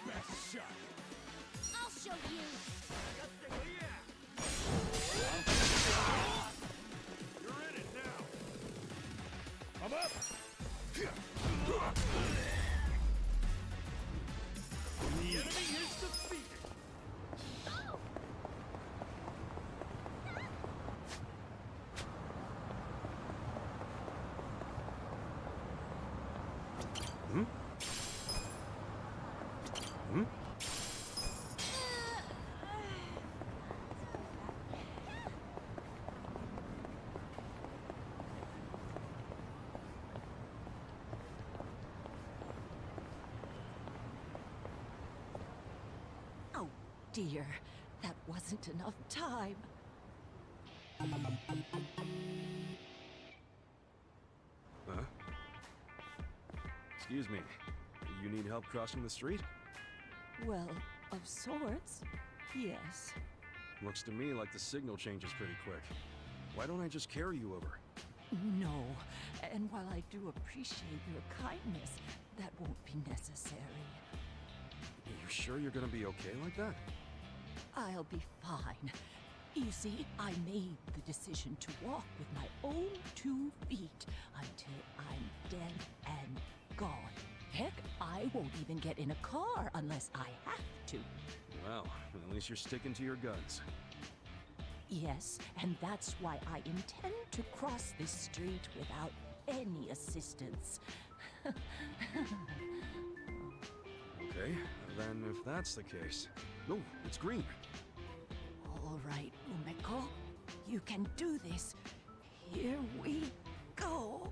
best shot. I'll show you. You're in it now. I'm up. The enemy is defeated. Oh! Oh, dear. That wasn't enough time. Huh? Excuse me. You need help crossing the street? Well, of sorts, yes. Looks to me like the signal changes pretty quick. Why don't I just carry you over? No, and while I do appreciate your kindness, that won't be necessary. You sure you're gonna be okay like that? I'll be fine. You see, I made the decision to walk with my own 2 feet until I'm dead and gone. Heck, I won't even get in a car unless I have to. Well, at least you're sticking to your guns. Yes, and that's why I intend to cross this street without any assistance. Okay, then if that's the case... No, it's green. All right, Umeko. You can do this. Here we go.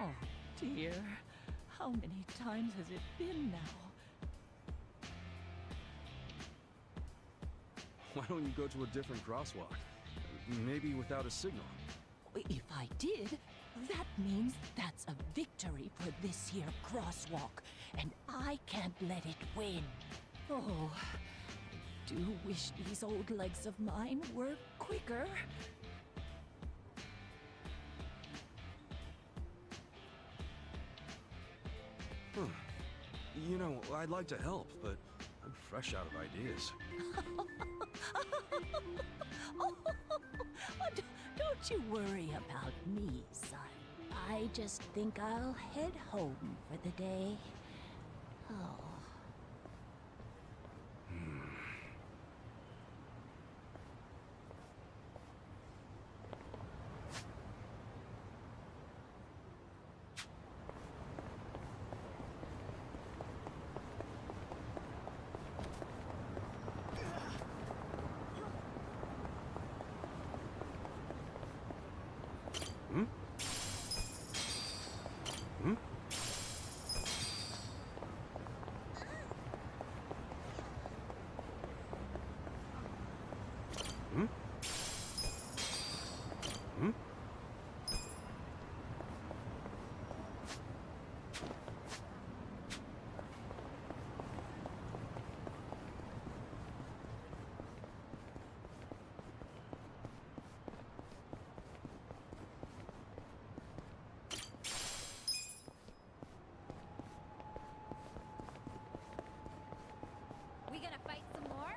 Oh, dear. How many times has it been now? Why don't you go to a different crosswalk? Maybe without a signal. If I did, that means that's a victory for this here crosswalk, and I can't let it win. Oh, I do wish these old legs of mine were quicker. Huh. You know, I'd like to help, but I'm fresh out of ideas. Don't you worry about me, son. I just think I'll head home for the day. Oh. We gonna fight some more?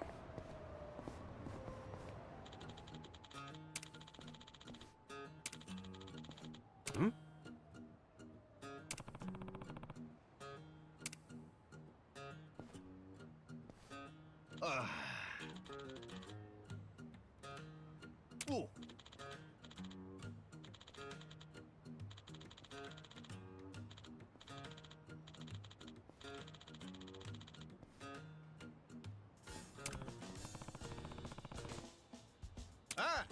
Ooh. Ah!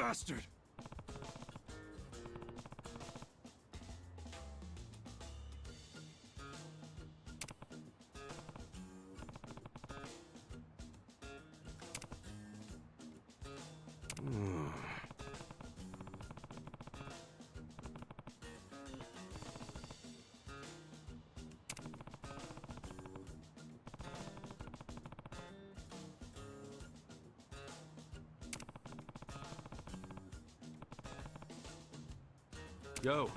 bastard! Yo.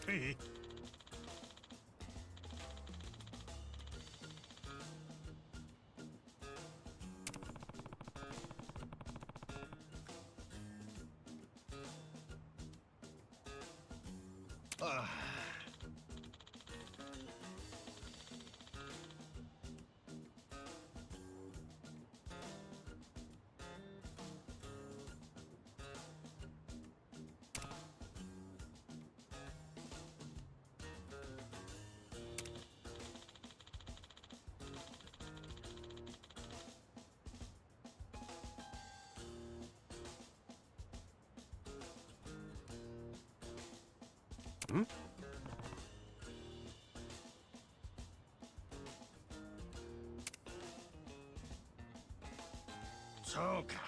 Hey. Hmm? Soka.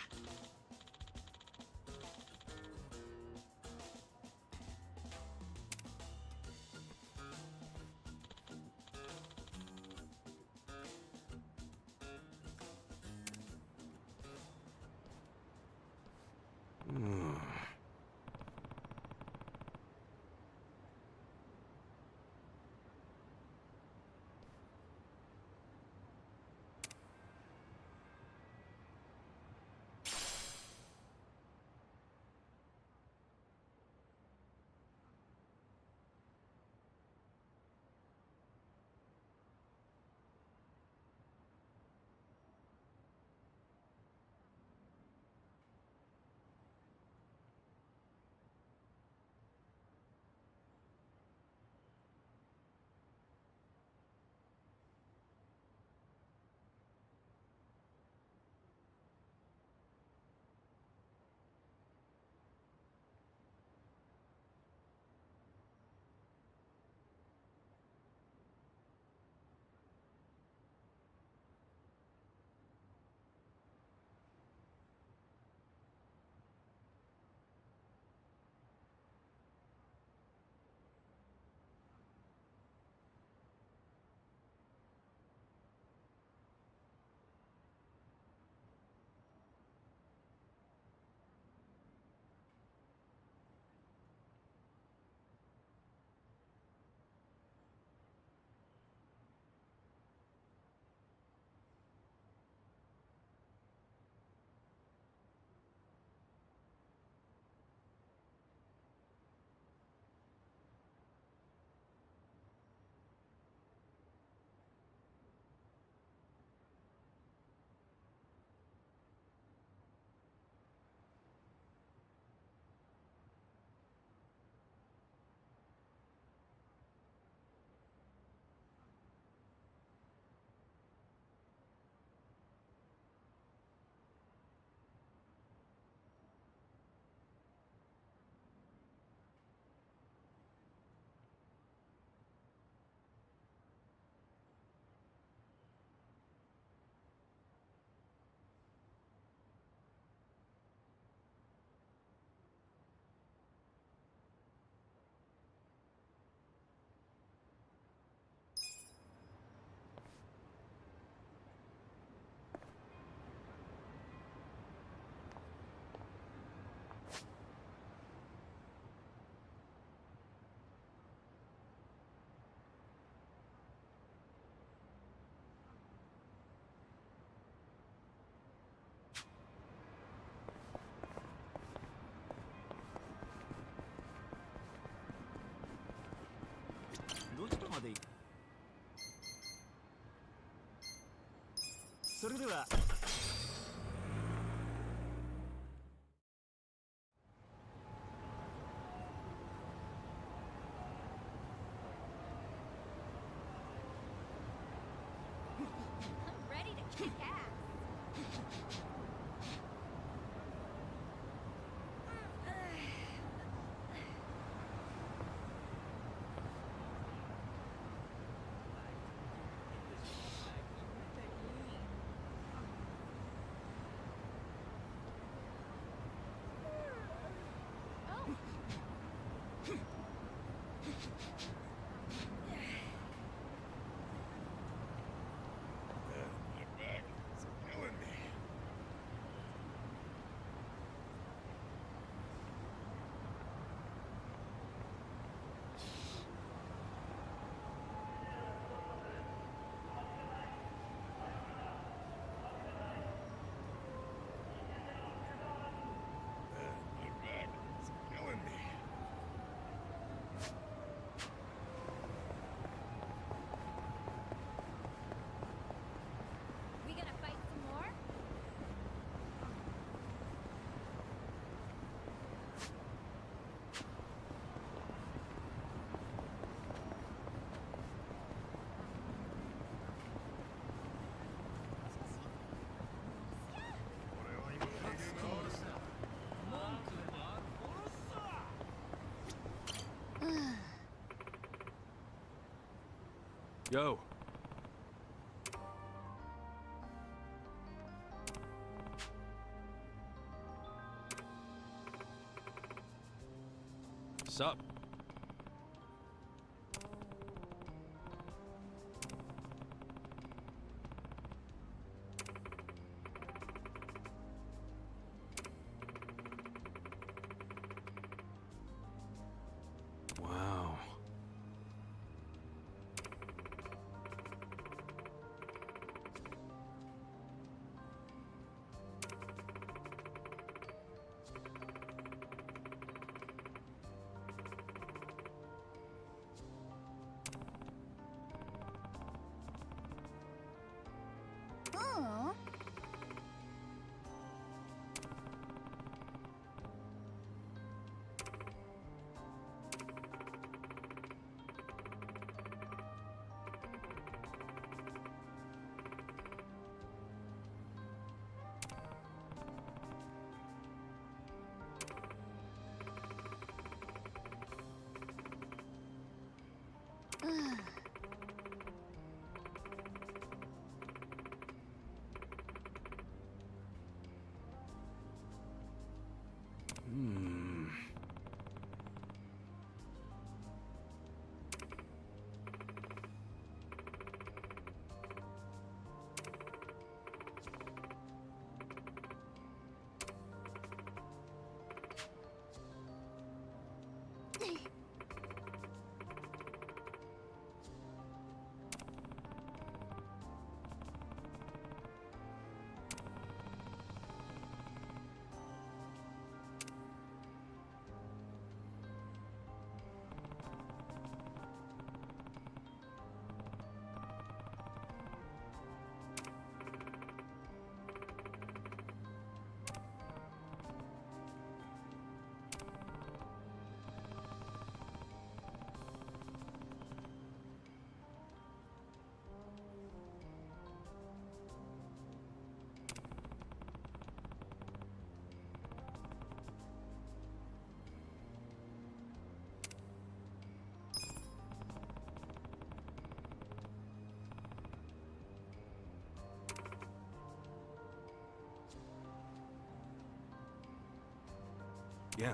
それでは。I'm ready to kick ass. It's killing me. My back is killing me. We gonna fight some more? Yo. Sup? Wow. Aw. Hmm. Yeah.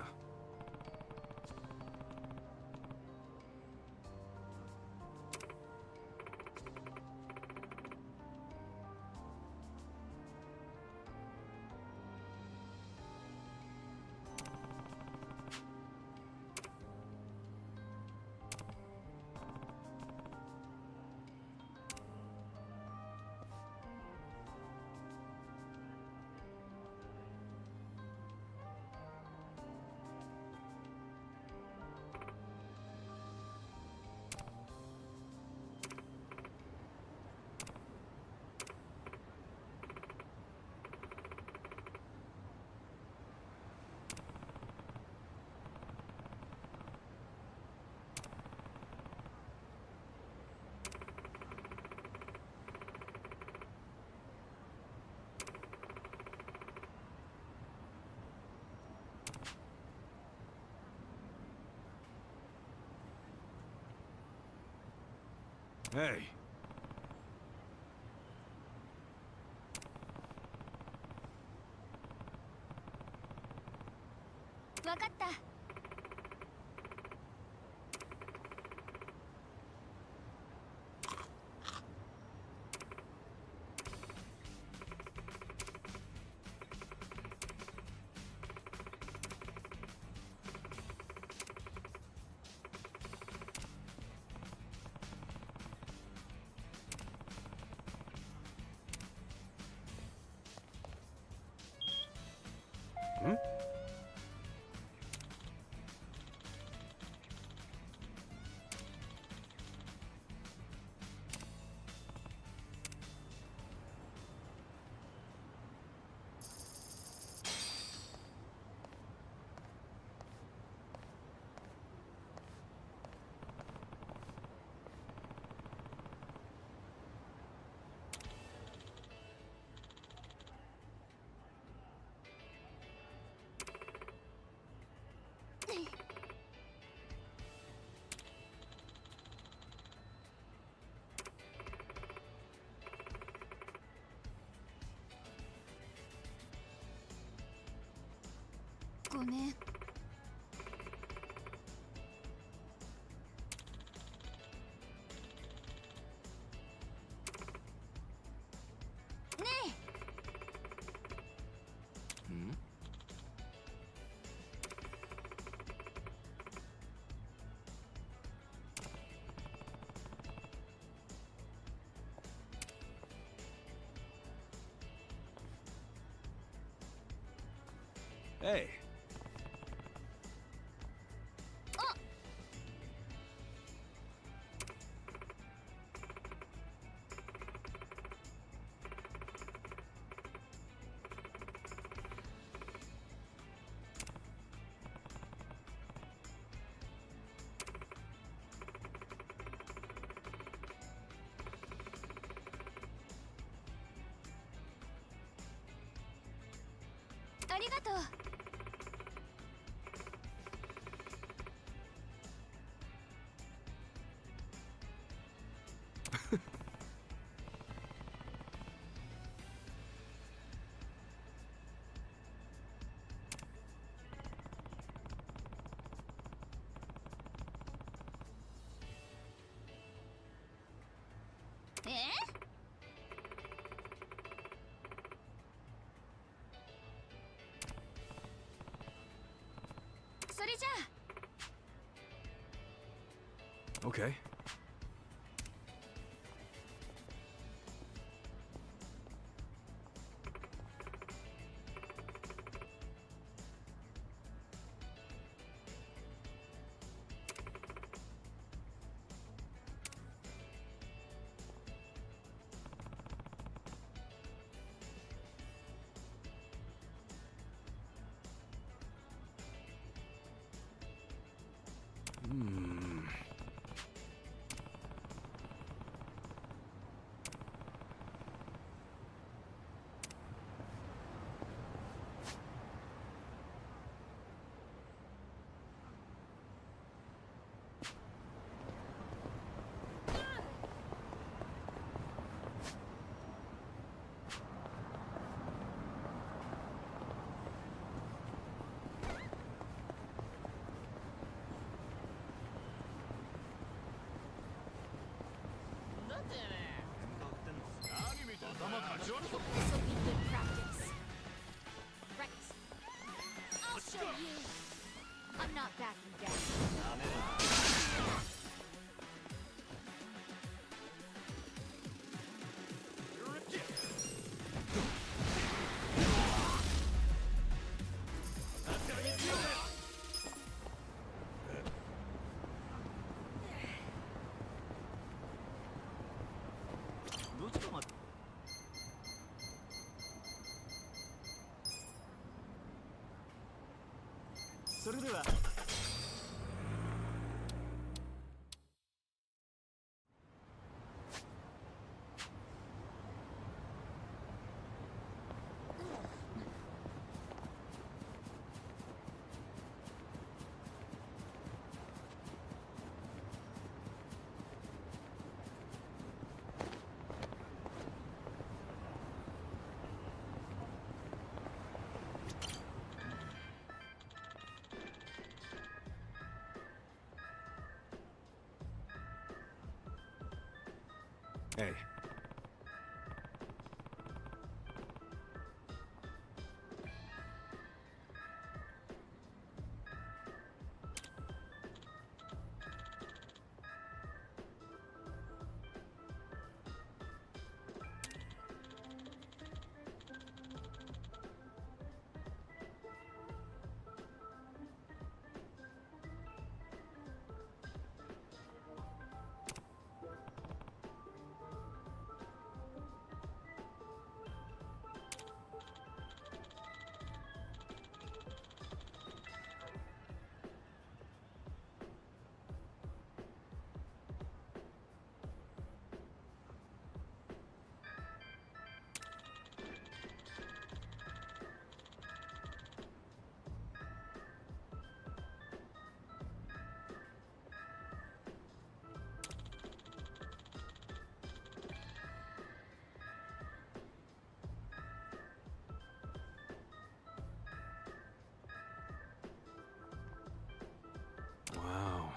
Hey. わかった。Hmm? ごめん。ねえ。Hmm? Hey. ありがとう。え？それじゃあ。 Okay. Hmm. This will be good practice. Right. I'll show you. I'm not backing down. You're a dick. That's gonna get you this. それでは。Hey. Wow.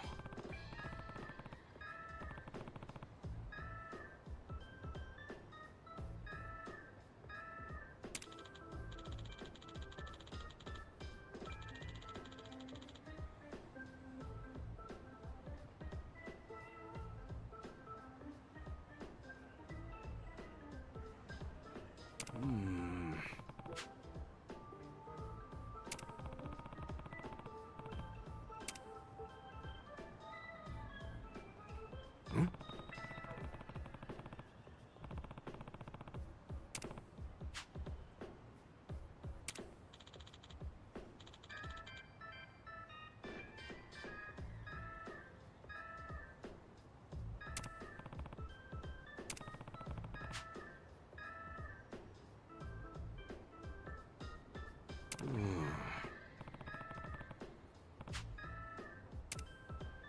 Hmm. Hmm?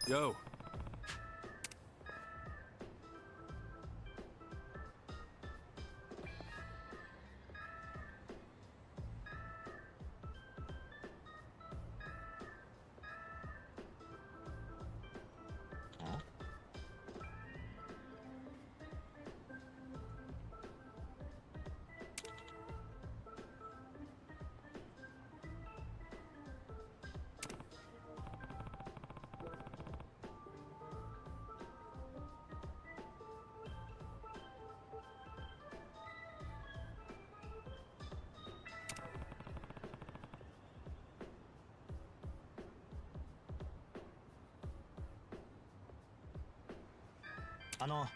Yo. No.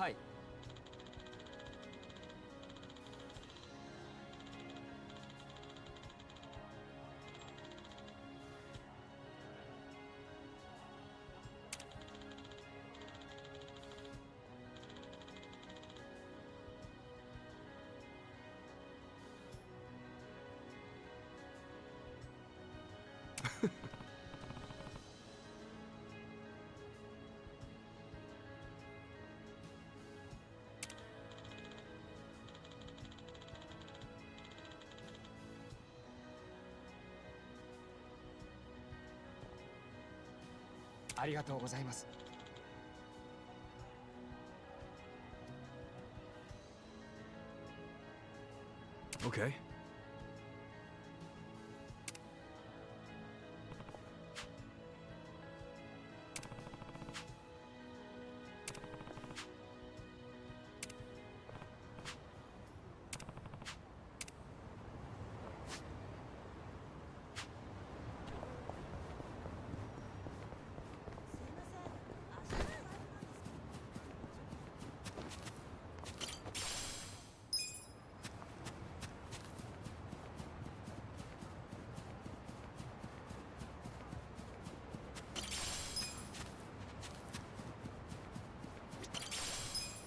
はい。ありがとうございます。Okay.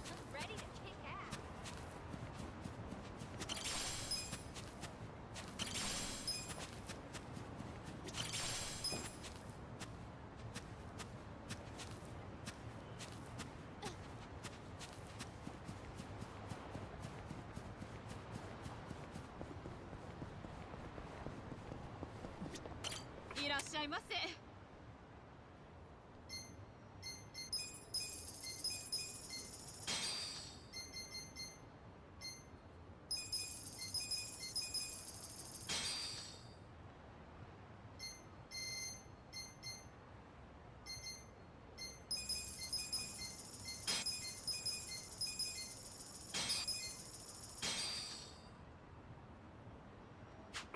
I'm ready to kick ass. いらっしゃいませ。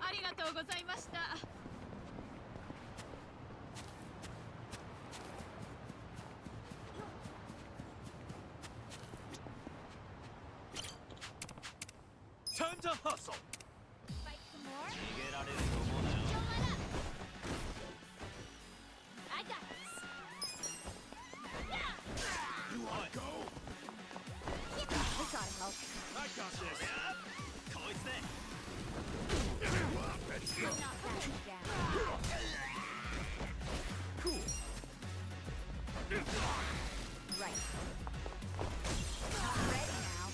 ありがとうございました。Time to hustle! Fight some more? 逃げられると思うなよ。 Don't let up! I got this! You wanna go? This ought to help. I got this! こいつで Let's I'm go! not backing down. Cool! Right. I'm ready now.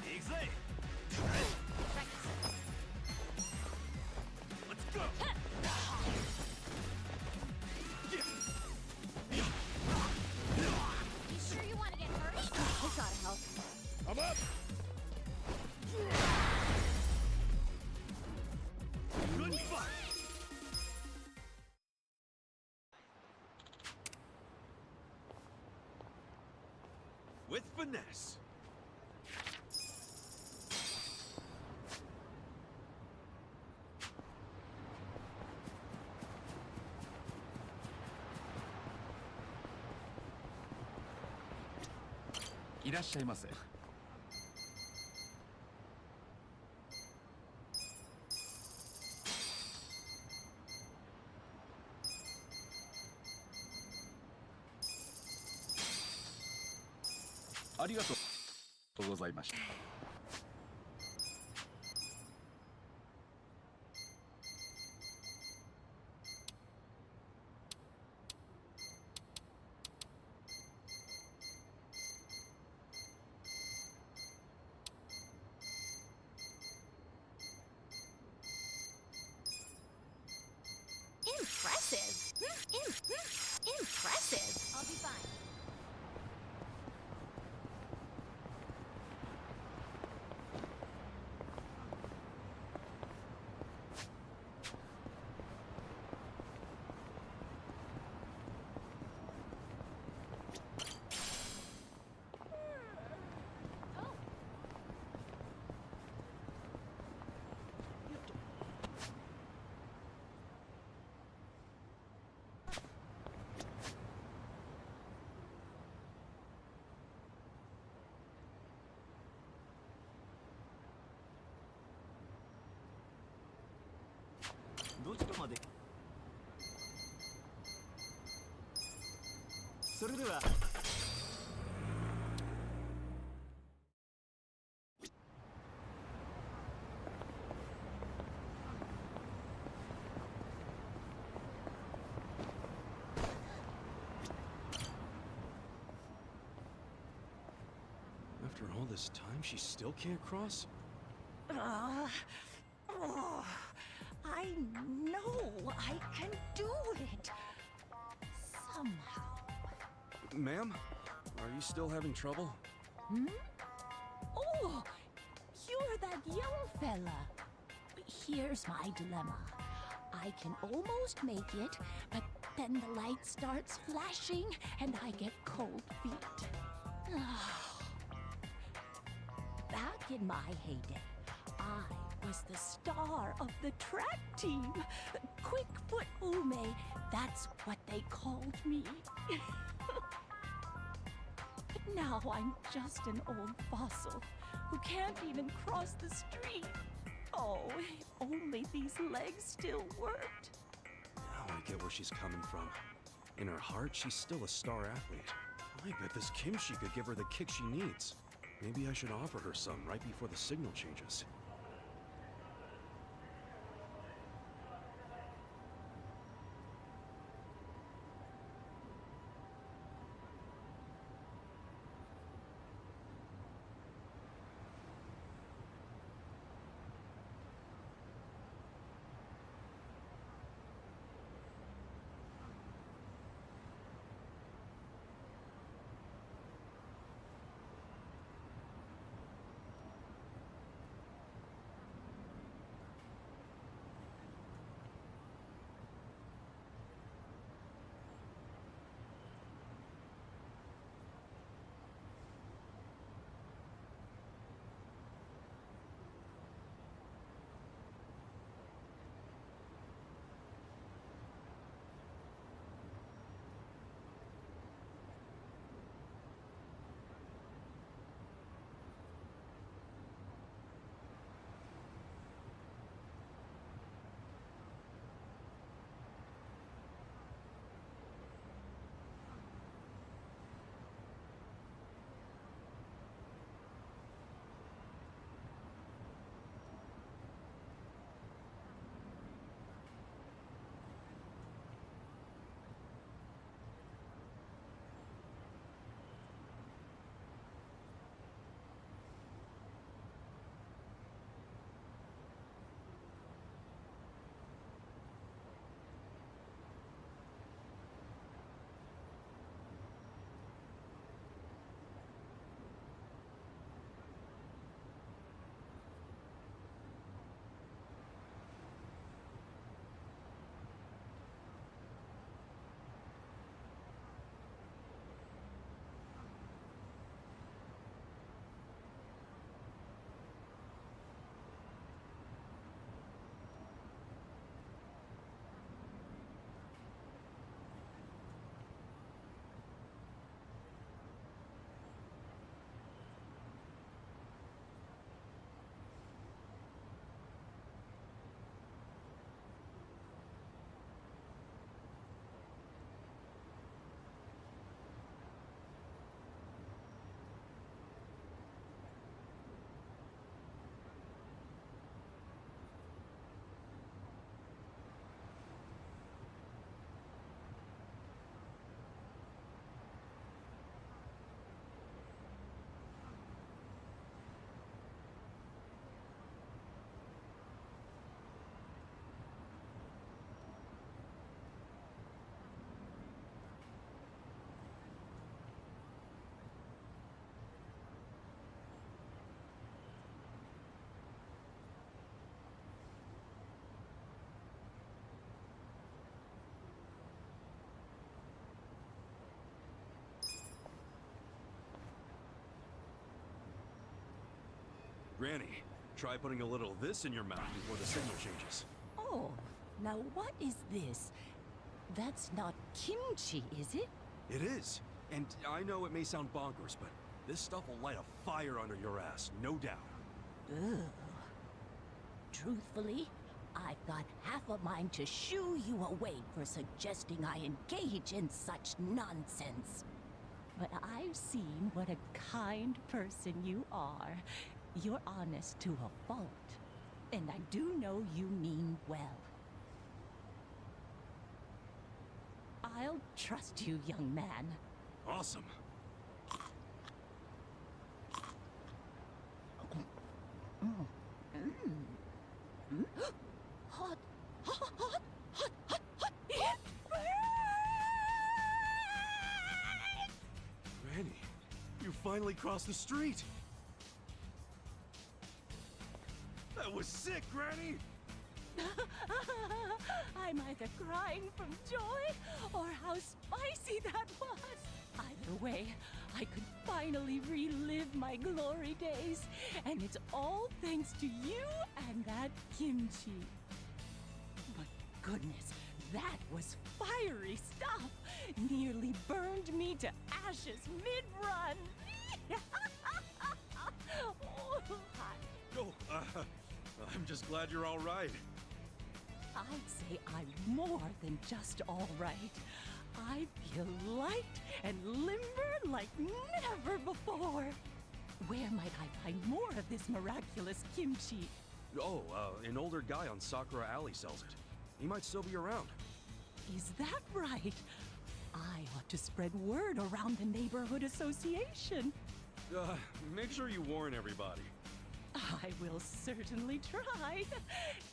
行くぜ。 Right. Let's go! You sure you want to get hurt? This ought to help. I'm up! Good fight! With finesse. Irashaimase. ありがとうございました。Impressive. Impressive. I'll be fine. Oh. どちらまで。それでは。 After all this time, she still can't cross? I know I can do it. somehow. Ma'am? Are you still having trouble? Oh, you're that young fella. Here's my dilemma. I can almost make it, but then the light starts flashing and I get cold feet. Back in my heyday, I was the star of the track team. Quickfoot Ume, that's what they called me. But now I'm just an old fossil who can't even cross the street. Oh, if only these legs still worked. Now I get where she's coming from. In her heart, she's still a star athlete. I bet this Kimchi could give her the kick she needs. Maybe I should offer her some right before the signal changes. Granny, try putting a little of this in your mouth before the signal changes. Oh, now what is this? That's not kimchi, is it? It is. And I know it may sound bonkers, but this stuff will light a fire under your ass, no doubt. Ugh. Truthfully, I've got half a mind to shoo you away for suggesting I engage in such nonsense. But I've seen what a kind person you are. You're honest to a fault. And I do know you mean well. I'll trust you, young man. Awesome. Hot, hot, hot, hot, hot, hot. finally crossed the street! That was sick, Granny! I'm either crying from joy or how spicy that was. Either way, I could finally relive my glory days, and it's all thanks to you and that kimchi. But goodness, that was fiery stuff. Nearly burned me to ashes mid-run. Oh, hot. Oh, I'm just glad you're all right. I'd say I'm more than just all right. I feel light and limber like never before. Where might I find more of this miraculous kimchi? Oh, an older guy on Sakura Alley sells it. He might still be around. Is that right? I ought to spread word around the neighborhood association. Make sure you warn everybody. I will certainly try.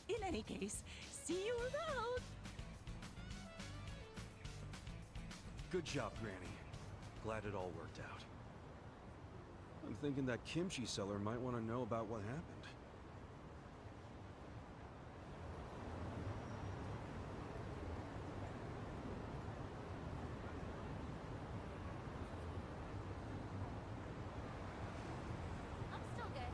In any case, see you around. Good job, Granny. Glad it all worked out. I'm thinking that kimchi seller might want to know about what happened. I'm still good.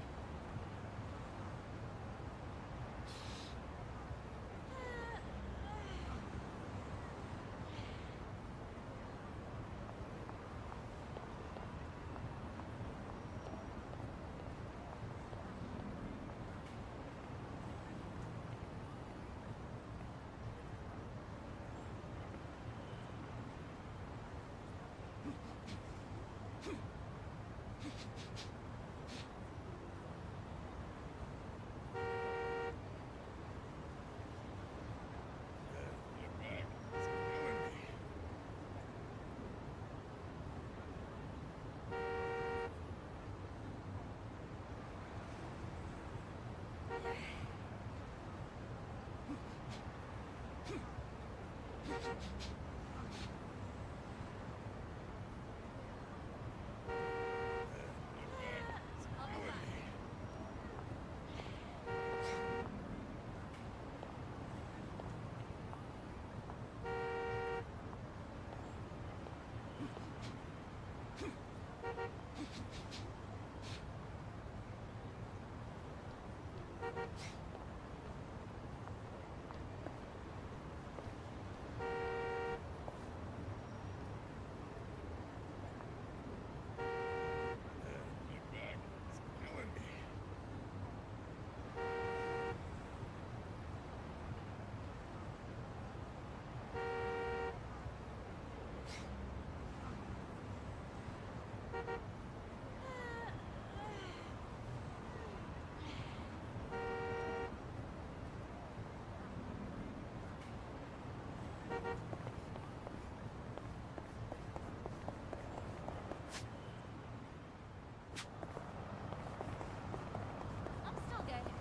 I'm still good.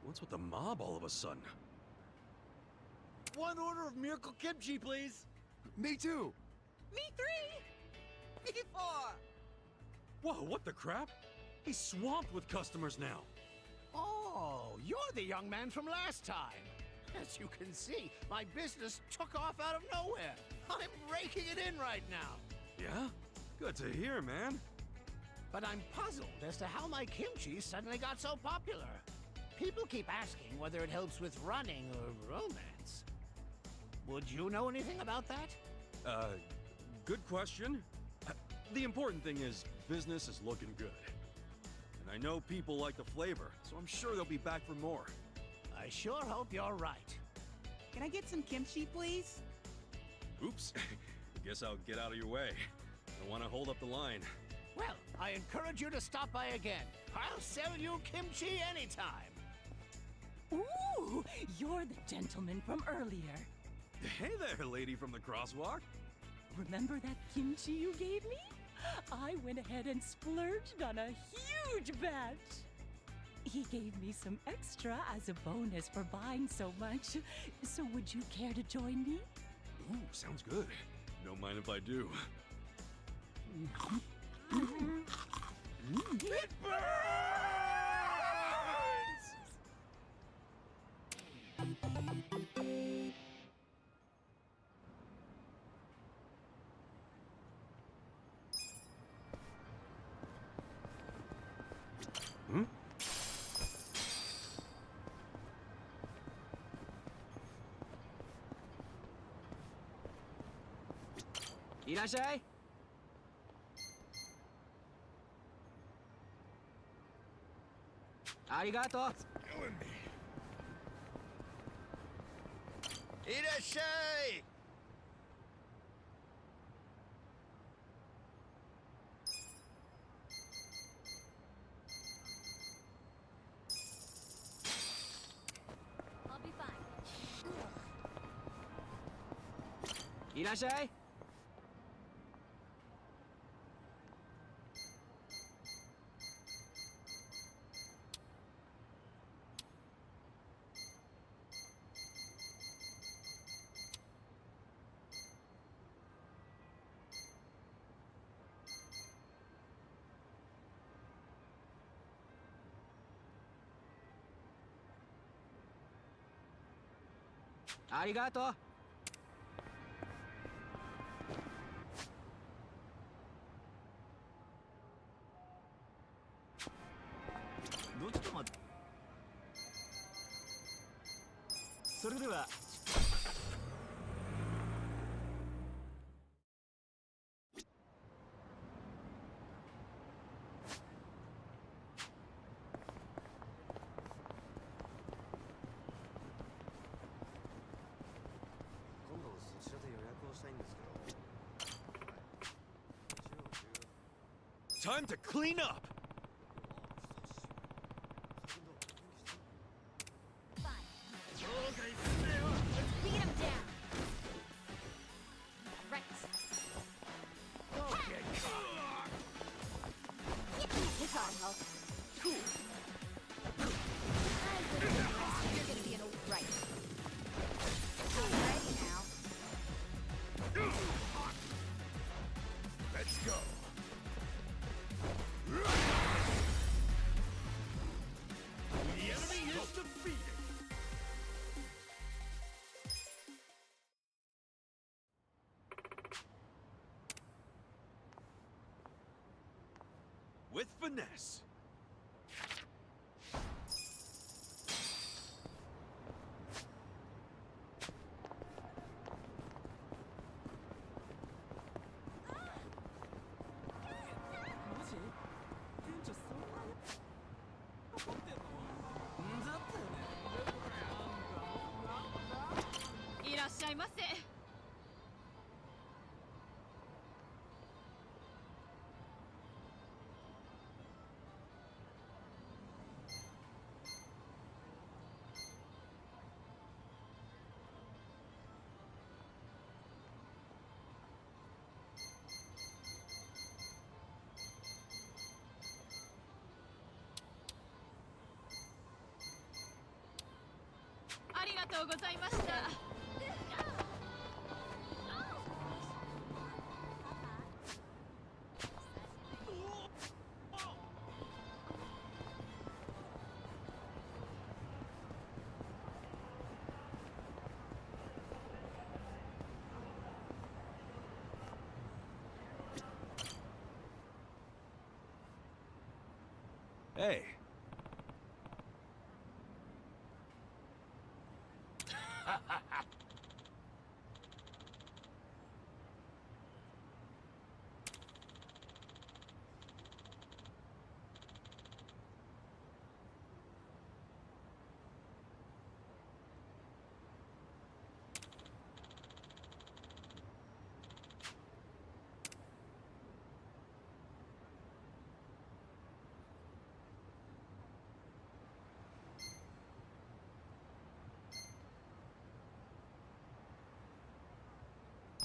What's with the mob all of a sudden? One order of miracle kimchi, please. Me too! Me 3. Me 4. Whoa, what the crap? He's swamped with customers now. Oh, you're the young man from last time. As you can see, my business took off out of nowhere. I'm raking it in right now. Yeah? Good to hear, man. But I'm puzzled as to how my kimchi suddenly got so popular. People keep asking whether it helps with running or romance. Would you know anything about that? Good question. The important thing is business is looking good. And I know people like the flavor, so I'm sure they'll be back for more. I sure hope you're right. Can I get some kimchi, please? Oops. Guess I'll get out of your way. I want to hold up the line. Well, I encourage you to stop by again. I'll sell you kimchi anytime. Ooh, you're the gentleman from earlier. Hey there, lady from the crosswalk. Remember that kimchi you gave me? I went ahead and splurged on a huge batch. He gave me some extra as a bonus for buying so much. So would you care to join me? Ooh, sounds good. Don't mind if I do. It burns! Hmm? いらっしゃい。ありがとう。いらっしゃい。I'll be fine. いらっしゃい。ありがとう。どっちと待って。それでは。今度そちらで予約をしたいんですけど。Time to clean up! Fine. Let's beat him down. Right. This ought to help. You're gonna be an old right. Alrighty now. Let's go. The enemy is defeated. With finesse. Hey.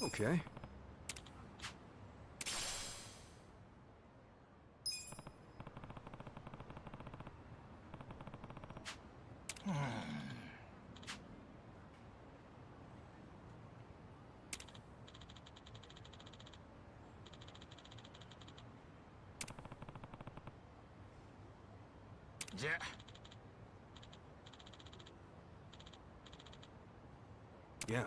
Okay. Yeah.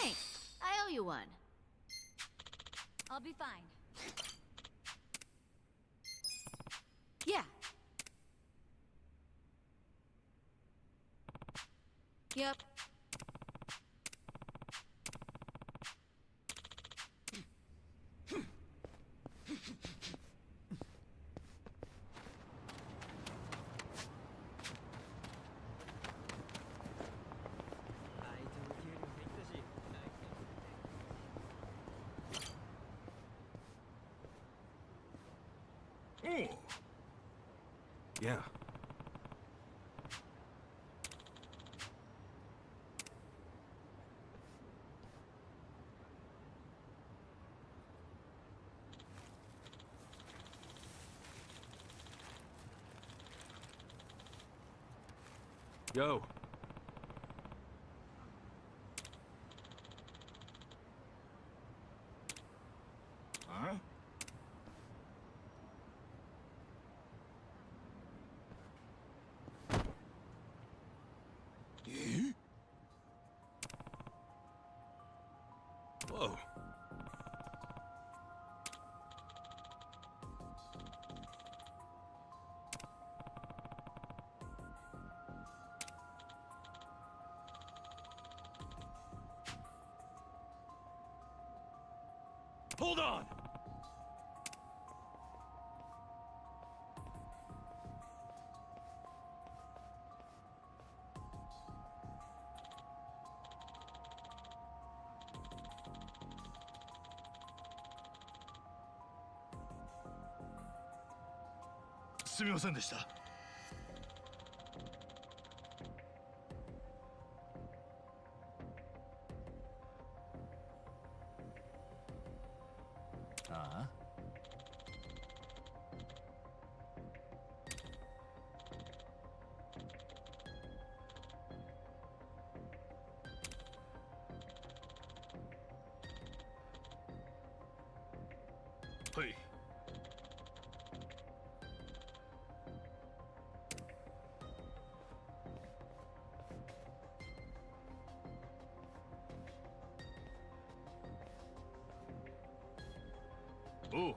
Thanks. I owe you one. I'll be fine. Yeah. Yep. Yeah. Yo. Huh? Whoa. Hold on! Uh-huh. Hey. Oh.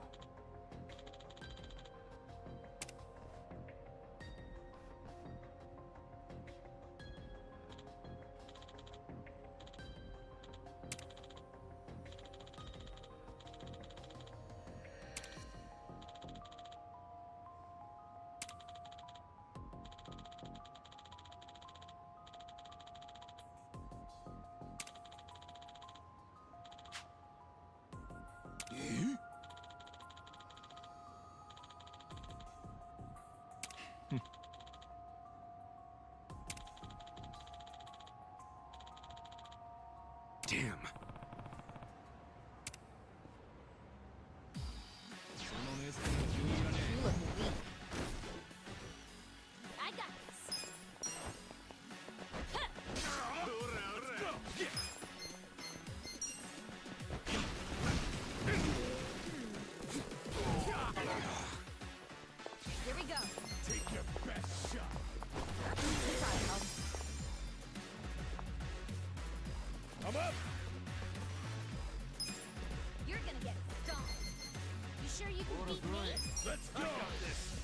beat me? Let's go! I got this!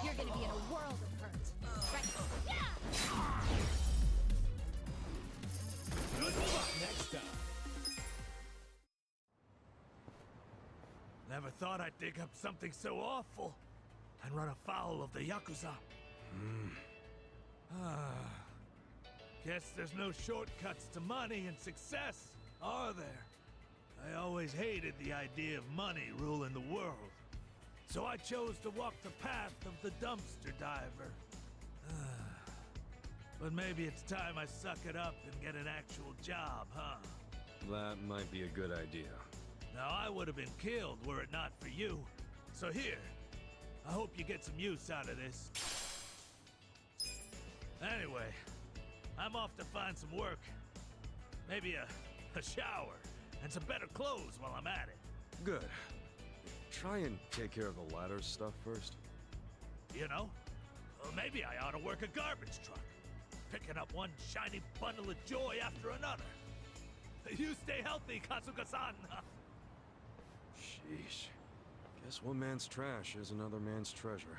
You're gonna be in a world of hurt. Right. Yeah! Good luck next time! Never thought I'd dig up something so awful and run afoul of the Yakuza. Guess there's no shortcuts to money and success, are there? I always hated the idea of money ruling the world. So I chose to walk the path of the dumpster diver. But maybe it's time I suck it up and get an actual job, huh? That might be a good idea. Now, I would have been killed were it not for you. So here, I hope you get some use out of this. Anyway, I'm off to find some work. Maybe a shower and some better clothes while I'm at it. Good. Try and take care of the ladder stuff first. You know, well, maybe I ought to work a garbage truck, picking up one shiny bundle of joy after another. You stay healthy, Kasuga-san. Sheesh. Guess one man's trash is another man's treasure.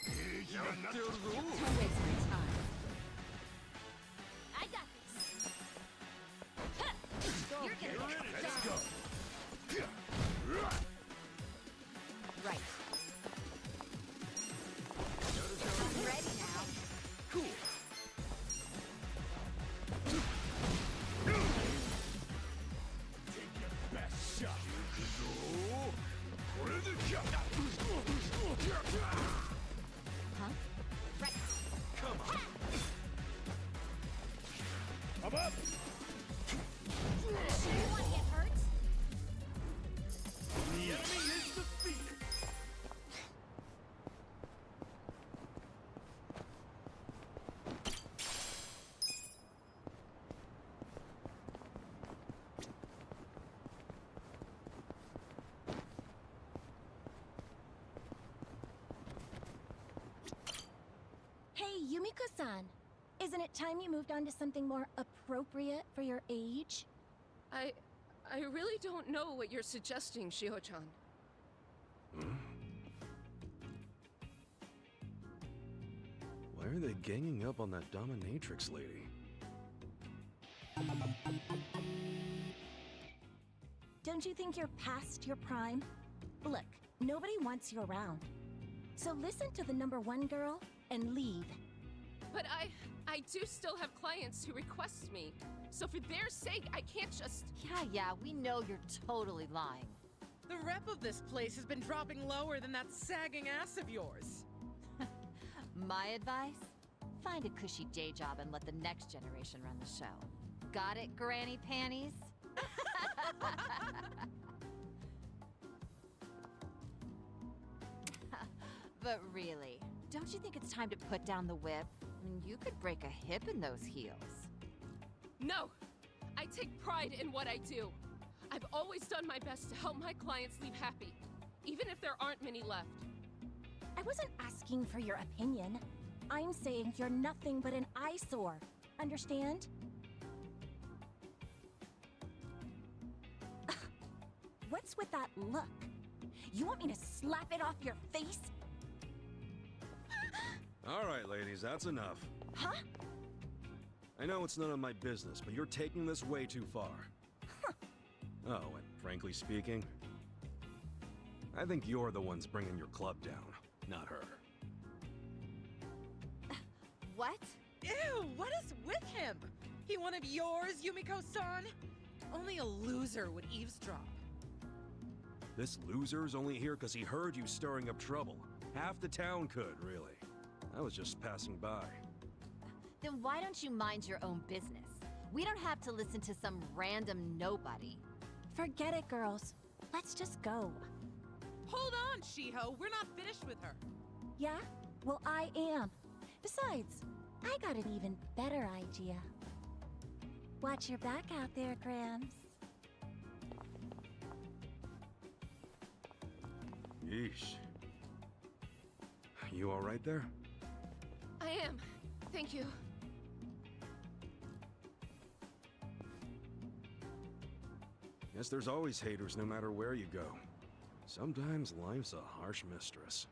I'm still good. Don't waste my time. I got this. Huh. You're gonna get Let's down. go. Right. I'm ready now. Cool. Take your best shot. Huh? Right. Come on. I'm up. You wanna get hurt? The enemy is defeated. Hey, Yumiko-san. Isn't it time you moved on to something more appropriate for your age? I really don't know what you're suggesting, Shiho-chan. Why are they ganging up on that dominatrix lady? Don't you think you're past your prime? Look, nobody wants you around. So listen to the #1 girl and leave. But I do still have clients who request me. So for their sake, I can't just... Yeah, we know you're totally lying. The rep of this place has been dropping lower than that sagging ass of yours. My advice? Find a cushy day job and let the next generation run the show. Got it, Granny Panties? But really, don't you think it's time to put down the whip? I mean, you could break a hip in those heels. No! I take pride in what I do. I've always done my best to help my clients leave happy, even if there aren't many left. I wasn't asking for your opinion. I'm saying you're nothing but an eyesore. Understand? What's with that look? You want me to slap it off your face? All right, ladies, that's enough. Huh? I know it's none of my business, but you're taking this way too far. Oh, and frankly speaking, I think you're the ones bringing your club down, not her. What? Ew, what is with him? He one of yours, Yumiko-san? Only a loser would eavesdrop. This loser's only here because he heard you stirring up trouble. Half the town could, really. I was just passing by. Then why don't you mind your own business? We don't have to listen to some random nobody. Forget it, girls. Let's just go. Hold on, Shiho. We're not finished with her. Yeah? Well, I am. Besides, I got an even better idea. Watch your back out there, Grams. Yeesh. You all right there? I am. Thank you. Guess there's always haters no matter where you go. Sometimes life's a harsh mistress.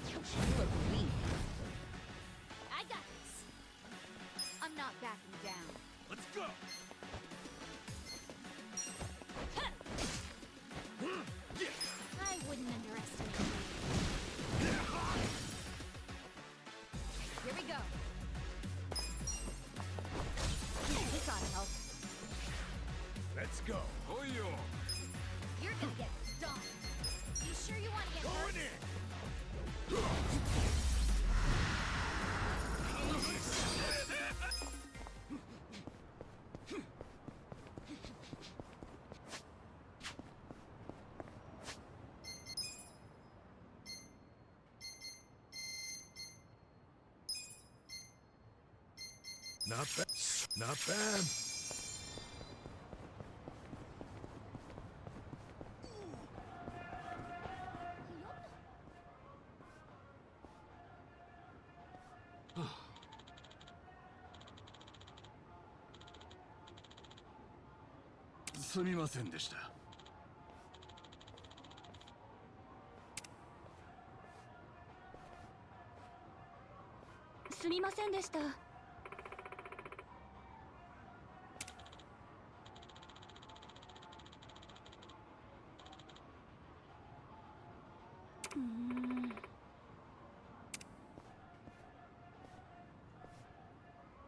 You look weak. I got this. I'm not backing down. Let's go! I wouldn't underestimate you. Here we go. This ought to help. Let's go! You're gonna get stomped. You sure you want to get hurt? Going in! Not bad. Not bad.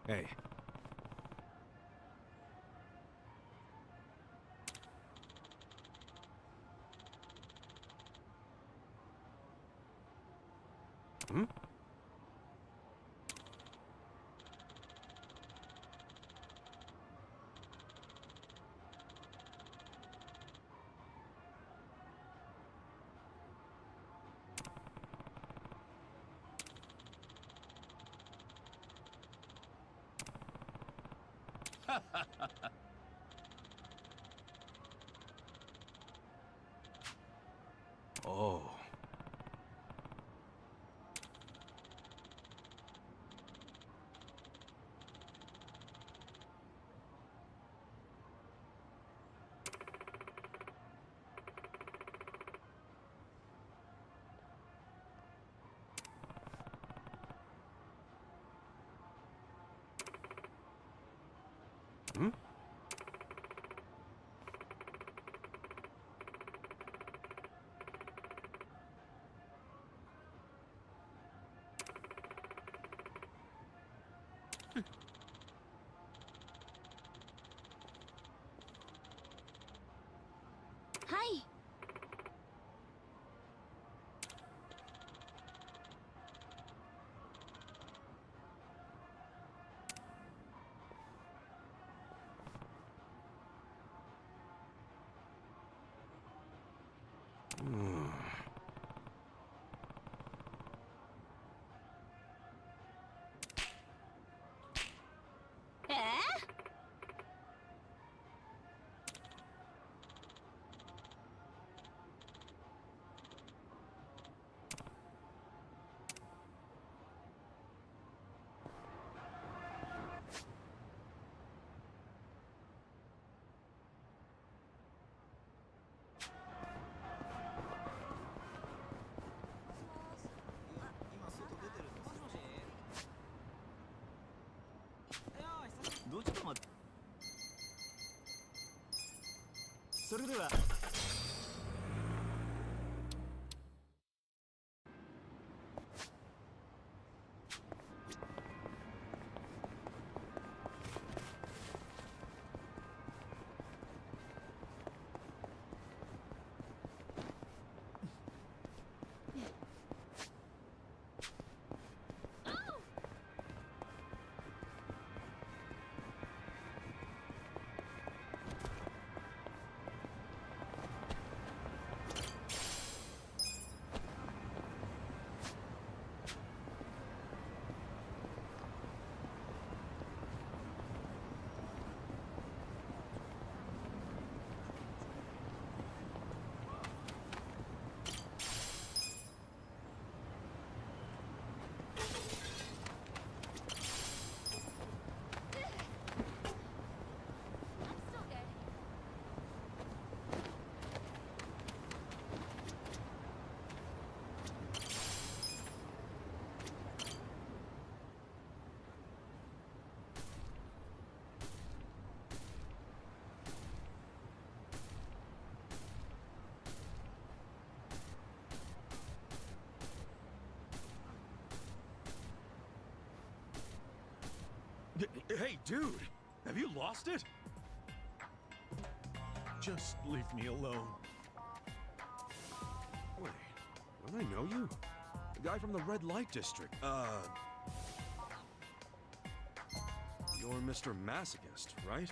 Hey. Hmm? Oh. Hmm? Hi. れでは I'm still good. Hey, dude! Have you lost it? Just leave me alone. Wait, don't I know you? The guy from the red light district. You're Mr. Masochist, right?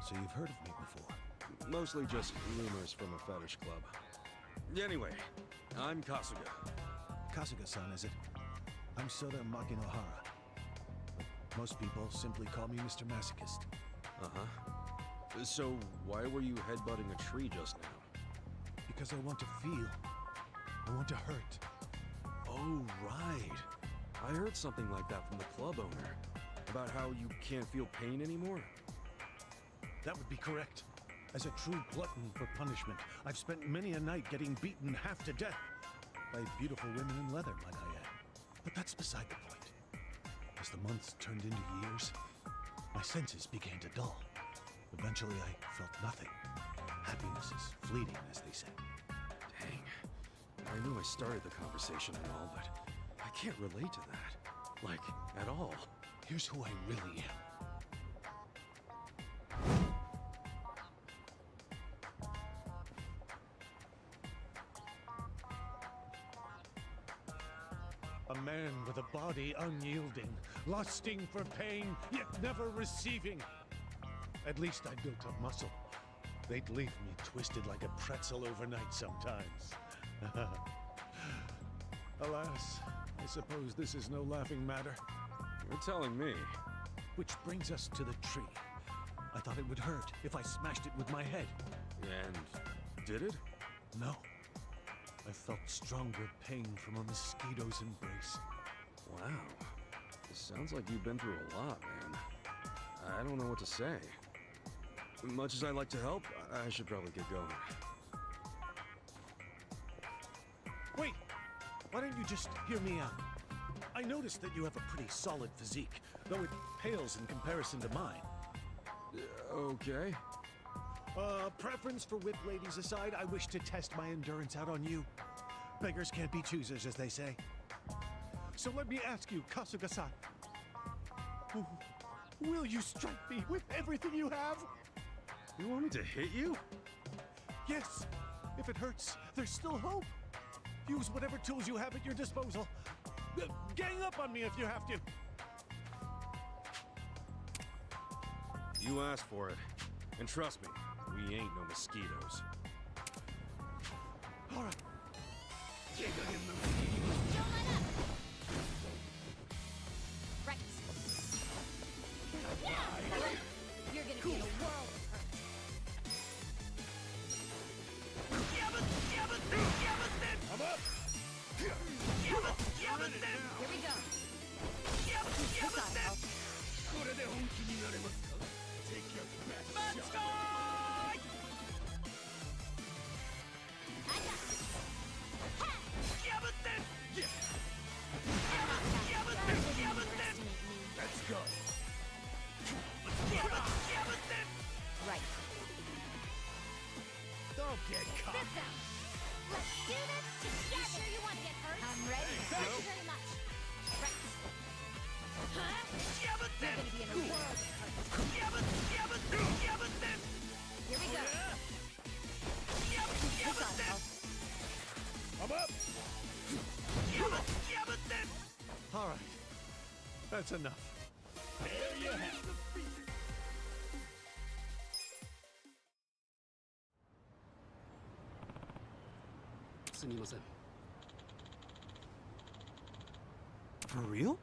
So you've heard of me before? Mostly just rumors from a fetish club. Anyway, I'm Kasuga. Kasuga-san, is it? I'm Soda Makinohara. But most people simply call me Mr. Masochist. Uh-huh. So, why were you headbutting a tree just now? Because I want to feel. I want to hurt. Oh, right. I heard something like that from the club owner. About how you can't feel pain anymore? That would be correct. As a true glutton for punishment, I've spent many a night getting beaten half to death. By beautiful women in leather, might I add. But that's beside the point. As the months turned into years, my senses began to dull. Eventually, I felt nothing. Happiness is fleeting, as they say. Dang. I knew I started the conversation and all, but I can't relate to that. Like, at all. Here's who I really am. A man with a body unyielding, lusting for pain, yet never receiving. At least I built up muscle. They'd leave me twisted like a pretzel overnight sometimes. Alas, I suppose this is no laughing matter. You're telling me. Which brings us to the tree. I thought it would hurt if I smashed it with my head. And did it? No. I felt stronger pain from a mosquito's embrace. Wow. It sounds like you've been through a lot, man. I don't know what to say. Much as I'd like to help, I should probably get going. Wait! Why don't you just hear me out? I noticed that you have a pretty solid physique, though it pales in comparison to mine. Okay. Preference for whip ladies aside, I wish to test my endurance out on you. Beggars can't be choosers, as they say. So let me ask you, Kasuga-san. Will you strike me with everything you have? You want me to hit you? Yes. If it hurts, there's still hope. Use whatever tools you have at your disposal. Gang up on me if you have to. You asked for it. And trust me, we ain't no mosquitoes. All right. Don't let up! Right. You're gonna feel a world of hurt. I'm up. Here we go. This ought to help. I got it. Ha! You're gonna be in a world of hurt. Here we go. We gotta help. I'm up! All right. That's enough. There you have it. すみません。 For real?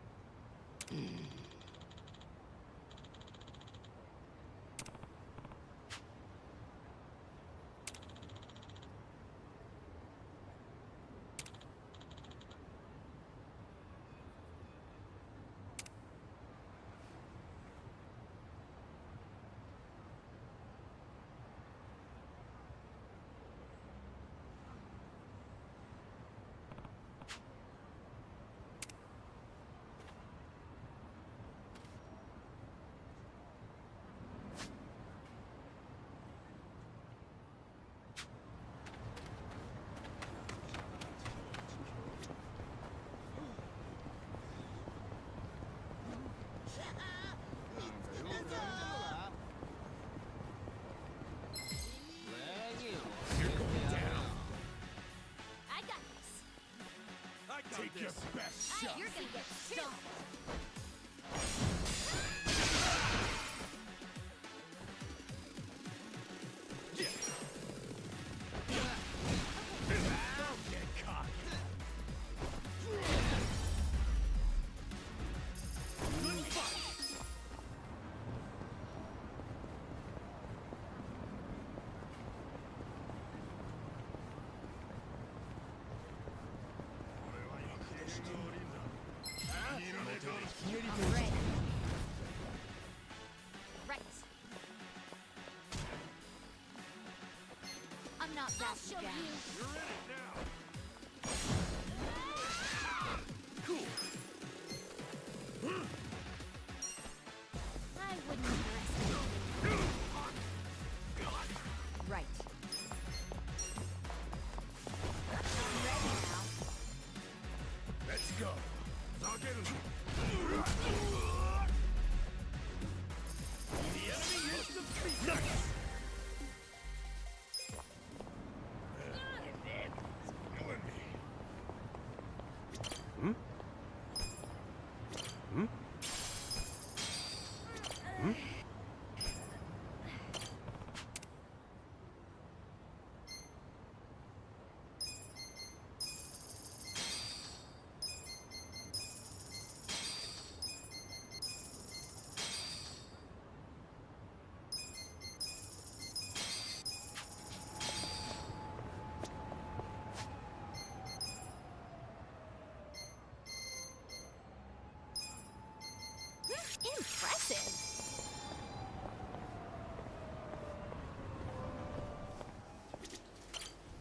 I got this. I got Take your best shot. You're gonna get stoned. Don't get caught. Good fight. I'm ready. Right. I'm not backing down. You're in it now. I wouldn't underestimate it. Right. I'm ready now. Let's go. The enemy is defeated. Nice. Killing me. Hmm? Hmm? Hmm? Impressive.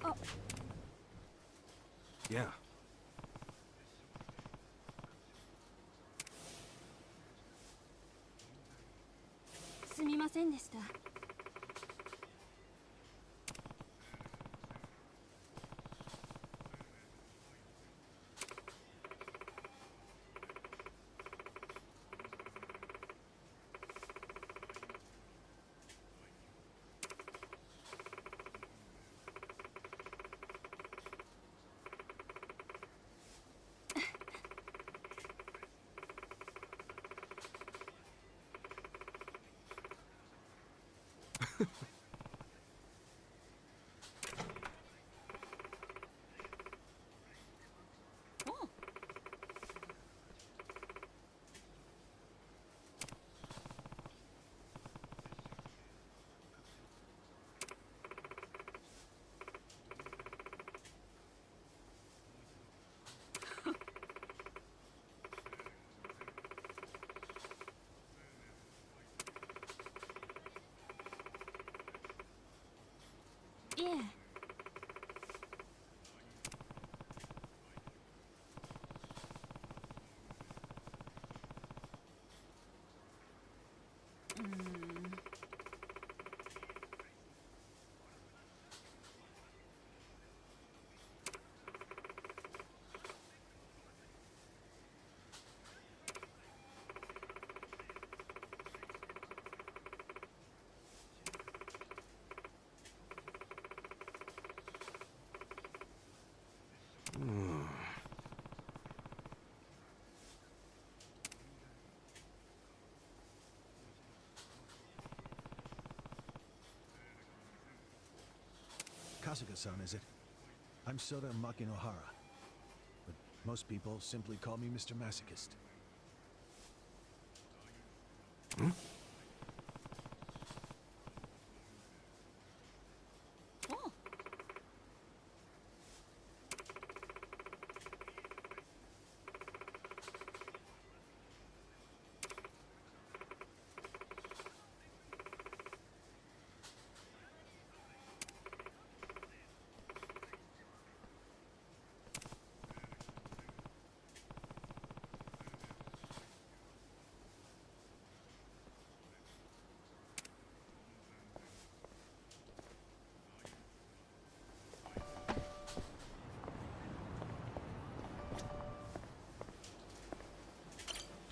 Oh, Yeah. すみませんでした。Oh. Yeah. Kasuga-san, is it? I'm Soda Makinohara. But most people simply call me Mr. Masochist. Oh.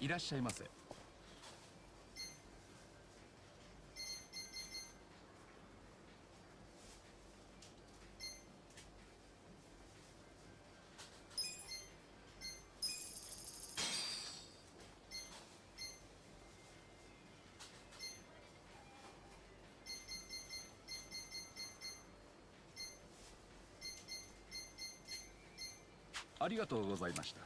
いらっしゃいませ。ありがとうございました。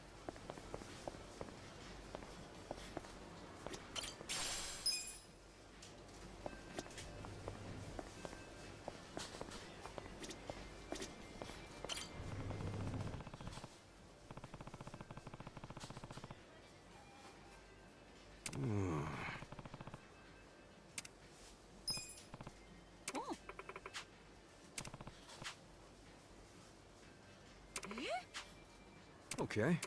Okay.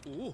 Oh.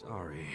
Sorry.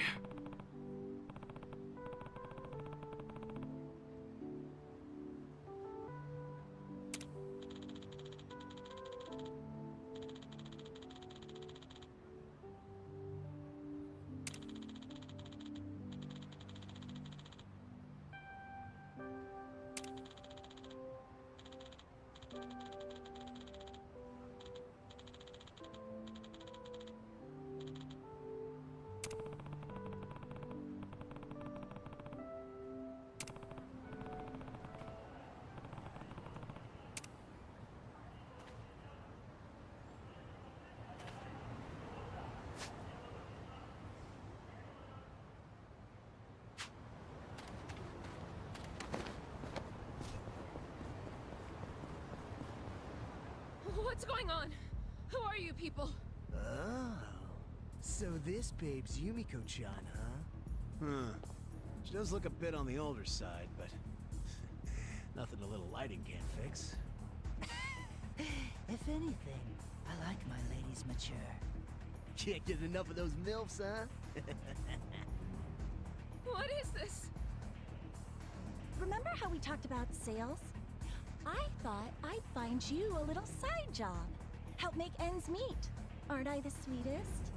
What's going on? Who are you people? Oh, so this babe's Yumiko-chan, huh? She does look a bit on the older side, but nothing a little lighting can't fix. If anything, I like my ladies mature. Can't get enough of those MILFs, huh? What is this? Remember how we talked about sales? I thought I'd find you a little side job. Help make ends meet. Aren't I the sweetest?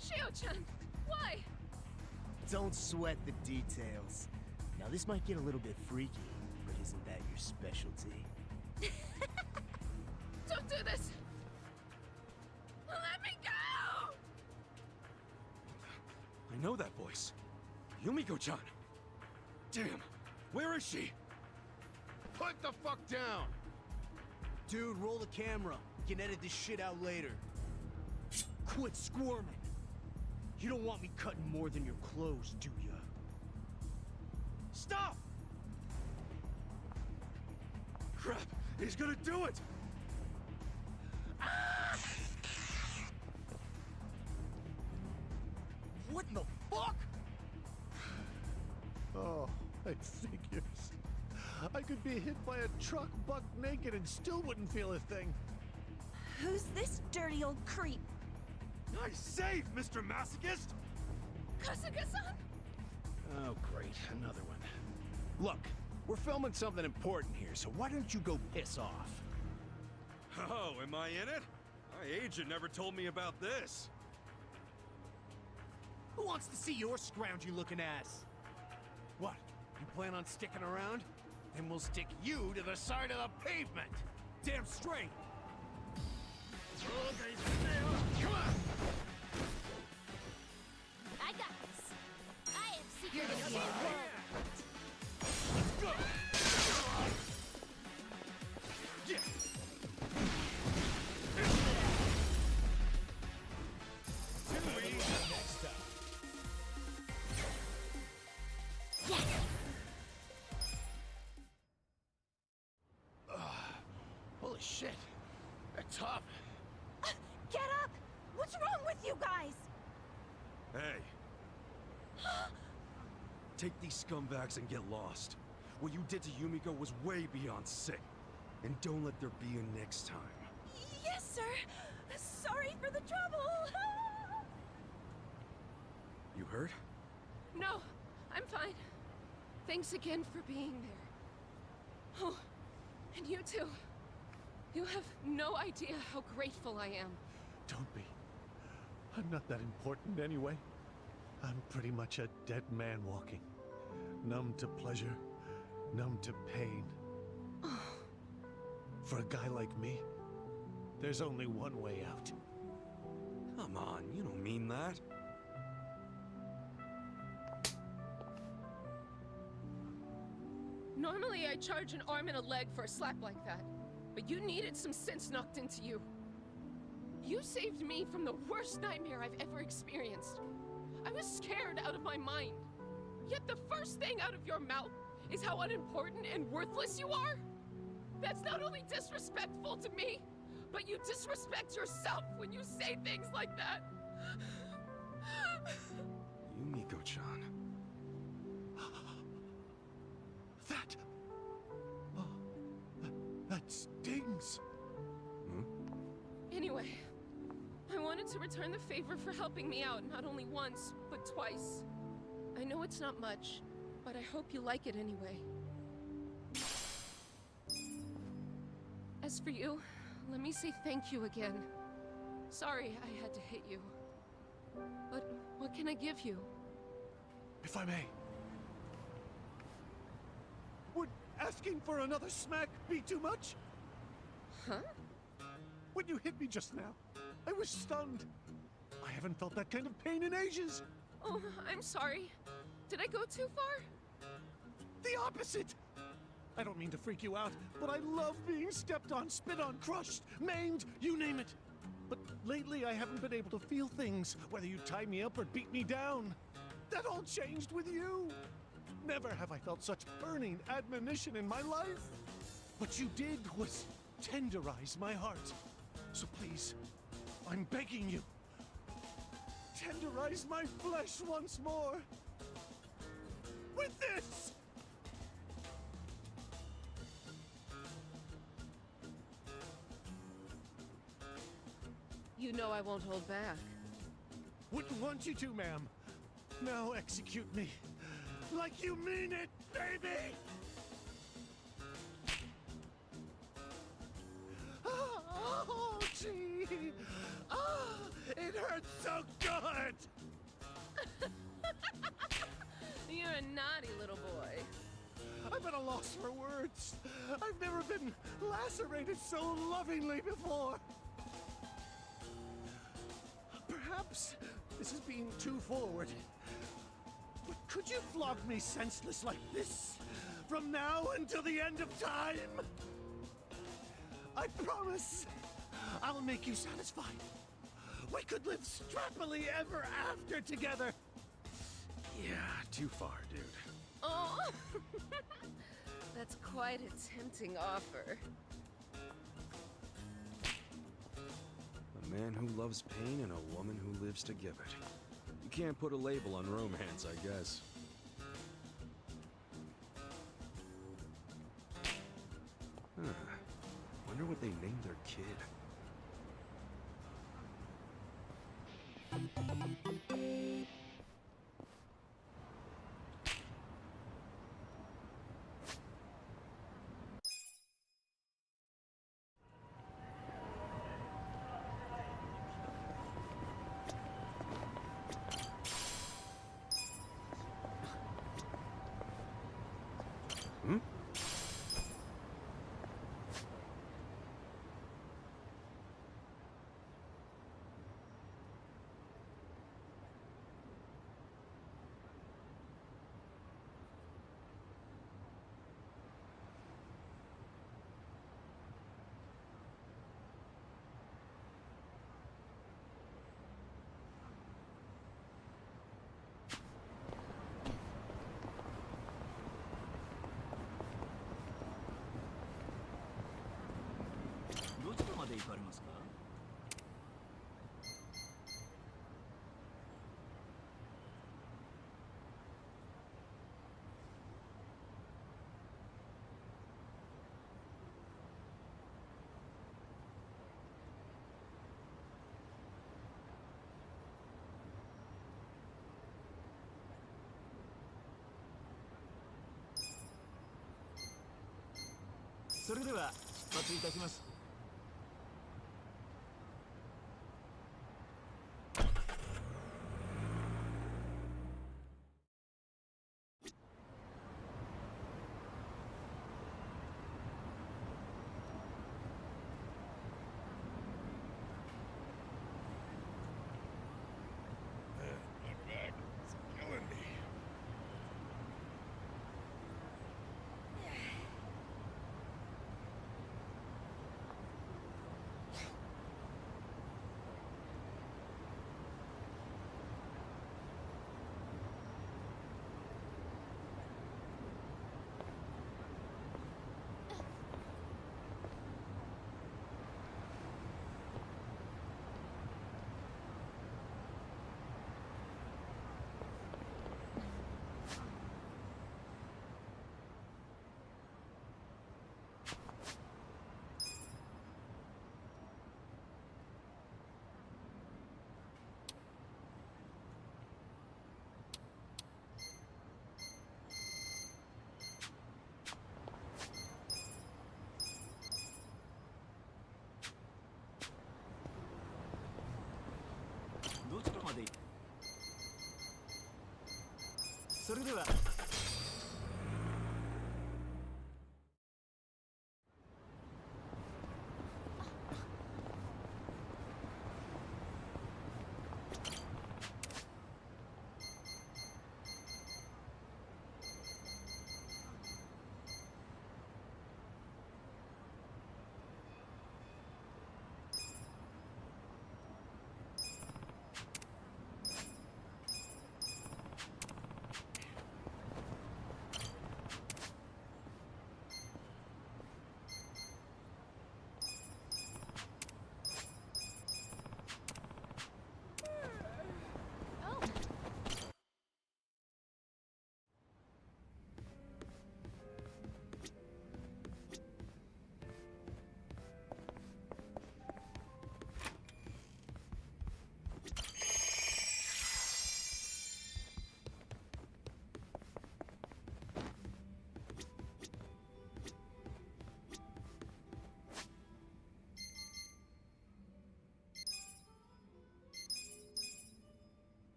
Shio-chan, why? Don't sweat the details. Now this might get a little bit freaky, but isn't that your specialty? Don't do this! Let me go! I know that voice. Yumiko-chan! Damn, where is she? Put the fuck down! Dude, roll the camera. We can edit this shit out later. Quit squirming. You don't want me cutting more than your clothes, do ya? Stop! Crap, he's gonna do it! Ah! What in the fuck? Oh, I figures. I could be hit by a truck buck naked and still wouldn't feel a thing. Who's this dirty old creep? Nice save, Mr. Masochist! Kasuga-san? Oh, great. Another one. Look, we're filming something important here, so why don't you go piss off? Oh, am I in it? My agent never told me about this. Who wants to see your scroungy-looking ass? What? You plan on sticking around? Then we'll stick you to the side of the pavement! Damn straight! Come on! I got this. I am secret of Yeah. world. Let's go! Yeah. Next up. Yes! Holy shit. That's tough. Get up! What's wrong with you guys? Hey. Take these scumbags and get lost. What you did to Yumiko was way beyond sick. And don't let there be a next time. Yes, sir. Sorry for the trouble. You hurt? No, I'm fine. Thanks again for being there. Oh, and you too. You have no idea how grateful I am. Don't be. I'm not that important anyway. I'm pretty much a dead man walking. Numb to pleasure, numb to pain. For a guy like me, there's only one way out. Come on, you don't mean that. Normally, I charge an arm and a leg for a slap like that. But you needed some sense knocked into you. You saved me from the worst nightmare I've ever experienced. I was scared out of my mind. Yet the first thing out of your mouth is how unimportant and worthless you are? That's not only disrespectful to me, but you disrespect yourself when you say things like that. Yumiko-chan. That stings. Anyway, I wanted to return the favor for helping me out not only once, but twice. I know it's not much, but I hope you like it anyway. As for you, let me say thank you again. Sorry I had to hit you. But what can I give you? If I may. Would asking for another smack be too much? Huh? When you hit me just now, I was stunned. I haven't felt that kind of pain in ages. Oh, I'm sorry. Did I go too far? The opposite! I don't mean to freak you out, but I love being stepped on, spit on, crushed, maimed, you name it. But lately I haven't been able to feel things, whether you tie me up or beat me down. That all changed with you. Never have I felt such burning admonition in my life. What you did was tenderize my heart. So please, I'm begging you, tenderize my flesh once more. With this! You know I won't hold back. Wouldn't want you to, ma'am. Now execute me. Like you mean it, baby! Oh, gee! Ah, it hurts so good! You're a naughty little boy. I'm at a loss for words. I've never been lacerated so lovingly before. Perhaps this is being too forward. But could you flog me senseless like this? From now until the end of time? I promise I'll make you satisfied. We could live strappily ever after together. Yeah, too far, dude. Oh, that's quite a tempting offer. A man who loves pain and a woman who lives to give it. You can't put a label on romance, I guess. Huh. Wonder what they named their kid. Hmm?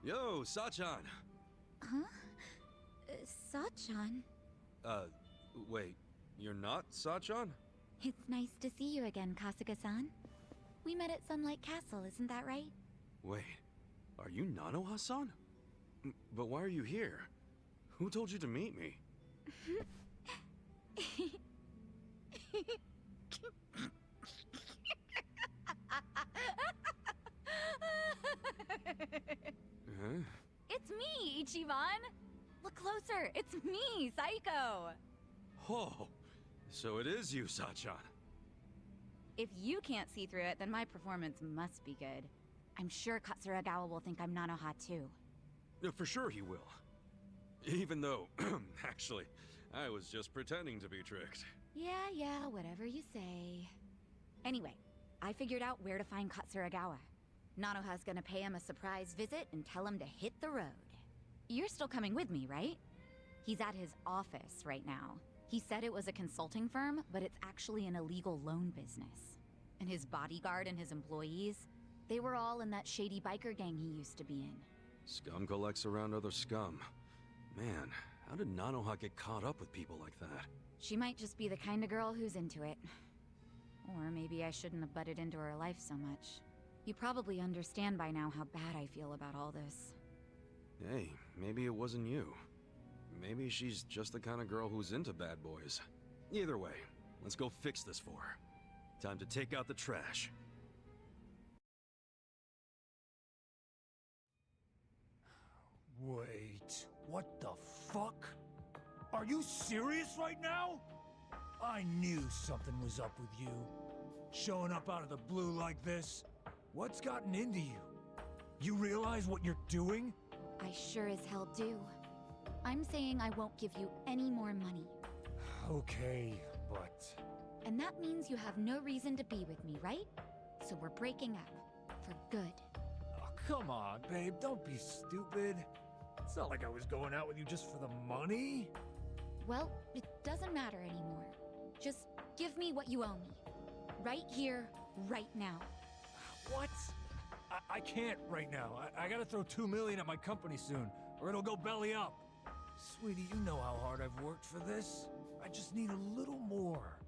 Yo, Sachan! Huh? Sachan? Wait, you're not Sachan? It's nice to see you again, Kasuga-san. We met at Sunlight Castle, isn't that right? Wait, are you Nanoha-san? But why are you here? Who told you to meet me? Huh? It's me, Ichiban! Look closer, it's me, Saiko! Oh, so it is you, Sachan. If you can't see through it, then my performance must be good. I'm sure Katsuragawa will think I'm Nanoha too. For sure he will. Even though, actually, I was just pretending to be tricked. Yeah, whatever you say. Anyway, I figured out where to find Katsuragawa. Nanoha's gonna pay him a surprise visit and tell him to hit the road. You're still coming with me, right? He's at his office right now. He said it was a consulting firm, but it's actually an illegal loan business. And his bodyguard and his employees, they were all in that shady biker gang he used to be in. Scum collects around other scum. Man, how did Nanoha get caught up with people like that? She might just be the kind of girl who's into it. Or maybe I shouldn't have butted into her life so much. You probably understand by now how bad I feel about all this. Hey, maybe it wasn't you. Maybe she's just the kind of girl who's into bad boys. Either way, let's go fix this for her. Time to take out the trash. Wait, what the fuck? Are you serious right now? I knew something was up with you. Showing up out of the blue like this. What's gotten into you? You realize what you're doing? I sure as hell do. I'm saying I won't give you any more money. Okay, but... And that means you have no reason to be with me, right? So we're breaking up. For good. Oh, come on, babe, don't be stupid. It's not like I was going out with you just for the money. Well, it doesn't matter anymore. Just give me what you owe me. Right here, right now. What? I can't right now. I gotta throw $2 million at my company soon, or it'll go belly up. Sweetie, you know how hard I've worked for this. I just need a little more.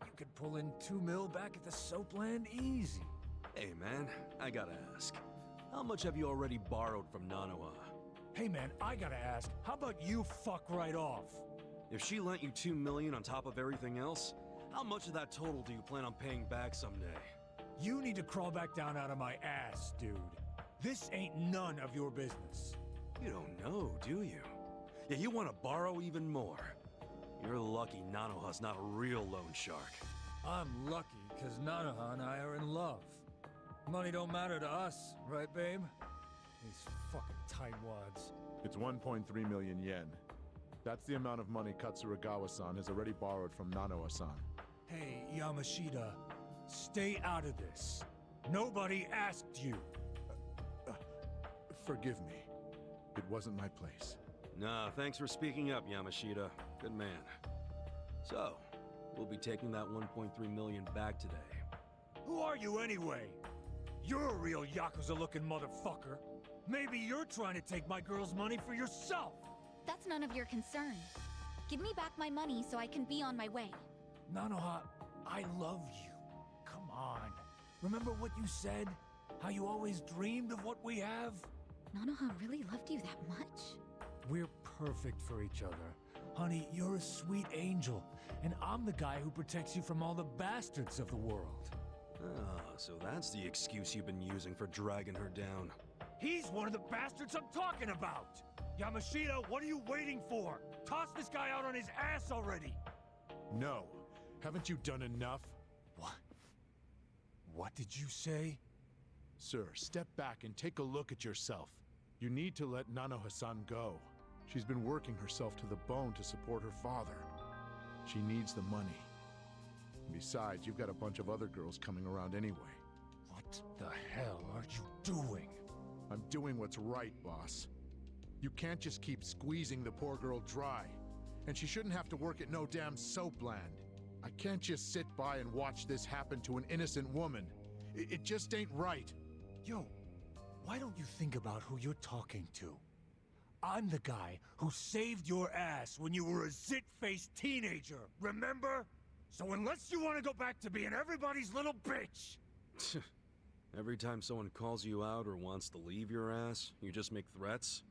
You could pull in $2 mil back at the Soapland easy. Hey man, I gotta ask. How much have you already borrowed from Nanoha? Hey man, I gotta ask, how about you fuck right off? If she lent you $2 million on top of everything else, how much of that total do you plan on paying back someday? You need to crawl back down out of my ass, dude. This ain't none of your business. You don't know, do you? Yeah, you want to borrow even more. You're lucky Nanoha's not a real loan shark. I'm lucky, because Nanoha and I are in love. Money don't matter to us, right, babe? These fucking tightwads. It's 1.3 million yen. That's the amount of money Katsuragawa-san has already borrowed from Nanoha-san. Hey, Yamashita, stay out of this. Nobody asked you. Forgive me. It wasn't my place. Nah, thanks for speaking up, Yamashita. Good man. So, we'll be taking that 1.3 million back today. Who are you anyway? You're a real Yakuza-looking motherfucker. Maybe you're trying to take my girl's money for yourself. That's none of your concern. Give me back my money so I can be on my way. Nanoha, I love you. Come on. Remember what you said? How you always dreamed of what we have? Nanoha really loved you that much? We're perfect for each other. Honey, you're a sweet angel, and I'm the guy who protects you from all the bastards of the world. Ah, so that's the excuse you've been using for dragging her down. He's one of the bastards I'm talking about! Yamashita, what are you waiting for? Toss this guy out on his ass already! No. Haven't you done enough? What? What did you say? Sir, step back and take a look at yourself. You need to let Nanoha-san go. She's been working herself to the bone to support her father. She needs the money. Besides, you've got a bunch of other girls coming around anyway. What the hell are you doing? I'm doing what's right, boss. You can't just keep squeezing the poor girl dry. And she shouldn't have to work at no damn Soapland. I can't just sit by and watch this happen to an innocent woman. It just ain't right. Yo, Why don't you think about who you're talking to? I'm the guy who saved your ass when you were a zit-faced teenager, remember? So unless you want to go back to being everybody's little bitch... Every time someone calls you out or wants to leave your ass, you just make threats?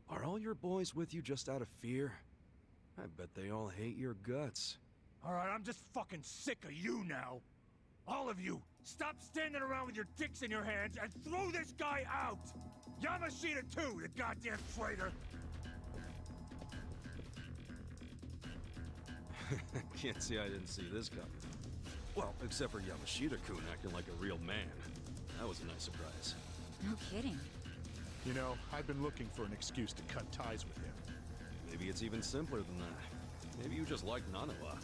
Are all your boys with you just out of fear? I bet they all hate your guts. Alright, I'm just fucking sick of you now. All of you, stop standing around with your dicks in your hands and throw this guy out! Yamashita too, the goddamn traitor! Can't say I didn't see this coming. Well, except for Yamashita-kun acting like a real man. That was a nice surprise. No kidding. You know, I've been looking for an excuse to cut ties with him. Maybe it's even simpler than that. Maybe you just like Nanoha.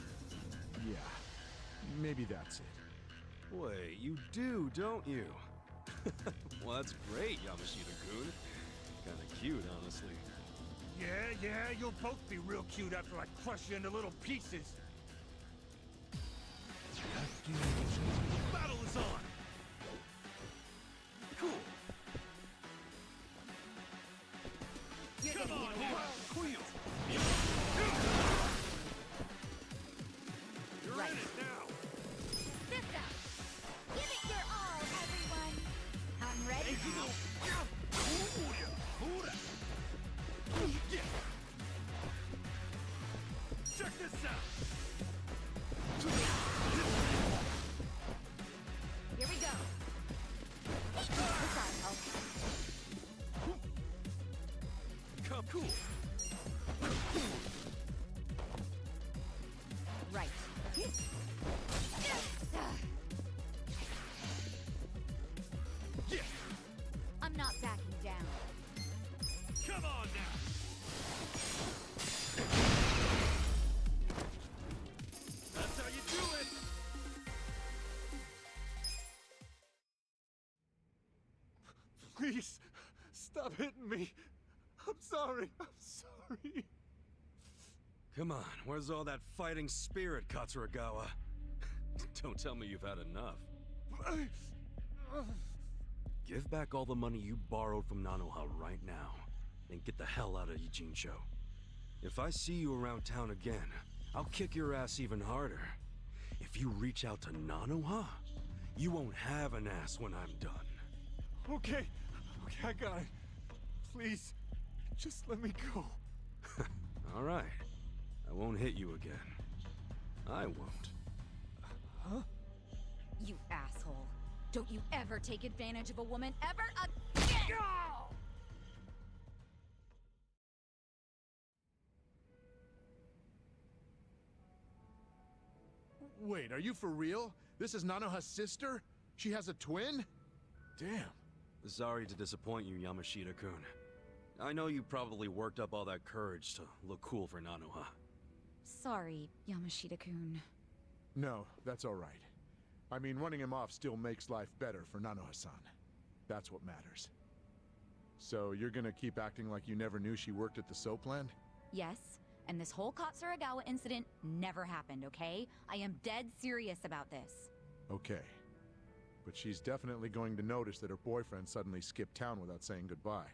Yeah, maybe that's it. Wait, you do, don't you? Well, that's great, Yamashita-kun. Kinda cute, honestly. Yeah, you'll both be real cute after I crush you into little pieces. Battle is on! Cool. You're gonna on, get You're Right. in it now! This out. Give it your all, everyone. I'm ready. Check this out! Here we go. Come cool. Right. Yeah. I'm not backing down. Come on now. That's how you do it. Please, stop hitting me. I'm sorry. Come on, where's all that fighting spirit, Katsuragawa? Don't tell me you've had enough. Give back all the money you borrowed from Nanoha right now, and get the hell out of Ijincho. If I see you around town again, I'll kick your ass even harder. If you reach out to Nanoha, you won't have an ass when I'm done. Okay, I got it. Please, just let me go. All right. I won't hit you again. I won't. Huh? You asshole. Don't you ever take advantage of a woman ever again! Wait, are you for real? This is Nanoha's sister? She has a twin? Damn. Sorry to disappoint you, Yamashita-kun. I know you probably worked up all that courage to look cool for Nanoha. Sorry, Yamashita-kun. No, that's all right. I mean, running him off still makes life better for Nanoha-san. That's what matters. So you're gonna keep acting like you never knew she worked at the soap land? Yes, and this whole Katsuragawa incident never happened, okay? I am dead serious about this. Okay. But she's definitely going to notice that her boyfriend suddenly skipped town without saying goodbye.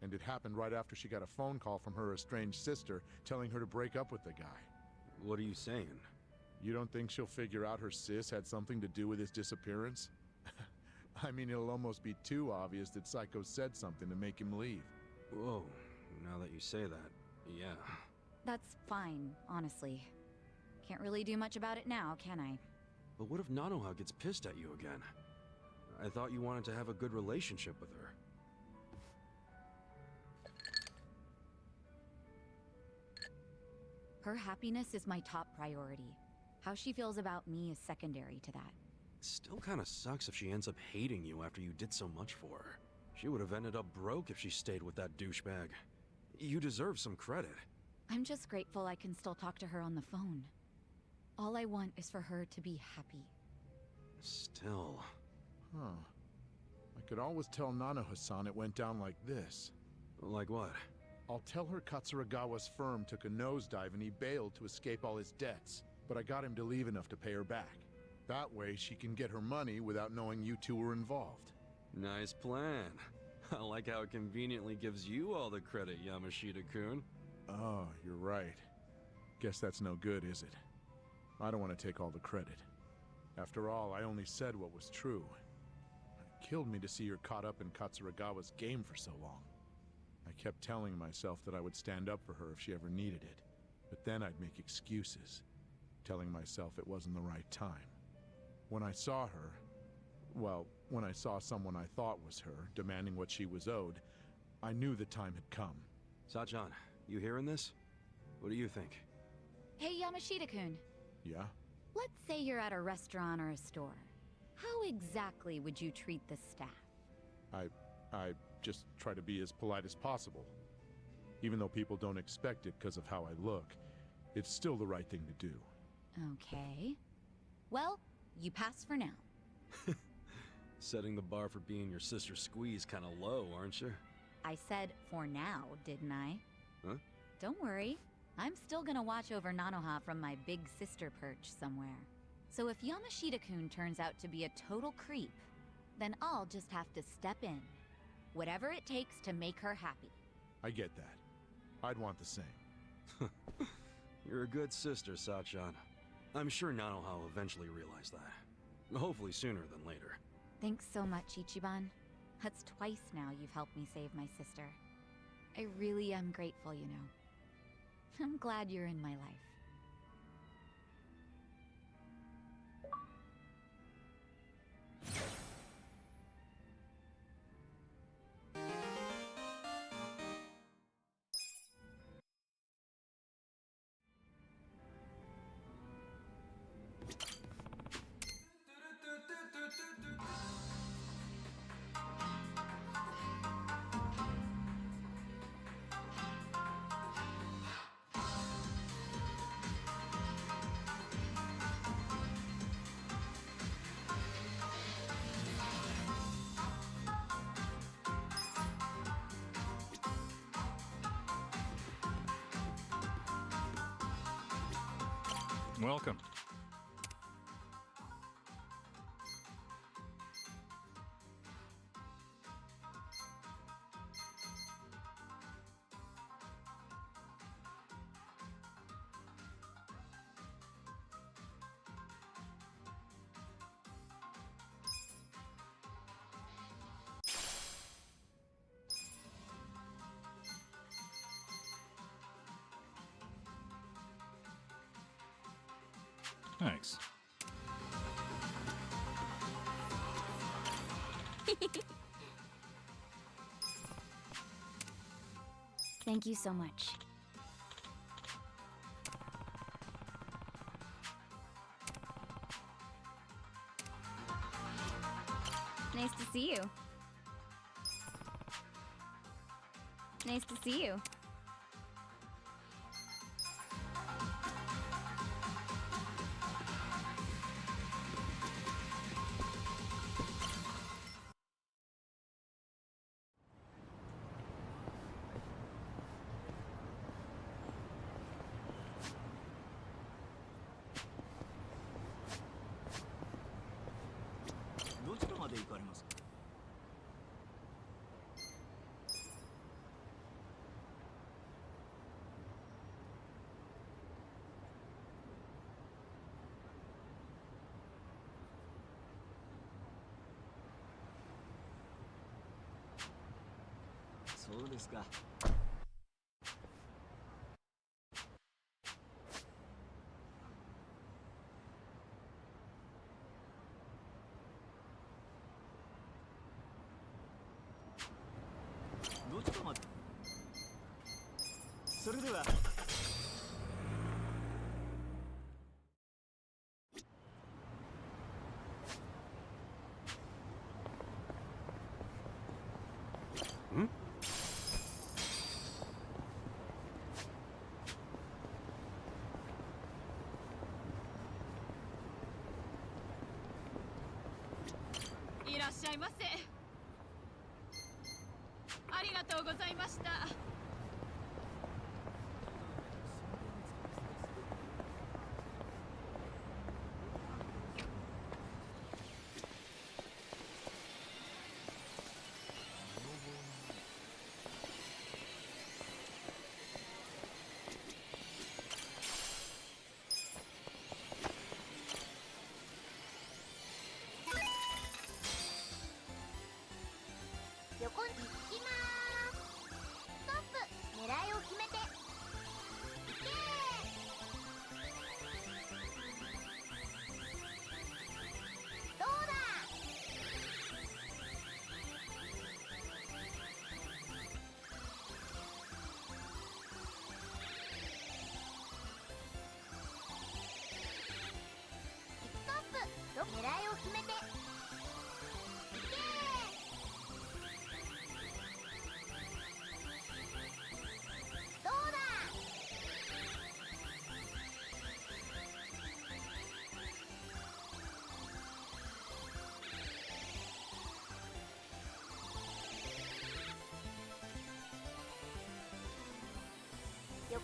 And it happened right after she got a phone call from her estranged sister telling her to break up with the guy. What are you saying? You don't think she'll figure out her sis had something to do with his disappearance? I mean, it'll almost be too obvious that Psycho said something to make him leave. Whoa, now that you say that, yeah. That's fine, honestly. Can't really do much about it now, can I? But what if Nanoha gets pissed at you again? I thought you wanted to have a good relationship with her. Her happiness is my top priority. How she feels about me is secondary to that. Still kinda sucks if she ends up hating you after you did so much for her. She would have ended up broke if she stayed with that douchebag. You deserve some credit. I'm just grateful I can still talk to her on the phone. All I want is for her to be happy. Still... Huh. I could always tell Nanoha-san it went down like this. Like what? I'll tell her Katsuragawa's firm took a nosedive and he bailed to escape all his debts, but I got him to leave enough to pay her back. That way she can get her money without knowing you two were involved. Nice plan. I like how it conveniently gives you all the credit, Yamashita-kun. Oh, you're right. Guess that's no good, is it? I don't want to take all the credit. After all, I only said what was true. It killed me to see her caught up in Katsuragawa's game for so long. I kept telling myself that I would stand up for her if she ever needed it. But then I'd make excuses, telling myself it wasn't the right time. When I saw her, well, when I saw someone I thought was her, demanding what she was owed, I knew the time had come. Sachan, you hearing this? What do you think? Hey, Yamashita-kun. Yeah? Let's say you're at a restaurant or a store. How exactly would you treat the staff? I just try to be as polite as possible. Even though people don't expect it because of how I look, it's still the right thing to do. Okay. Well, you pass for now. Setting the bar for being your sister's squeeze kinda low, aren't you? I said for now, didn't I? Huh? Don't worry. I'm still gonna watch over Nanoha from my big sister perch somewhere. So if Yamashita-kun turns out to be a total creep, then I'll just have to step in. Whatever it takes to make her happy. I get that. I'd want the same. You're a good sister, Sachan. I'm sure Nanoha will eventually realize that. Hopefully sooner than later. Thanks so much, Ichiban. That's twice now you've helped me save my sister. I really am grateful, you know. I'm glad you're in my life. Welcome. Thanks. Thank you so much. Nice to see you. Nice to see you.そうですか。ちょっと待って。それでは。ん？いらっしゃいませ。ありがとうございました。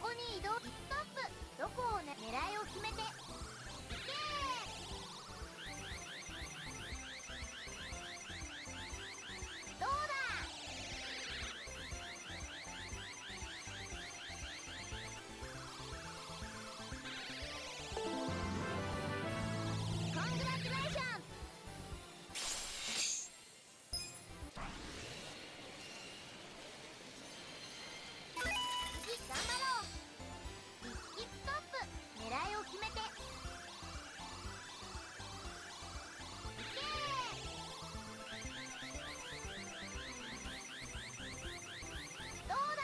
横に移動。ストップ。どこをね、狙いを決めて。いけー。どうだ。コングラチュレーション。次頑張ろう。一気ストップ。狙いを決めて。いけー。どうだ。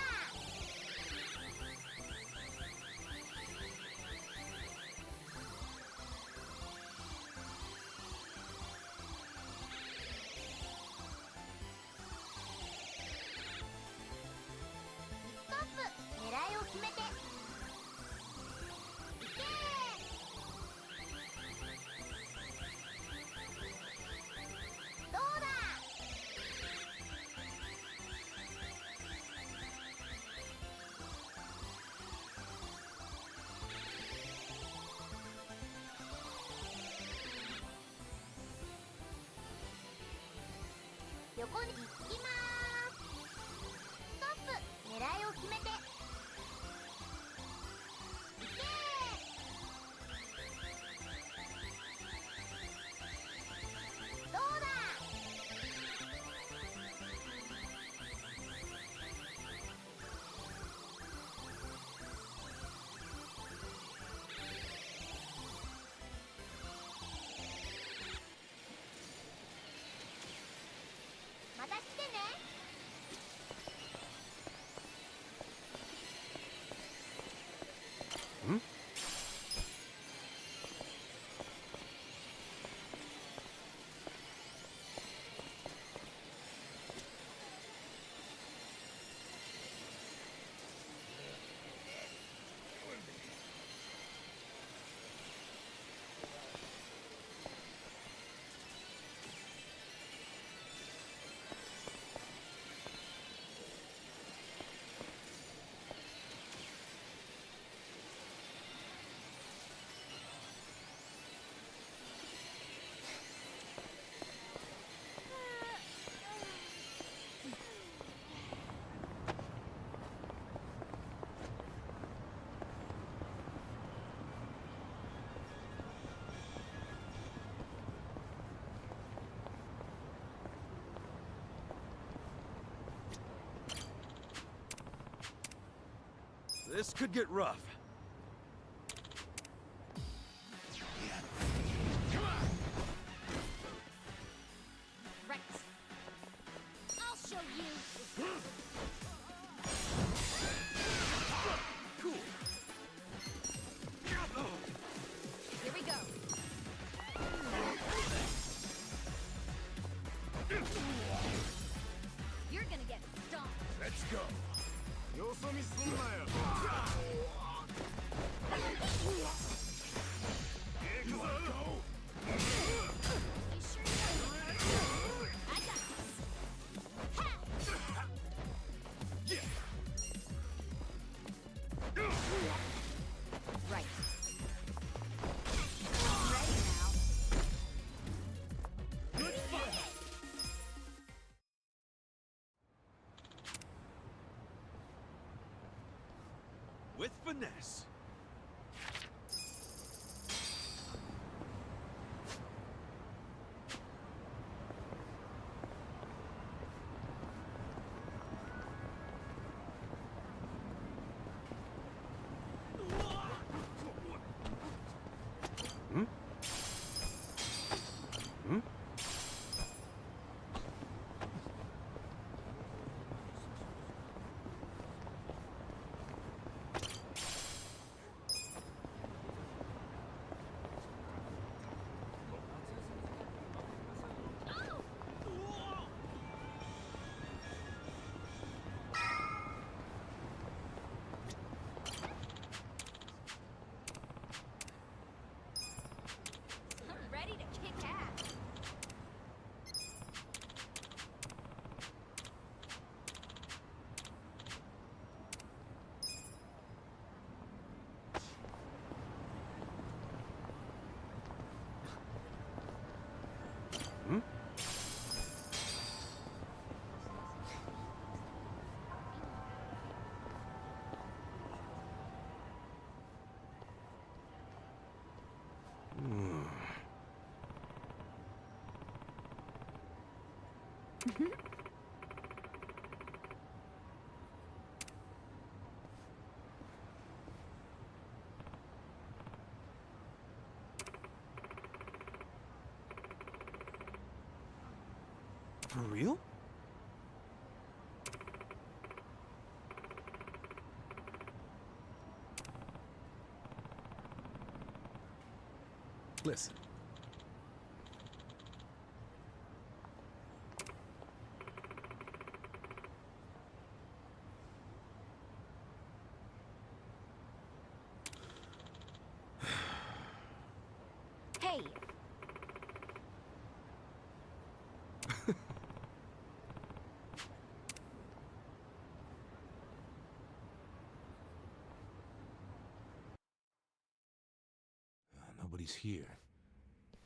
ストップ。狙いを決めて。いけー。どうだ。横に行きまーす。ストップ。狙いを決めて。いけー。どうだ。また来てね。ん？This could get rough. Right. I'll show you. Cool. Here we go. You're gonna get stomped. Let's go. よそ見すんなよ。行くぞ。 You sure you I got this. Ha! Right. Ready now. Good fight. With finesse. Hmm? Hmm? For real? Listen. Hey! Nobody's here.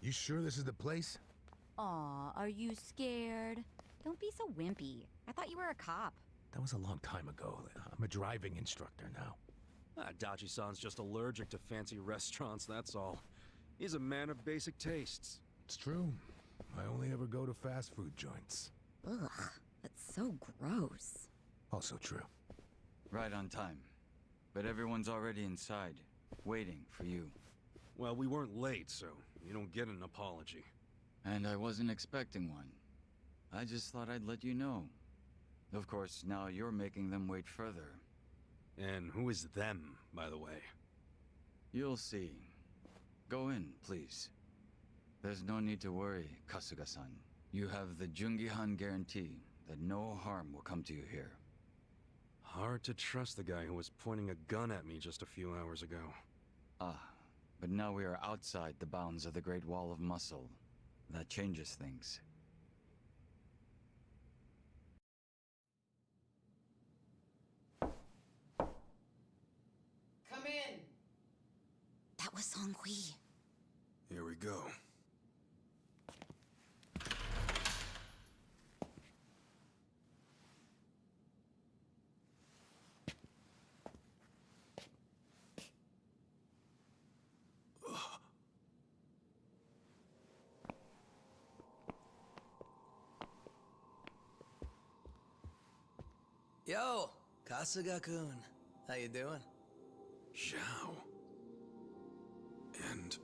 You sure this is the place? Aw, are you scared? Don't be so wimpy. I thought you were a cop. That was a long time ago. I'm a driving instructor now. Dachi-san's just allergic to fancy restaurants, that's all. He's a man of basic tastes. It's true. I only ever go to fast food joints. Ugh, that's so gross. Also true. Right on time. But everyone's already inside, waiting for you. Well, we weren't late, so you don't get an apology. And I wasn't expecting one. I just thought I'd let you know. Of course, now you're making them wait further. And who is them, by the way? You'll see. Go in, please. There's no need to worry, Kasuga-san. You have the Jungihan guarantee that no harm will come to you here. Hard to trust the guy who was pointing a gun at me just a few hours ago. Ah, but now we are outside the bounds of the Great Wall of Muscle. That changes things. Come in! That was Song-Hui. Here we go. Yo, Kasuga-kun. How you doing? Zhao. And...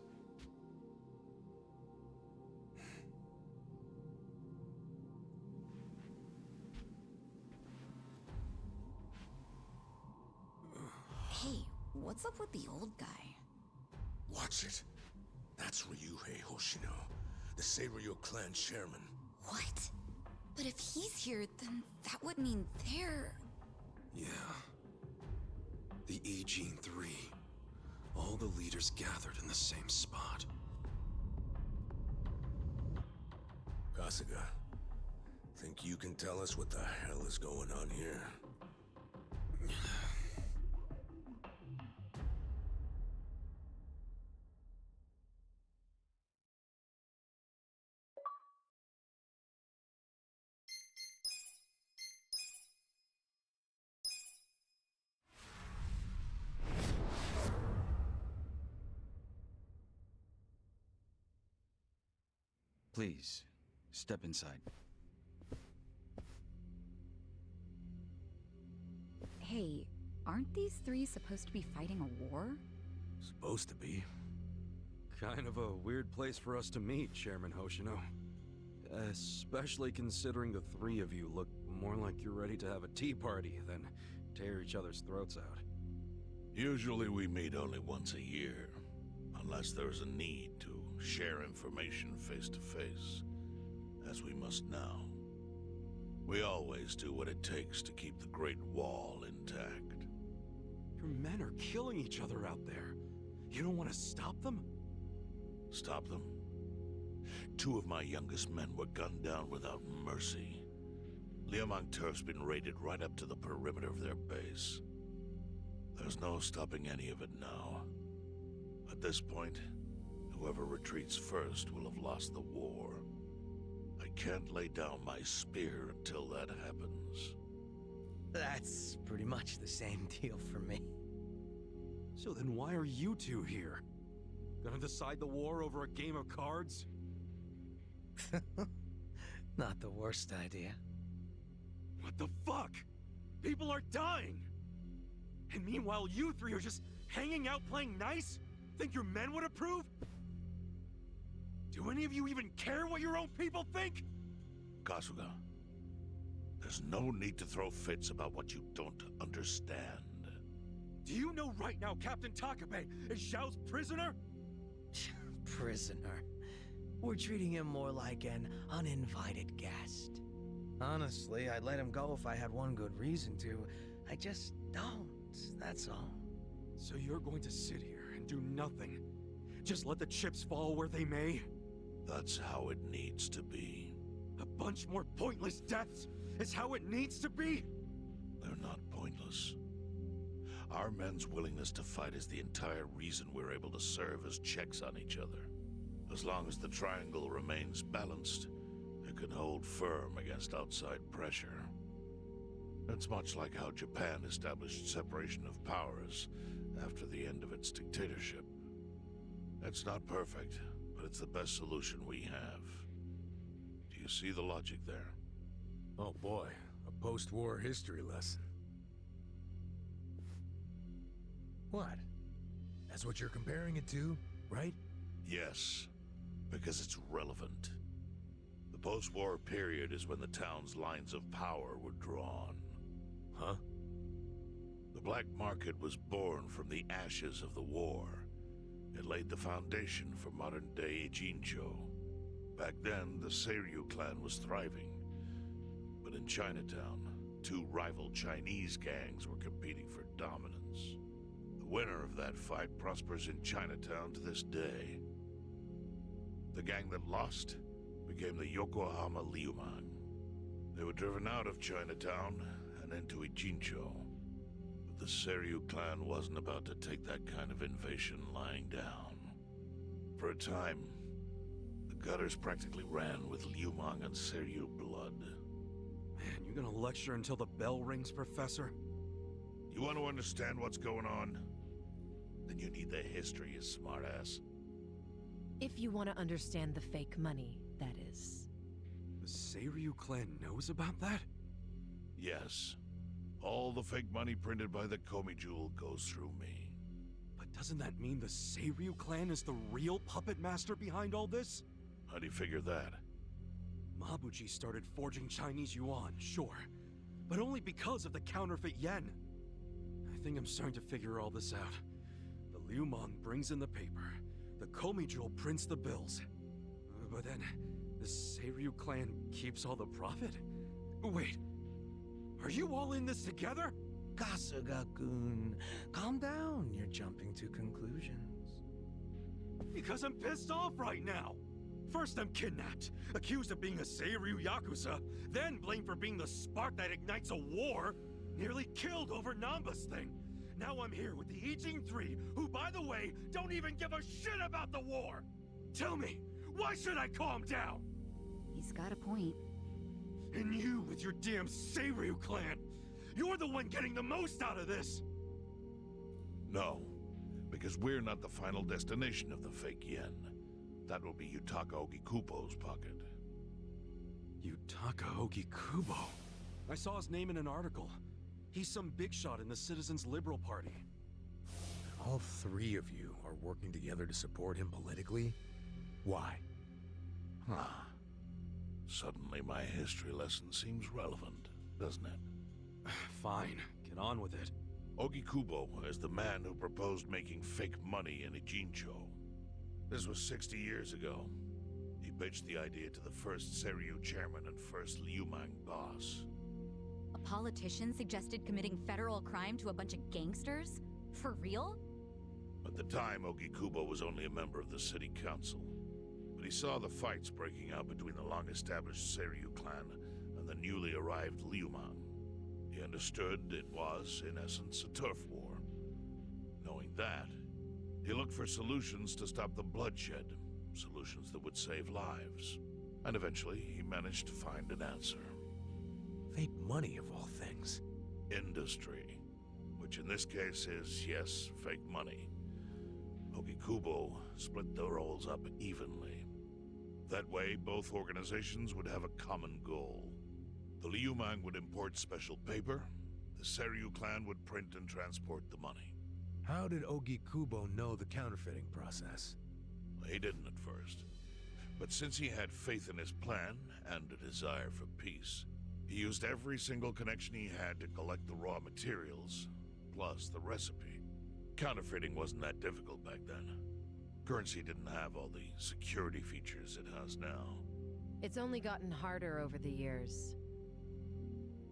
Hey, what's up with the old guy? Watch it. That's Ryuhei Hoshino, the Seiryu clan chairman. What? But if he's here, then that would mean they're... yeah. The E-Gene 3. All the leaders gathered in the same spot. Kasuga, think you can tell us what the hell is going on here? Please, step inside. Hey, aren't these three supposed to be fighting a war? Supposed to be. Kind of a weird place for us to meet, Chairman Hoshino. Especially considering the three of you look more like you're ready to have a tea party than tear each other's throats out. Usually we meet only once a year, unless there's a need to share information face to face, as we must now. We always do what it takes to keep the Great Wall intact. Your men are killing each other out there. You don't want to stop them? Stop them? 2 of my youngest men were gunned down without mercy. Liamang Turf's been raided right up to the perimeter of their base. There's no stopping any of it now. At this point, whoever retreats first will have lost the war. I can't lay down my spear until that happens. That's pretty much the same deal for me. So then why are you two here? Gonna decide the war over a game of cards? Not the worst idea. What the fuck? People are dying! And meanwhile, you three are just hanging out playing nice? Think your men would approve? Do any of you even care what your own people think? Kasuga, there's no need to throw fits about what you don't understand. Do you know right now Captain Takabe is Zhao's prisoner? Prisoner. We're treating him more like an uninvited guest. Honestly, I'd let him go if I had one good reason to. I just don't, that's all. So you're going to sit here and do nothing? Just let the chips fall where they may? That's how it needs to be. A bunch more pointless deaths is how it needs to be? They're not pointless. Our men's willingness to fight is the entire reason we're able to serve as checks on each other. As long as the triangle remains balanced, it can hold firm against outside pressure. It's much like how Japan established separation of powers after the end of its dictatorship. It's not perfect, but it's the best solution we have. Do you see the logic there? Oh boy, a post-war history lesson. What? That's what you're comparing it to, right? Yes, because it's relevant. The post-war period is when the town's lines of power were drawn. Huh? The black market was born from the ashes of the war. It laid the foundation for modern-day Ijincho. Back then, the Seiryu clan was thriving. But in Chinatown, two rival Chinese gangs were competing for dominance. The winner of that fight prospers in Chinatown to this day. The gang that lost became the Yokohama Liumang. They were driven out of Chinatown and into Ijincho. But the Seiryu clan wasn't about to take that kind of invasion lying down. For a time, the gutters practically ran with Liumang and Seiryu blood. Man, you gonna lecture until the bell rings, Professor? You want to understand what's going on? Then you need the history, you smartass. If you want to understand the fake money, that is. The Seiryu clan knows about that? Yes. All the fake money printed by the Komi Jewel goes through me. But doesn't that mean the Seiryu clan is the real puppet master behind all this? How do you figure that? Mabuji started forging Chinese yuan, sure. But only because of the counterfeit yen. I think I'm starting to figure all this out. The Liumang brings in the paper. The Komi Jewel prints the bills. But then, the Seiryu clan keeps all the profit? Wait, are you all in this together? Kasuga-kun, calm down. You're jumping to conclusions. Because I'm pissed off right now. First I'm kidnapped, accused of being a Seiryu Yakuza, then blamed for being the spark that ignites a war, nearly killed over Namba's thing. Now I'm here with the Ijin 3, who, by the way, don't even give a shit about the war! Tell me, why should I calm down? He's got a point. And you with your damn Seiryu clan, you're the one getting the most out of this! No, because we're not the final destination of the fake yen. That will be Yutaka Ogikubo's pocket. Yutaka Ogikubo? I saw his name in an article. He's some big shot in the Citizens Liberal Party. All three of you are working together to support him politically? Why? Huh. Suddenly my history lesson seems relevant, doesn't it? Fine, get on with it. Ogikubo is the man who proposed making fake money in Ijincho. This was 60 years ago. He pitched the idea to the first Seiryu chairman and first Liumang boss. A politician suggested committing federal crime to a bunch of gangsters? For real? At the time, Ogikubo was only a member of the city council. But he saw the fights breaking out between the long-established Seiryu clan and the newly arrived Liumang. He understood it was, in essence, a turf war. Knowing that, he looked for solutions to stop the bloodshed, solutions that would save lives. And eventually, he managed to find an answer. Fake money, of all things. Industry. Which in this case is, yes, fake money. Ogikubo split the roles up evenly. That way, both organizations would have a common goal. The Liumang would import special paper, the Seiryu clan would print and transport the money. How did Ogi Kubo know the counterfeiting process? He didn't at first. But since he had faith in his plan and a desire for peace, he used every single connection he had to collect the raw materials, plus the recipe. Counterfeiting wasn't that difficult back then. Currency didn't have all the security features it has now. It's only gotten harder over the years.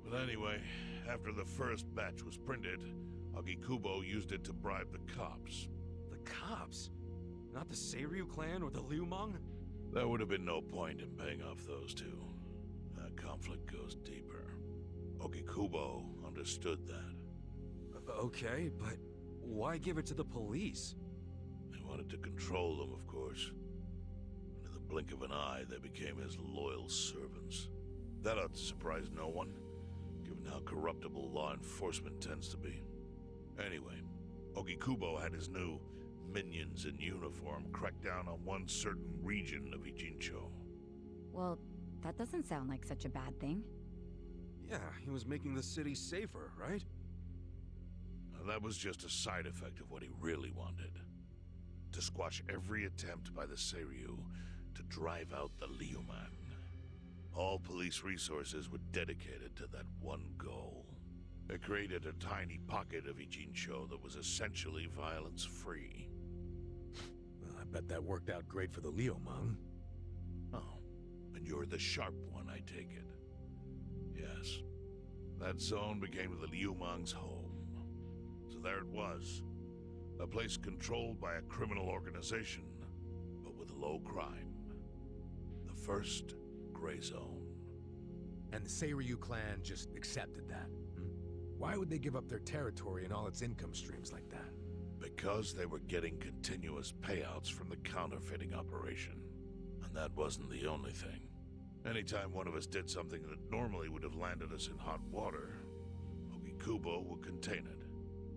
But anyway, after the first batch was printed, Ogikubo used it to bribe the cops. The cops? Not the Seiryu clan or the Liumang? There would have been no point in paying off those two. That conflict goes deeper. Ogikubo understood that. Okay, but why give it to the police? He wanted to control them, of course. And in the blink of an eye, they became his loyal servants. That ought to surprise no one, given how corruptible law enforcement tends to be. Anyway, Ogikubo had his new minions in uniform crack down on one certain region of Ijincho. Well, that doesn't sound like such a bad thing. Yeah, he was making the city safer, right? Now, that was just a side effect of what he really wanted. To squash every attempt by the Seiryu to drive out the Liumang. All police resources were dedicated to that one goal. It created a tiny pocket of Ijincho that was essentially violence-free. Well, I bet that worked out great for the Liumang. Oh, and you're the sharp one, I take it. Yes. That zone became the Liumang's home. So there it was. A place controlled by a criminal organization, but with low crime. The first gray zone. And the Seiryu clan just accepted that. Why would they give up their territory and all its income streams like that? Because they were getting continuous payouts from the counterfeiting operation. And that wasn't the only thing. Anytime one of us did something that normally would have landed us in hot water, Ogikubo would contain it.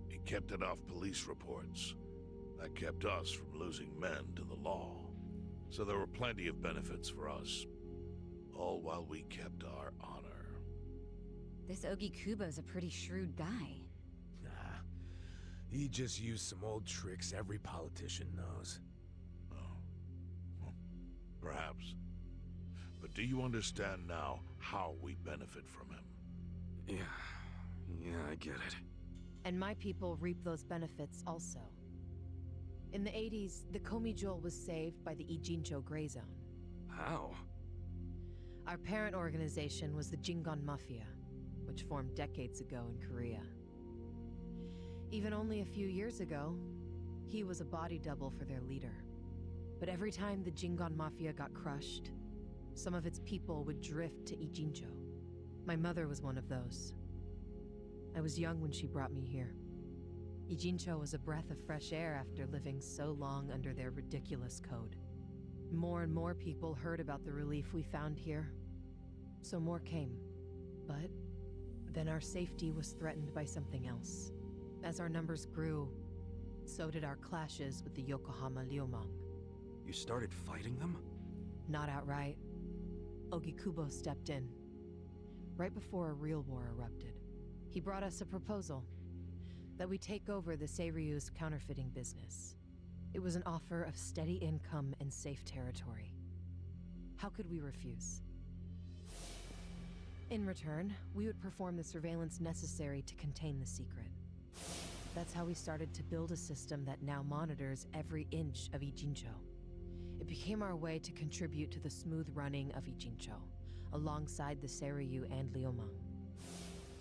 He kept it off police reports. That kept us from losing men to the law. So there were plenty of benefits for us. All while we kept our honor. This Ogikubo's a pretty shrewd guy. Nah, he just used some old tricks every politician knows. Oh, perhaps. But do you understand now how we benefit from him? Yeah, I get it. And my people reap those benefits also. In the 80s, the Komi Jewel was saved by the Ijincho Gray Zone. How? Our parent organization was the Jingon Mafia, which formed decades ago in Korea. Even only a few years ago, he was a body double for their leader. But every time the Jingon Mafia got crushed, some of its people would drift to Ijincho. My mother was one of those. I was young when she brought me here. Ijincho was a breath of fresh air after living so long under their ridiculous code. More and more people heard about the relief we found here, so more came. But then our safety was threatened by something else. As our numbers grew, so did our clashes with the Yokohama Liumang. You started fighting them? Not outright. Ogikubo stepped in, right before a real war erupted. He brought us a proposal, that we take over the Seiryu's counterfeiting business. It was an offer of steady income and safe territory. How could we refuse? In return, we would perform the surveillance necessary to contain the secret. That's how we started to build a system that now monitors every inch of Ijincho. It became our way to contribute to the smooth running of Ijincho, alongside the Seiryu and Liumang.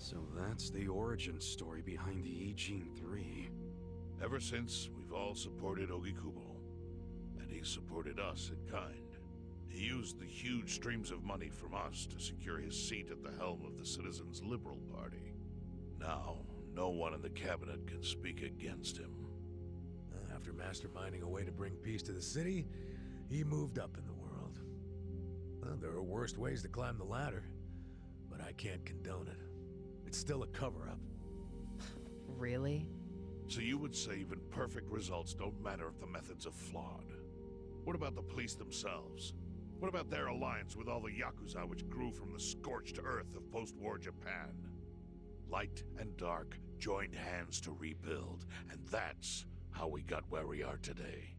So that's the origin story behind the Ijin 3. Ever since, we've all supported Ogikubo, and he supported us in kind. He used the huge streams of money from us to secure his seat at the helm of the Citizens' Liberal Party. Now, no one in the cabinet can speak against him. After masterminding a way to bring peace to the city, he moved up in the world. Well, there are worse ways to climb the ladder, but I can't condone it. It's still a cover-up. Really? So you would say even perfect results don't matter if the methods are flawed? What about the police themselves? What about their alliance with all the Yakuza which grew from the scorched earth of post-war Japan? Light and dark joined hands to rebuild, and that's how we got where we are today.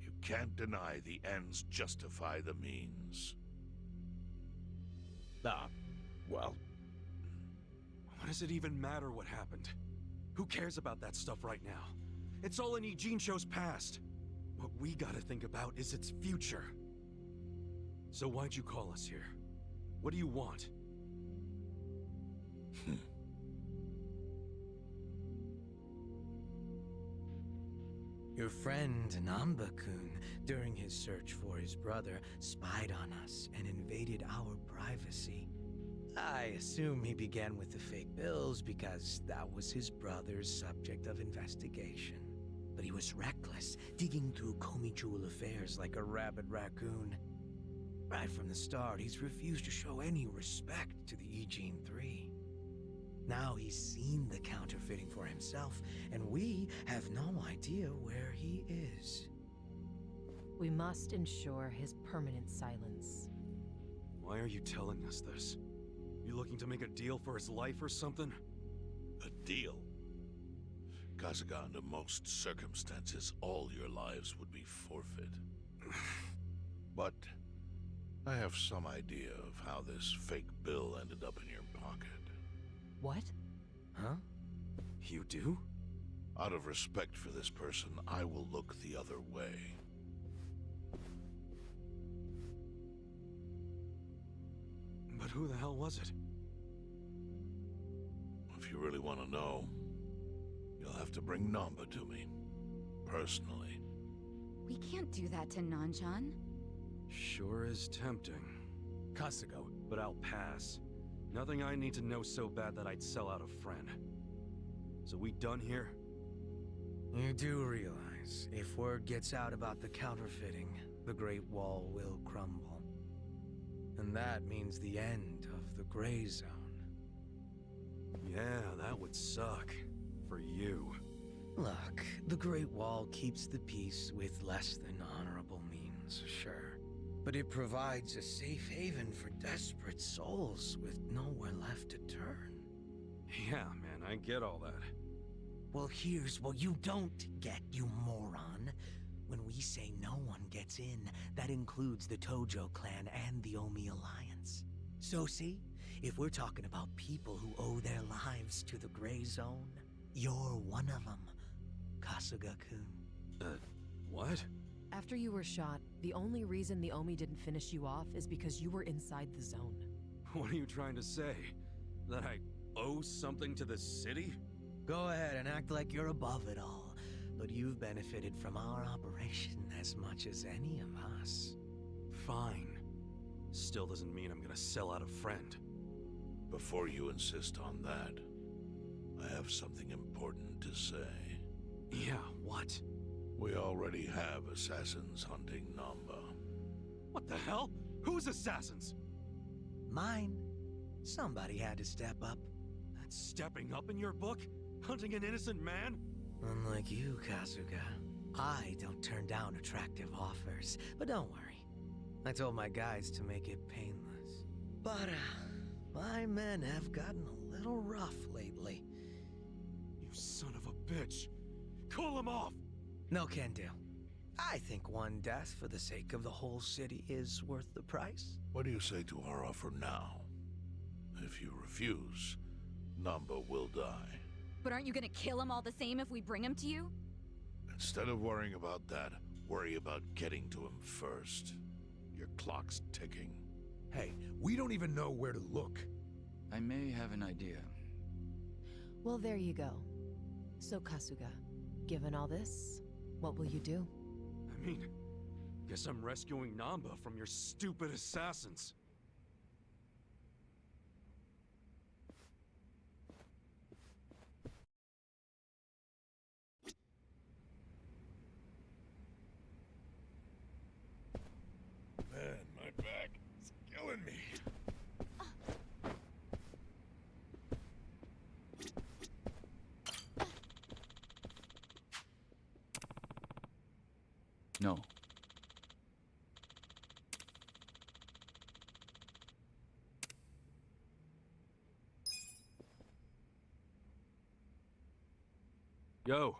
You can't deny the ends justify the means. Well... What does it even matter what happened? Who cares about that stuff right now? It's all in Ijincho's past. What we gotta think about is its future. So why'd you call us here? What do you want? Your friend Namba-kun, during his search for his brother, spied on us and invaded our privacy. I assume he began with the fake bills because that was his brother's subject of investigation. But he was reckless, digging through Komi Jewel affairs like a rabid raccoon. Right from the start, he's refused to show any respect to the Ijin 3. Now he's seen the counterfeiting for himself, and we have no idea where he is. We must ensure his permanent silence. Why are you telling us this? You looking to make a deal for his life or something? A deal? Kasuga, under most circumstances, all your lives would be forfeit. But I have some idea of how this fake bill ended up in your pocket. What? Huh? You do? Out of respect for this person, I will look the other way. But who the hell was it? If you really want to know, you'll have to bring Namba to me. Personally. We can't do that to Nanchan. Sure is tempting. Kasuga. But I'll pass. Nothing I need to know so bad that I'd sell out a friend. So we done here? You do realize, if word gets out about the counterfeiting, the Great Wall will crumble. And that means the end of the Gray Zone. Yeah, that would suck. For you. Look, the Great Wall keeps the peace with less than honorable means, sure. But it provides a safe haven for desperate souls with nowhere left to turn. Yeah, man, I get all that. Well, here's what you don't get, you moron. When we say no one gets in, that includes the Tojo clan and the Omi Alliance. So see, if we're talking about people who owe their lives to the Gray Zone, you're one of them, Kasuga-kun. What? After you were shot, the only reason the Omi didn't finish you off is because you were inside the zone. What are you trying to say? That I owe something to the city? Go ahead and act like you're above it all, but you've benefited from our operation as much as any of us. Fine. Still doesn't mean I'm gonna sell out a friend. Before you insist on that, I have something important to say. Yeah, what? We already have assassins hunting Namba. What the hell? Whose assassins? Mine. Somebody had to step up. That's stepping up in your book? Hunting an innocent man? Unlike you, Kasuga, I don't turn down attractive offers. But don't worry. I told my guys to make it painless. But, my men have gotten a little rough lately. You son of a bitch! Call him off! No can do. I think one death for the sake of the whole city is worth the price. What do you say to our offer now? If you refuse, Namba will die. But aren't you gonna kill him all the same if we bring him to you? Instead of worrying about that, worry about getting to him first. Your clock's ticking. Hey, we don't even know where to look. I may have an idea. Well, there you go. So, Kasuga, given all this, what will you do? I mean, guess I'm rescuing Namba from your stupid assassins. Man, my back is killing me. No. Yo.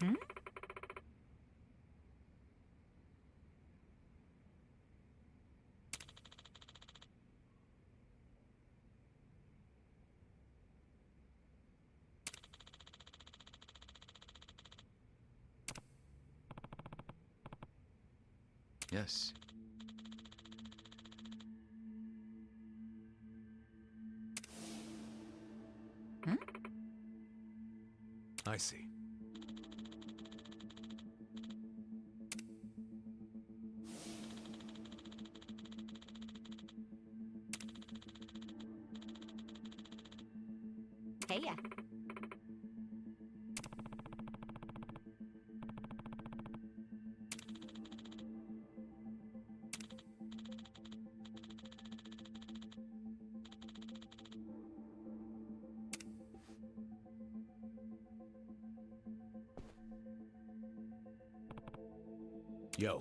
Hmm? Yes. Hmm? I see. Hey ya. Yo.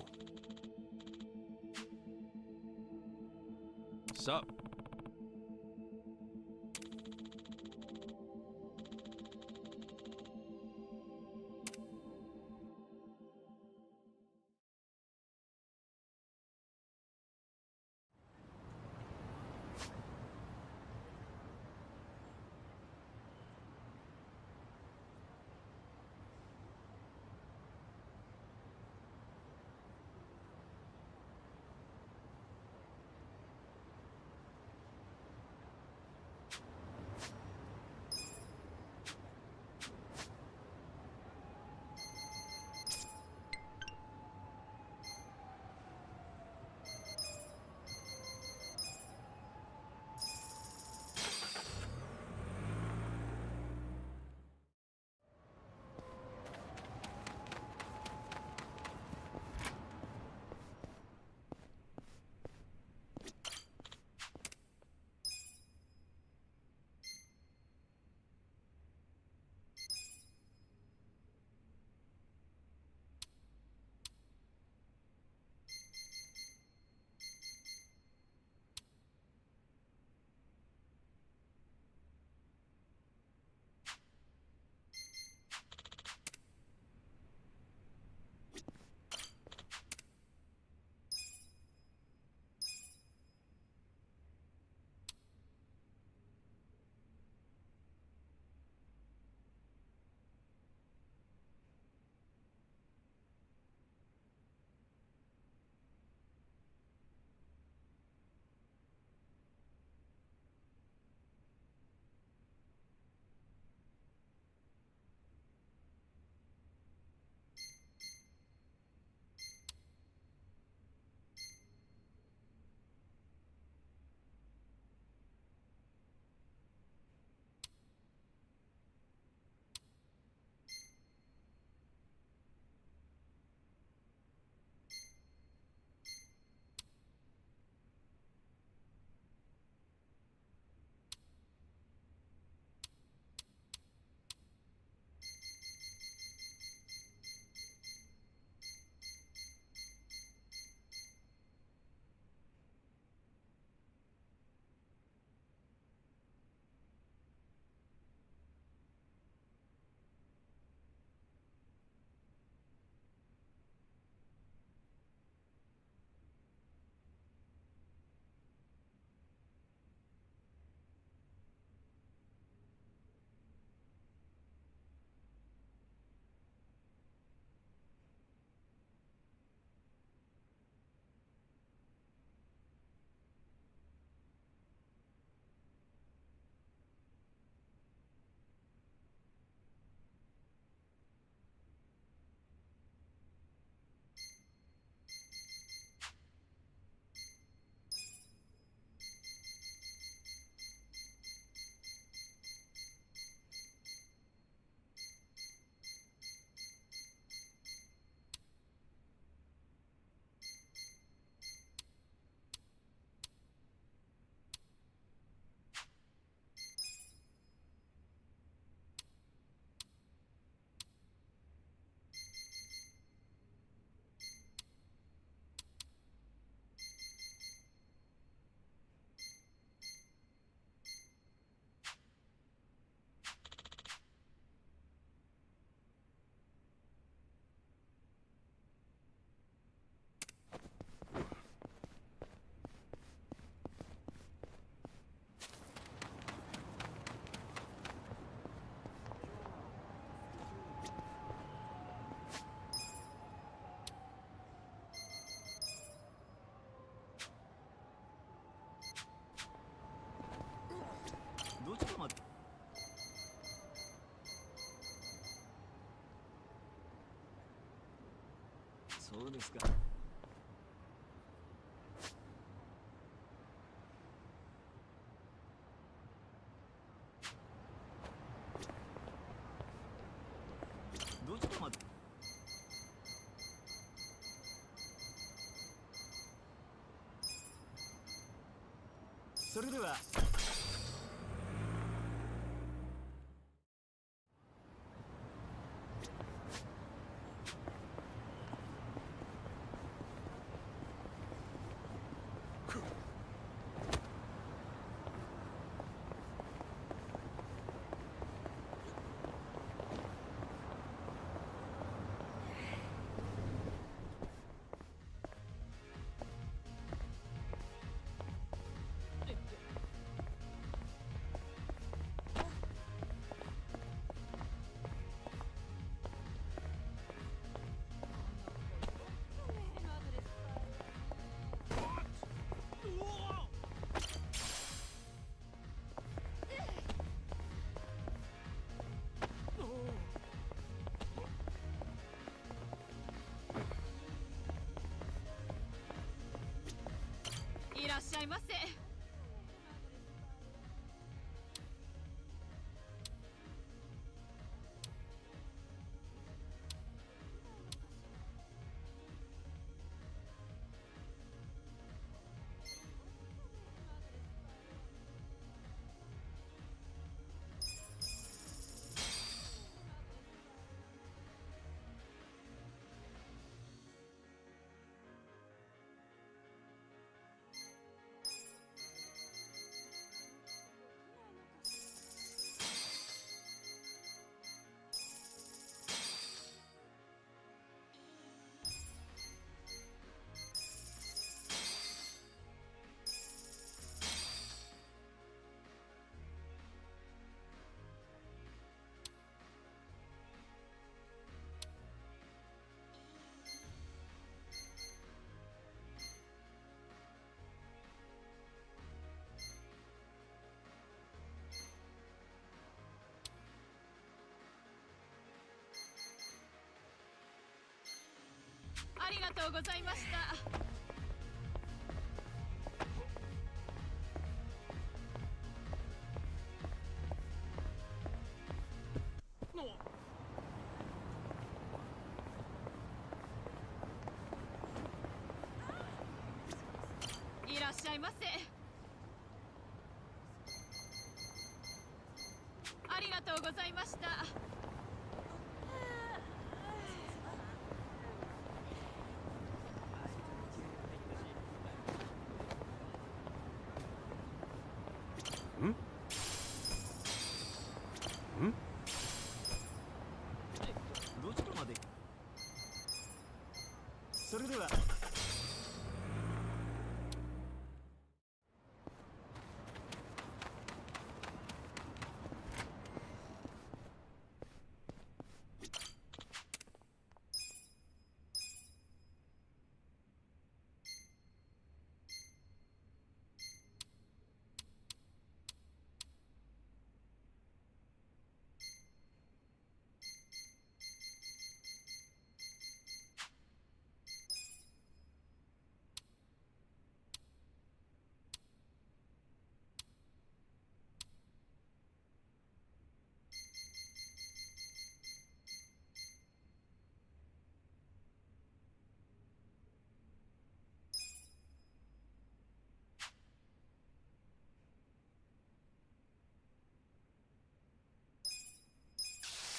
Sup? そうですか。どちらまで。それでは。いらっしゃいませ。ありがとうございました。いらっしゃいませ。ありがとうございました。どちらまで。それでは。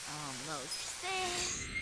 Almost there.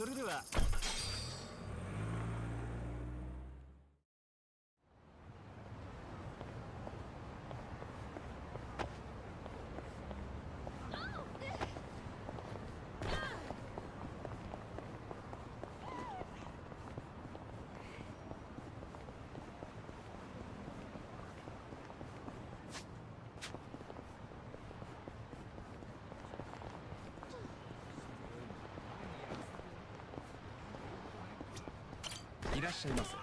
それではいらっしゃいませ。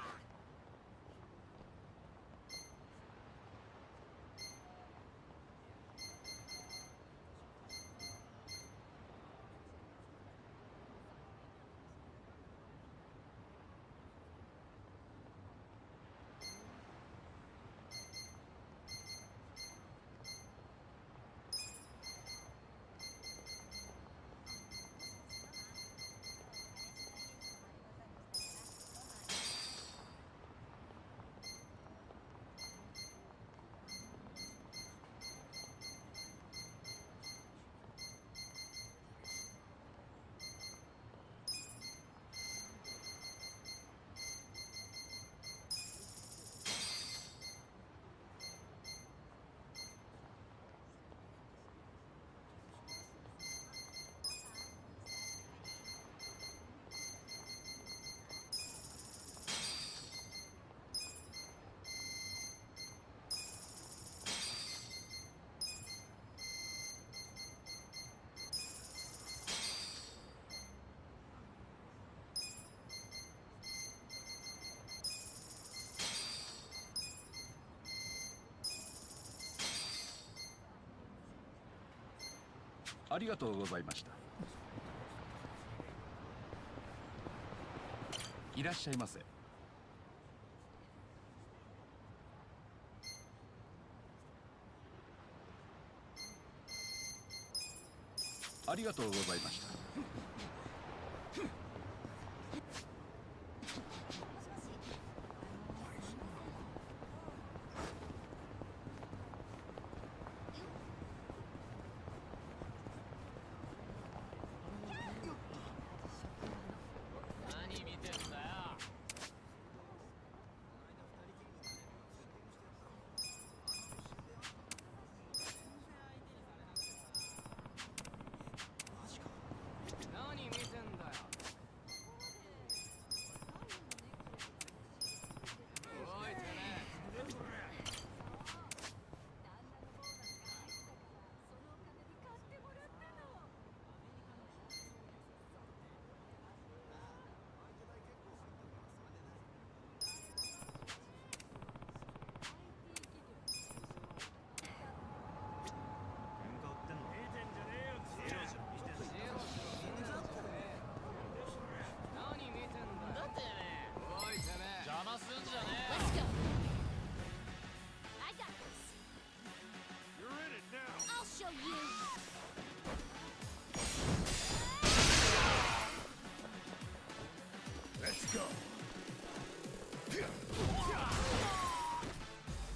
ありがとうございました。いらっしゃいませ。ありがとうございました。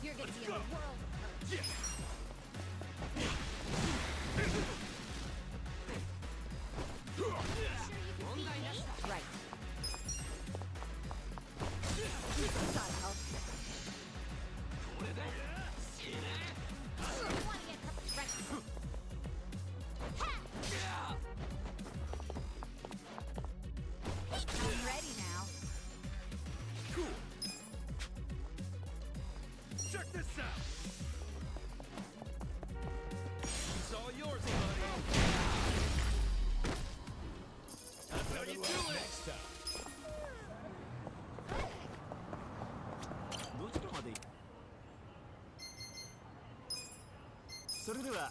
You're gonna be in a world of hurt. Sure you can beat me? Right. Gotta help. You wanna get hurt? Right. I'm ready now. Cool. Check this out. It's all yours, buddy. That's how you do it. Next time. どちらまで行くそれでは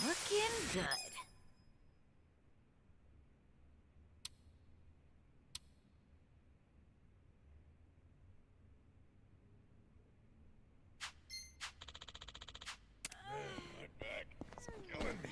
Looking good. My back is killing me.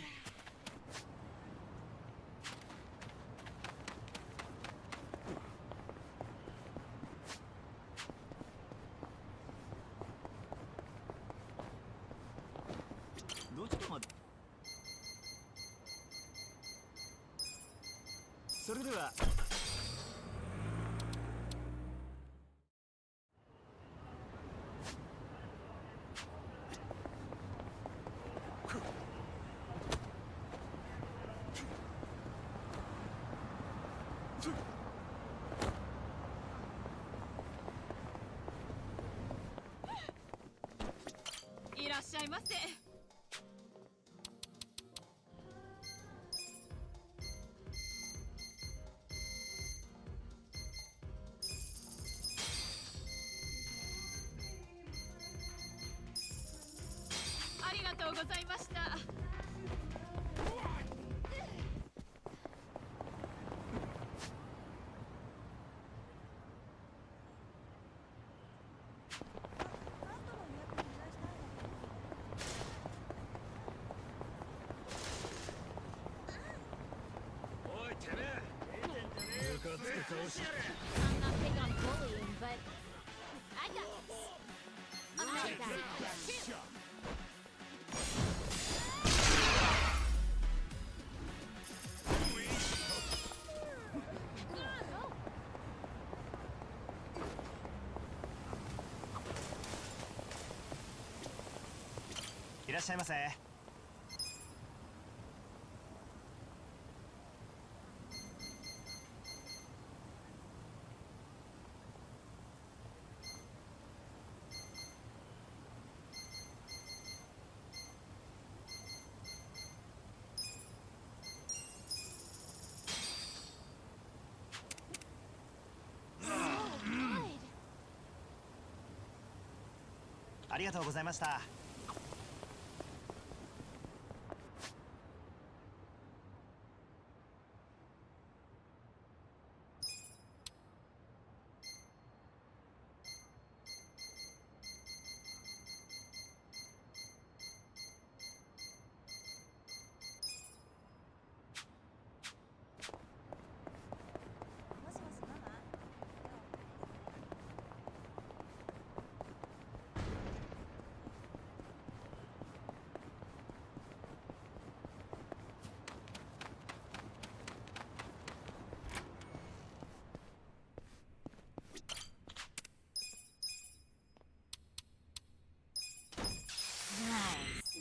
I'm not big on bullying, but I got this. I'm not that.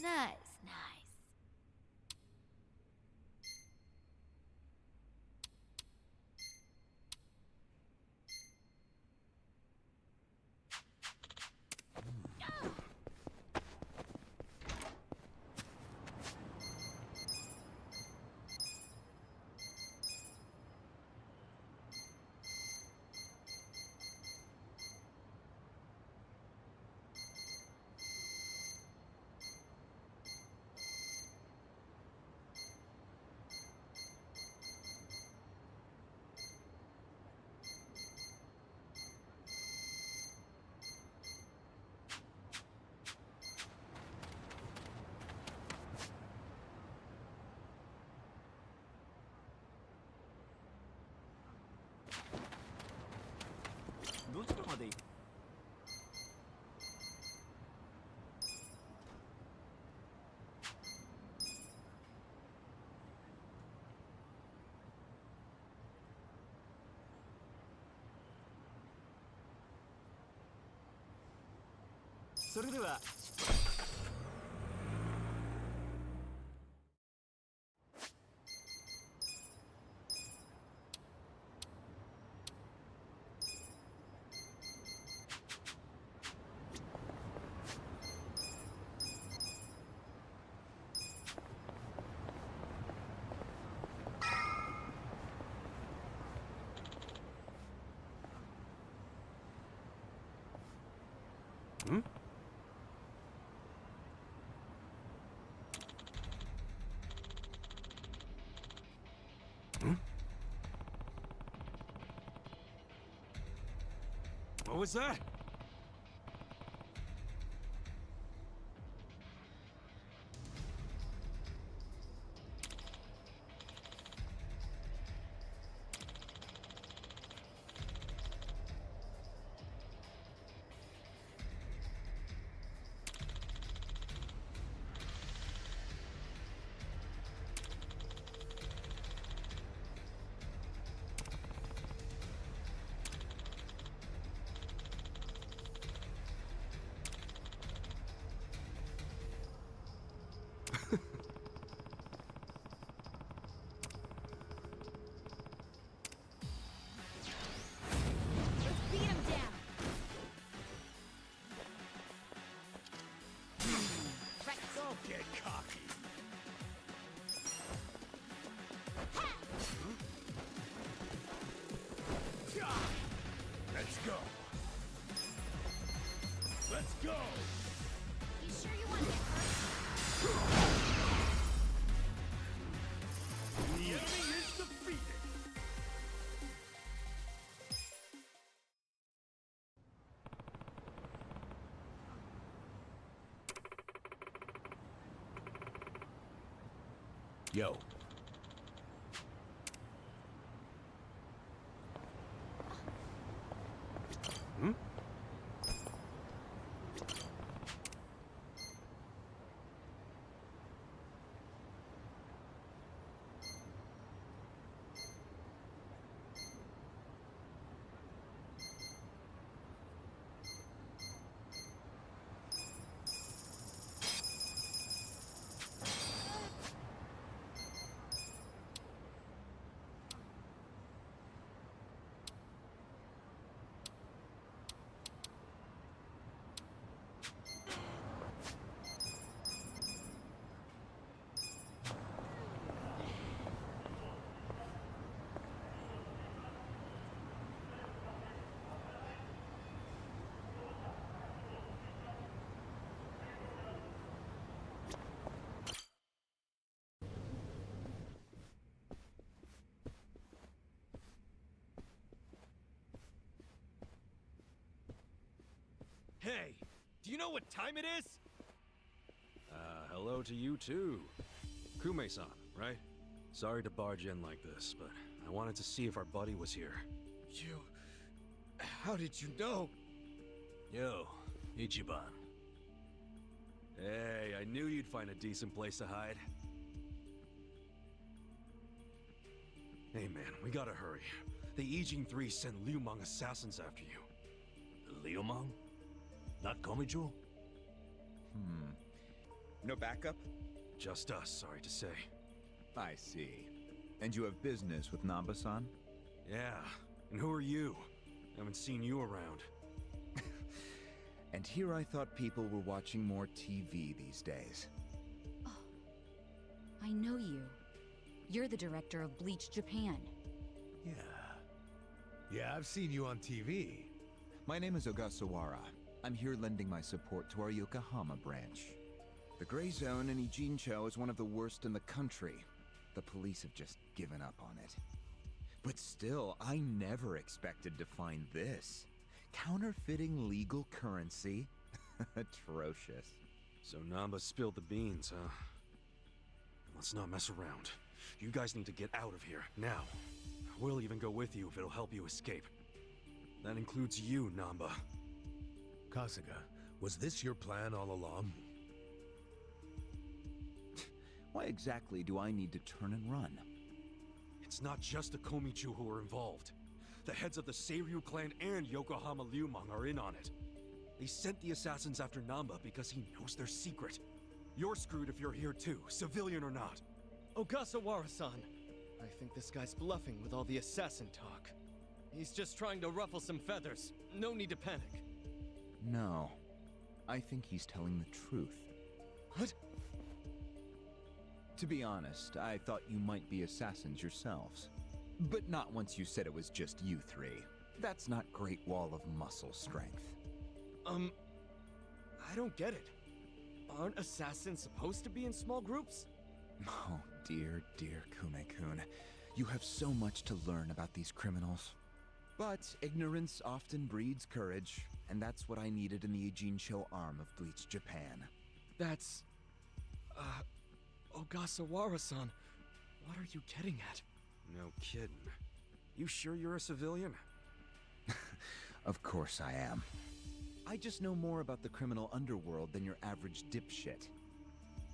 Nice. What was that? Beat him down. Right. Don't get cocky. Let's go. Let's go. You sure you want to get hurt? The enemy is defeated. Yo. Hmm? Hey, do you know what time it is? Hello to you too. Kume-san, right? Sorry to barge in like this, but I wanted to see if our buddy was here. You... How did you know? Yo, Ichiban. Hey, I knew you'd find a decent place to hide. Hey man, we gotta hurry. The Ijin 3 sent Liumang assassins after you. The Liumang? Not Komichu? No backup? Just us, sorry to say. I see. And you have business with Namba-san? Yeah, and who are you? Haven't seen you around. And here I thought people were watching more TV these days. Oh, I know you. You're the director of Bleach Japan. Yeah. Yeah, I've seen you on TV. My name is Ogasawara. I'm here lending my support to our Yokohama branch. The Gray Zone in Ijincho is one of the worst in the country. The police have just given up on it. But still, I never expected to find this. Counterfeiting legal currency? Atrocious. So Namba spilled the beans, huh? Let's not mess around. You guys need to get out of here, now. We'll even go with you if it'll help you escape. That includes you, Namba. Kasuga, was this your plan all along? Why exactly do I need to turn and run? It's not just the Komichu who are involved. The heads of the Seiryu clan and Yokohama Liumang are in on it. They sent the assassins after Namba because he knows their secret. You're screwed if you're here too, civilian or not. Ogasawara-san, I think this guy's bluffing with all the assassin talk. He's just trying to ruffle some feathers. No need to panic. No. I think he's telling the truth. What? To be honest, I thought you might be assassins yourselves. But not once you said it was just you three. That's not Great Wall of muscle strength. I don't get it. Aren't assassins supposed to be in small groups? Oh, dear, dear Kume-kun. You have so much to learn about these criminals. But ignorance often breeds courage, and that's what I needed in the Ijincho arm of Bleach Japan. That's... Ogasawara-san. What are you getting at? No kidding. You sure you're a civilian? Of course I am. I just know more about the criminal underworld than your average dipshit.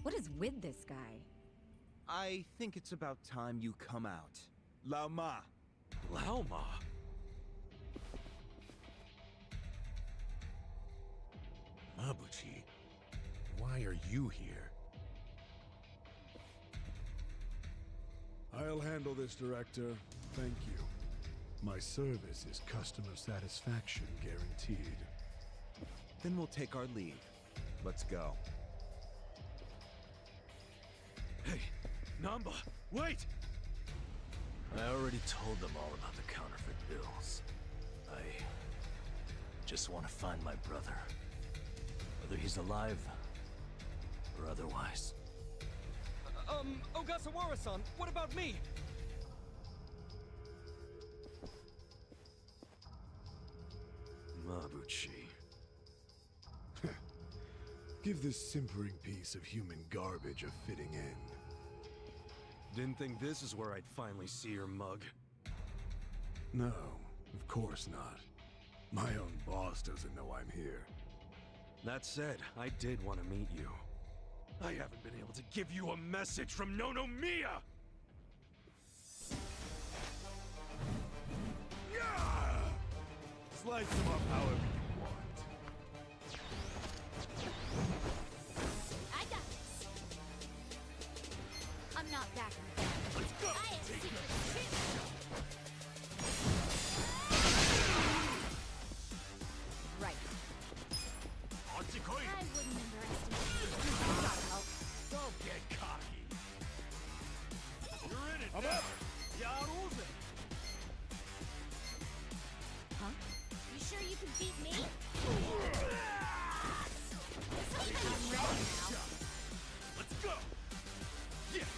What is with this guy? I think it's about time you come out. Lao Ma. Lao Ma? Mabuchi, why are you here? I'll handle this, Director. Thank you. My service is customer satisfaction guaranteed. Then we'll take our leave. Let's go. Hey, Namba, wait! I already told them all about the counterfeit bills. I just want to find my brother. Whether he's alive or otherwise. Ogasawara-san, what about me? Mabuchi. Give this simpering piece of human garbage a fitting end. Didn't think this is where I'd finally see your mug. No, of course not. My own boss doesn't know I'm here. That said, I did want to meet you. I haven't been able to give you a message from Nonomiya! Yeah! Slice them up however you want. I got this. I'm not backing down. Let's go! I have Take secret that. shit. Right. I wouldn't underestimate you. Gotta help. Don't get cocky. You're in it I'm now. up. Yakuza. Huh? You sure you can beat me? I'm ready now. Let's go. Yeah.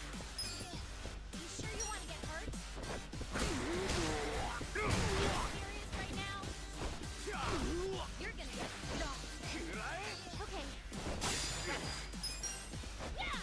You sure you want to get hurt? Are you serious right now? You're gonna get stomped. Okay. Yeah!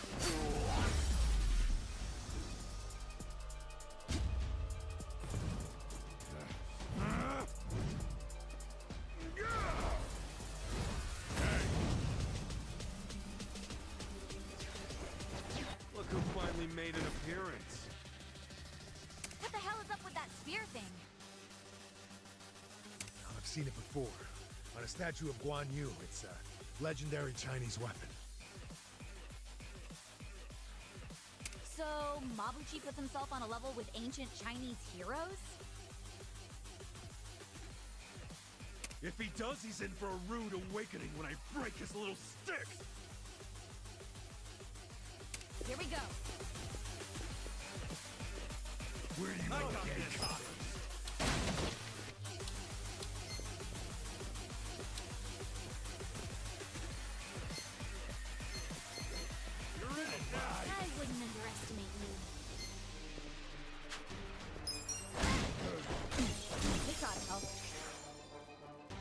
Look who finally made an appearance. What the hell is up with that spear thing? I've seen it before. On a statue of Guan Yu, it's a legendary Chinese weapon. So, Mabuchi puts himself on a level with ancient Chinese heroes? If he does, he's in for a rude awakening when I break his little stick. Here we go. Where do you get caught? You're in it now. I wouldn't underestimate you. This ought to help.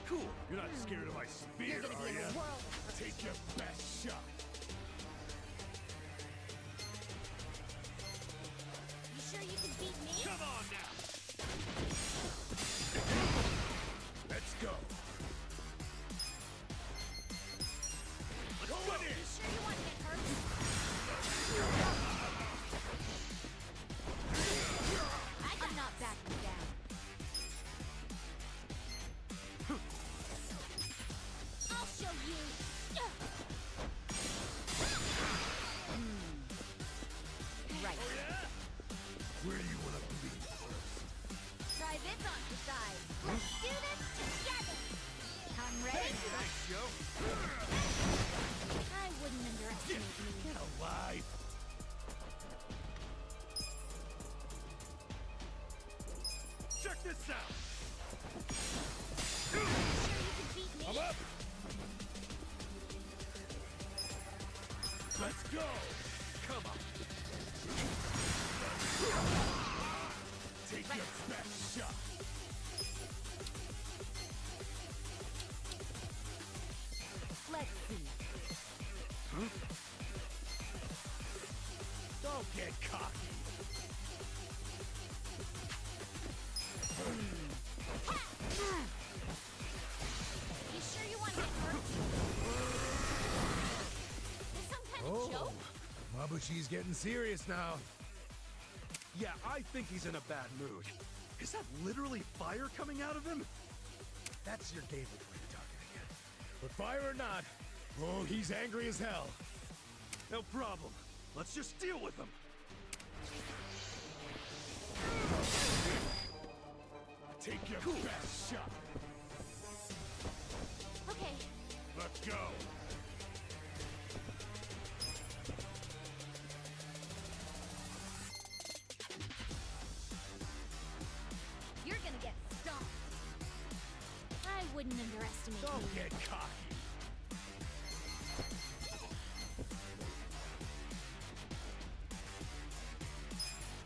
Cool. You're not scared of my spear, You're gonna are be in you? a world of hurt. Take your best shot. You sure you can beat me? Come on now. Let's go. Let's go in. You sure you want to get hurt? I'm not backing down. I'll show you. Right. Where do you want to be first? Try this on the side. Let's do this together. I'm ready. Thanks, Joe. I wouldn't underestimate me. Get alive. Check this out. Sure you can beat me? I'm up. Let's go. Come on. Take your best shot. Don't get cocky. You sure you want to get hurt? This some kind of joke? Mabushi's getting serious now. Yeah, I think he's in a bad mood. Is that literally fire coming out of him? That's your David way of talking again. But fire or not, oh, he's angry as hell. No problem. Let's just deal with him. Take your best shot. Okay. Let's go. You're gonna get stomped. I wouldn't underestimate you. Don't get cocky.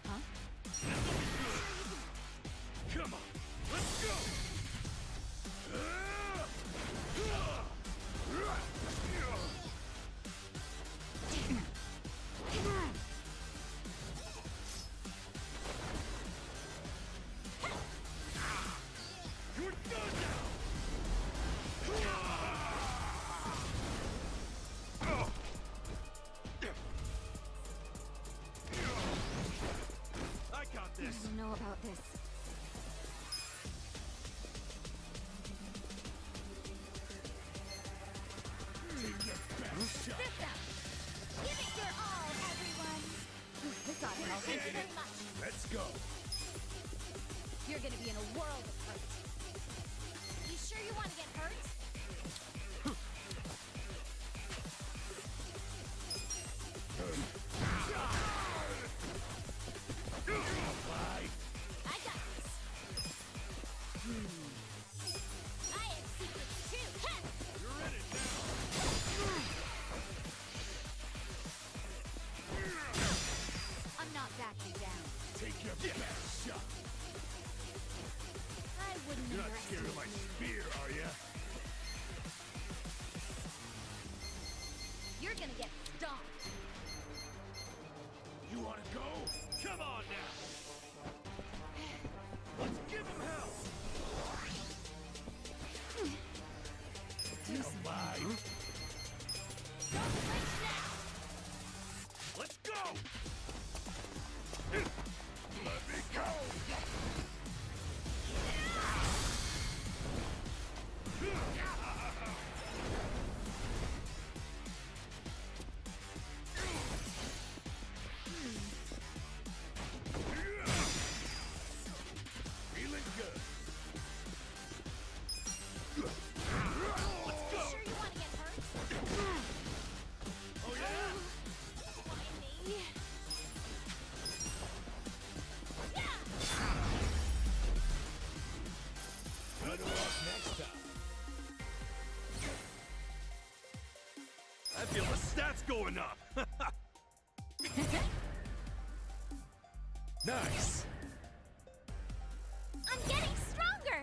Huh? Come on, let's go. You're done now. I got this. I don't know about this. Take your best shot. This out. Give it your all, everyone. This ought to help. Thank you very much. Let's go. You're gonna be in a world of hurt. You sure you want to get hurt? I got this. I have secrets too. Ha! You're in it I'm not backing down. Take your best shot. I wouldn't You're not scared of underestimate my you. spear, are you? You're gonna get stomped. You want to go? Come on now. Let's give him hell. Do some. Bye. Don't flinch now. Let's go. Let me go. Feeling good. Let's go. Sure you want to get hurt? Oh yeah. Why me? Yeah! Better luck next time. I feel the stats going up. Nice. I'm getting stronger!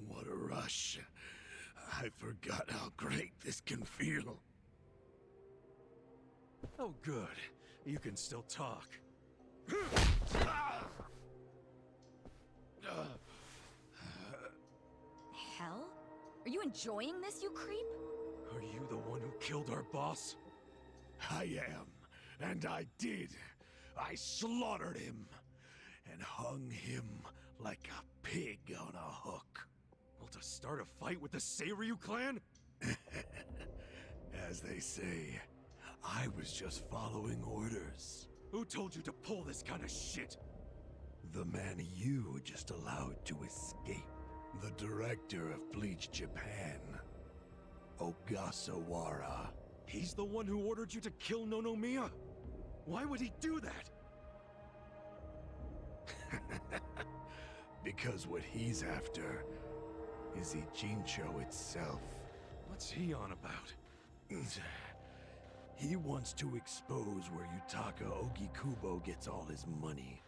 What a rush. I forgot how great this can feel. Oh, good. You can still talk. Hell? Are you enjoying this, you creep? Are you the one who killed our boss? I am, and I did. I slaughtered him and hung him like a pig on a hook. Well, to start a fight with the Seiryu clan? As they say, I was just following orders. Who told you to pull this kind of shit? The man you just allowed to escape. The director of Bleach Japan, Ogasawara. He's the one who ordered you to kill Nonomiya? Why would he do that? Because what he's after is Ijincho itself. What's he on about? He wants to expose where Yutaka Ogikubo gets all his money.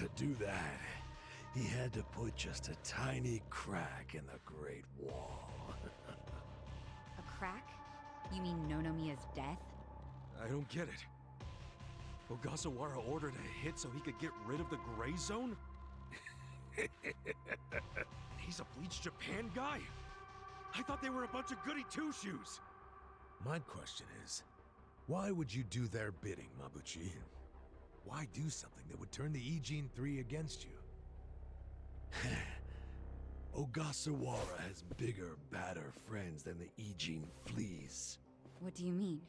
To do that, he had to put just a tiny crack in the Great Wall. A crack? You mean Nonomiya's death? I don't get it. Ogasawara ordered a hit so he could get rid of the Gray Zone? He's a Bleach Japan guy? I thought they were a bunch of goody two-shoes. My question is, why would you do their bidding, Mabuchi? Why do something that would turn the Ijin 3 against you? Ogasawara has bigger, badder friends than the Ijin fleas. What do you mean?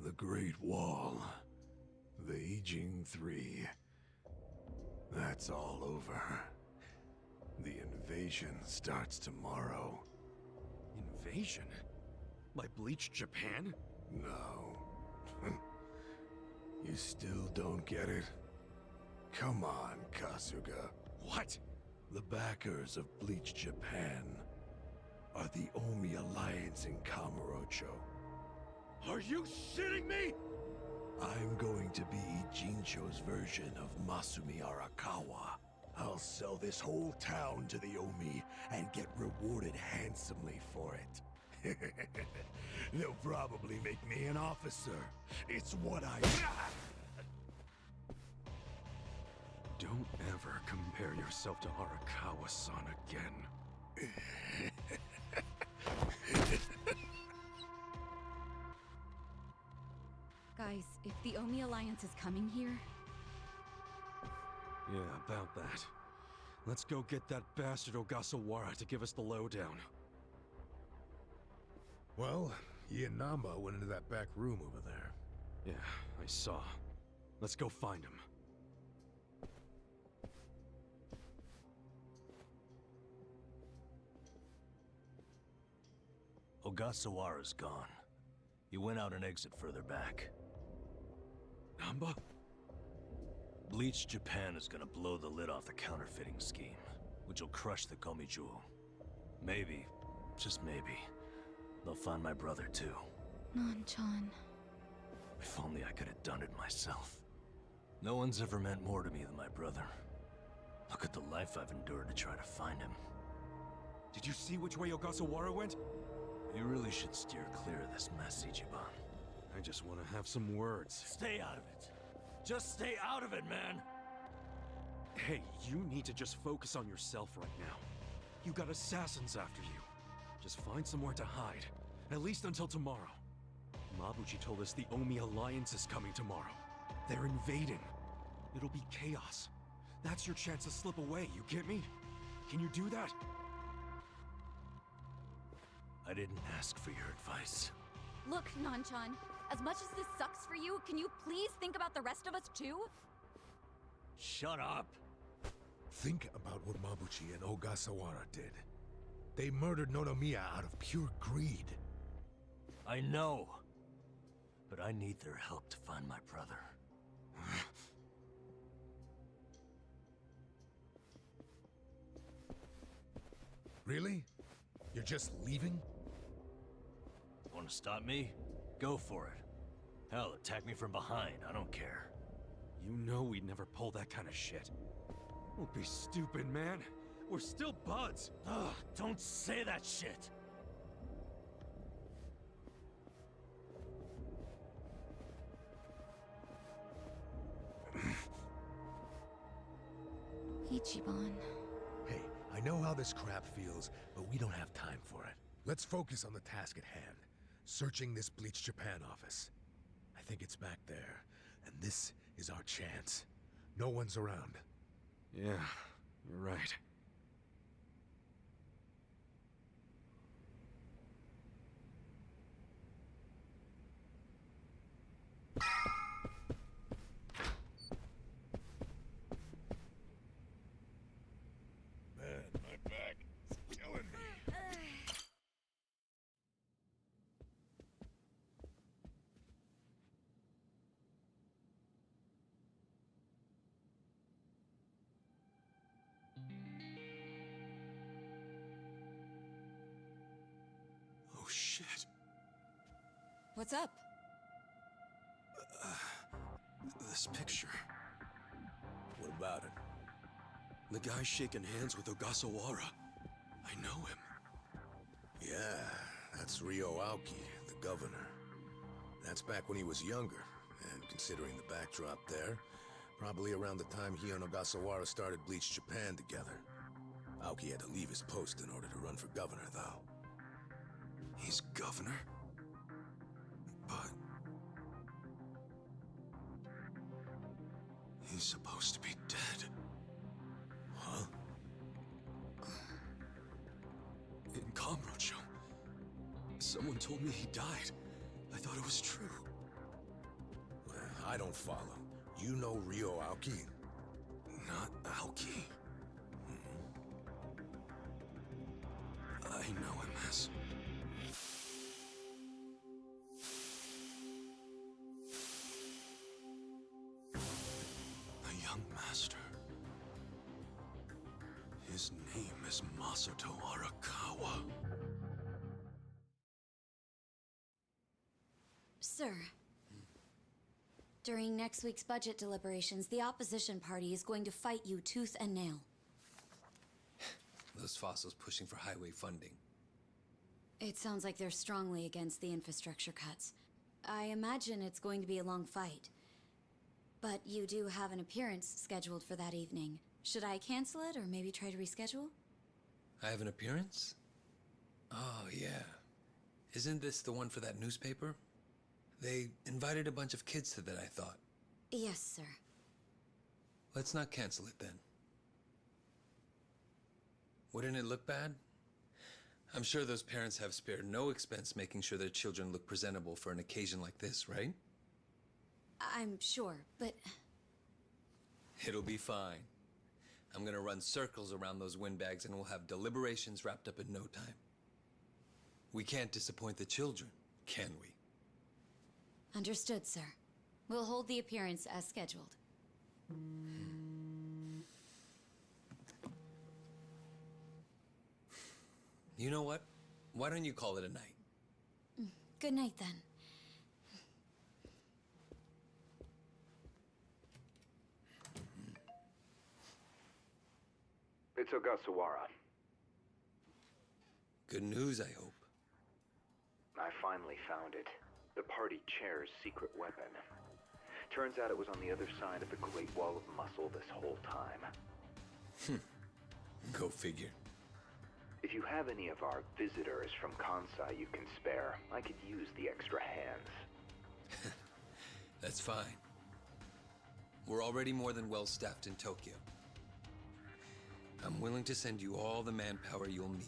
The Great Wall. The Ijin 3. That's all over. The invasion starts tomorrow. Invasion? By Bleach Japan? No. You still don't get it? Come on, Kasuga. What? The backers of Bleach Japan are the Omi Alliance in Kamurocho. Are you shitting me? I'm going to be Jincho's version of Masumi Arakawa. I'll sell this whole town to the Omi and get rewarded handsomely for it. They'll probably make me an officer. It's what I... Don't ever compare yourself to Arakawa-san again. Guys, if the Omi Alliance is coming here... Yeah, about that. Let's go get that bastard Ogasawara to give us the lowdown. Well, he and Namba went into that back room over there. Yeah, I saw. Let's go find him. Ogasawara's gone. He went out an exit further back. Namba? Bleach Japan is gonna blow the lid off the counterfeiting scheme, which will crush the Komi Jewel. Maybe, just maybe, they'll find my brother too. Nan-chan... If only I could have done it myself. No one's ever meant more to me than my brother. Look at the life I've endured to try to find him. Did you see which way Ogasawara went? You really should steer clear of this mess, Ichiban. I just want to have some words. Stay out of it. Just stay out of it, man! Hey, you need to just focus on yourself right now. You got assassins after you. Just find somewhere to hide. At least until tomorrow. Mabuchi told us the Omi Alliance is coming tomorrow. They're invading. It'll be chaos. That's your chance to slip away, you get me? Can you do that? I didn't ask for your advice. Look, Nan-chan, as much as this sucks for you, can you please think about the rest of us too? Shut up! Think about what Mabuchi and Ogasawara did. They murdered Nonomiya out of pure greed. I know. But I need their help to find my brother. Really? You're just leaving? Want to stop me? Go for it. Hell, attack me from behind. I don't care. You know we'd never pull that kind of shit. Don't be stupid, man. We're still buds. Ugh, don't say that shit! Ichiban... Hey, I know how this crap feels, but we don't have time for it. Let's focus on the task at hand. Searching this Bleach Japan office. I think it's back there, and this is our chance. No one's around. Yeah, you're right. Man, my back is killing me. Oh shit. What's up? This picture. about it? The guy shaking hands with Ogasawara. I know him. Yeah, that's Ryo Aoki, the governor. That's back when he was younger, and considering the backdrop there, probably around the time he and Ogasawara started Bleach Japan together. Aoki had to leave his post in order to run for governor, though. He's governor? But... he's supposed to be dead. Huh? In Kamurocho, someone told me he died. I thought it was true. Well, I don't follow. You know Ryo Aoki? Not Aoki. I know him as... a young master. His name is Masato Arakawa. Sir, during next week's budget deliberations, the opposition party is going to fight you tooth and nail. Those fossils pushing for highway funding. It sounds like they're strongly against the infrastructure cuts. I imagine it's going to be a long fight. But you do have an appearance scheduled for that evening. Should I cancel it or maybe try to reschedule? I have an appearance? Oh, yeah. Isn't this the one for that newspaper? They invited a bunch of kids to that, I thought. Yes, sir. Let's not cancel it then. Wouldn't it look bad? I'm sure those parents have spared no expense making sure their children look presentable for an occasion like this, right? I'm sure, but... It'll be fine. I'm gonna run circles around those windbags and we'll have deliberations wrapped up in no time. We can't disappoint the children, can we? Understood, sir. We'll hold the appearance as scheduled. You know what? Why don't you call it a night? Good night, then. It's Ogasawara. Good news, I hope. I finally found it. The party chair's secret weapon. Turns out it was on the other side of the Great Wall of Muscle this whole time. Go figure. If you have any of our visitors from Kansai you can spare, I could use the extra hands. That's fine. We're already more than well staffed in Tokyo. I'm willing to send you all the manpower you'll need.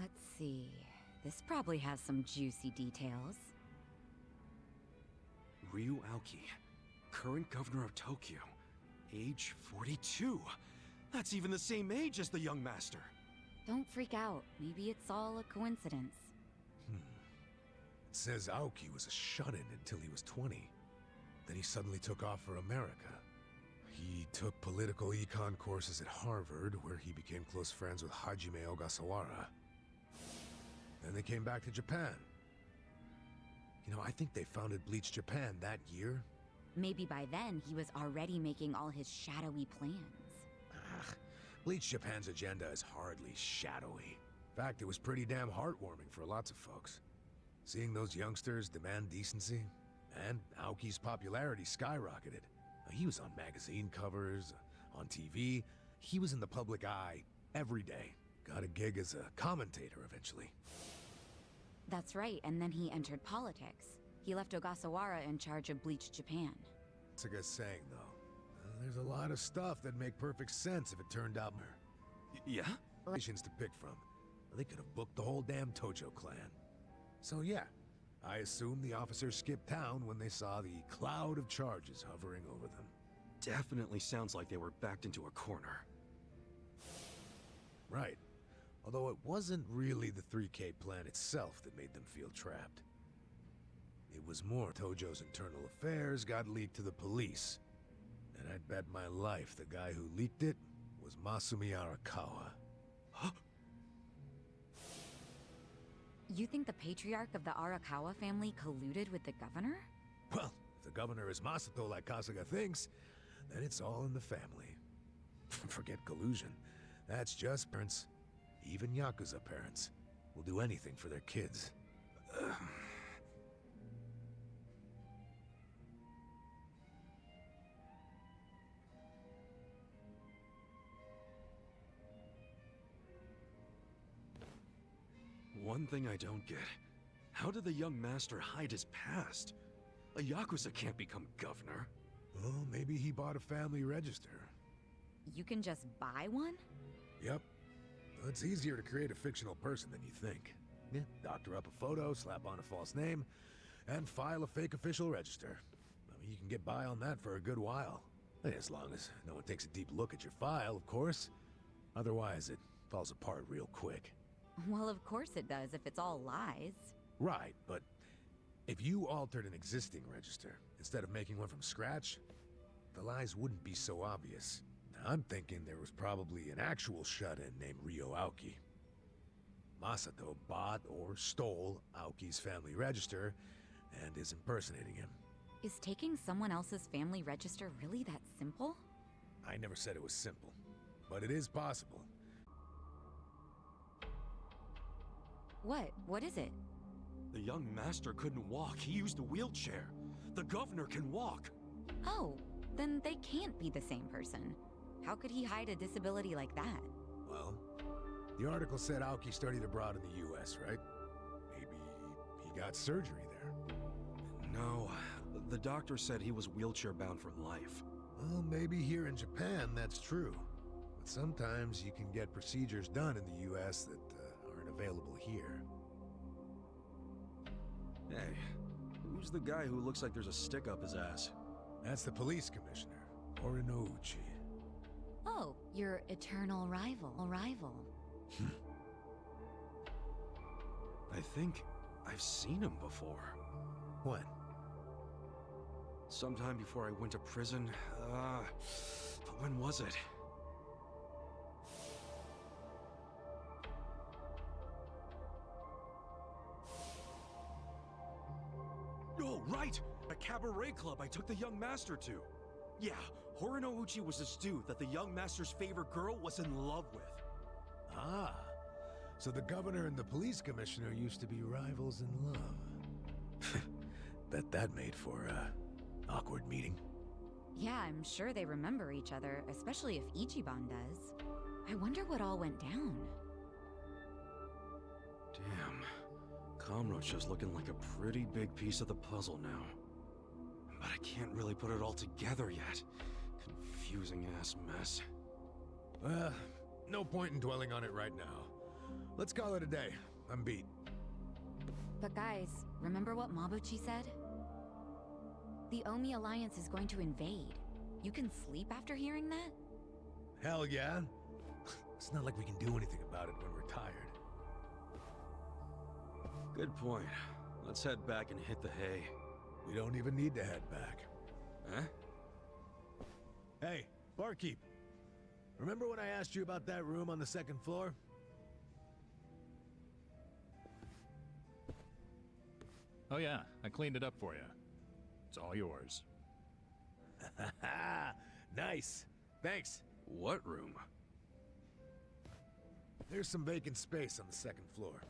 Let's see. This probably has some juicy details. Ryu Aoki, current governor of Tokyo, age 42. That's even the same age as the young master. Don't freak out. Maybe it's all a coincidence. It says Aoki was a shut-in until he was 20. Then he suddenly took off for America. He took political econ courses at Harvard, where he became close friends with Hajime Ogasawara. Then they came back to Japan. You know, I think they founded Bleach Japan that year. Maybe by then he was already making all his shadowy plans. Bleach Japan's agenda is hardly shadowy. In fact, it was pretty damn heartwarming for lots of folks. Seeing those youngsters demand decency, and Aoki's popularity skyrocketed. He was on magazine covers, on TV. He was in the public eye every day. Got a gig as a commentator eventually. That's right, and then he entered politics. He left Ogasawara in charge of Bleach Japan. Saga's saying, though, there's a lot of stuff that'd make perfect sense if it turned out... Yeah? Relations to pick from. They could have booked the whole damn Tojo clan. So yeah, I assume the officers skipped town when they saw the cloud of charges hovering over them. Definitely sounds like they were backed into a corner. Right. Although it wasn't really the 3K plan itself that made them feel trapped. It was more Tojo's internal affairs got leaked to the police. And I'd bet my life the guy who leaked it was Masumi Arakawa. You think the patriarch of the Arakawa family colluded with the governor? Well, if the governor is Masato like Kasuga thinks, then it's all in the family. Forget collusion. That's just parents. Even Yakuza parents will do anything for their kids. One thing I don't get. How did the young master hide his past? A Yakuza can't become governor. Well, maybe he bought a family register. You can just buy one? Yep. Well, it's easier to create a fictional person than you think. Yeah, doctor up a photo, slap on a false name, and file a fake official register. I mean, you can get by on that for a good while. As long as no one takes a deep look at your file, of course. Otherwise, it falls apart real quick. Well, of course it does if it's all lies. Right, but if you altered an existing register instead of making one from scratch, the lies wouldn't be so obvious. Now, I'm thinking there was probably an actual shut-in named Ryo Aoki. Masato bought or stole Aoki's family register and is impersonating him. Is taking someone else's family register really that simple? I never said it was simple, but it is possible. What? What is it? The young master couldn't walk. He used a wheelchair. The governor can walk. Oh, then they can't be the same person. How could he hide a disability like that? Well, the article said Aoki studied abroad in the US, right? Maybe he got surgery there. No, the doctor said he was wheelchair-bound for life. Well, maybe here in Japan that's true. But sometimes you can get procedures done in the US that aren't available here. Hey, who's the guy who looks like there's a stick up his ass? That's the police commissioner, Orinouchi. Oh, your eternal rival. I think I've seen him before. When? Sometime before I went to prison. But when was it? Oh, right! A cabaret club I took the young master to. Yeah, Horinouchi was this dude that the young master's favorite girl was in love with. Ah, so the governor and the police commissioner used to be rivals in love. Bet that made for a awkward meeting. Yeah, I'm sure they remember each other, especially if Ichiban does. I wonder what all went down. Damn. Kamrocha's looking like a pretty big piece of the puzzle now. But I can't really put it all together yet. Confusing ass mess. No point in dwelling on it right now. Let's call it a day. I'm beat. But guys, remember what Mabuchi said? The Omi Alliance is going to invade. You can sleep after hearing that? Hell yeah. It's not like we can do anything about it when we're tired. Good point. Let's head back and hit the hay. We don't even need to head back. Huh? Hey, barkeep. Remember when I asked you about that room on the second floor? Oh yeah, I cleaned it up for you. It's all yours. Nice. Thanks. What room? There's some vacant space on the second floor.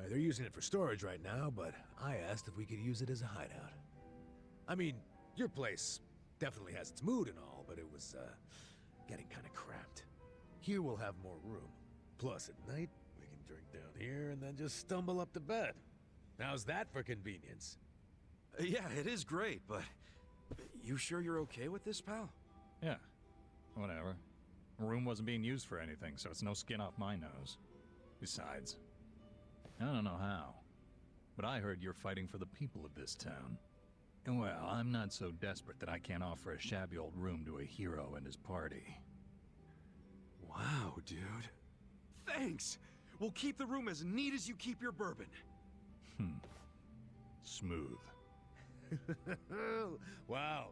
They're using it for storage right now, but I asked if we could use it as a hideout. I mean, your place definitely has its mood and all, but it was, getting kind of cramped. Here we'll have more room. Plus, at night, we can drink down here and then just stumble up to bed. How's that for convenience? Yeah, it is great, but... You sure you're okay with this, pal? Yeah, whatever. The room wasn't being used for anything, so it's no skin off my nose. Besides, I don't know how, but I heard you're fighting for the people of this town. And well, I'm not so desperate that I can't offer a shabby old room to a hero and his party. Wow, dude. Thanks! We'll keep the room as neat as you keep your bourbon. Smooth. Wow.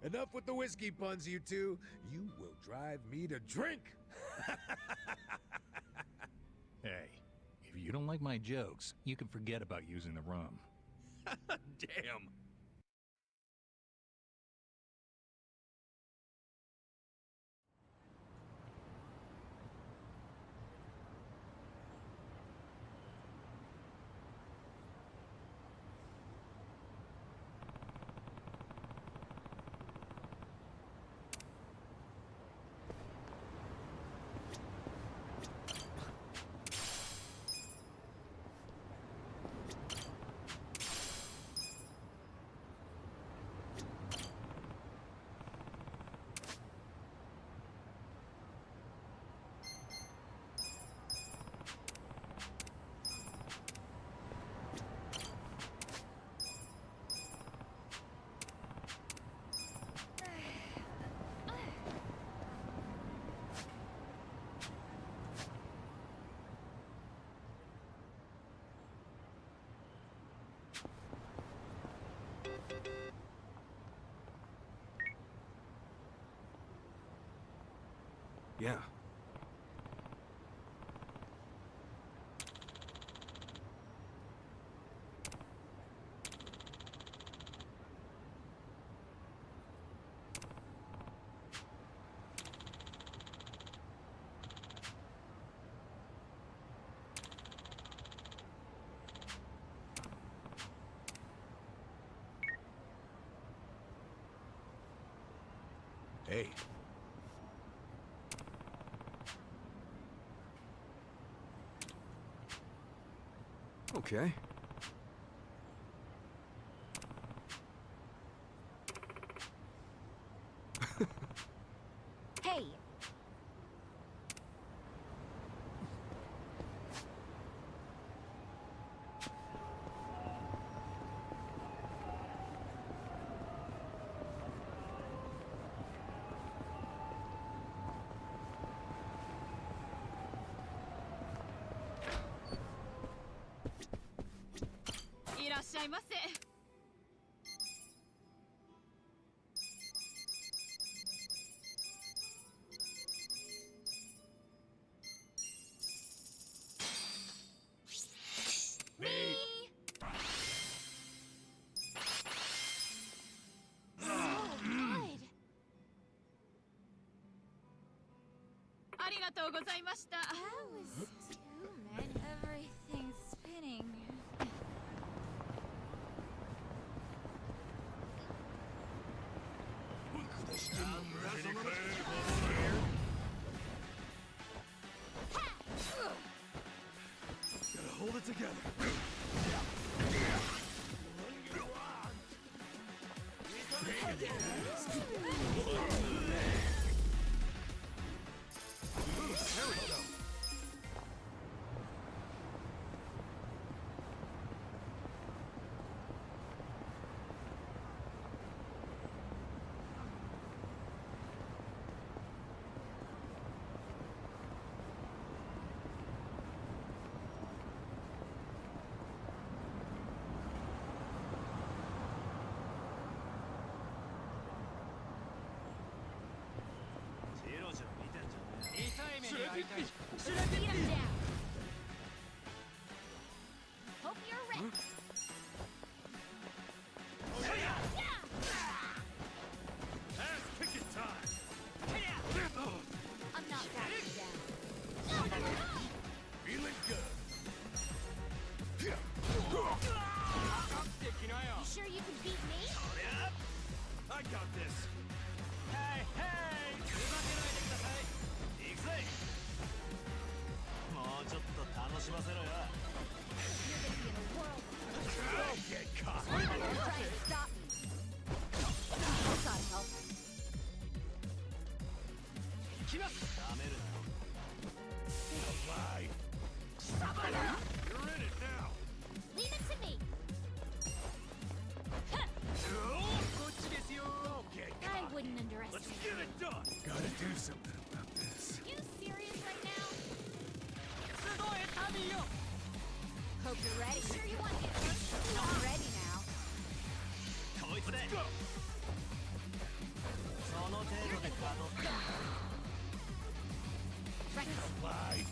Enough with the whiskey puns, you two. You will drive me to drink. Hey, if you don't like my jokes, you can forget about using the room. Damn. Yeah. Hey. Okay. Hey! That was too many. Everything's spinning. Gotta hold it together. There we go. Beat him down. Hope you're ready. Ass-kicking time! I'm not backing down. Feeling good. You sure you can beat me? I got this. Hey, hey! you're ready. Sure you want to get hurt? I'm ready now. Let's go. その程度で稼働。 Right. Slide.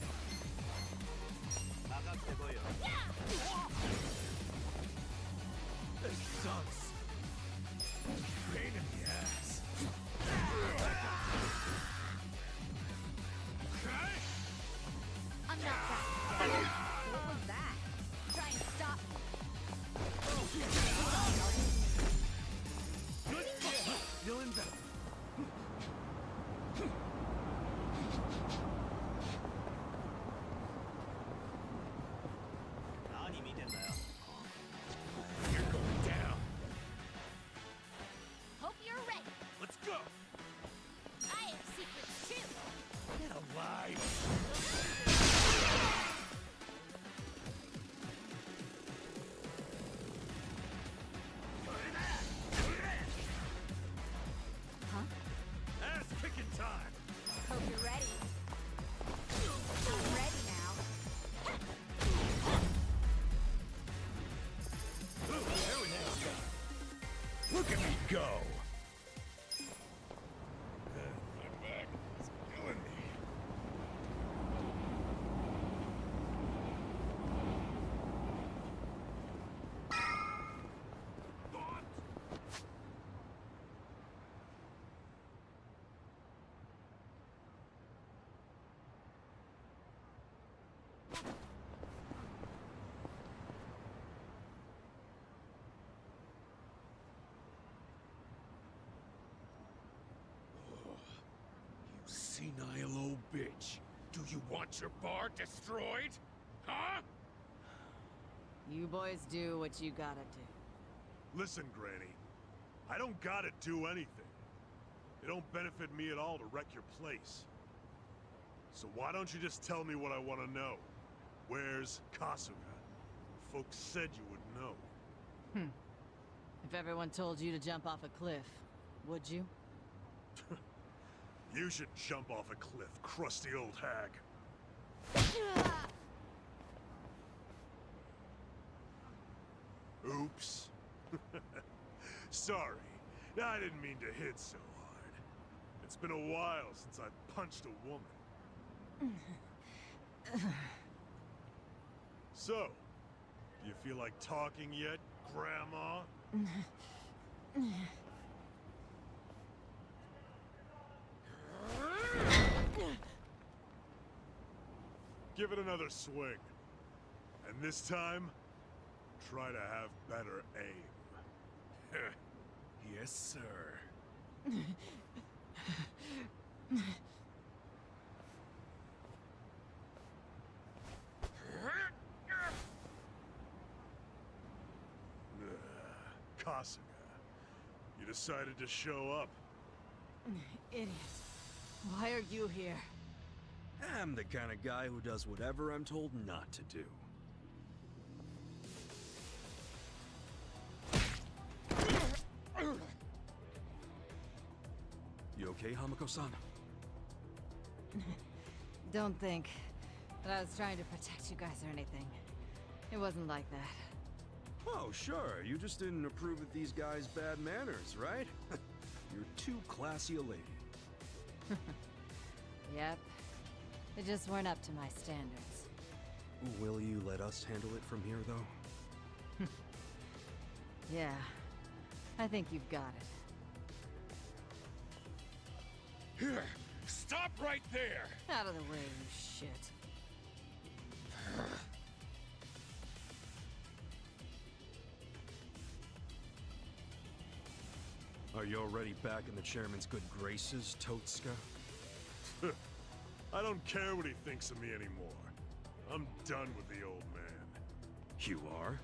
かかってこいよ。 This sucks. Pain in the ass. I'm not that dead. What was that? Try and stop me. Feeling better. You're going down. Hope you're ready. Let's go. I have secrets too. Get alive. Huh? Ass kicking time. Hope you're ready. I'm ready now. Look at me go. My back is killing me. Senile old bitch. Do you want your bar destroyed? Huh? You boys do what you gotta do. Listen, Granny. I don't gotta do anything. It don't benefit me at all to wreck your place. So why don't you just tell me what I want to know? Where's Kasuga? Folks said you would know. If everyone told you to jump off a cliff, would you? You should jump off a cliff, crusty old hag. Oops. Sorry. I didn't mean to hit so hard. It's been a while since I punched a woman. So, do you feel like talking yet, Grandma? Give it another swing. And this time, try to have better aim. Yes, sir. Kasuga, you decided to show up. Idiot. Why are you here? I'm the kind of guy who does whatever I'm told not to do. You okay, Hamako-san? Don't think that I was trying to protect you guys or anything. It wasn't like that. Oh, sure. You just didn't approve of these guys' bad manners, right? You're too classy a lady. Yep. They just weren't up to my standards. Will you let us handle it from here, though? Yeah. I think you've got it. Here! Stop right there! Out of the way, you shit. Are you already back in the chairman's good graces, Totsuka? I don't care what he thinks of me anymore. I'm done with the old man. You are?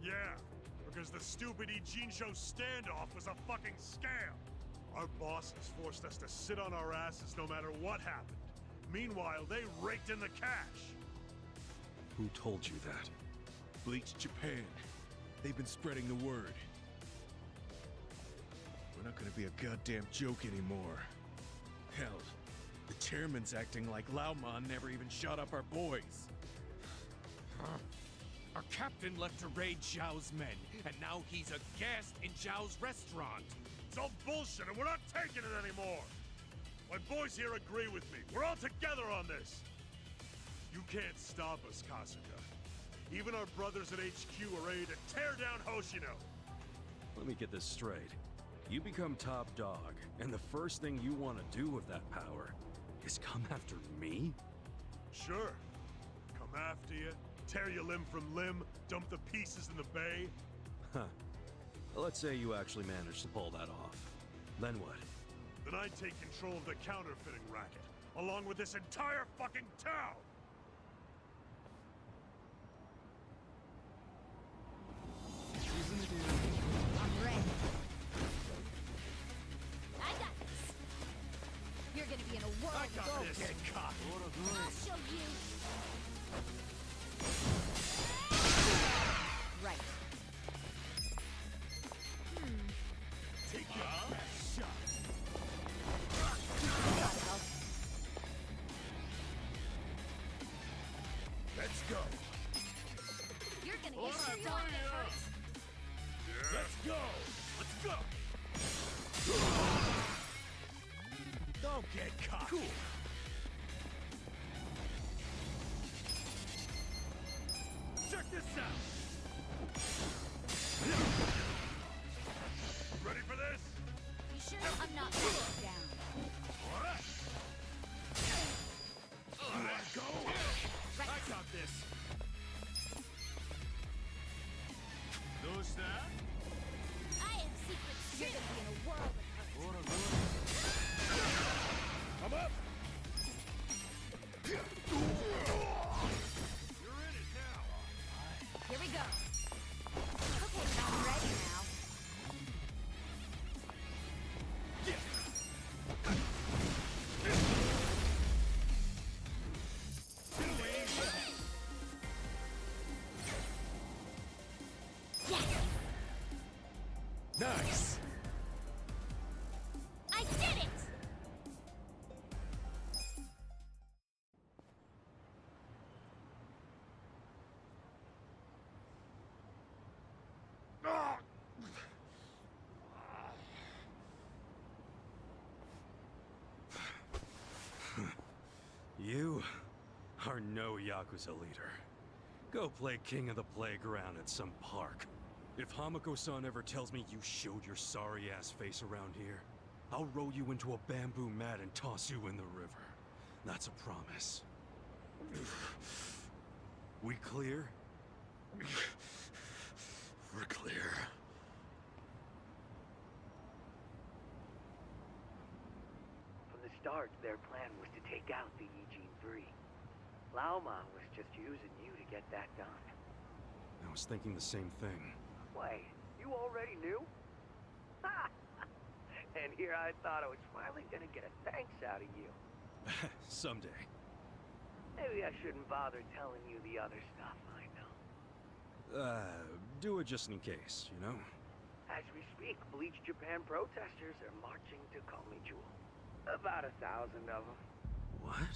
Yeah, because the stupid Ijincho standoff was a fucking scam. Our bosses forced us to sit on our asses no matter what happened. Meanwhile, they raked in the cash. Who told you that? Bleach Japan. They've been spreading the word. We're not gonna be a goddamn joke anymore. Hell, the chairman's acting like Lauman never even shot up our boys. Our captain left to raid Zhao's men, and now he's a guest in Zhao's restaurant. It's all bullshit, and we're not taking it anymore! My boys here agree with me. We're all together on this! You can't stop us, Kasuga. Even our brothers at HQ are ready to tear down Hoshino. Let me get this straight. You become top dog, and the first thing you want to do with that power is come after me? Sure. Come after you, tear you limb from limb, dump the pieces in the bay. Huh. Let's say you actually managed to pull that off. Then what? Then I'd take control of the counterfeiting racket, along with this entire fucking town! I'm ready. I got this. You're gonna be in a world of gold. Get caught! I'll show you. Right. Take your best shot! Let's go! You're gonna get shit on it hurts. Let's go! Let's go! Don't get caught! Cool! Check this out! Ready for this? You sure I'm not pulling down? Let's go! Right. I got this! Who's that? I have secrets. You're gonna be in a world of hurt. I'm up! You're in it now! Here we go. Okay, I'm ready now. Nice! I did it! You are no Yakuza leader. Go play king of the playground at some park. If Hamako-san ever tells me you showed your sorry-ass face around here, I'll roll you into a bamboo mat and toss you in the river. That's a promise. We clear? We're clear. From the start, their plan was to take out the Eugene 3. Laoma was just using you to get that done. I was thinking the same thing. Wait, you already knew? Ha! And here I thought I was finally gonna get a thanks out of you. Someday. Maybe I shouldn't bother telling you the other stuff I know. Do it just in case, you know? As we speak, Bleach Japan protesters are marching to Komijul. About 1,000 of them. What?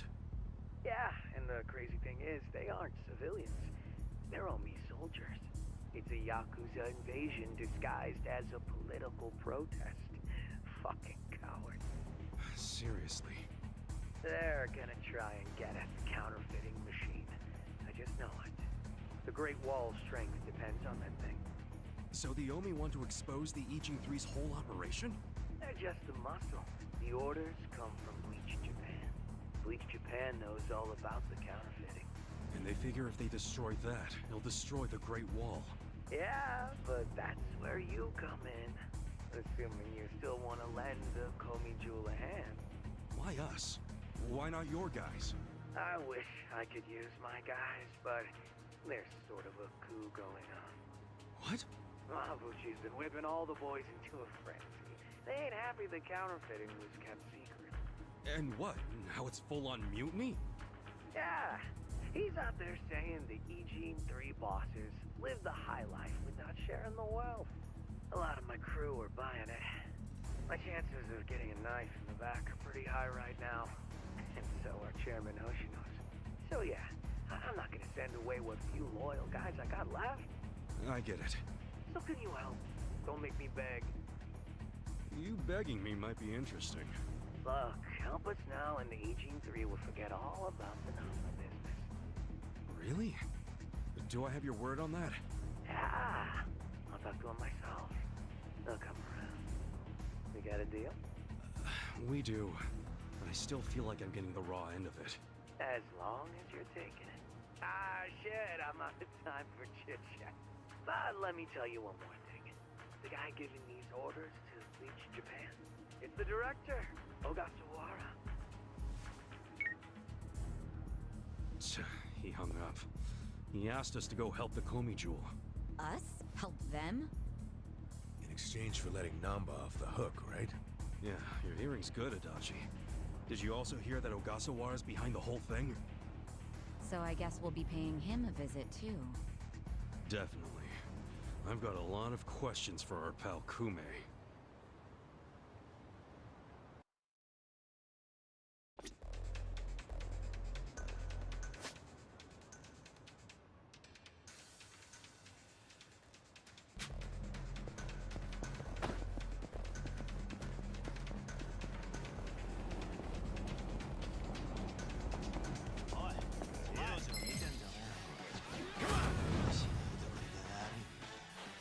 Yeah, and the crazy thing is, they aren't civilians. They're Omi soldiers. It's a Yakuza invasion disguised as a political protest. Fucking cowards. Seriously? They're gonna try and get at the counterfeiting machine. I just know it. The Great Wall's strength depends on that thing. So the Omi want to expose the Ijin 3's whole operation? They're just the muscle. The orders come from Bleach Japan. Bleach Japan knows all about the counterfeiting. And they figure if they destroy that, they'll destroy the Great Wall. Yeah, but that's where you come in. Assuming you still want to lend the Komijul a hand. Why us? Why not your guys? I wish I could use my guys, but there's sort of a coup going on. What? Mabuchi's been whipping all the boys into a frenzy. They ain't happy the counterfeiting was kept secret. And what? Now it's full-on mutiny? Yeah, he's out there saying the Eugene 3 bosses live the high life without sharing the wealth. A lot of my crew are buying it. My chances of getting a knife in the back are pretty high right now. And so are Chairman Hoshino's. So yeah, I'm not gonna send away what few loyal guys I got left. I get it. So can you help? Don't make me beg. You begging me might be interesting. Look, help us now and the Aging 3 will forget all about the Namba business. Really? Do I have your word on that? Yeah, I'll talk to him myself. They'll come around. We got a deal? We do. But I still feel like I'm getting the raw end of it. As long as you're taking it. Ah, shit, I'm out of time for chit-chat. But let me tell you one more thing. The guy giving these orders to reach Japan, it's the director, Ogasawara. He hung up. He asked us to go help the Komi Jewel. Us? Help them? In exchange for letting Namba off the hook, right? Yeah, your hearing's good, Adachi. Did you also hear that Ogasawara's behind the whole thing? So I guess we'll be paying him a visit too. Definitely. I've got a lot of questions for our pal Kume.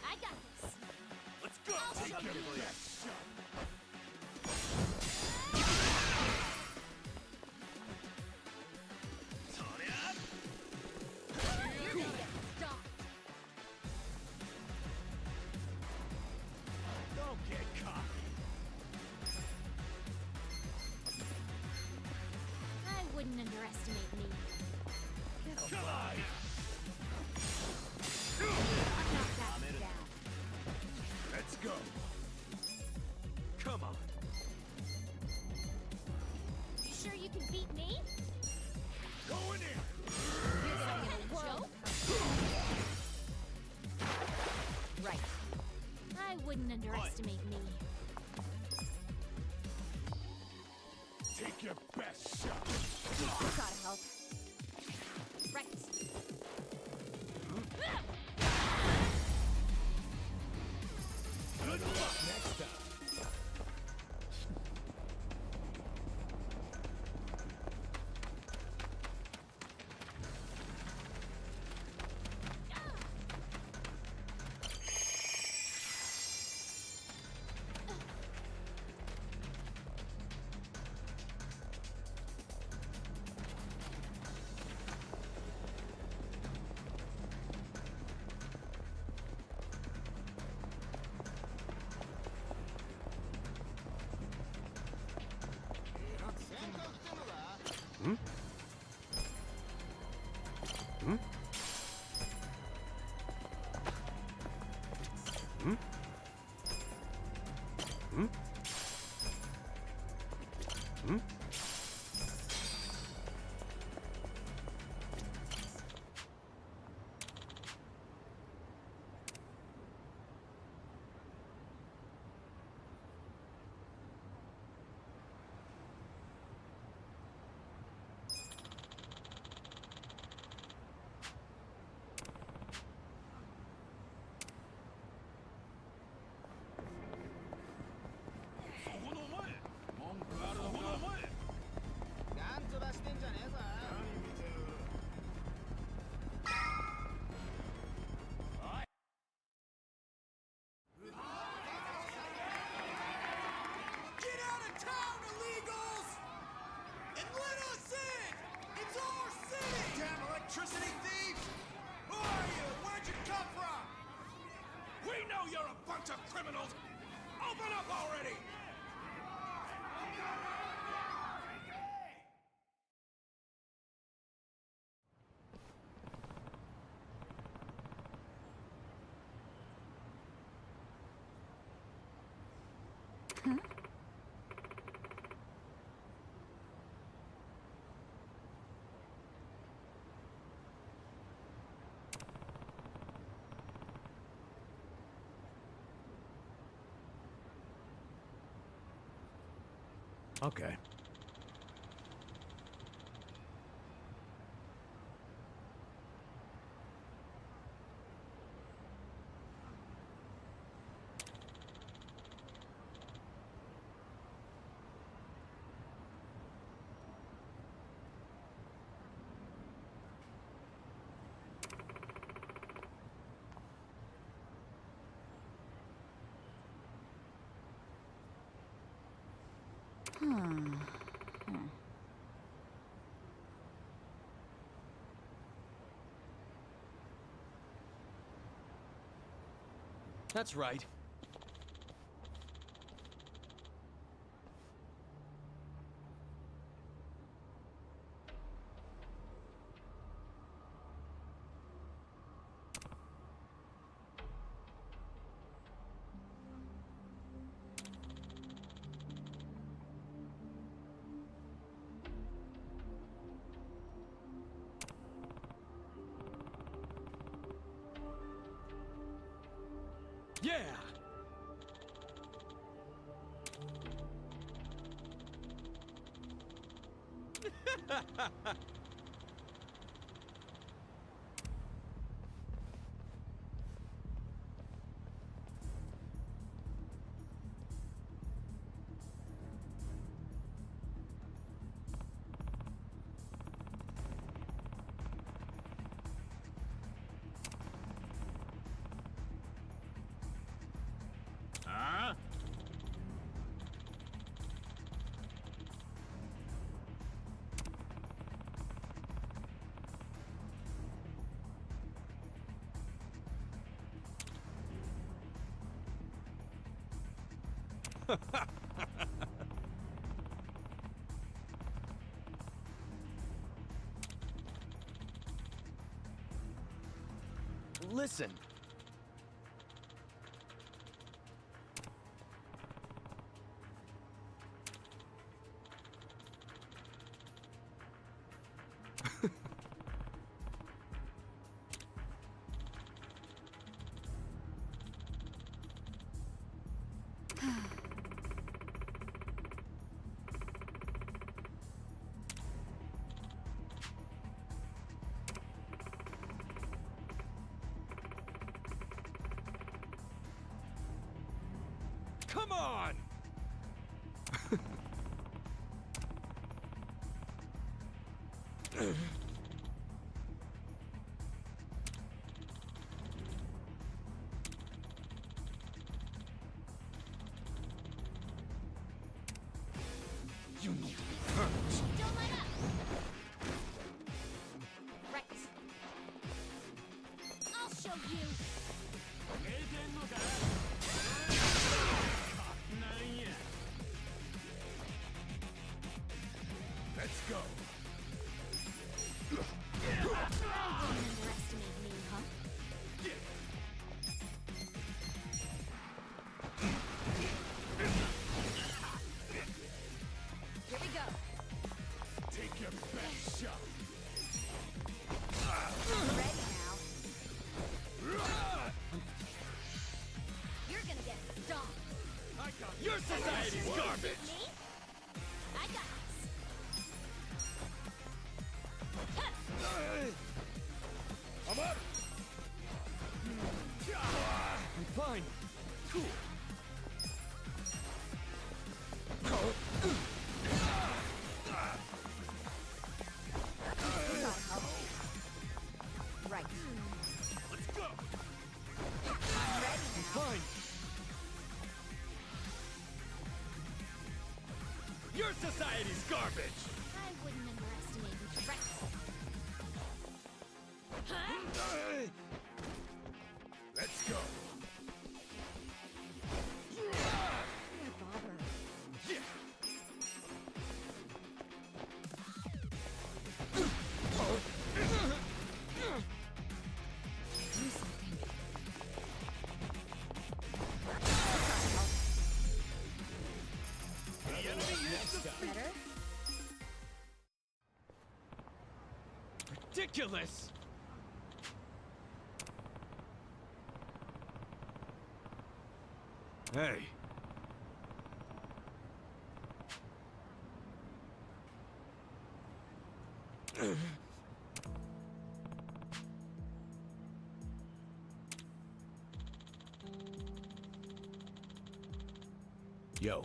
I got this. Let's go! I'll Take show your you. best shot! You're gonna get stopped. Don't get cocky! I wouldn't underestimate me. Come on! Knock that down. Let's go! Come on! You sure you can beat me? Go in here! You're gonna get a joke? Right. I wouldn't underestimate me. Take your best shot! Gotta help. Right. Good luck next time! Hmm? Hmm? Hmm? Hmm? Hmm? Get out of town, illegals! And let us in! It's our city! Damn electricity thieves! Who are you? Where'd you come from? We know you're a bunch of criminals! Open up already! Okay. That's right. Yeah! Huh? Listen. Come on! You need to be hurt. Don't let up! Right. I'll show you! Let's go. I wouldn't underestimate me, huh? Here we go. Take your best shot. Ready now. You're gonna get stomped. I got your society's garbage. Me? I got this. I'm up. I'm fine. Cool. Right. Let's go. Ready I'm now. fine. Your society's garbage. I wouldn't underestimate me. Right. Let's go. Bobber. Yeah. Do something. The enemy is defeated. Better? Ridiculous! Hey. Yo.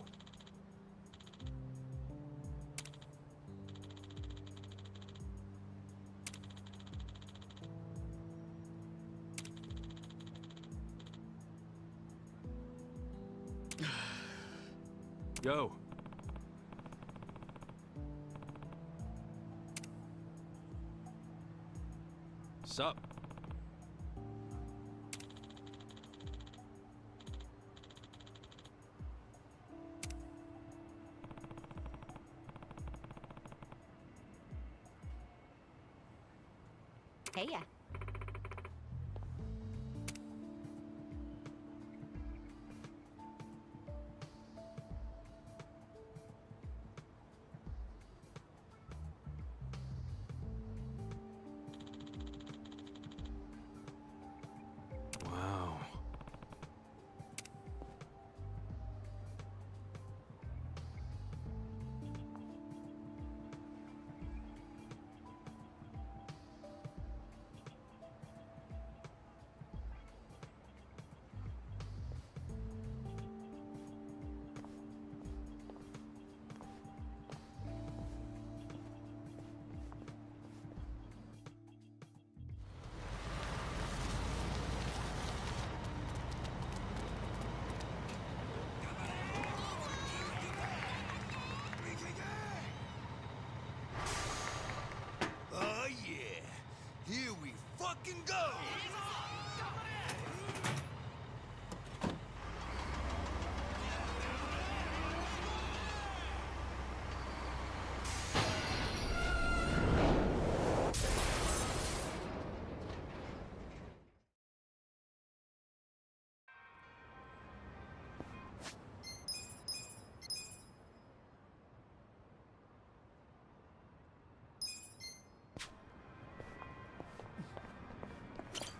Yo. What's up? Hey ya. Wow. Oh yeah, here we fucking go!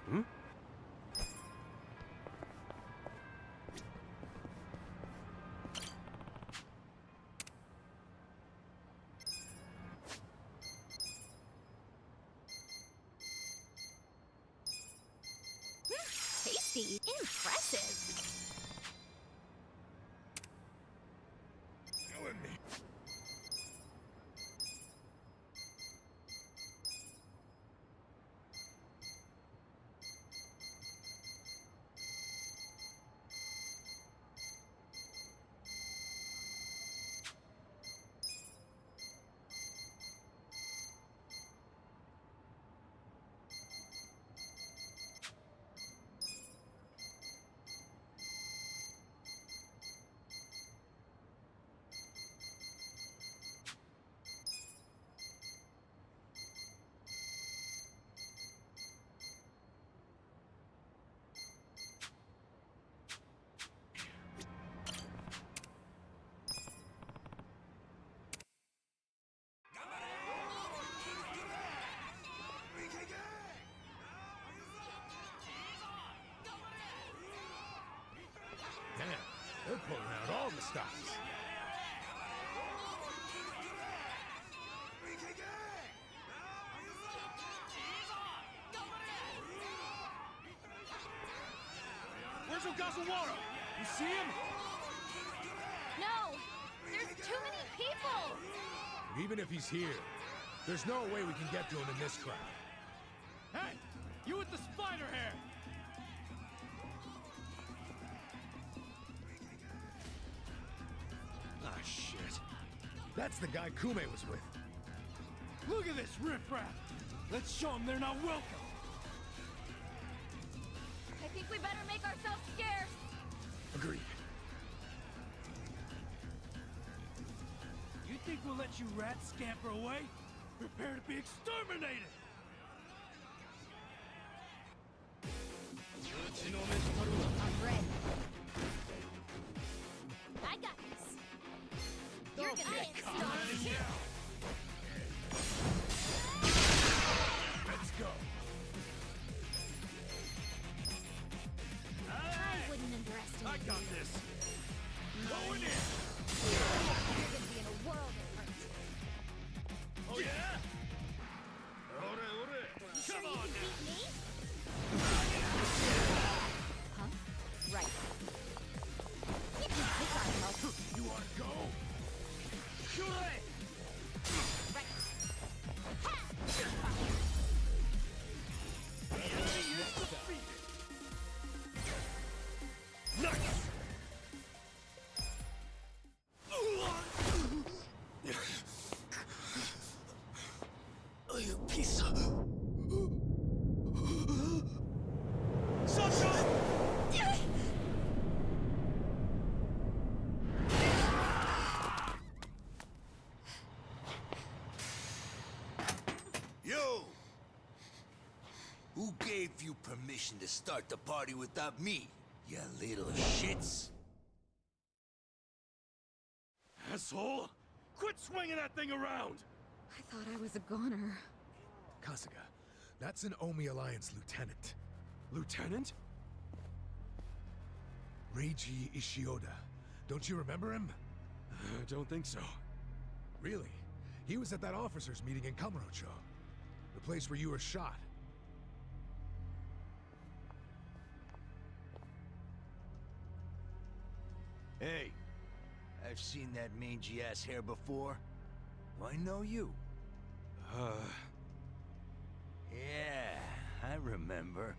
Hmm? Tasty. Impressive. Killing me. Damn, they're pulling out all the stops. Where's Ogasawara? You see him? No! There's too many people! Even if he's here, there's no way we can get to him in this crowd. Hey! You with the spider hair! Ah, shit. That's the guy Kume was with. Look at this riffraff! Let's show them they're not welcome! I think we better make ourselves scarce! Agreed. You think we'll let you rats scamper away? Prepare to be exterminated! I'm ready. I got this! You're gonna get caught. stoned too! Let's go. I wouldn't underestimate I got you. this! Going in! You're gonna be in a world of hurt. Oh yeah? You sure Come you on can now! beat me? Huh? Right. You can pick on help. You wanna go? Sure! Right. The enemy is defeated! Nice! you permission to start the party without me, you little shits? Asshole! Quit swinging that thing around! I thought I was a goner. Kasuga, that's an Omi Alliance lieutenant. Lieutenant? Reiji Ishioda. Don't you remember him? I don't think so. Really? He was at that officers' meeting in Kamurocho. The place where you were shot. Hey, I've seen that mangy-ass hair before. Do I know you? Yeah, I remember.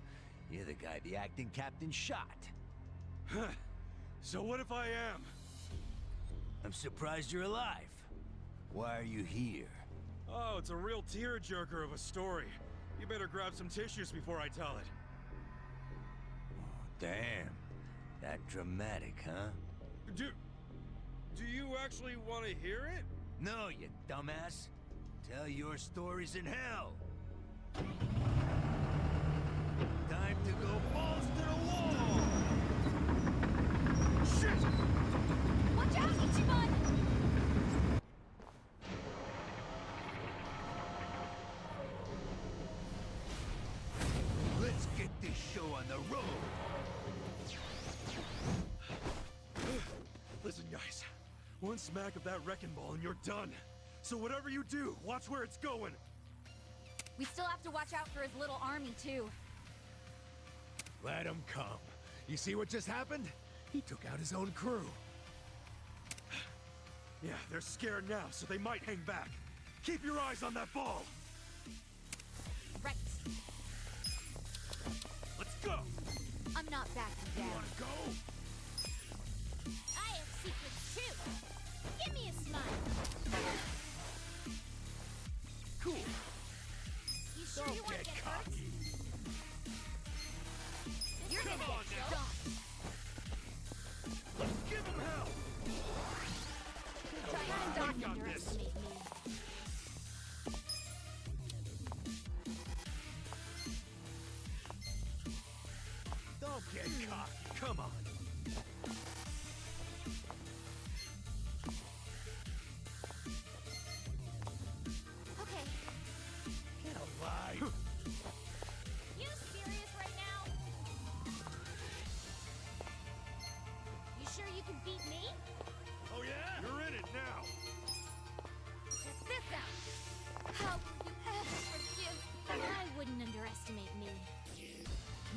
You're the guy the acting captain shot. So what if I am? I'm surprised you're alive. Why are you here? Oh, it's a real tearjerker of a story. You better grab some tissues before I tell it. Damn. That dramatic, huh? Do you actually want to hear it? No, you dumbass. Tell your stories in hell. Time to go balls to the wall! Shit! Watch out, Ichiban! Let's get this show on the road! Listen, guys. One smack of that wrecking ball and you're done. So whatever you do, watch where it's going. We still have to watch out for his little army, too. Let him come. You see what just happened? He took out his own crew. Yeah, they're scared now, so they might hang back. Keep your eyes on that ball! Right. Let's go! I'm not backing down. You wanna go? I have secrets too. Give me a smile. Cool. You sure you want to get hurt? You're Come gonna on get now. jumped. Let's give him hell! Try not to underestimate me. Don't get cocky. Come on. Okay. Get alive. You serious right now? You sure you can beat me? Oh yeah? You're in it now! Check this out. How can you ever forgive? I wouldn't underestimate me.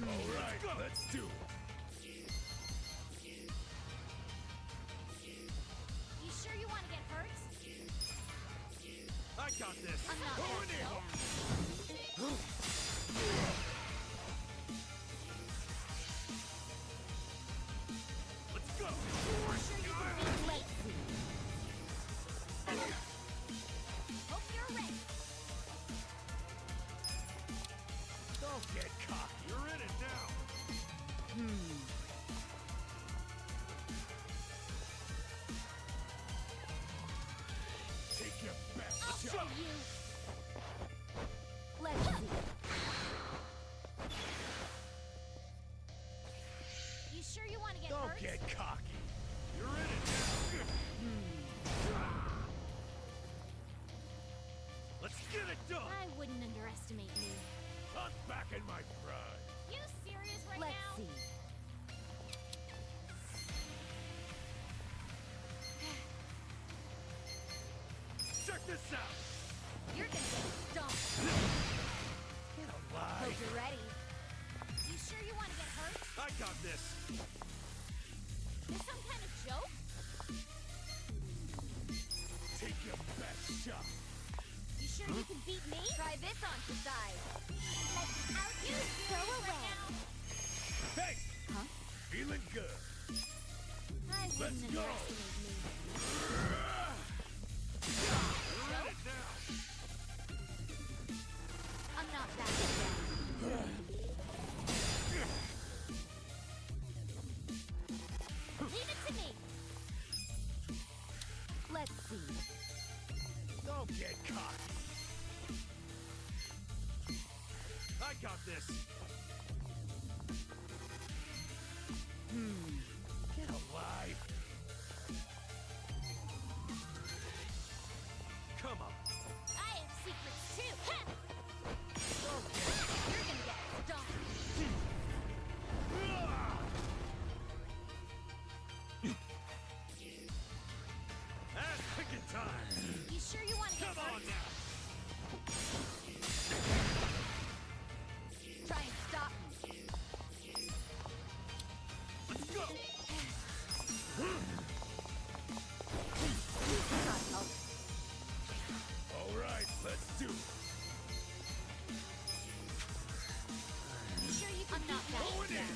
All right, let's do it. You sure you want to get hurt? I got this! I'm not backing down. Let's go! You sure you can beat me? Let's see. Hope you're ready. Don't get cocky. You're in it now! Take your best I'll shot. show you. Let's see. You sure you want to get Don't hurt? get cocky. You're in it now! Let's get it done! I wouldn't underestimate me. I'm back in my pride. You serious right Let's now? see. Check this out! You're gonna get stomped. Get alive. Hope you're ready. You sure you want to get hurt? I got this! This some kind of joke? Take your best shot. You sure you can beat me? Try this on your side. Out you throw away. Hey! Huh? Feeling good. I wouldn't go. underestimate me. You're in it now! I'm not backing down. Leave it to me. Let's see. Don't get cocky. I got this! Get alive! Come on. I have secrets too. Ha! You're gonna get stomped. That's picking time! You sure you want to get Come on hurt? now! Try and stop me. Let's go! Not help. All right, let's do it. You sure you can not that? Going in!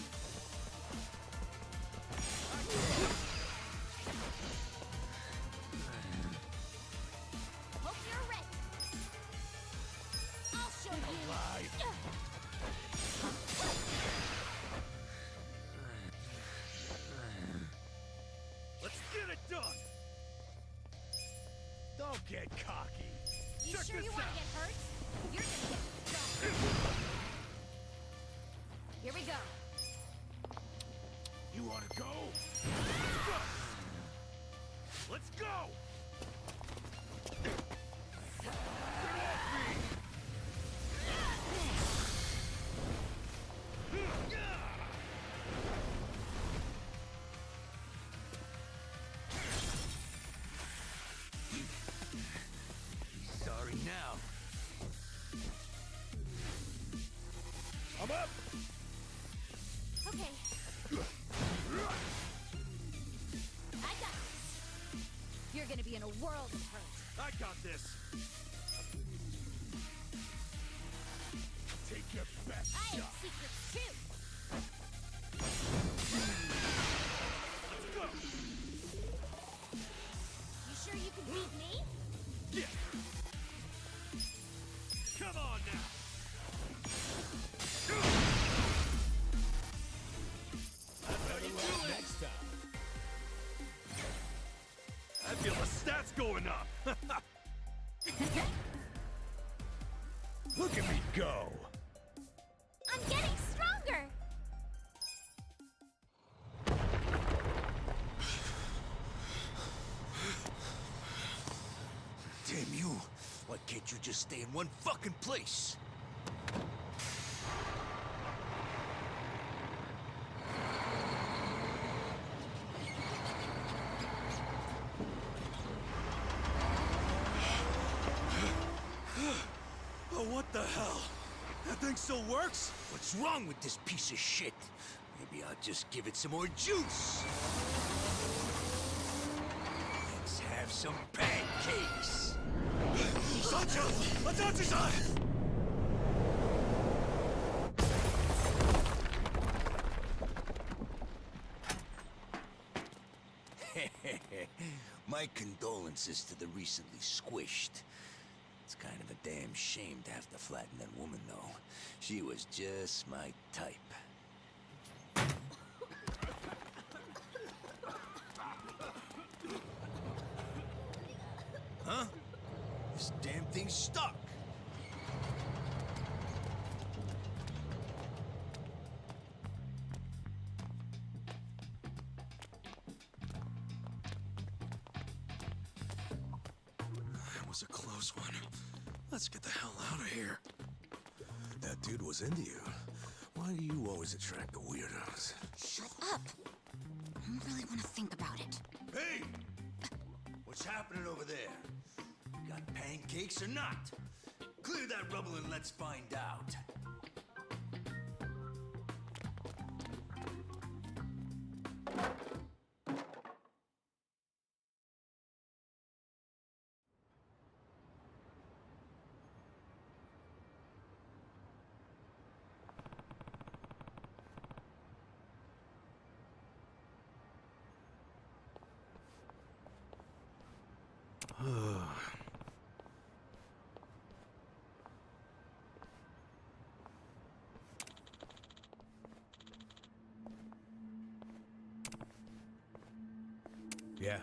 Hope you're ready. I'll show you. Alive! Let's get it done! Don't get cocky! You Check sure this you want out. to get hurt? You're gonna get stomped. Here we go. You wanna go? Let's go! Get off me! Sorry now. I'm up! Okay. I got this. You're gonna be in a world of hurt. I got this! Take your best I shot! have secrets too. Let's go! You sure you can beat me? Yeah! Come on now! Next time. I feel the stats going up. Look at me go. I'm getting stronger. Damn you! Why can't you just stay in one fucking place? Oh, what the hell? That thing still works? What's wrong with this piece of shit? Maybe I'll just give it some more juice. Let's have some pancakes. Sancho! Atachi-san! My condolences to the recently squished. It's kind of a damn shame to have to flatten that woman, though. She was just my type. Huh? This damn thing's stuck. That was a close one. Let's get the hell out of here. That dude was into you. Why do you always attract the weirdos? Shut up. I don't really want to think about it. Hey! What's happening over there? Got pancakes or not? Clear that rubble and let's find out. Yeah.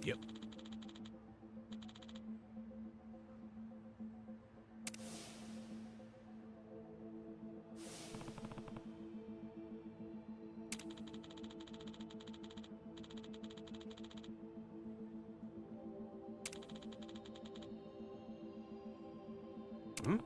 Yep. Hmm?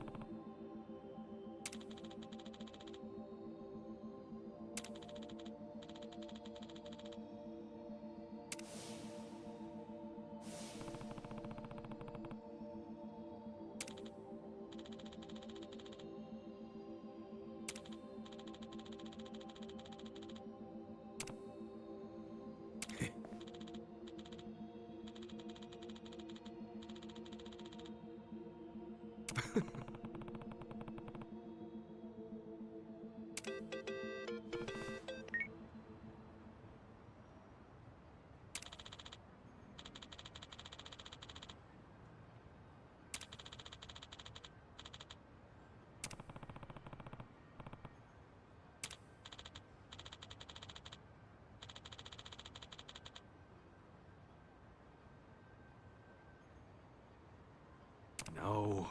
No.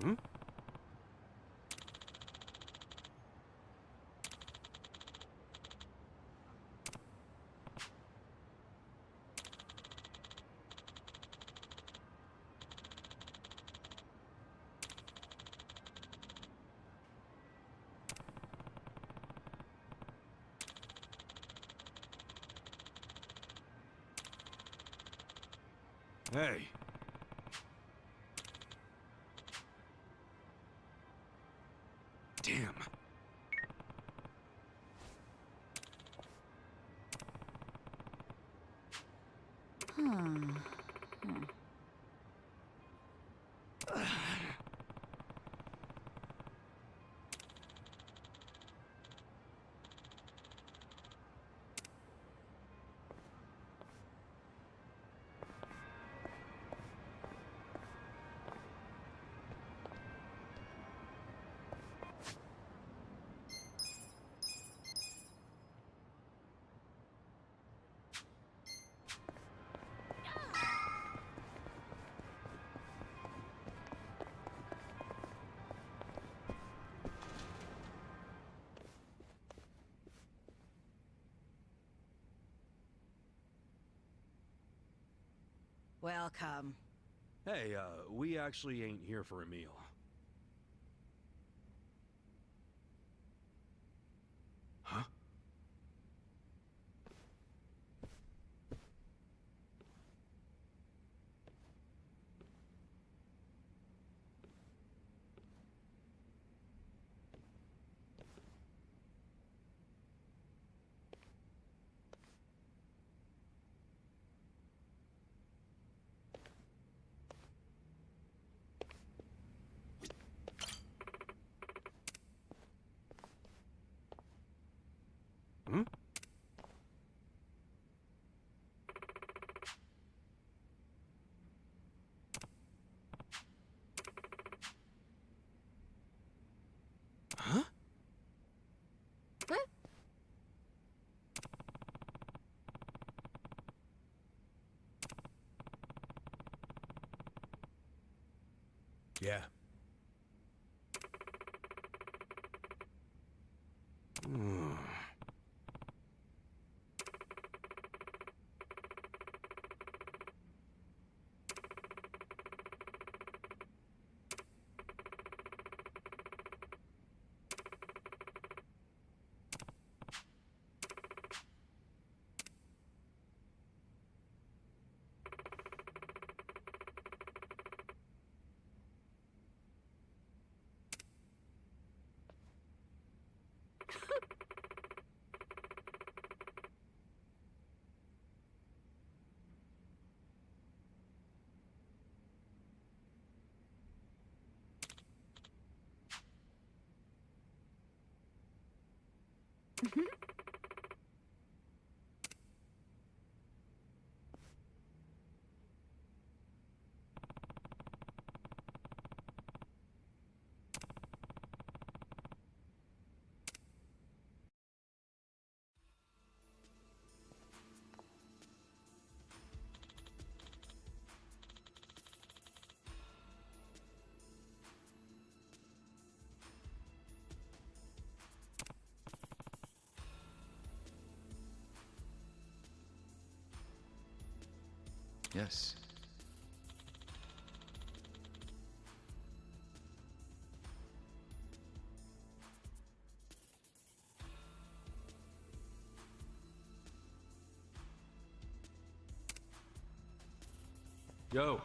Hmm? Hey. Damn. Welcome. Hey, we actually ain't here for a meal. Huh? Hmm? Huh? Yeah. Hmm. Yes. Yo.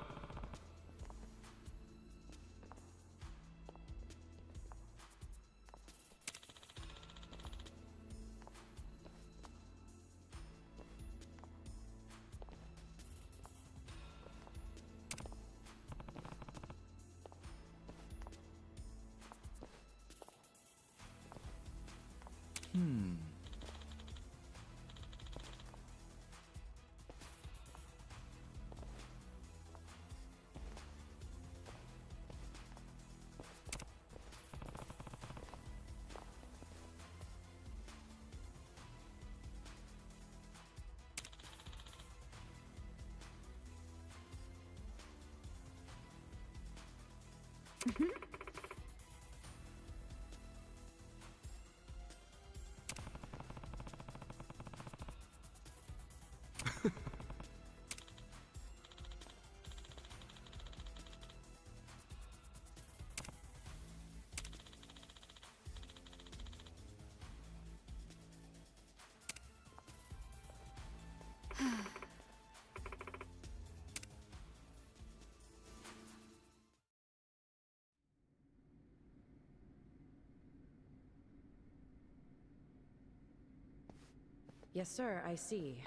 Yes, sir, I see.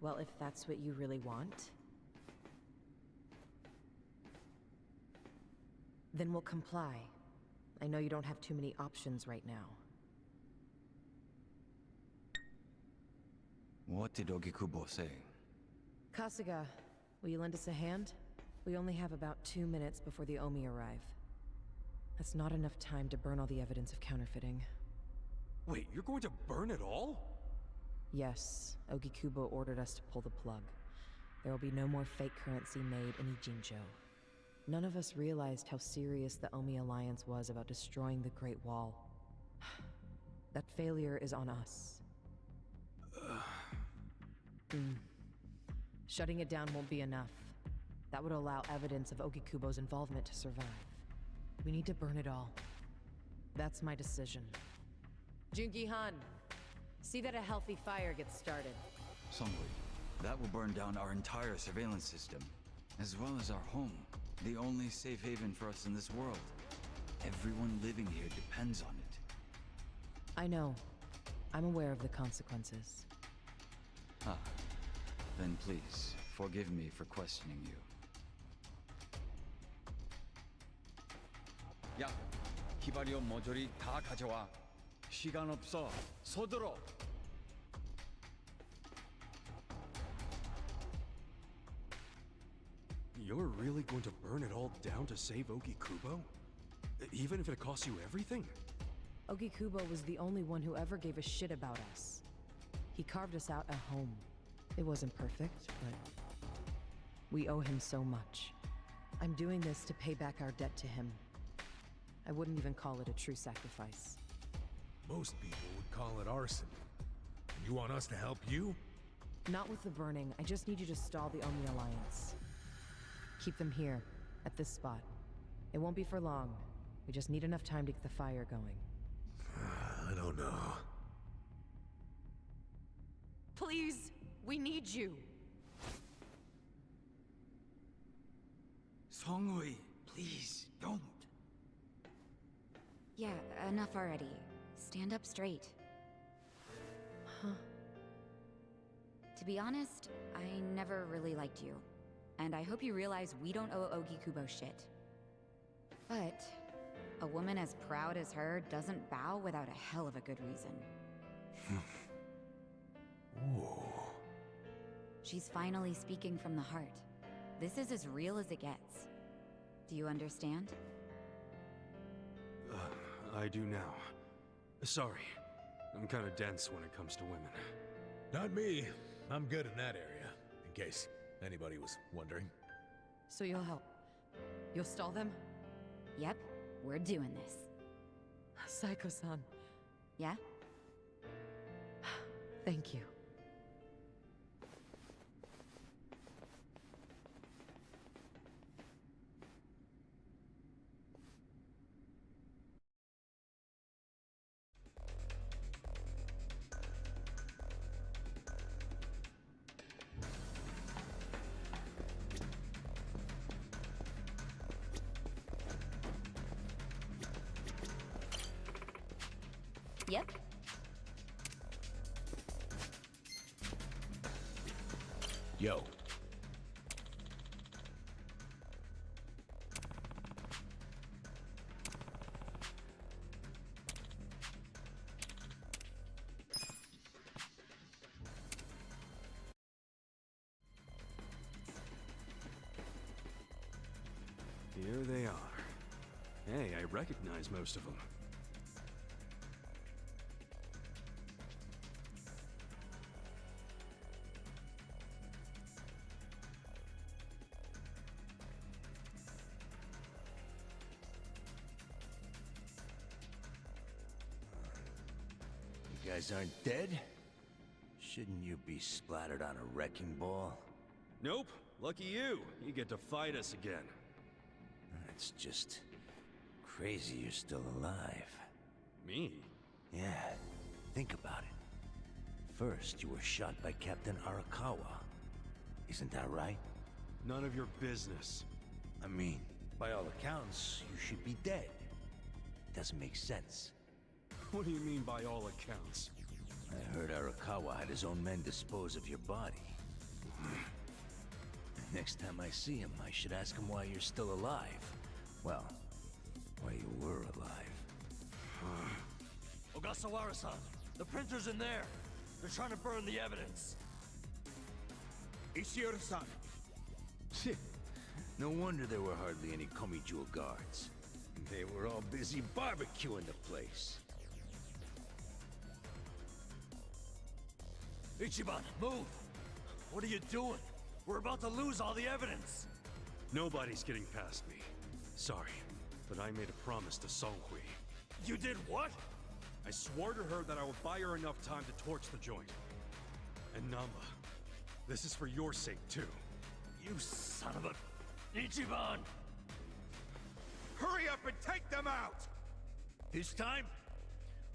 Well, if that's what you really want, then we'll comply. I know you don't have too many options right now. What did Ogikubo say? Kasuga, will you lend us a hand? We only have about 2 minutes before the Omi arrive. That's not enough time to burn all the evidence of counterfeiting. Wait, you're going to burn it all? Yes, Ogikubo ordered us to pull the plug. There will be no more fake currency made in Ijincho. None of us realized how serious the Omi Alliance was about destroying the Great Wall. That failure is on us. Shutting it down won't be enough. That would allow evidence of Ogikubo's involvement to survive. We need to burn it all. That's my decision. Jungi-han, see that a healthy fire gets started. Songui, that will burn down our entire surveillance system, as well as our home, the only safe haven for us in this world. Everyone living here depends on it. I know. I'm aware of the consequences. Ah, then please, forgive me for questioning you. 야, 히바리온 모조리 다 가져와. 시간 없어. 서둘러. You're really going to burn it all down to save Ogikubo? Even if it costs you everything? Ogikubo was the only one who ever gave a shit about us. He carved us out a home. It wasn't perfect, but we owe him so much. I'm doing this to pay back our debt to him. I wouldn't even call it a true sacrifice. Most people would call it arson. You want us to help you? Not with the burning. I just need you to stall the Omi Alliance. Keep them here, at this spot. It won't be for long. We just need enough time to get the fire going. I don't know. Please, we need you. Songui, please, don't. Yeah, enough already. Stand up straight. Huh? To be honest, I never really liked you. And I hope you realize we don't owe Ogikubo shit. But a woman as proud as her doesn't bow without a hell of a good reason. Ooh. She's finally speaking from the heart. This is as real as it gets. Do you understand? I do now. Sorry. I'm kind of dense when it comes to women. Not me. I'm good in that area, in case anybody was wondering. So you'll help? You'll stall them? Yep, we're doing this. Saiko-san. Yeah? Thank you. Yep. Yo. Here they are. Hey, I recognize most of them. You guys aren't dead? Shouldn't you be splattered on a wrecking ball? Nope. Lucky you. You get to fight us again. It's just crazy you're still alive. Me? Yeah, think about it. First, you were shot by Captain Arakawa. Isn't that right? None of your business. I mean, by all accounts, you should be dead. Doesn't make sense. What do you mean by all accounts? I heard Arakawa had his own men dispose of your body. Next time I see him, I should ask him why you're still alive. Well, why you were alive. Ogasawara-san, the printer's in there. They're trying to burn the evidence. Ishiura-san. No wonder there were hardly any Komijul guards. They were all busy barbecuing the place. Ichiban, move! What are you doing? We're about to lose all the evidence! Nobody's getting past me. Sorry, but I made a promise to Songhui. You did what? I swore to her that I would buy her enough time to torch the joint. And Namba, this is for your sake, too. You son of a... Ichiban! Hurry up and take them out! This time,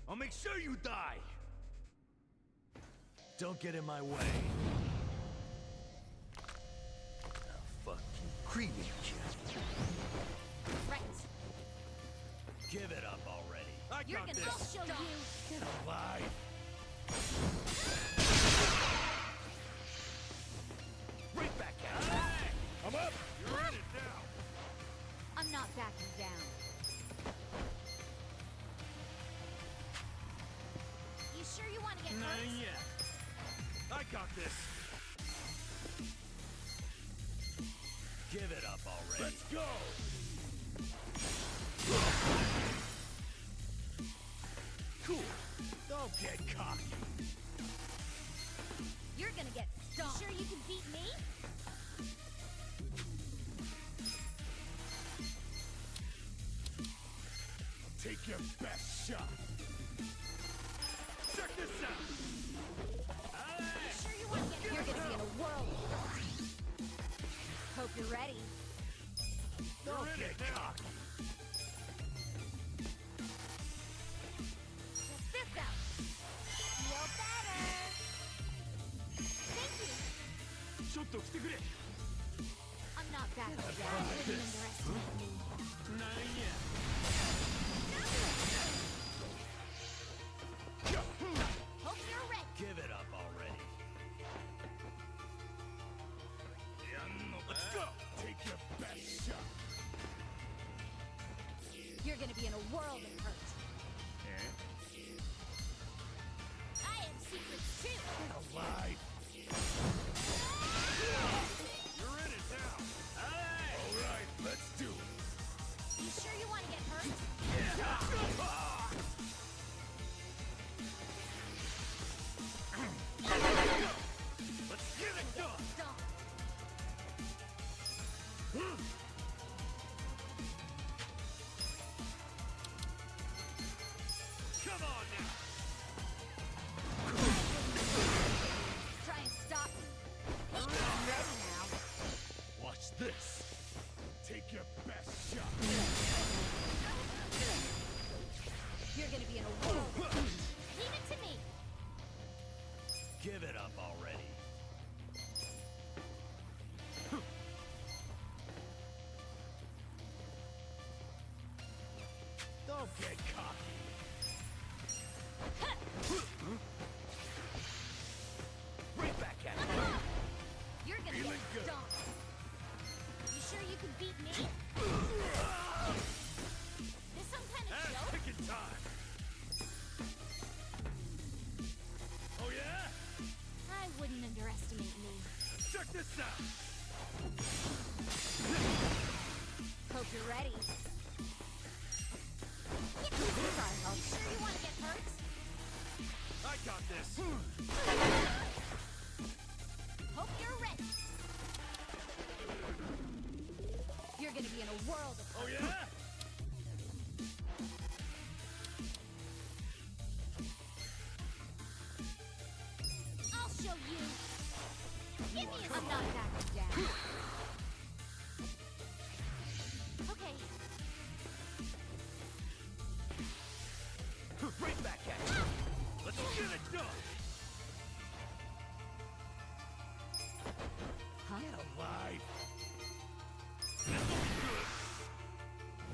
I'll make sure you die! Don't get in my way. I'll fucking cremate you. Right. Give it up already. You're gonna show you. Get alive. Right back at you. Hey! I'm up! You're in it now! I'm not backing down. You sure you want to get hurt? Not yet. I got this. Give it up already. Let's go! Cool. Don't get cocky. You're gonna get stomped. Sure you can beat me? I'll take your best shot. Check this out! Sure you want to get You're gonna be in a world of hurt. Hope you're ready. Don't get cocky. Check this out. Feel better. Thank you. I'm not backing down. Wouldn't underestimate me. Not yet. Hope you're ready. Give it up already. Let's go! Take your best shot. You're gonna be in a world of hurt. I have secrets too. Alive! You're in it now. Hey! Alright, let's do it! You sure you want to get hurt? Let's get it done. Stop. Come on now. Try and stop me. You're in I'm it. ready now. Watch this! Take your best shot! You're gonna be in a world of hurt. Leave it to me. Give it up already. Don't get cocky! beat me? This some kind of joke? Kicking time. Oh yeah? I wouldn't underestimate me. Check this out. Hope you're ready. You sure you want to get hurt? I got this. Hope you're ready. You're gonna be in a world of Oh yeah? I'll show you. Give me a I'm not backing down. Okay. Right back at you. Let's get it done. Get alive.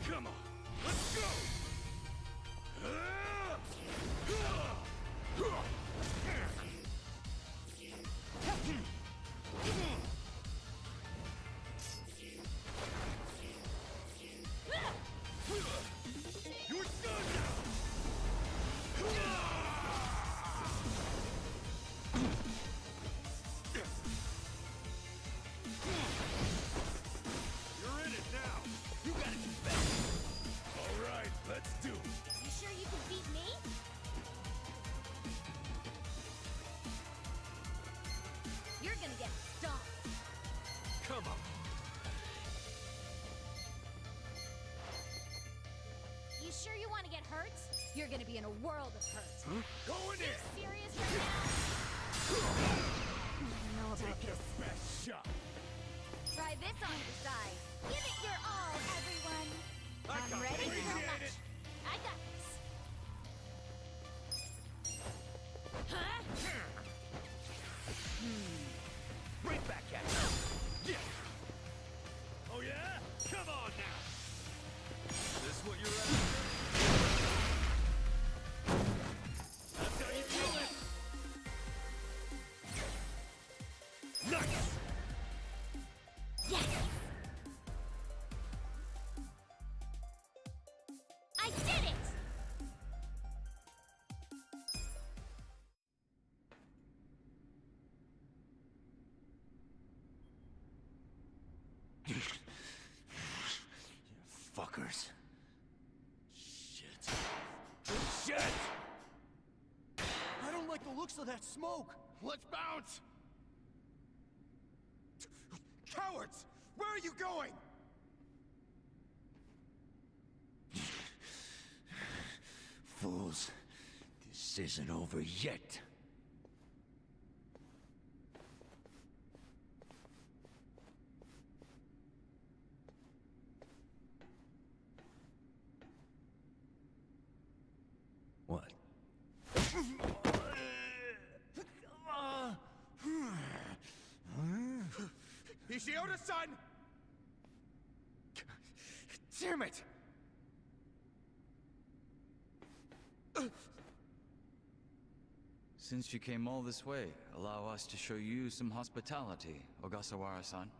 Come on, let's go. You're done now. You're in it now. You got it back. All right, let's do it. You sure you can beat me? You're gonna get stomped. Come on. You sure you want to get hurt? You're gonna be in a world of hurt. Go in there. Serious right now? I don't know about Take your this. best shot. Try this on your side. Give it your all, everyone. I'm ready. Thank you so Appreciate much. it. I got this. Huh? Right back at you. Yeah. Oh yeah? Come on now. This what you're after? That's how you feel it. Nice. Yes! I did it! Fuckers. Shit. Shit! I don't like the looks of that smoke. Let's bounce! Cowards! Where are you going? Fools. This isn't over yet. What? Ishioda-san! Damn it! Since you came all this way, allow us to show you some hospitality, Ogasawara-san.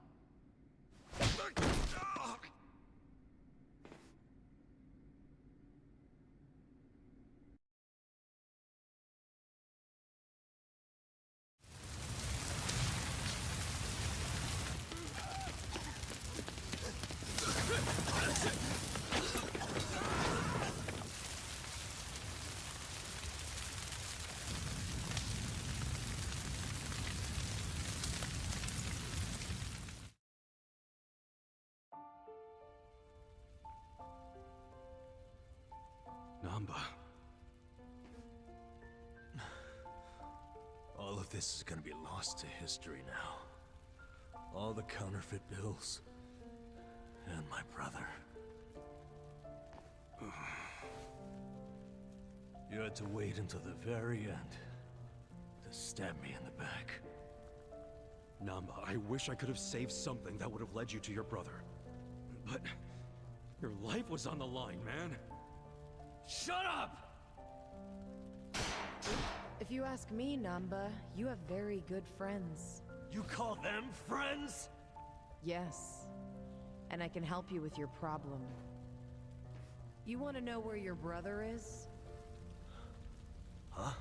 Namba. All of this is gonna be lost to history now. All the counterfeit bills. And my brother. You had to wait until the very end to stab me in the back. Namba, I wish I could have saved something that would have led you to your brother. But your life was on the line, man. Shut up! If you ask me, Namba, you have very good friends. You call them friends? Yes. and I can help you with your problem. You want to know where your brother is? Huh?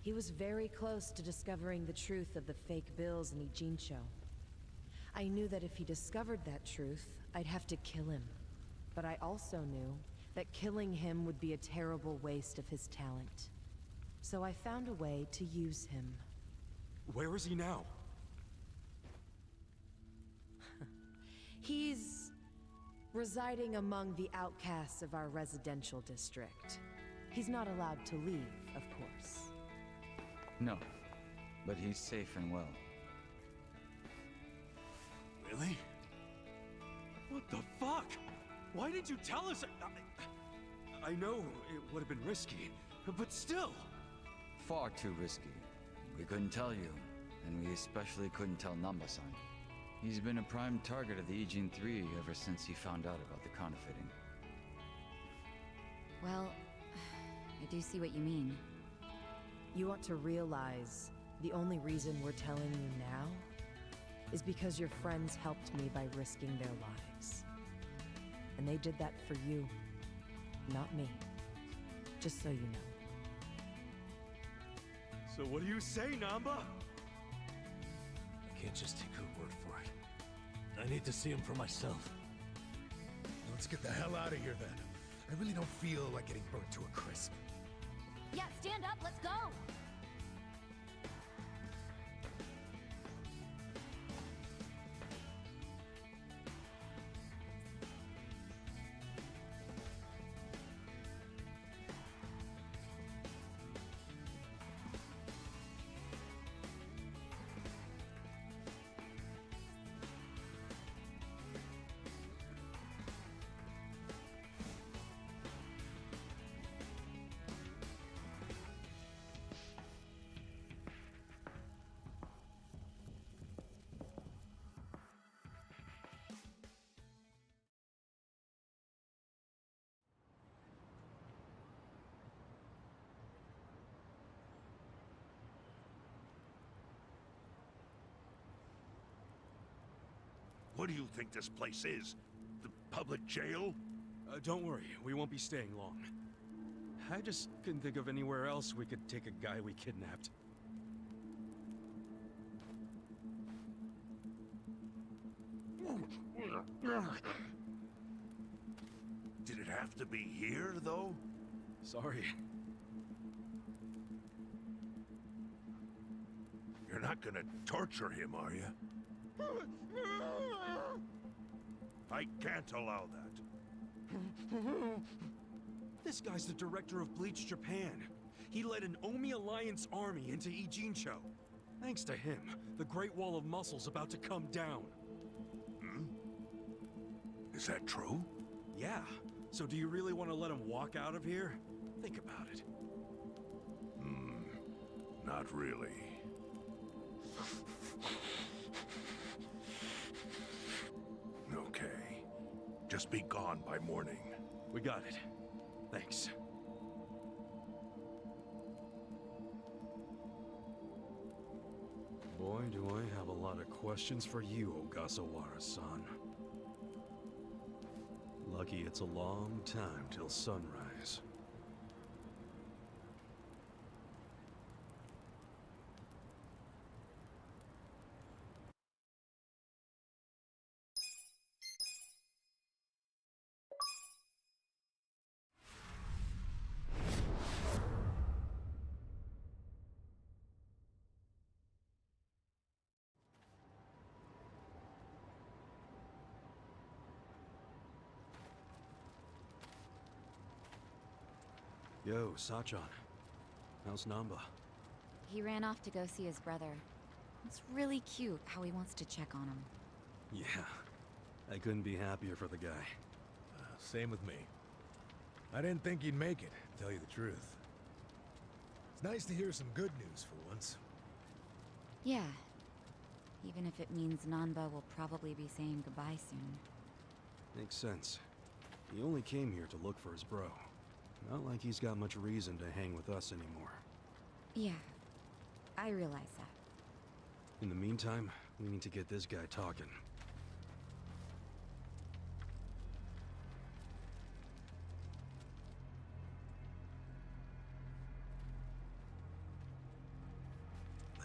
He was very close to discovering the truth of the fake bills in Ijincho. I knew that if he discovered that truth, I'd have to kill him. But I also knew that killing him would be a terrible waste of his talent. So I found a way to use him. Where is he now? He's residing among the outcasts of our residential district. He's not allowed to leave, of course. No, but he's safe and well. Really? What the fuck? Why did you tell us? I know it would have been risky, but still. Far too risky. We couldn't tell you, and we especially couldn't tell Namba-san. He's been a prime target of the Ijin 3 ever since he found out about the counterfeiting. Well, I do see what you mean. You want to realize the only reason we're telling you now is because your friends helped me by risking their lives. And they did that for you, not me. Just so you know. So what do you say, Namba? I can't just take her word for it. I need to see him for myself. Let's get the hell out of here, then. I really don't feel like getting burnt to a crisp. Yeah, stand up, let's go! What do you think this place is? The public jail? Don't worry, we won't be staying long. I just couldn't think of anywhere else we could take a guy we kidnapped. Did it have to be here, though? Sorry. You're not gonna torture him, are you? I can't allow that. This guy's the director of Bleach Japan. He led an Omi Alliance army into Ijincho. Thanks to him, the Great Wall of Muscle's about to come down. Hmm? Is that true? Yeah. So do you really want to let him walk out of here? Think about it. Not really. Okay. Just be gone by morning. We got it. Thanks. Boy, do I have a lot of questions for you, Ogasawara-san. Lucky it's a long time till sunrise. Yo, Sachan. How's Namba? He ran off to go see his brother. It's really cute how he wants to check on him. Yeah. I couldn't be happier for the guy. Same with me. I didn't think he'd make it, to tell you the truth. It's nice to hear some good news for once. Yeah. Even if it means Nanba will probably be saying goodbye soon. Makes sense. He only came here to look for his bro. Not like he's got much reason to hang with us anymore. Yeah. I realize that. In the meantime, we need to get this guy talking.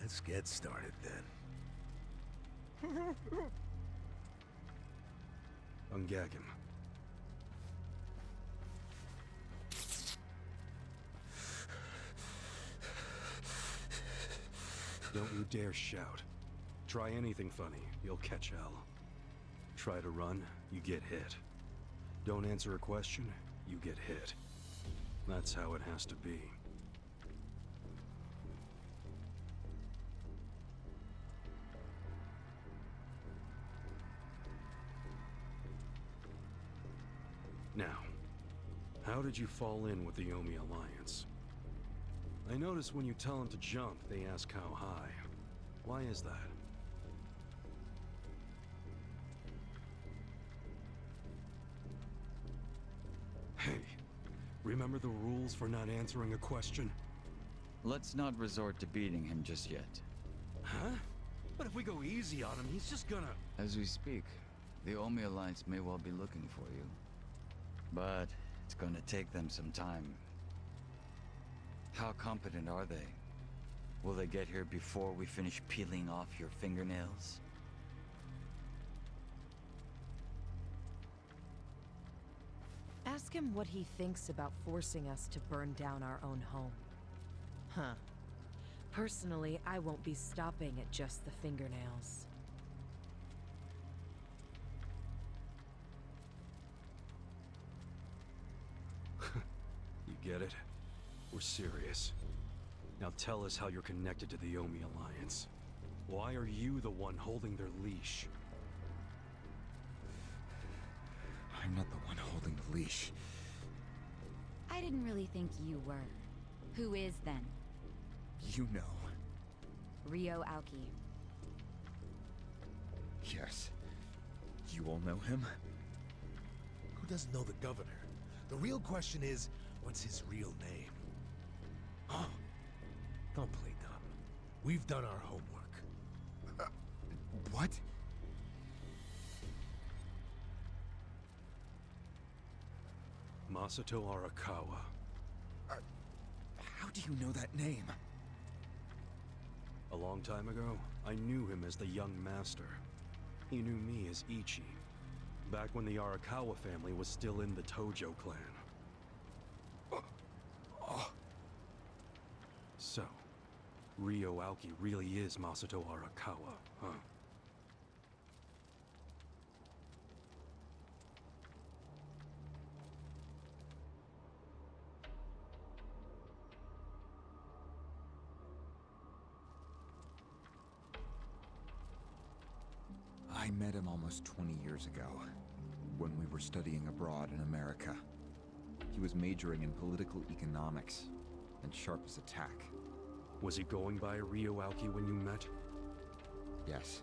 Let's get started then. Ungag him. Don't you dare shout. Try anything funny, you'll catch hell. Try to run, you get hit. Don't answer a question, you get hit. That's how it has to be. Now, how did you fall in with the Omi Alliance? I notice when you tell them to jump, they ask how high. Why is that? Hey, remember the rules for not answering a question? Let's not resort to beating him just yet. Huh? But if we go easy on him, he's just gonna... As we speak, the Omi Alliance may well be looking for you. But it's gonna take them some time. How competent are they? Will they get here before we finish peeling off your fingernails? Ask him what he thinks about forcing us to burn down our own home. Huh. Personally, I won't be stopping at just the fingernails. You get it? We're serious. Now tell us how you're connected to the Omi Alliance. Why are you the one holding their leash? I'm not the one holding the leash. I didn't really think you were. Who is then? You know. Ryo Aoki. Yes. You all know him? Who doesn't know the governor? The real question is, what's his real name? Oh, don't play dumb. We've done our homework. What? Masato Arakawa. How do you know that name? A long time ago, I knew him as the young master. He knew me as Ichi, back when the Arakawa family was still in the Tojo clan. So, Ryo Aoki really is Masato Arakawa, huh? I met him almost 20 years ago, when we were studying abroad in America. He was majoring in political economics, and sharp as a tack. Was he going by Ryo Aoki when you met? Yes.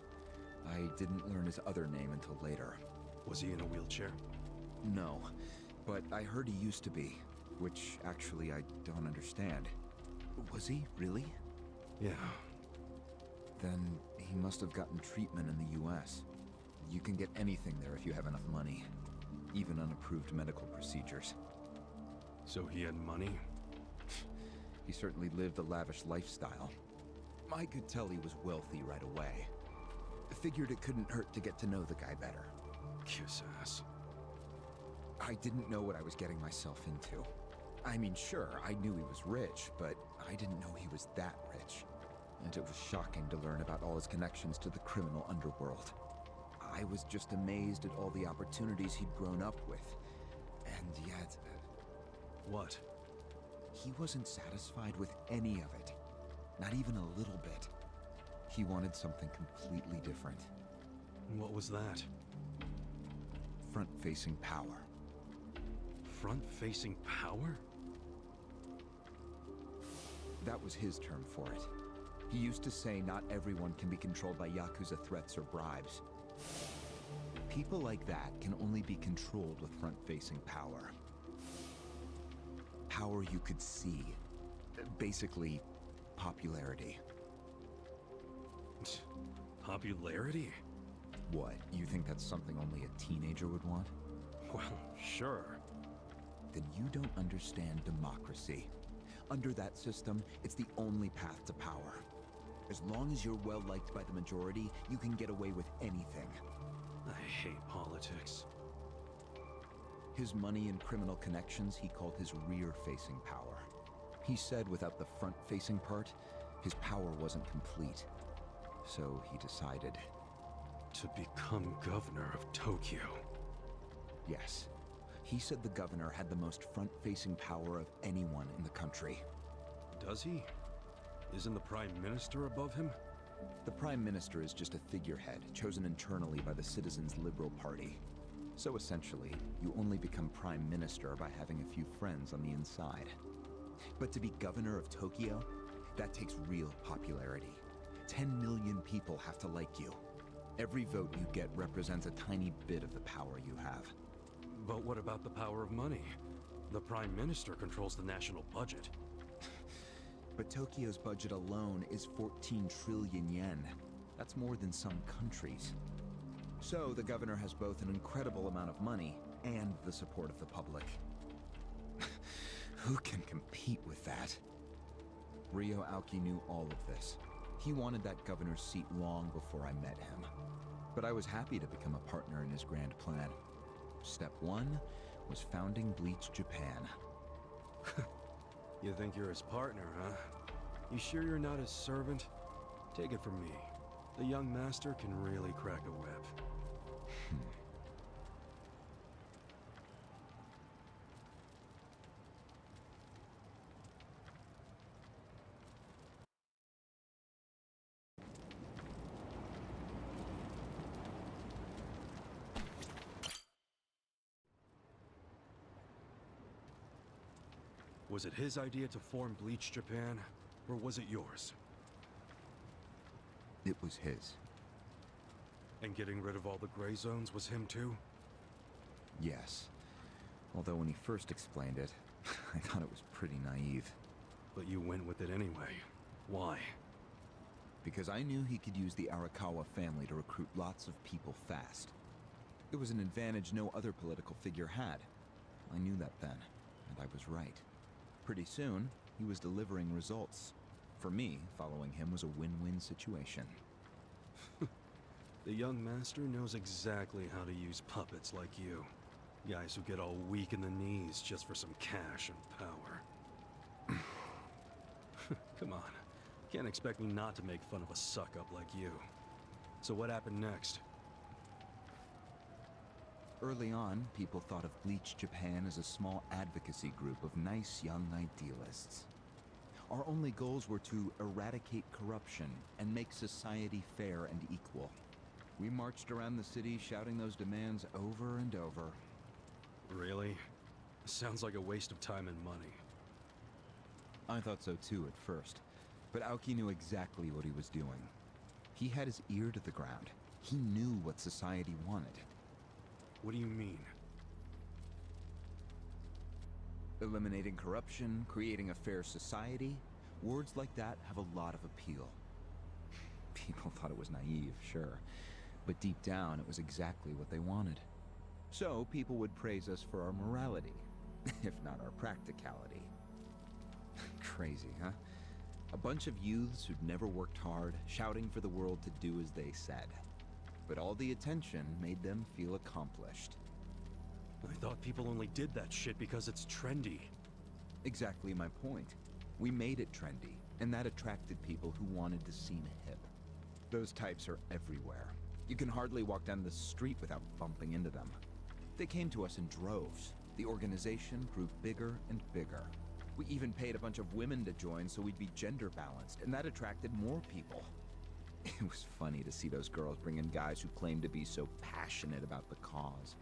I didn't learn his other name until later. Was he in a wheelchair? No, but I heard he used to be, which actually I don't understand. Was he, really? Yeah. Then he must have gotten treatment in the US. You can get anything there if you have enough money. Even unapproved medical procedures. So he had money? He certainly lived a lavish lifestyle. I could tell he was wealthy right away. Figured it couldn't hurt to get to know the guy better. Kiss ass. I didn't know what I was getting myself into. I mean, sure, I knew he was rich, but I didn't know he was that rich. And it was shocking to learn about all his connections to the criminal underworld. I was just amazed at all the opportunities he'd grown up with. And yet... What? He wasn't satisfied with any of it. Not even a little bit. He wanted something completely different. What was that? Front-facing power. Front-facing power? That was his term for it. He used to say not everyone can be controlled by Yakuza threats or bribes. People like that can only be controlled with front-facing power. Power you could see. Basically, popularity. Popularity? What, you think that's something only a teenager would want? Well, sure. Then you don't understand democracy. Under that system, it's the only path to power. As long as you're well liked by the majority, you can get away with anything. I hate politics. His money and criminal connections he called his rear-facing power. He said without the front-facing part, his power wasn't complete. So he decided... to become governor of Tokyo. Yes. He said the governor had the most front-facing power of anyone in the country. Does he? Isn't the Prime Minister above him? The Prime Minister is just a figurehead, chosen internally by the Citizens' Liberal Party. So essentially, you only become Prime Minister by having a few friends on the inside. But to be governor of Tokyo, that takes real popularity. 10 million people have to like you. Every vote you get represents a tiny bit of the power you have. But what about the power of money? The Prime Minister controls the national budget. But Tokyo's budget alone is 14 trillion yen. That's more than some countries. So the governor has both an incredible amount of money and the support of the public. Who can compete with that? Ryo Aoki knew all of this. He wanted that governor's seat long before I met him. But I was happy to become a partner in his grand plan. Step 1 was founding Bleach Japan. You think you're his partner, huh? You sure you're not his servant? Take it from me. The young master can really crack a whip. Was it his idea to form Bleach Japan, or was it yours? It was his. And getting rid of all the gray zones was him too? Yes. Although when he first explained it, I thought it was pretty naive. But you went with it anyway. Why? Because I knew he could use the Arakawa family to recruit lots of people fast. It was an advantage no other political figure had. I knew that then, and I was right. Pretty soon, he was delivering results. For me, following him was a win-win situation. The young master knows exactly how to use puppets like you. Guys who get all weak in the knees just for some cash and power. Come on. Can't expect me not to make fun of a suck-up like you. So what happened next? Early on, people thought of Bleach Japan as a small advocacy group of nice young idealists. Our only goals were to eradicate corruption and make society fair and equal. We marched around the city shouting those demands over and over. Really? Sounds like a waste of time and money. I thought so too at first, but Aoki knew exactly what he was doing. He had his ear to the ground. He knew what society wanted. What do you mean? Eliminating corruption, creating a fair society, words like that have a lot of appeal. People thought it was naive, sure, but deep down it was exactly what they wanted. So people would praise us for our morality, if not our practicality. Crazy, huh? A bunch of youths who'd never worked hard, shouting for the world to do as they said. But all the attention made them feel accomplished. I thought people only did that shit because it's trendy. Exactly my point. We made it trendy, and that attracted people who wanted to seem hip. Those types are everywhere. You can hardly walk down the street without bumping into them. They came to us in droves. The organization grew bigger and bigger. We even paid a bunch of women to join so we'd be gender balanced, and that attracted more people. It was funny to see those girls bring in guys who claimed to be so passionate about the cause.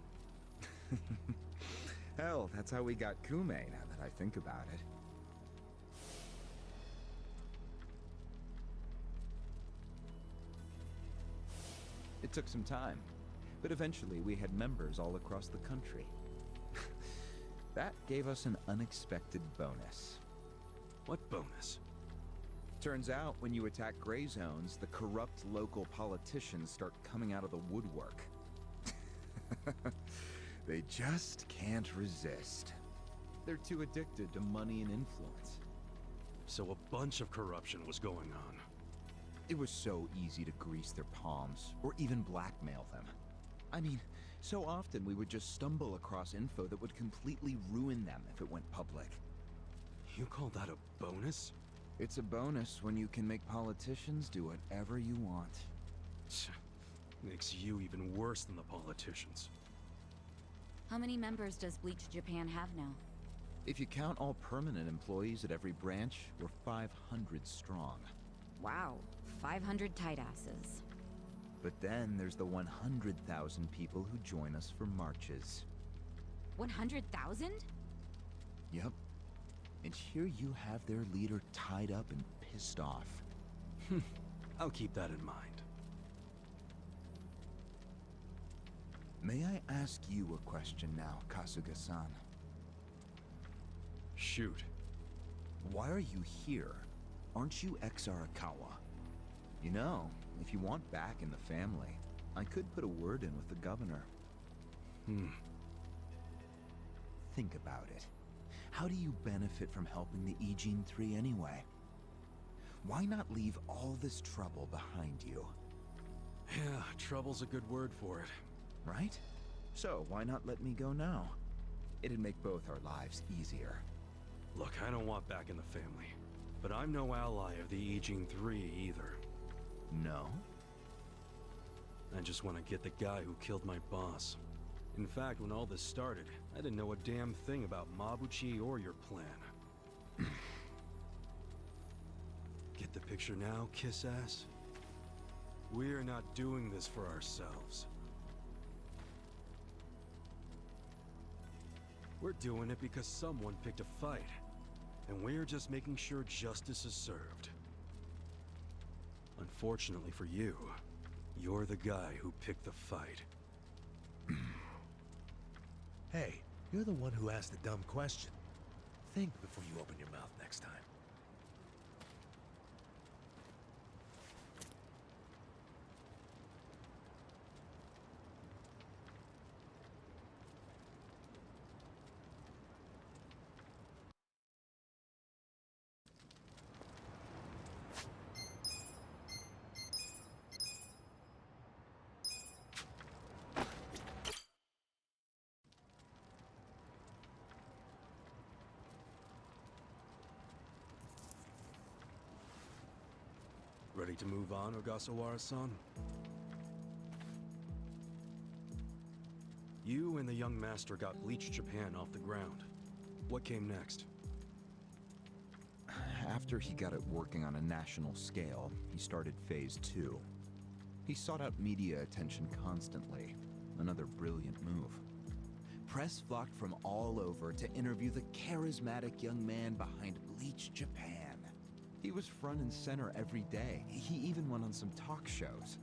Hell, that's how we got Kume, now that I think about it. It took some time, but eventually we had members all across the country. That gave us an unexpected bonus. What bonus? Turns out, when you attack gray zones, the corrupt local politicians start coming out of the woodwork. They just can't resist. They're too addicted to money and influence. So a bunch of corruption was going on. It was so easy to grease their palms, or even blackmail them. I mean, so often we would just stumble across info that would completely ruin them if it went public. You call that a bonus? It's a bonus when you can make politicians do whatever you want. Makes you even worse than the politicians. How many members does Bleach Japan have now? If you count all permanent employees at every branch, we're 500 strong. Wow, 500 tight asses. But then there's the 100,000 people who join us for marches. 100,000? Yep. And here you have their leader tied up and pissed off. I'll keep that in mind. May I ask you a question now, Kasuga-san? Shoot. Why are you here? Aren't you ex-Arakawa? You know, if you want back in the family, I could put a word in with the governor. Think about it. How do you benefit from helping the Ijin 3 anyway? Why not leave all this trouble behind you? Yeah, trouble's a good word for it. Right? So why not let me go now? It'd make both our lives easier. Look, I don't want back in the family. But I'm no ally of the Ijin 3 either. No? I just want to get the guy who killed my boss. In fact, when all this started, I didn't know a damn thing about Mabuchi or your plan. Get the picture now, kiss ass? We're not doing this for ourselves. We're doing it because someone picked a fight. And we're just making sure justice is served. Unfortunately for you, you're the guy who picked the fight. Hey, you're the one who asked the dumb question. Think before you open your mouth next time. Ready to move on, Ogasawara-san? You and the young master got Bleach Japan off the ground. What came next? After he got it working on a national scale, he started Phase 2. He sought out media attention constantly. Another brilliant move. Press flocked from all over to interview the charismatic young man behind Bleach Japan. He was front and center every day. He even went on some talk shows.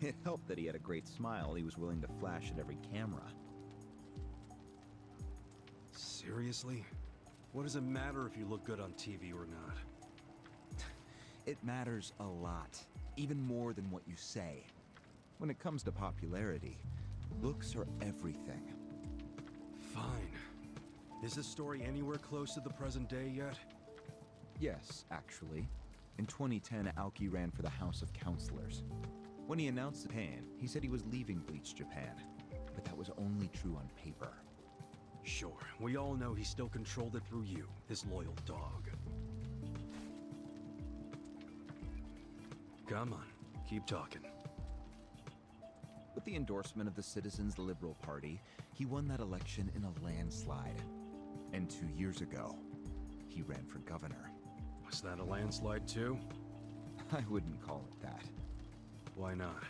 It helped that he had a great smile he was willing to flash at every camera. Seriously? What does it matter if you look good on TV or not? It matters a lot, even more than what you say. When it comes to popularity, looks are everything. Fine. Is this story anywhere close to the present day yet? Yes, actually. In 2010, Aoki ran for the House of Councilors. When he announced Japan, he said he was leaving Bleach Japan, but that was only true on paper. Sure, we all know he still controlled it through you, his loyal dog. Come on, keep talking. With the endorsement of the Citizens Liberal Party, he won that election in a landslide. And 2 years ago, he ran for governor. Was that a landslide too? I wouldn't call it that. Why not?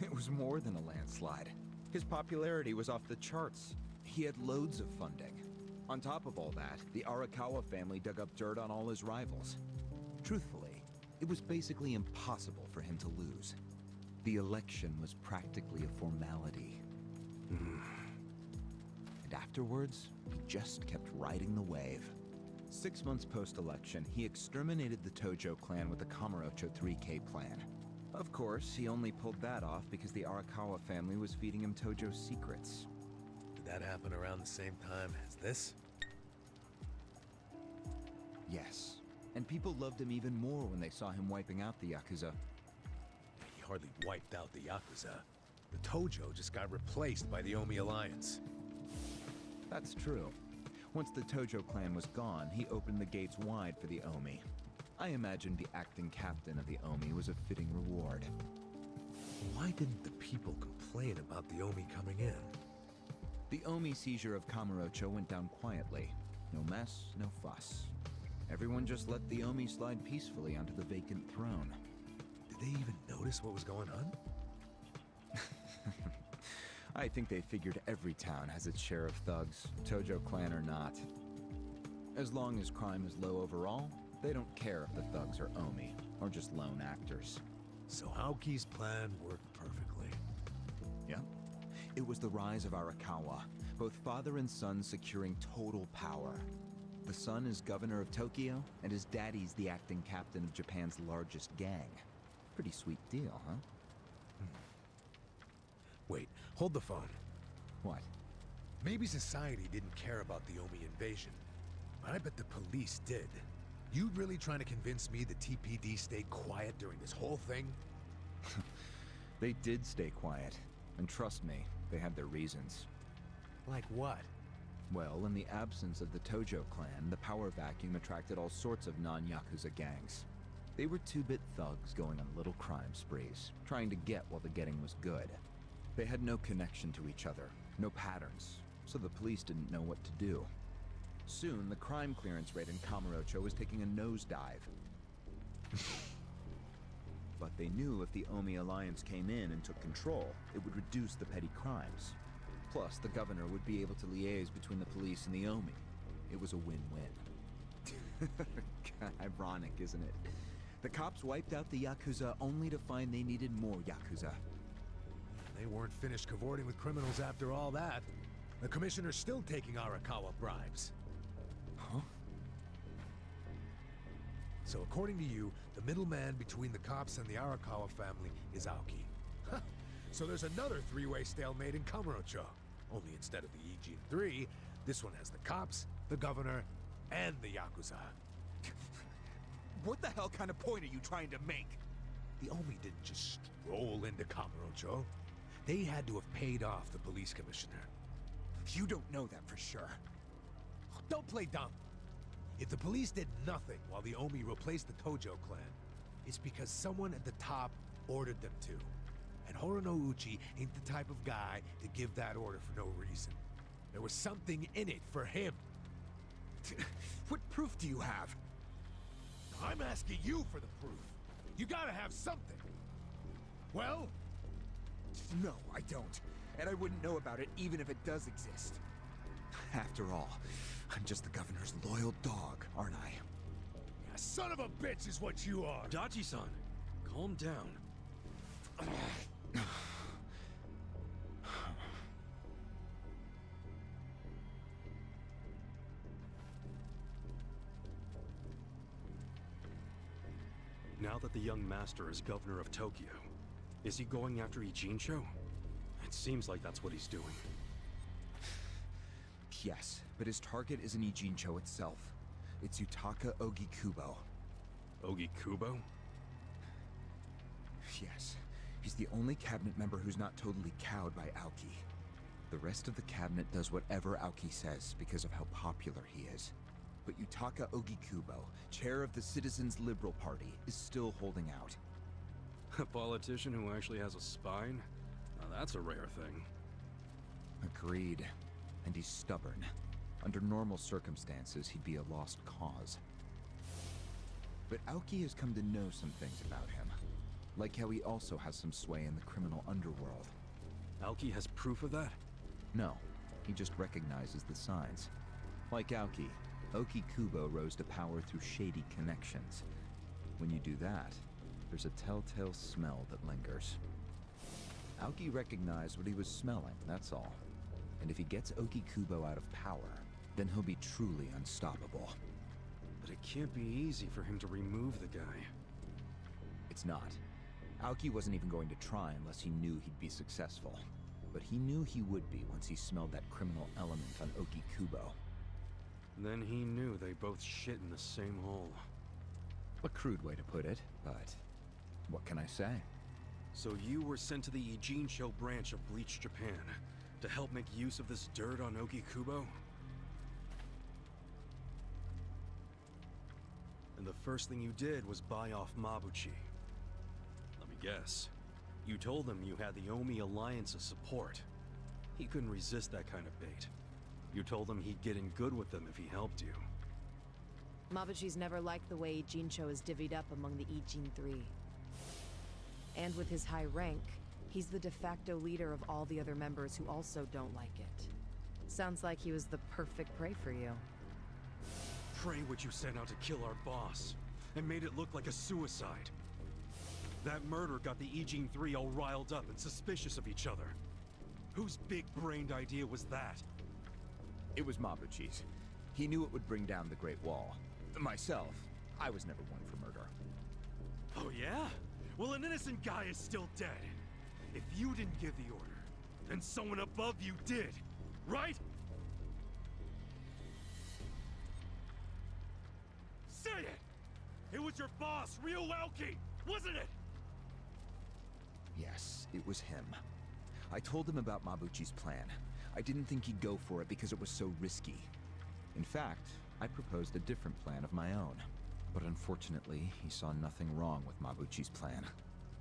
It was more than a landslide. His popularity was off the charts. He had loads of funding. On top of all that, the Arakawa family dug up dirt on all his rivals. Truthfully, it was basically impossible for him to lose. The election was practically a formality. And afterwards, he just kept riding the wave. 6 months post-election, he exterminated the Tojo clan with the Kamurocho 3K plan. Of course, he only pulled that off because the Arakawa family was feeding him Tojo secrets. Did that happen around the same time as this? Yes. And people loved him even more when they saw him wiping out the Yakuza. He hardly wiped out the Yakuza. The Tojo just got replaced by the Omi Alliance. That's true. Once the Tojo clan was gone, he opened the gates wide for the Omi. I imagined the acting captain of the Omi was a fitting reward. Why didn't the people complain about the Omi coming in? The Omi seizure of Kamurocho went down quietly. No mess, no fuss. Everyone just let the Omi slide peacefully onto the vacant throne. Did they even notice what was going on? I think they figured every town has its share of thugs, Tojo clan or not. As long as crime is low overall, they don't care if the thugs are Omi, or just lone actors. So Aoki's plan worked perfectly. Yep. It was the rise of Arakawa, both father and son securing total power. The son is governor of Tokyo, and his daddy's the acting captain of Japan's largest gang. Pretty sweet deal, huh? Wait, hold the phone. What? Maybe society didn't care about the Omi invasion, but I bet the police did. You really trying to convince me the TPD stayed quiet during this whole thing? They did stay quiet. And trust me, they had their reasons. Like what? Well, in the absence of the Tojo clan, the power vacuum attracted all sorts of non-Yakuza gangs. They were two-bit thugs going on little crime sprees, trying to get while the getting was good. They had no connection to each other, no patterns, so the police didn't know what to do. Soon, the crime clearance rate in Kamurocho was taking a nosedive. But they knew if the Omi Alliance came in and took control, it would reduce the petty crimes. Plus, the governor would be able to liaise between the police and the Omi. It was a win-win. Ironic, isn't it? The cops wiped out the Yakuza only to find they needed more Yakuza. They weren't finished cavorting with criminals after all that. The commissioner's still taking Arakawa bribes. Huh? So according to you, the middleman between the cops and the Arakawa family is Aoki. Huh. So there's another three-way stalemate in Kamurocho. Only instead of the Ijin 3, this one has the cops, the governor, and the Yakuza. What the hell kind of point are you trying to make? The Omi didn't just stroll into Kamurocho. They had to have paid off the police commissioner. You don't know that for sure. Don't play dumb. If the police did nothing while the Omi replaced the Tojo clan, it's because someone at the top ordered them to. And Horonouchi ain't the type of guy to give that order for no reason. There was something in it for him. What proof do you have? I'm asking you for the proof. You gotta have something. Well? No, I don't. And I wouldn't know about it even if it does exist. After all, I'm just the governor's loyal dog, aren't I? Yeah, son of a bitch is what you are. Dachi-san, calm down. Now that the young master is governor of Tokyo, is he going after Ijincho? It seems like that's what he's doing. Yes, but his target isn't Ijincho itself. It's Yutaka Ogikubo. Ogikubo? Yes. He's the only cabinet member who's not totally cowed by Aoki. The rest of the cabinet does whatever Aoki says because of how popular he is. But Yutaka Ogikubo, chair of the Citizens Liberal Party, is still holding out. A politician who actually has a spine? Now that's a rare thing. Agreed. And he's stubborn. Under normal circumstances, he'd be a lost cause. But Aoki has come to know some things about him. Like how he also has some sway in the criminal underworld. Aoki has proof of that? No, he just recognizes the signs. Like Aoki, Ogikubo rose to power through shady connections. When you do that, there's a telltale smell that lingers. Aoki recognized what he was smelling, that's all. And if he gets Ogikubo out of power, then he'll be truly unstoppable. But it can't be easy for him to remove the guy. It's not. Aoki wasn't even going to try unless he knew he'd be successful. But he knew he would be once he smelled that criminal element on Ogikubo. Then he knew they both shit in the same hole. A crude way to put it, but what can I say? So you were sent to the Ijincho branch of Bleach Japan to help make use of this dirt on Ogikubo? And the first thing you did was buy off Mabuchi. Let me guess. You told him you had the Omi Alliance's support. He couldn't resist that kind of bait. You told him he'd get in good with them if he helped you. Mabuchi's never liked the way Ijincho is divvied up among the Ijin Three. And with his high rank, he's the de facto leader of all the other members who also don't like it. Sounds like he was the perfect prey for you. Prey what you sent out to kill our boss, and made it look like a suicide. That murder got the Ijin Three all riled up and suspicious of each other. Whose big-brained idea was that? It was Mabuchi's. He knew it would bring down the Great Wall. Myself, I was never one for murder. Oh yeah? Well, an innocent guy is still dead. If you didn't give the order, then someone above you did, right? Say it! It was your boss, Ryuoki, wasn't it? Yes, it was him. I told him about Mabuchi's plan. I didn't think he'd go for it because it was so risky. In fact, I proposed a different plan of my own. But unfortunately, he saw nothing wrong with Mabuchi's plan.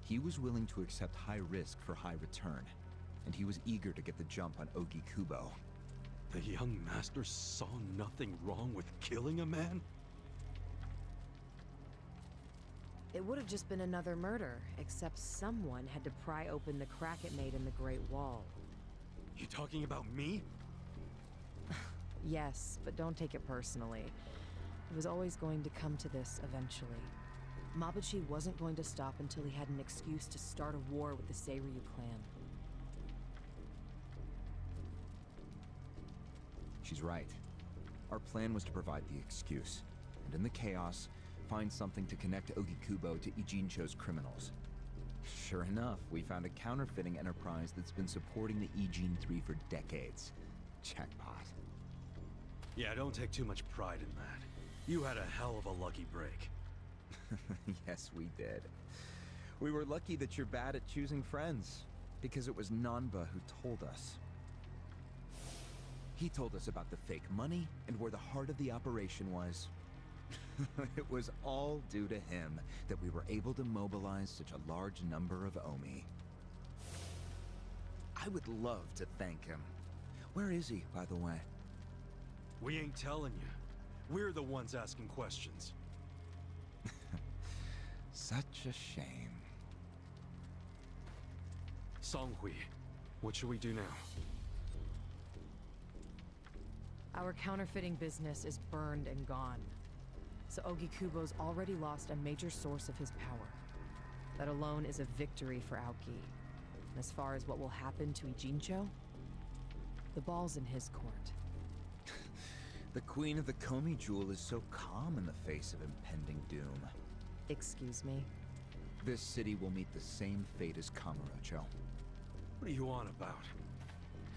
He was willing to accept high risk for high return, and he was eager to get the jump on Ogikubo. The young master saw nothing wrong with killing a man? It would have just been another murder, except someone had to pry open the crack it made in the Great Wall. You talking about me? Yes, but don't take it personally. It was always going to come to this eventually. Mabuchi wasn't going to stop until he had an excuse to start a war with the Seiryu clan. She's right. Our plan was to provide the excuse, and in the chaos, find something to connect Ogikubo to Ijincho's criminals. Sure enough, we found a counterfeiting enterprise that's been supporting the Ijin Three for decades. Jackpot. Yeah, don't take too much pride in that. You had a hell of a lucky break. Yes, we did. We were lucky that you're bad at choosing friends, because it was Nanba who told us. He told us about the fake money and where the heart of the operation was. It was all due to him that we were able to mobilize such a large number of Omi. I would love to thank him. Where is he, by the way? We ain't telling you. We're the ones asking questions. Such a shame. Songhui, what should we do now? Our counterfeiting business is burned and gone. So Ogikubo's already lost a major source of his power. That alone is a victory for Aoki. And as far as what will happen to Ijincho, the ball's in his court. The Queen of the Komi Jewel is so calm in the face of impending doom. Excuse me? This city will meet the same fate as Kamurocho. What are you on about?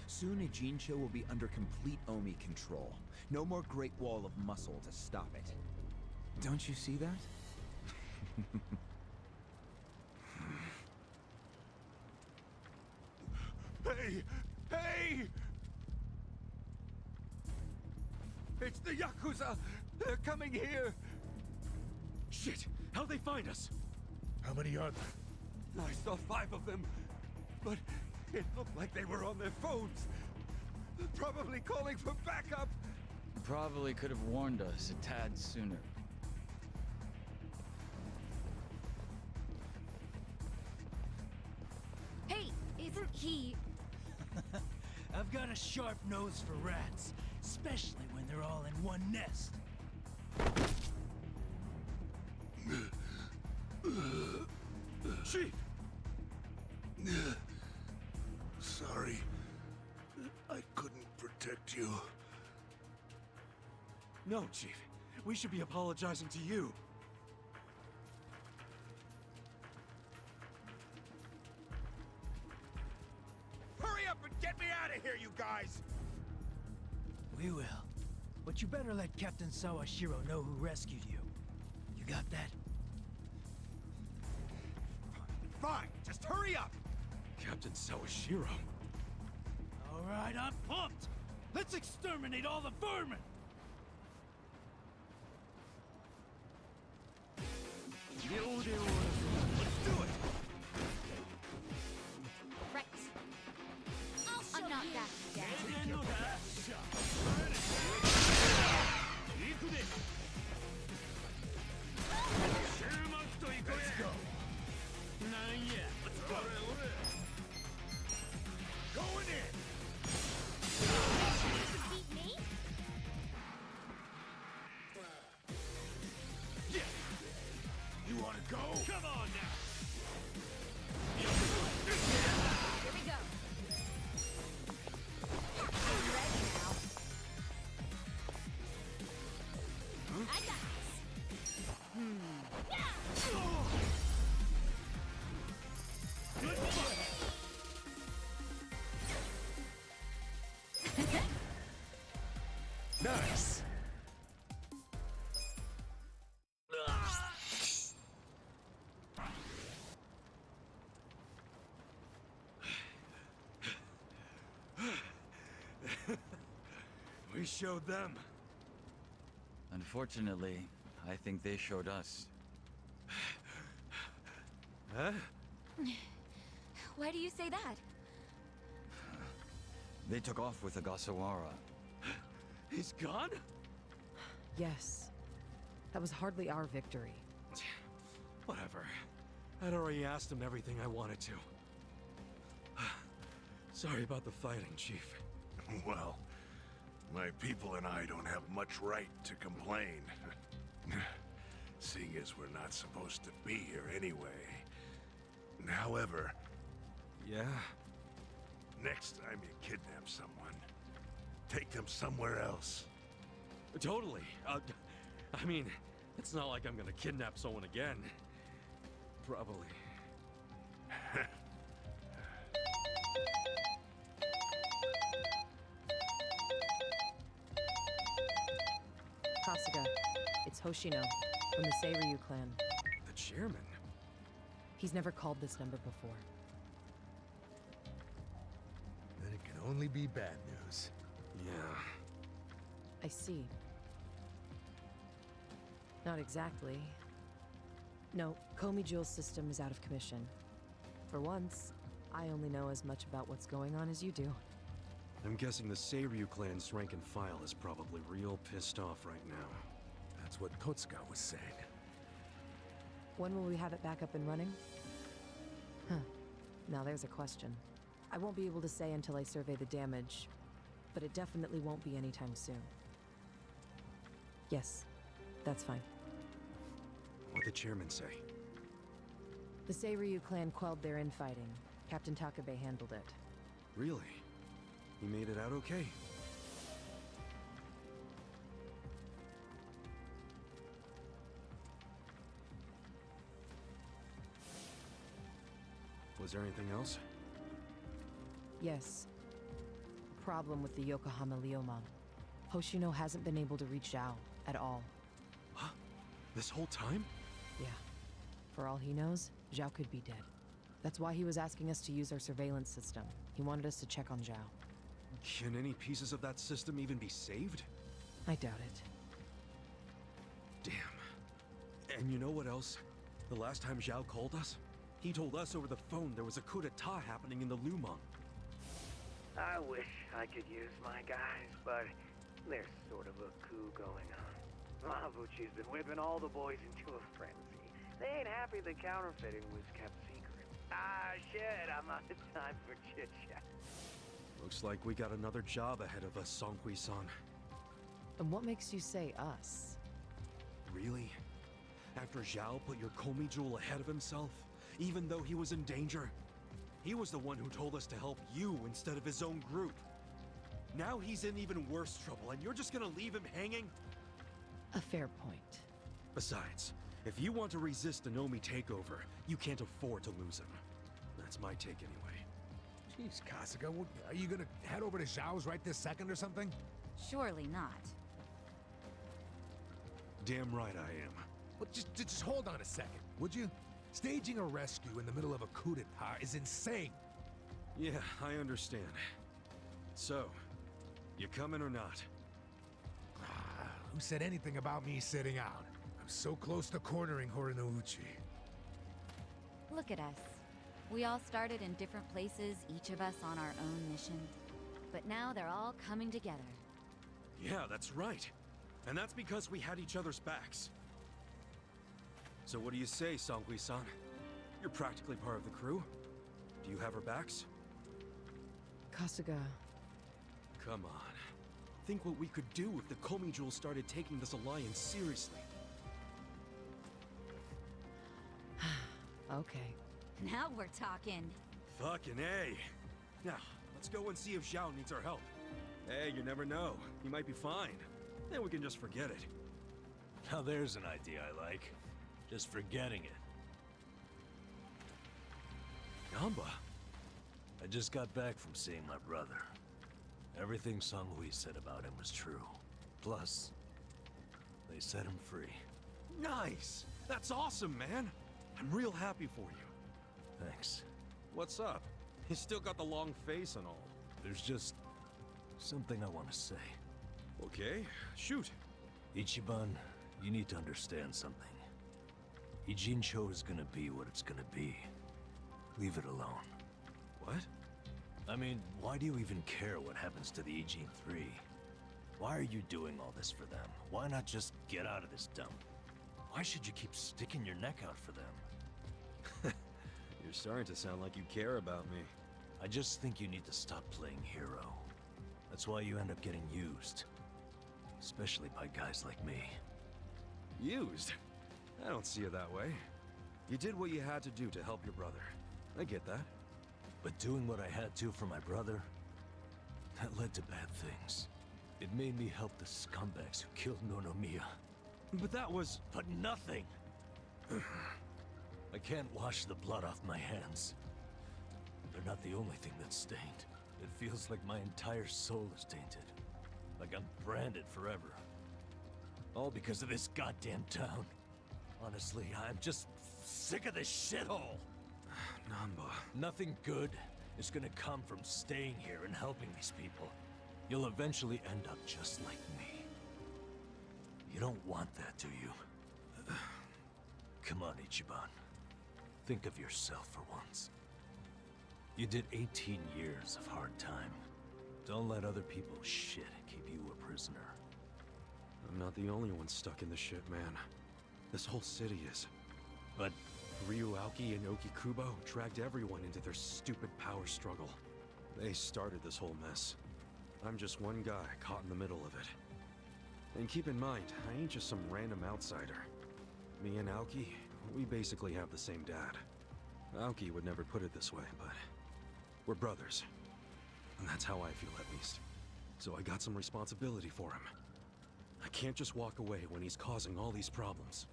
Soon Ijincho will be under complete Omi control. No more Great Wall of muscle to stop it. Don't you see that? Hey! Hey! It's the Yakuza! They're coming here! Shit! How'd they find us? How many are there? I saw 5 of them, but it looked like they were on their phones. Probably calling for backup. Probably could have warned us a tad sooner. Hey, isn't he... I've got a sharp nose for rats, especially when they're all in one nest. Chief! Sorry. I couldn't protect you. No, Chief. We should be apologizing to you. Hurry up and get me out of here, you guys! We will. But you better let Captain Sawashiro know who rescued you. You got that? fine. Just hurry up! Captain Sawashiro. All right, I'm pumped. Let's exterminate all the vermin. Let's do it! Right. I'm not that bad. Let's go. Not yet. Let's go. Going in! Beat me? Yeah! You wanna go? Come on now. Here we go. I'm ready now. I got Nice! We showed them. Unfortunately, I think they showed us. Huh? Why do you say that? They took off with the Gasawara. He's gone? Yes. That was hardly our victory. Whatever. I'd already asked him everything I wanted to. Sorry about the fighting, Chief. Well, my people and I don't have much right to complain. Seeing as we're not supposed to be here anyway. However... Yeah? Next time you kidnap someone, take them somewhere else. Totally. I mean, it's not like I'm gonna kidnap someone again. Probably. Kasuga, it's Hoshino from the Seiryu clan. The chairman? He's never called this number before. Then it can only be bad news. Yeah. I see. Not exactly. No, Komi Jewel's system is out of commission. For once, I only know as much about what's going on as you do. I'm guessing the Seiryu clan's rank and file is probably real pissed off right now. That's what Kotsuka was saying. When will we have it back up and running? Huh. Now there's a question. I won't be able to say until I survey the damage, but it definitely won't be anytime soon. Yes, that's fine. What'd the chairman say? The Seiryu clan quelled their infighting. Captain Takabe handled it. Really? He made it out okay? Was there anything else? Yes. Problem with the Yokohama Liomang. Hoshino hasn't been able to reach Zhao at all. Huh? This whole time? Yeah. For all he knows, Zhao could be dead. That's why he was asking us to use our surveillance system. He wanted us to check on Zhao. Can any pieces of that system even be saved? I doubt it. Damn. And you know what else? The last time Zhao called us, he told us over the phone there was a coup d'etat happening in the Lumang. I wish I could use my guys, but there's sort of a coup going on. Mabuchi's been whipping all the boys into a frenzy. They ain't happy the counterfeiting was kept secret. Ah, shit, I'm out of time for chit-chat. Looks like we got another job ahead of us, Songhui-san. And what makes you say us? Really? After Zhao put your Komi Jewel ahead of himself, even though he was in danger? He was the one who told us to help you instead of his own group. Now he's in even worse trouble, and you're just gonna leave him hanging? A fair point. Besides, if you want to resist the Nomi takeover, you can't afford to lose him. That's my take anyway. Jeez, Kasuga, are you gonna head over to Zhao's right this second or something? Surely not. Damn right I am. Well, just hold on a second, would you? Staging a rescue in the middle of a coup d'etat is insane. Yeah, I understand. So, you coming or not? Who said anything about me sitting out? I'm so close to cornering Horinouchi. Look at us. We all started in different places, each of us on our own mission. But now they're all coming together. Yeah, that's right. And that's because we had each other's backs. So what do you say, Songhui-san? You're practically part of the crew. Do you have our backs? Kasuga. Come on. Think what we could do if the Komi Jewel started taking this alliance seriously. Okay. Now we're talking. Fucking A. Now, let's go and see if Zhao needs our help. Hey, you never know. He might be fine. Then we can just forget it. Now there's an idea I like. Just forgetting it. Gamba? I just got back from seeing my brother. Everything Songhui said about him was true. Plus, they set him free. Nice! That's awesome, man! I'm real happy for you. Thanks. What's up? He's still got the long face and all. There's just something I want to say. Okay, shoot. Ichiban, you need to understand something. Ijincho is gonna be what it's gonna be. Leave it alone. What? I mean, why do you even care what happens to the Ijin 3? Why are you doing all this for them? Why not just get out of this dump? Why should you keep sticking your neck out for them? You're starting to sound like you care about me. I just think you need to stop playing hero. That's why you end up getting used. Especially by guys like me. Used? I don't see it that way. You did what you had to do to help your brother. I get that. But doing what I had to for my brother, that led to bad things. It made me help the scumbags who killed Nonomiya. But that was... But nothing! I can't wash the blood off my hands. They're not the only thing that's stained. It feels like my entire soul is tainted. Like I'm branded forever. All because of this goddamn town. Honestly, I'm just sick of this shithole! Namba... Nothing good is gonna come from staying here and helping these people. You'll eventually end up just like me. You don't want that, do you? Come on, Ichiban. Think of yourself for once. You did 18 years of hard time. Don't let other people's shit keep you a prisoner. I'm not the only one stuck in the shit, man. This whole city is. But Ryu Aoki and Okikubo dragged everyone into their stupid power struggle. They started this whole mess. I'm just one guy caught in the middle of it. And keep in mind, I ain't just some random outsider. Me and Aoki, we basically have the same dad. Aoki would never put it this way, but we're brothers. And that's how I feel, at least. So I got some responsibility for him. I can't just walk away when he's causing all these problems.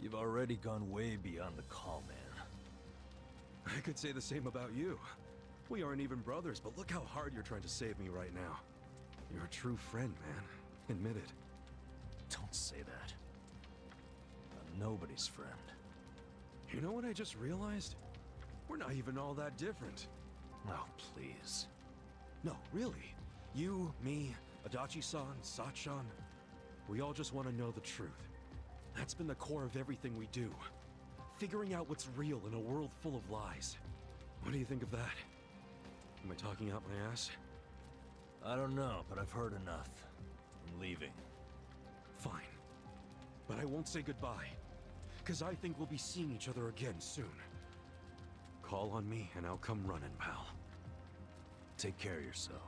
you've already gone way beyond the call, man. I could say the same about you. We aren't even brothers, but look how hard you're trying to save me right now. You're a true friend, man. Admit it. Don't say that. I'm nobody's friend. You know what I just realized? We're not even all that different. Oh, please. No, really. You, me, Adachi-san, Sachan. We all just want to know the truth. That's been the core of everything we do. Figuring out what's real in a world full of lies. What do you think of that? Am I talking out my ass? I don't know, but I've heard enough. I'm leaving. Fine. But I won't say goodbye. Because I think we'll be seeing each other again soon. Call on me and I'll come running, pal. Take care of yourself.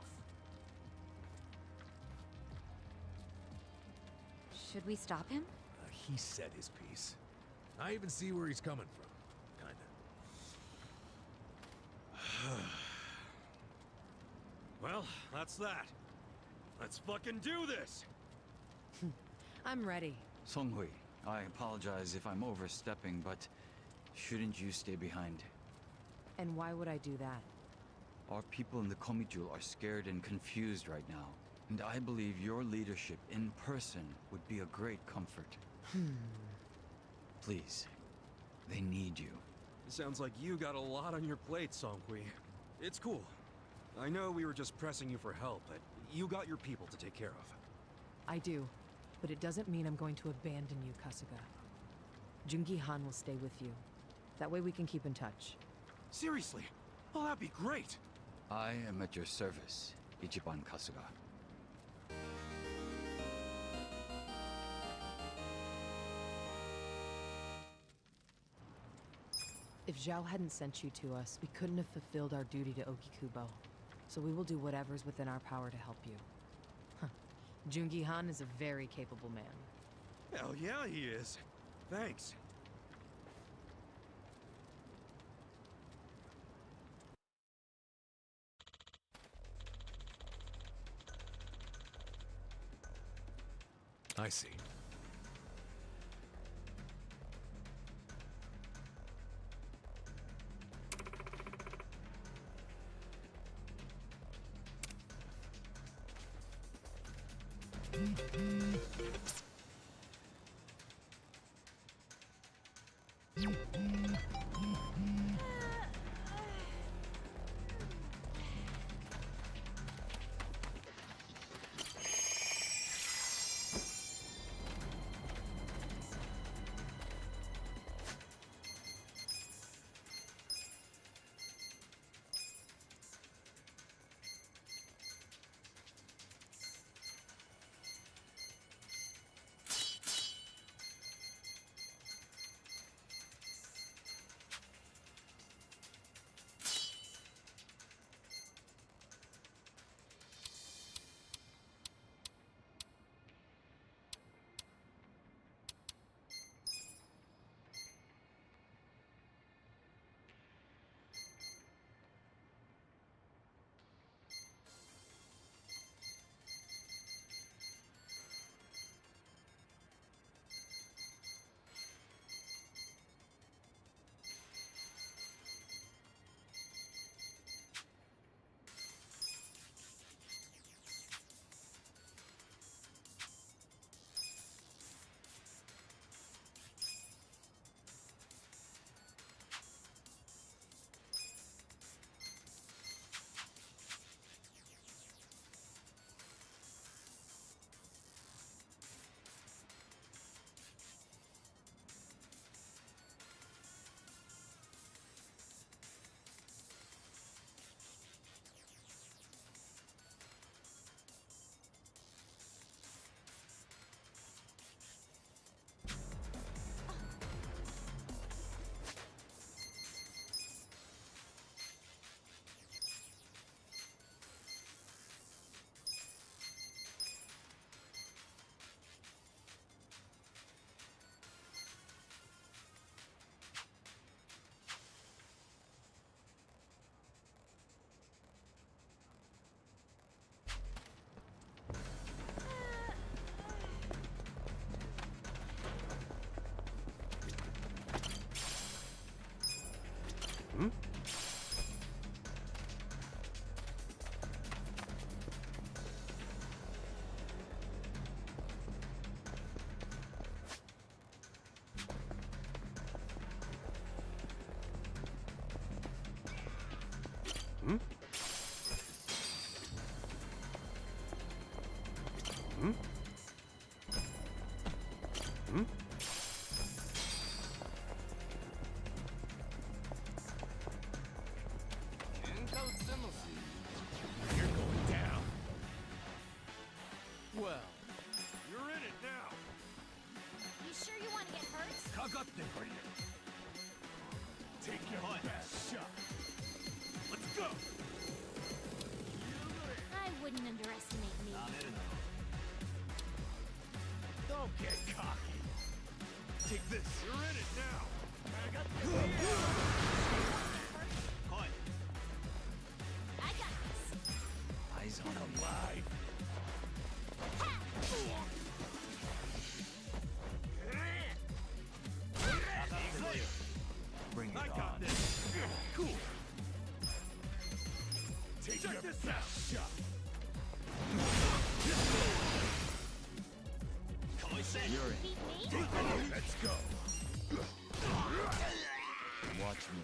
Should we stop him? He said his piece. I even see where he's coming from. Kinda. Well, that's that. Let's fucking do this! I'm ready. Songhui, I apologize if I'm overstepping, but shouldn't you stay behind? And why would I do that? Our people in the Komijul are scared and confused right now. And I believe your leadership in person would be a great comfort. Please. They need you. Sounds like you got a lot on your plate, Songhui. It's cool. I know we were just pressing you for help, but you got your people to take care of. I do, but it doesn't mean I'm going to abandon you, Kasuga. Jungi Han will stay with you. That way we can keep in touch. Seriously? Oh, that'd be great! I am at your service, Ichiban Kasuga. If Zhao hadn't sent you to us, we couldn't have fulfilled our duty to Okikubo. So we will do whatever's within our power to help you. Huh. Jungi Han is a very capable man. Hell yeah, he is. Thanks. I see. You're going down. Well, You're in it now. You sure you want to get hurt? Take your best shot. Let's go. I wouldn't underestimate me. Don't get cocky. Take this. You're in it now. I got this. Eyes on him. Alive. Bring it I on. got this. Cool. Take your best shot. You're in. Beat me? Let's go. Watch me.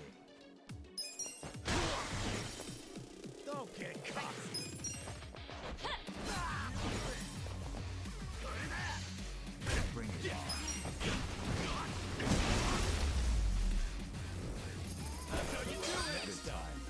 Don't get caught! Bring it on. That's how you do it! Good times.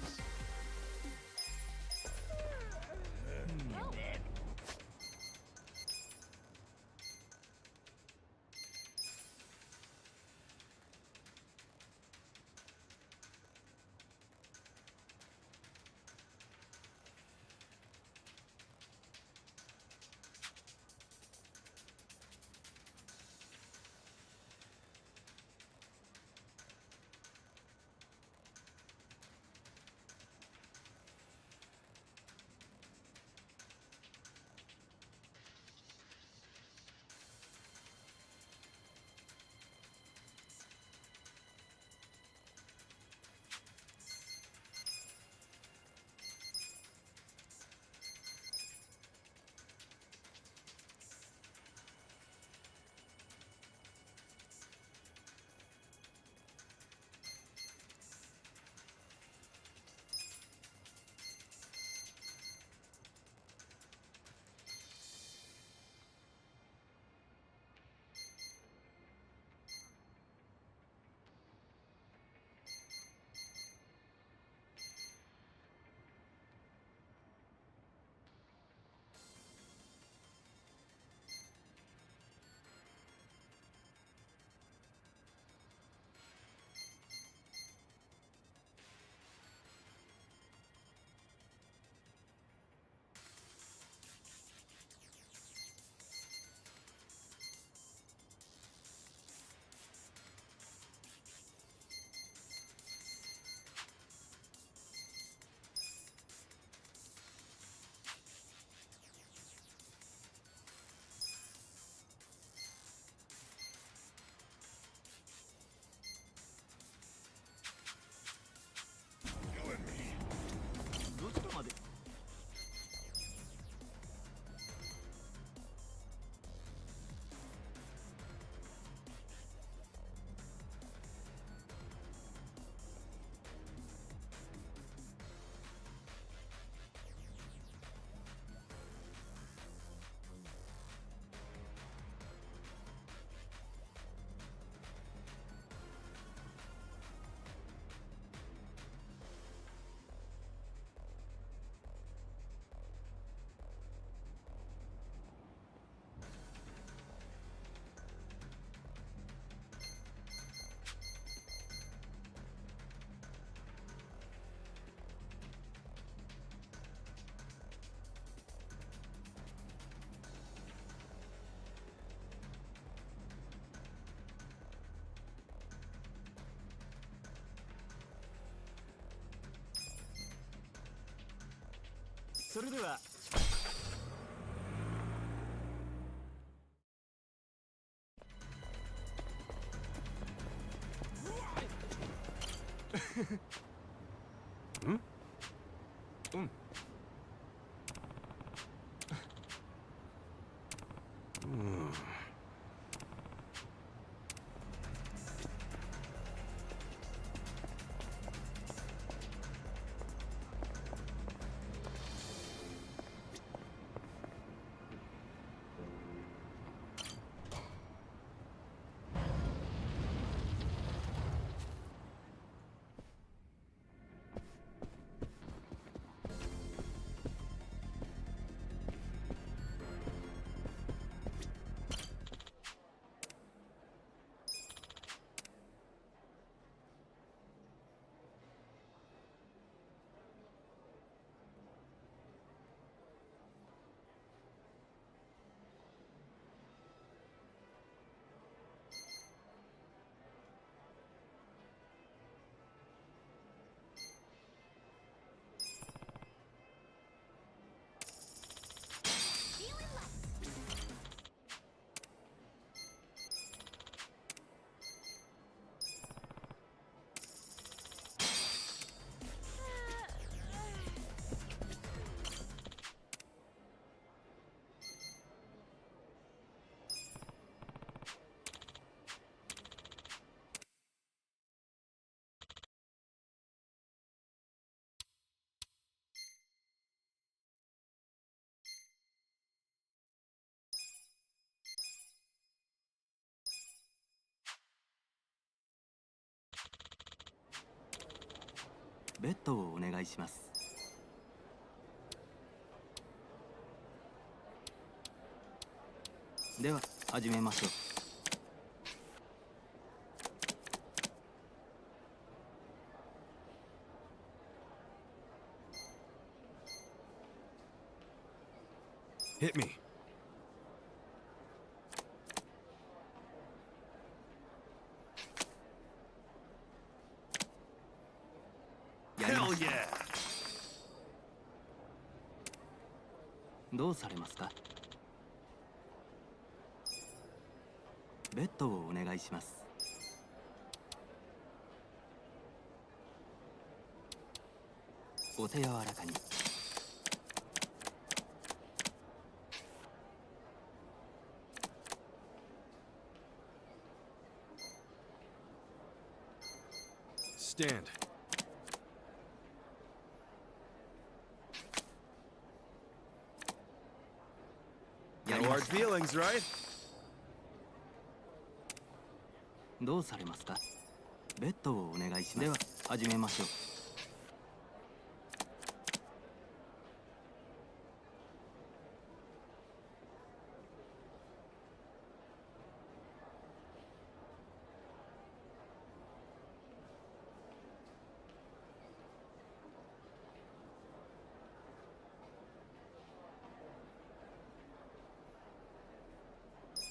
Hmm? Mm. Mm. ベッドをお願いします。では始めましょう。Hit me. Hell yeah! どうされますか？ベッドをお願いします。お手柔らかに。Stand. No hard feelings, right? どうされますか？ベッドをお願いします。では始めましょう。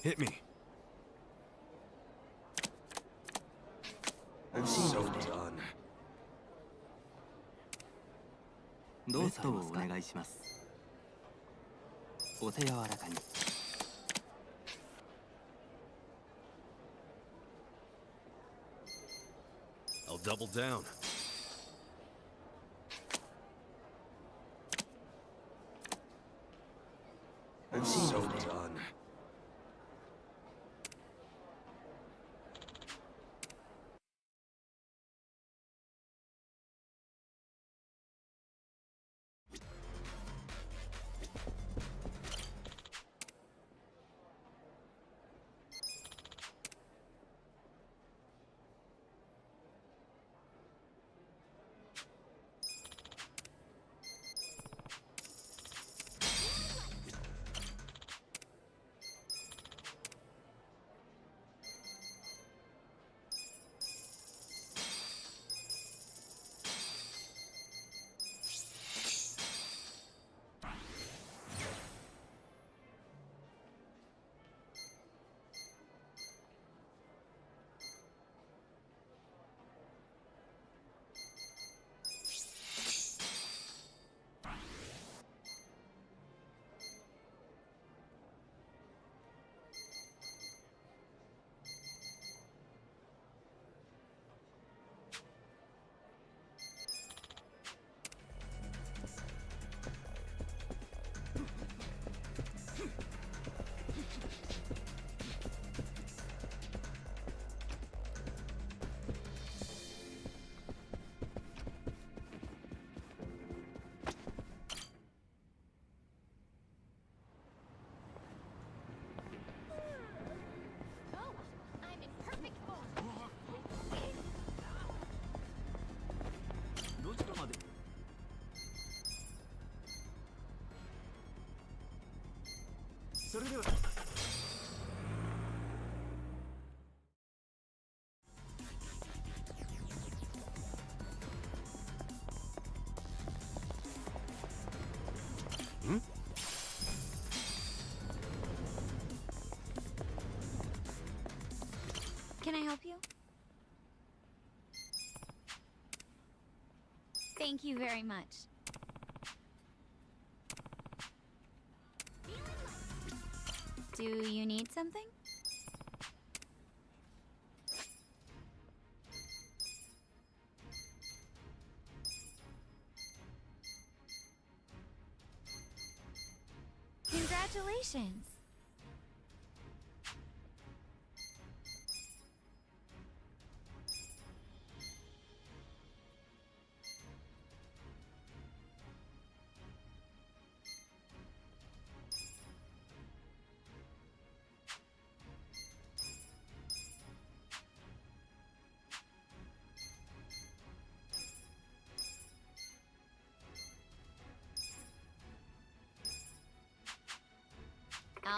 Hit me. I'm so done. ベッドをお願いします。お手柔らかに。I'll double down. I'm so done. I'm in perfect form. どちらまで？それでは。Can I help you? Thank you very much. Do you need something? Congratulations!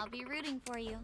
I'll be rooting for you.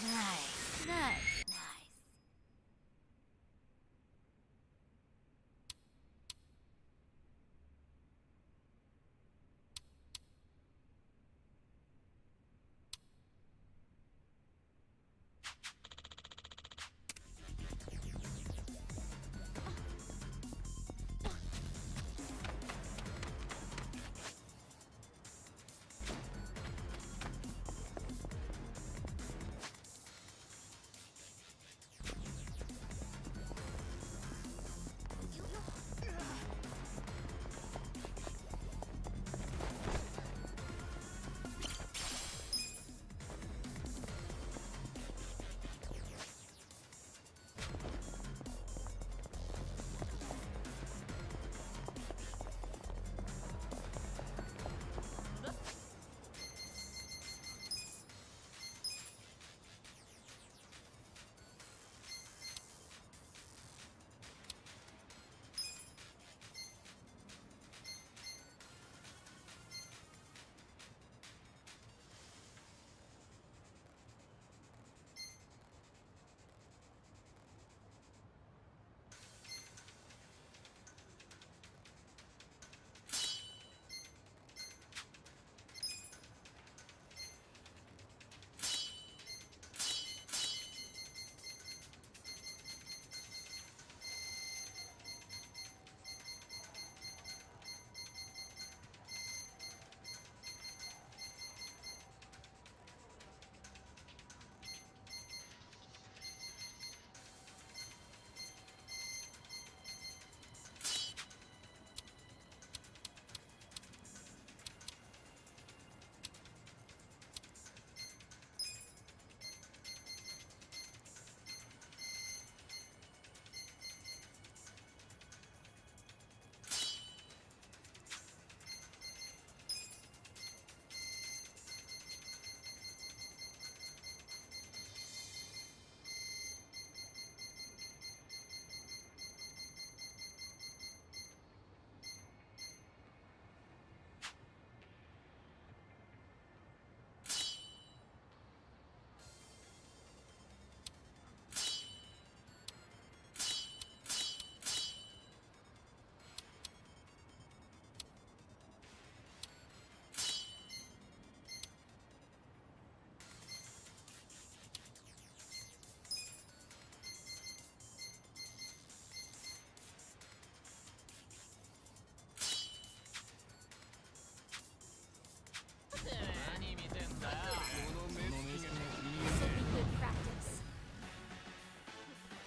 Nice, nice, nice.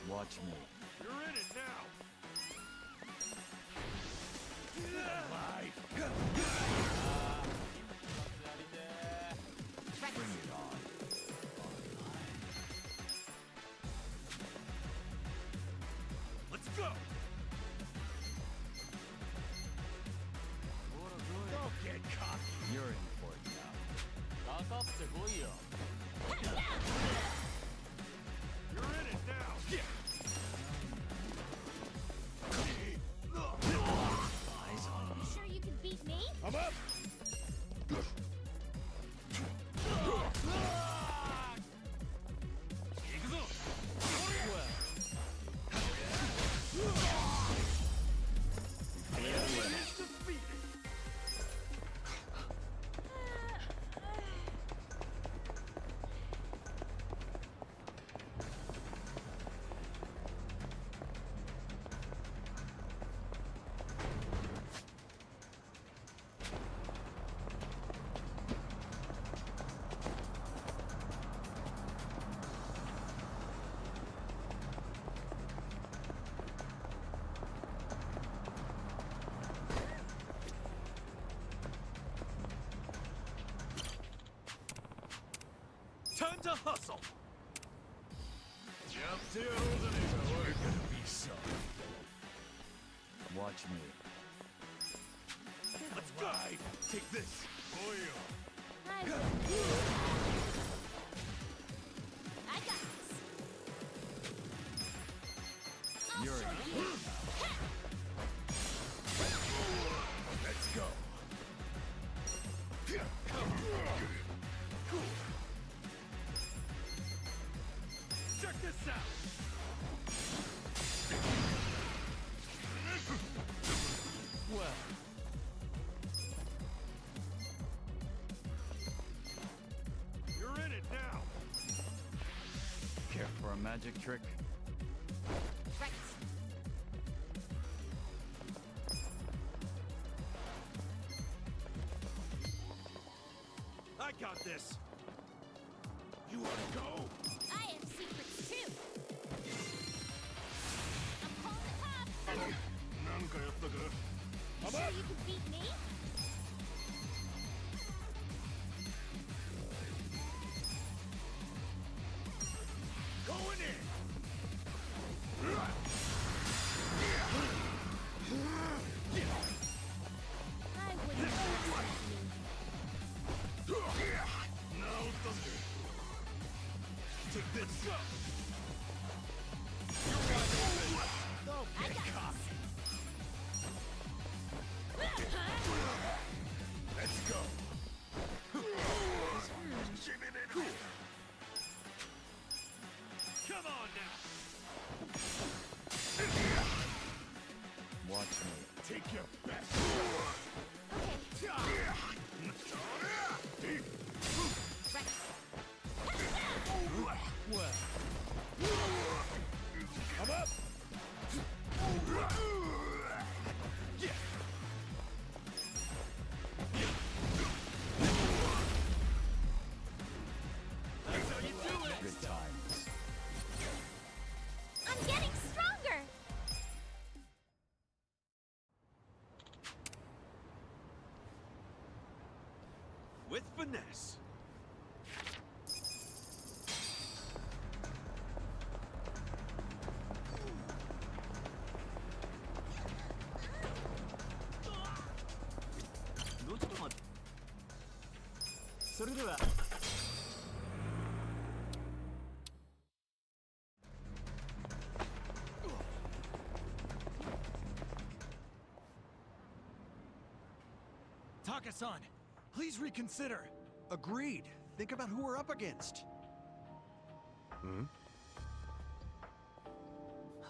Watch me. You're in it now. Bring it on. Let's go. Don't get cocky. You're in for it now. You're in it now. Yeah. Eyes on You sure you can beat me? I'm up. Time to hustle! You're gonna be sorry. Watch me. Let's go! Take this! I got this. You're in. Let's go! Check this out! Well, You're in it now. Care for a magic trick? Right. I got this. You wanna go? I have secrets too. I'm calling the cops. You sure you can beat me? Going in. I wouldn't underestimate me. No thunder. Take this. I got Let's go. Come on now. Watch me. Take your best. well. I'm up. Yeah. That's how you do it! Good times. I'm getting stronger. With finesse. Taka-san, please reconsider. Agreed. Think about who we're up against. Hmm?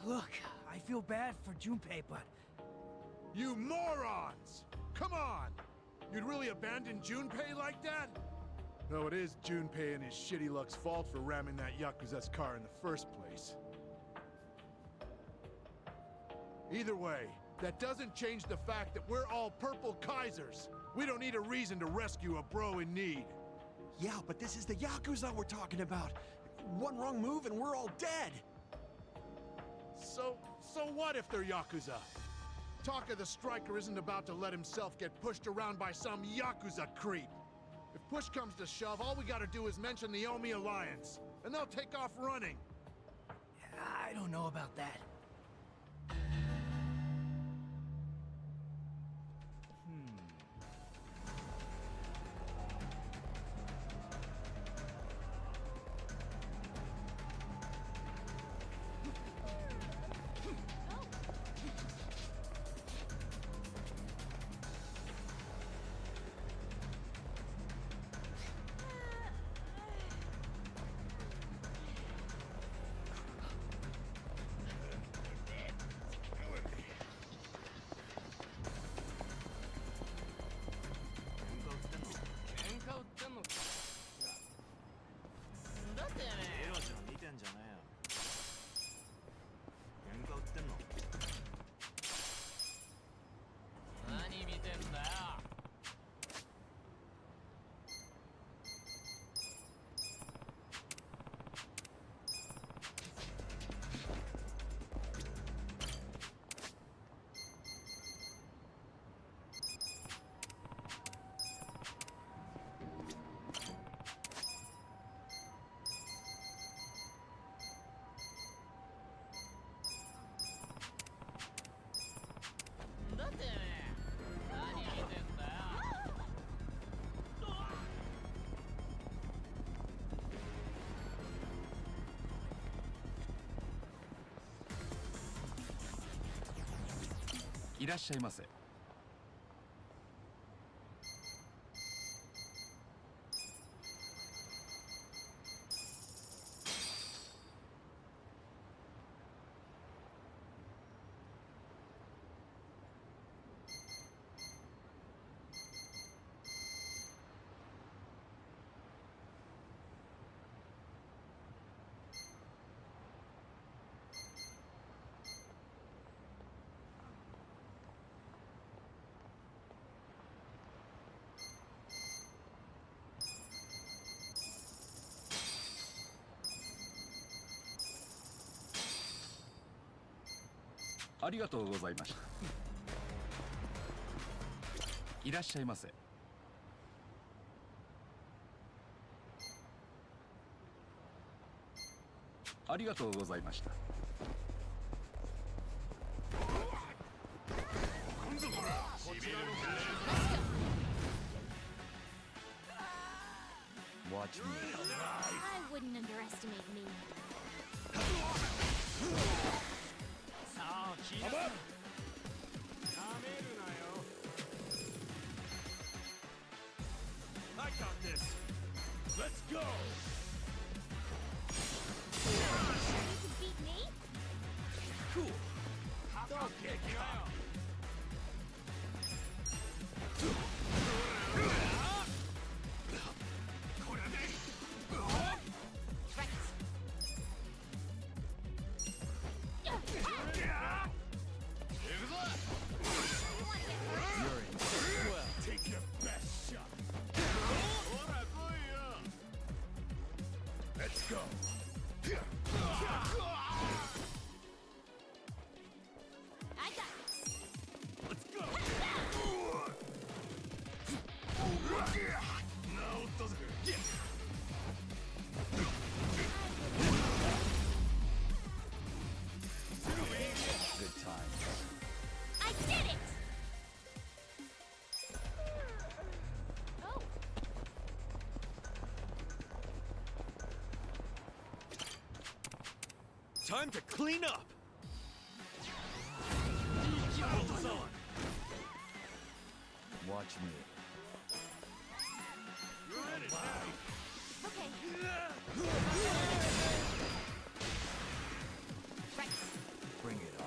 Look, I feel bad for Junpei, but You morons! Come on! You'd really abandon Junpei like that? Though it is Junpei and his shitty luck's fault for ramming that Yakuza's car in the first place. Either way, that doesn't change the fact that we're all Purple Kaisers. We don't need a reason to rescue a bro in need. Yeah, but this is the Yakuza we're talking about. One wrong move and we're all dead. So what if they're Yakuza? Taka the Striker isn't about to let himself get pushed around by some Yakuza creep. If push comes to shove, all we gotta do is mention the Omi Alliance, and they'll take off running. I don't know about that. らっしゃいませ。ありがとうございました。いらっしゃいませ。ありがとうございました。Watch me. I wouldn't underestimate me. I got this. Let's go. You can beat me? Cool. Don't kick it out. Take your best shot. Let's go. I got this. Let's go. No, it doesn't. Good times. I did it! Oh, Time to clean up! Watch me. You're in it now. okay. Right. Bring it on.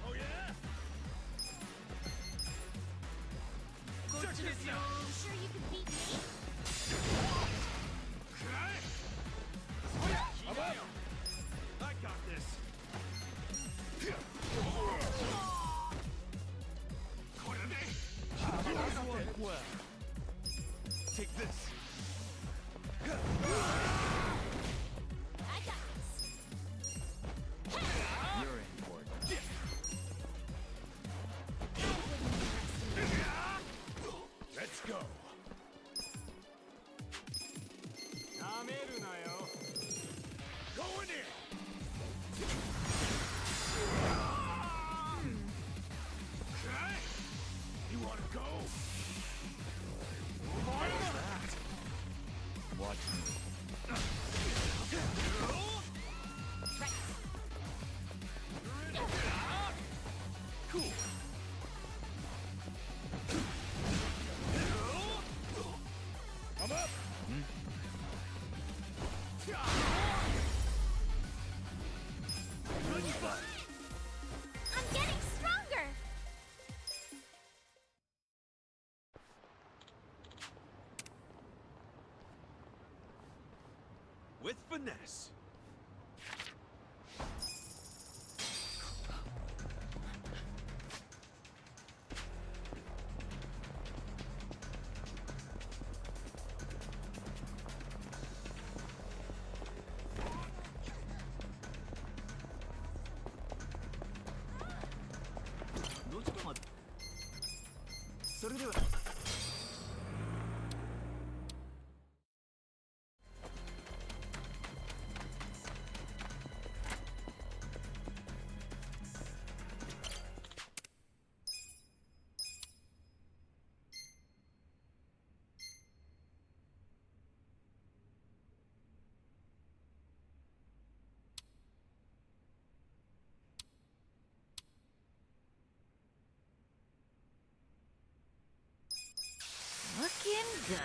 Oh yeah? Check this out. Sure you can beat me? I'm up. I got this. Well, take this. I got this. You're in for it. Let's go. Going in. Okay. You want to go? What's that? Watch me. Cool. I'm up. I'm getting stronger! With finesse. looking good.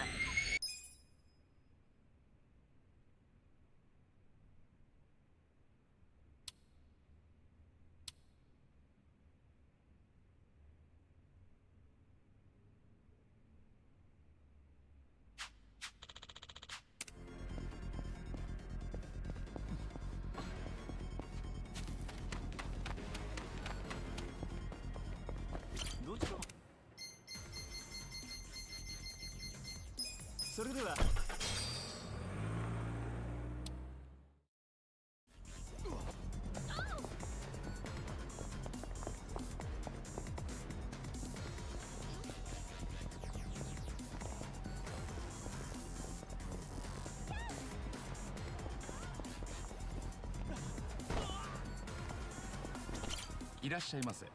いらっしゃいませ。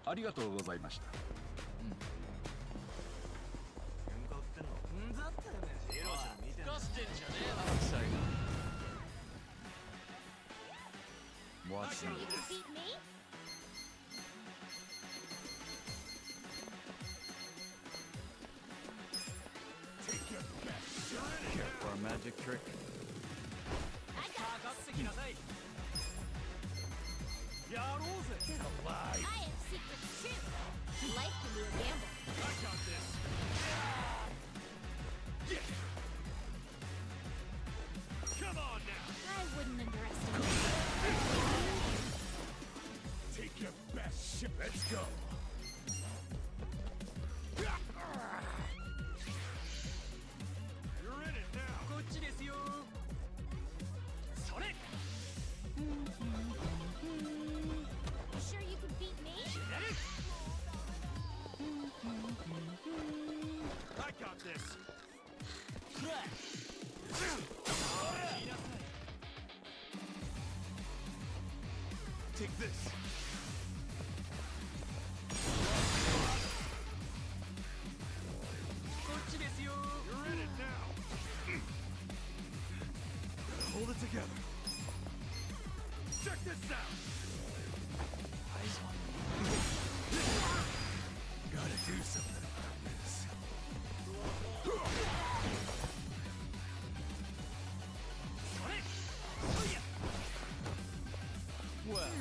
ありがとうございました。Watch me. Care for a magic trick? Get alive! I have secrets too. Life can be a gamble. I got this! Come on now! I wouldn't underestimate Take your best shit. Let's go! You're in it now! You sure you can beat me? I got this! Take this! You're in it now! Hold it together! Check this out! Eyes on me. Gotta do something about this. Well,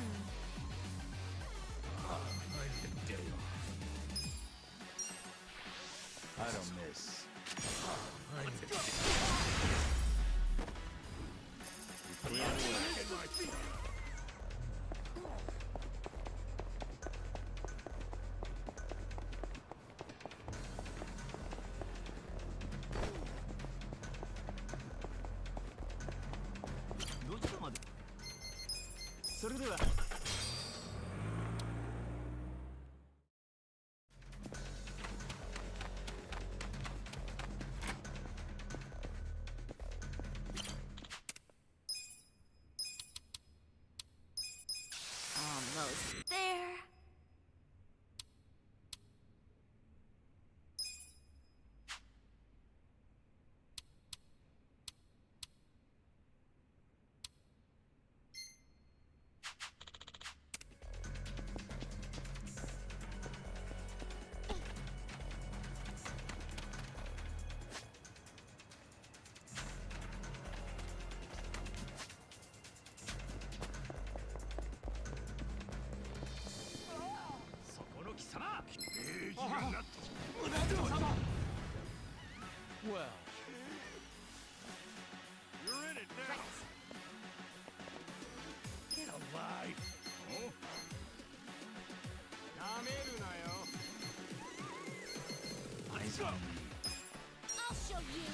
I need a day off. I don't miss. I need a day Almost there. Well, you're in it now. Get alive. Eyes on me. I'll show you.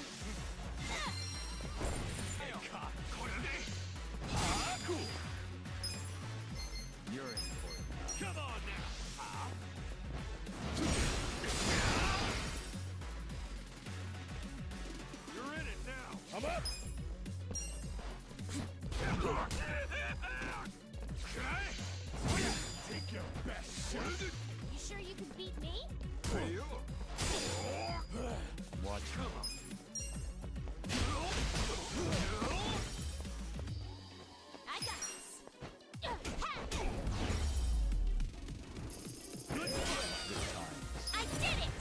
You're in for it. Come on now. You're in it now. I'm up. You sure you can beat me? Watch me. I got this. I did it!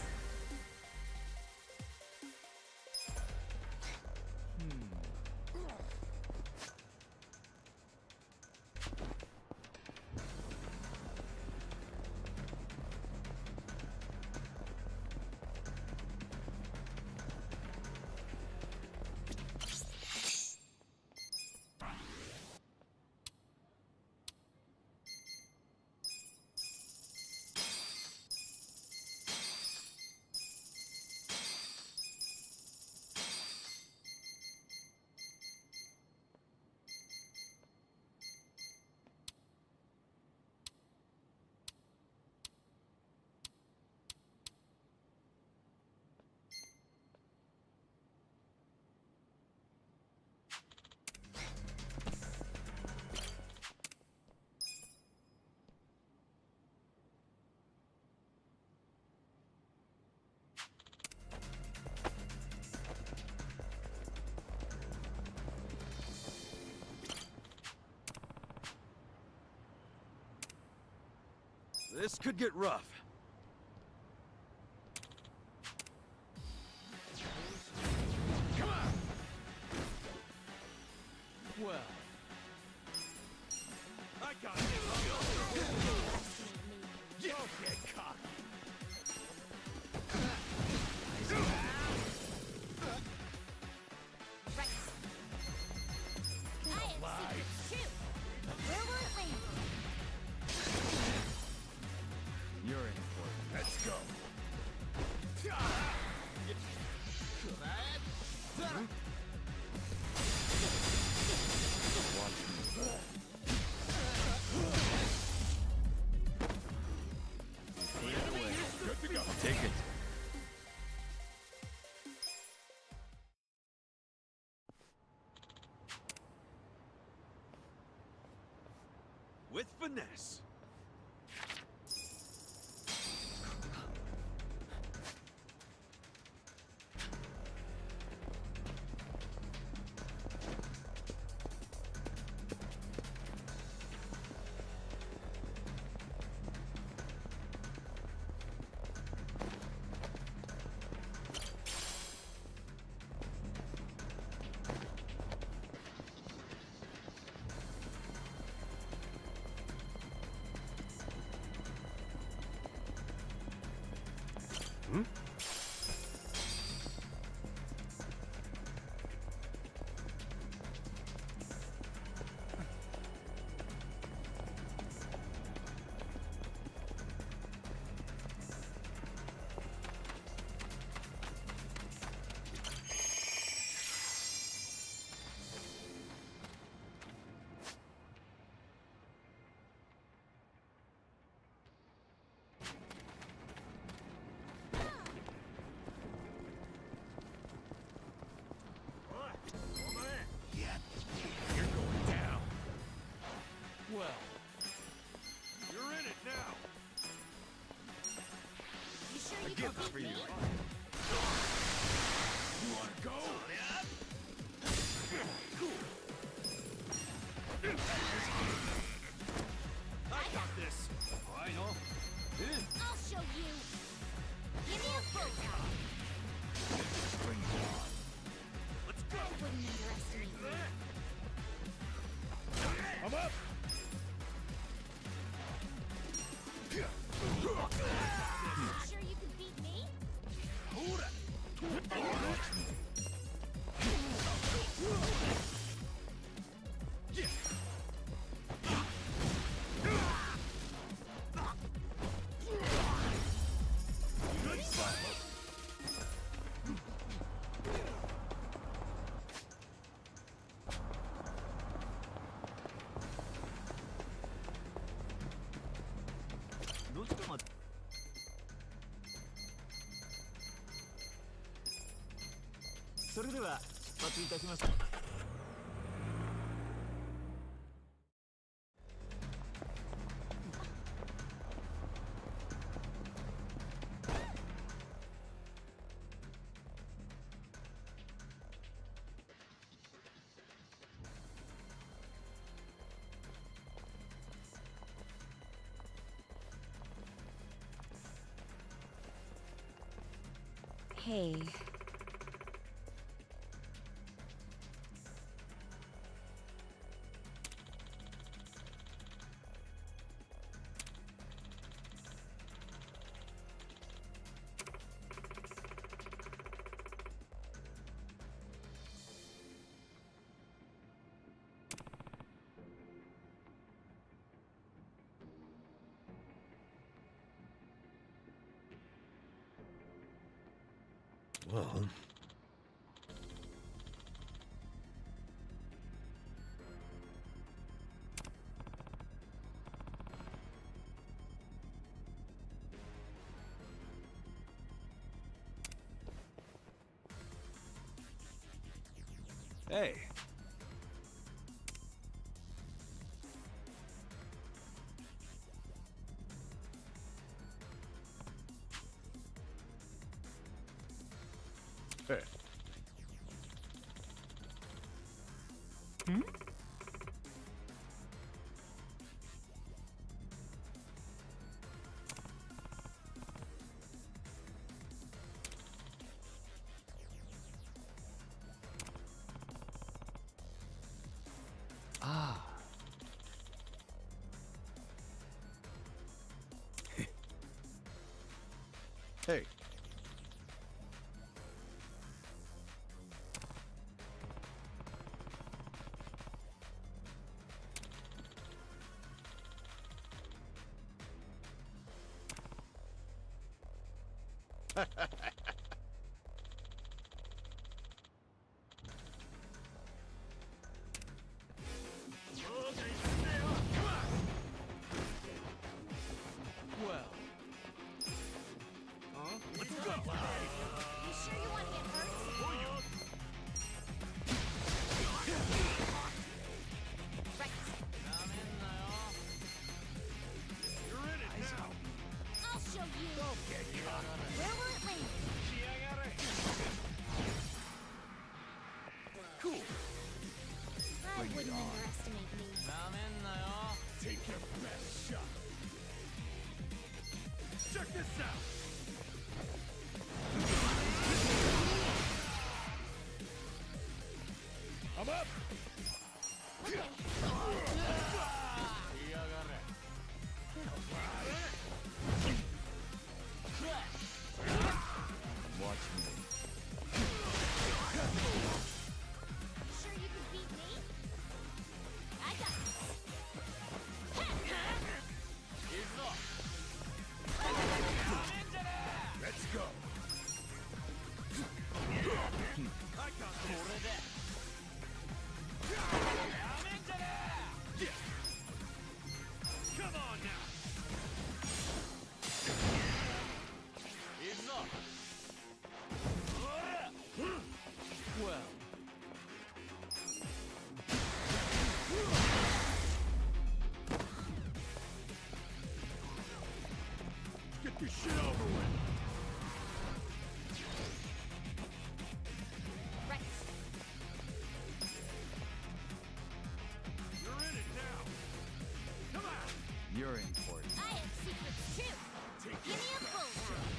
This could get rough. Come on! Well... I got it! Don't get cocky! Right. I have secrets too. Where will it land? You're in for it. Let's go! Good to go. Take it. With finesse. Well... You're in it now! You sure A you gift can for beat you. me? You wanna go? I got this! I know. I'll show you. Give me a full top. Bring it on. Let's go! I wouldn't underestimate you. I'm up! You sure you can beat me? Watch me. Good fight! Okay. Well... Hey. Hey. Hmm? Ah. Hey. Well. Huh? Let's go! You sure you want to get hurt? Right. You're in it now! I'll show you. Don't get caught! Where will it land? Cool! I wouldn't underestimate me. Take your best shot! Check this out! I'm up! Watch me. Sure you can beat me? I got Let's go! I got this! Come on now! Well. Get this shit over with! right. You're in it now! Come on! You're important. I have secrets too. Take Give me a bull ride.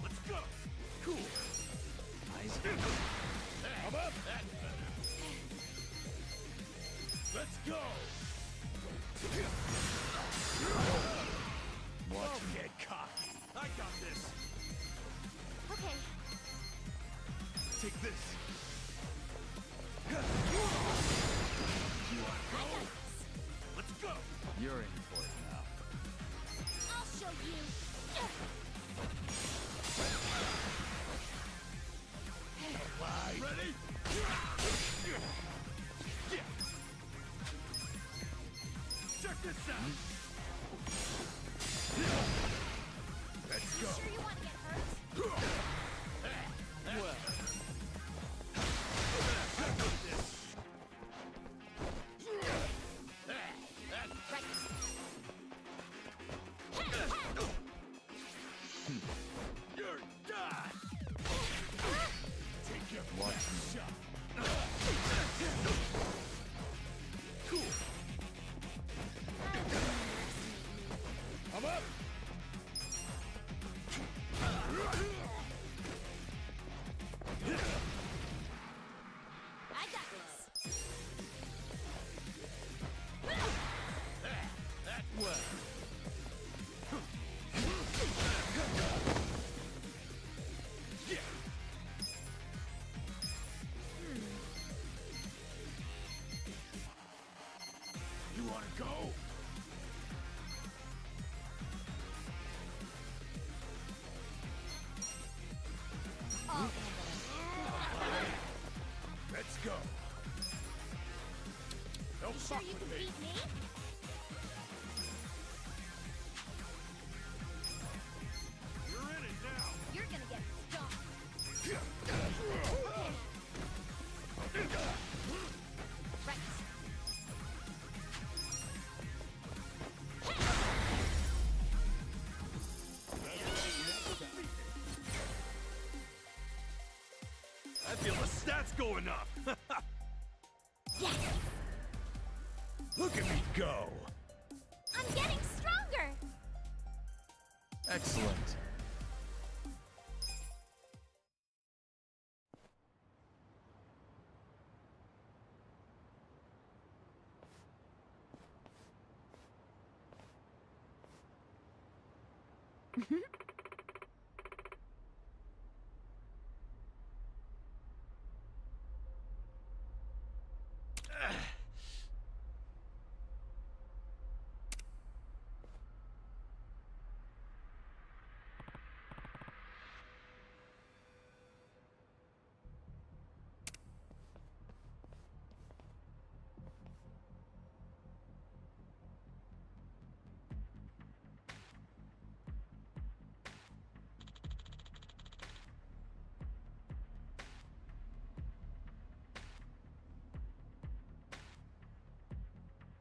Let's go! Cool! Nice. I'm up! That's better! Let's go! Watch Don't me. get cocky! I got this! Okay. Take this! You wanna I go? got this. Let's go! You're in for it now. I'll show you. Ready? Let's go. Don't You fuck sure you with can me. beat me? You're in it now. You're gonna get stomped. Right. I feel the stats going up. Yes! Look at me go. I'm getting stronger! Excellent.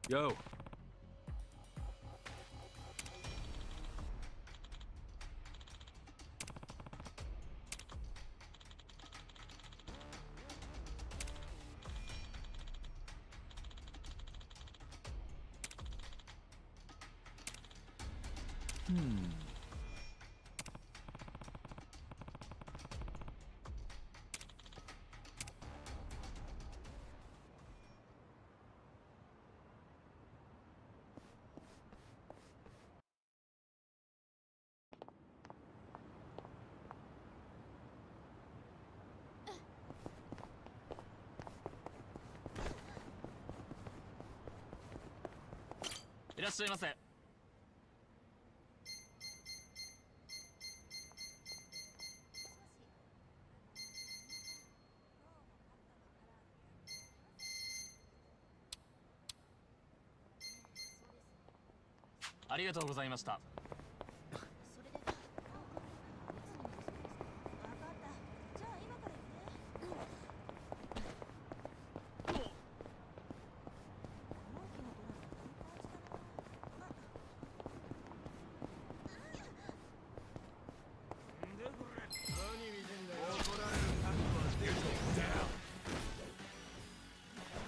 Yo.いらっしゃいませ。ありがとうございました。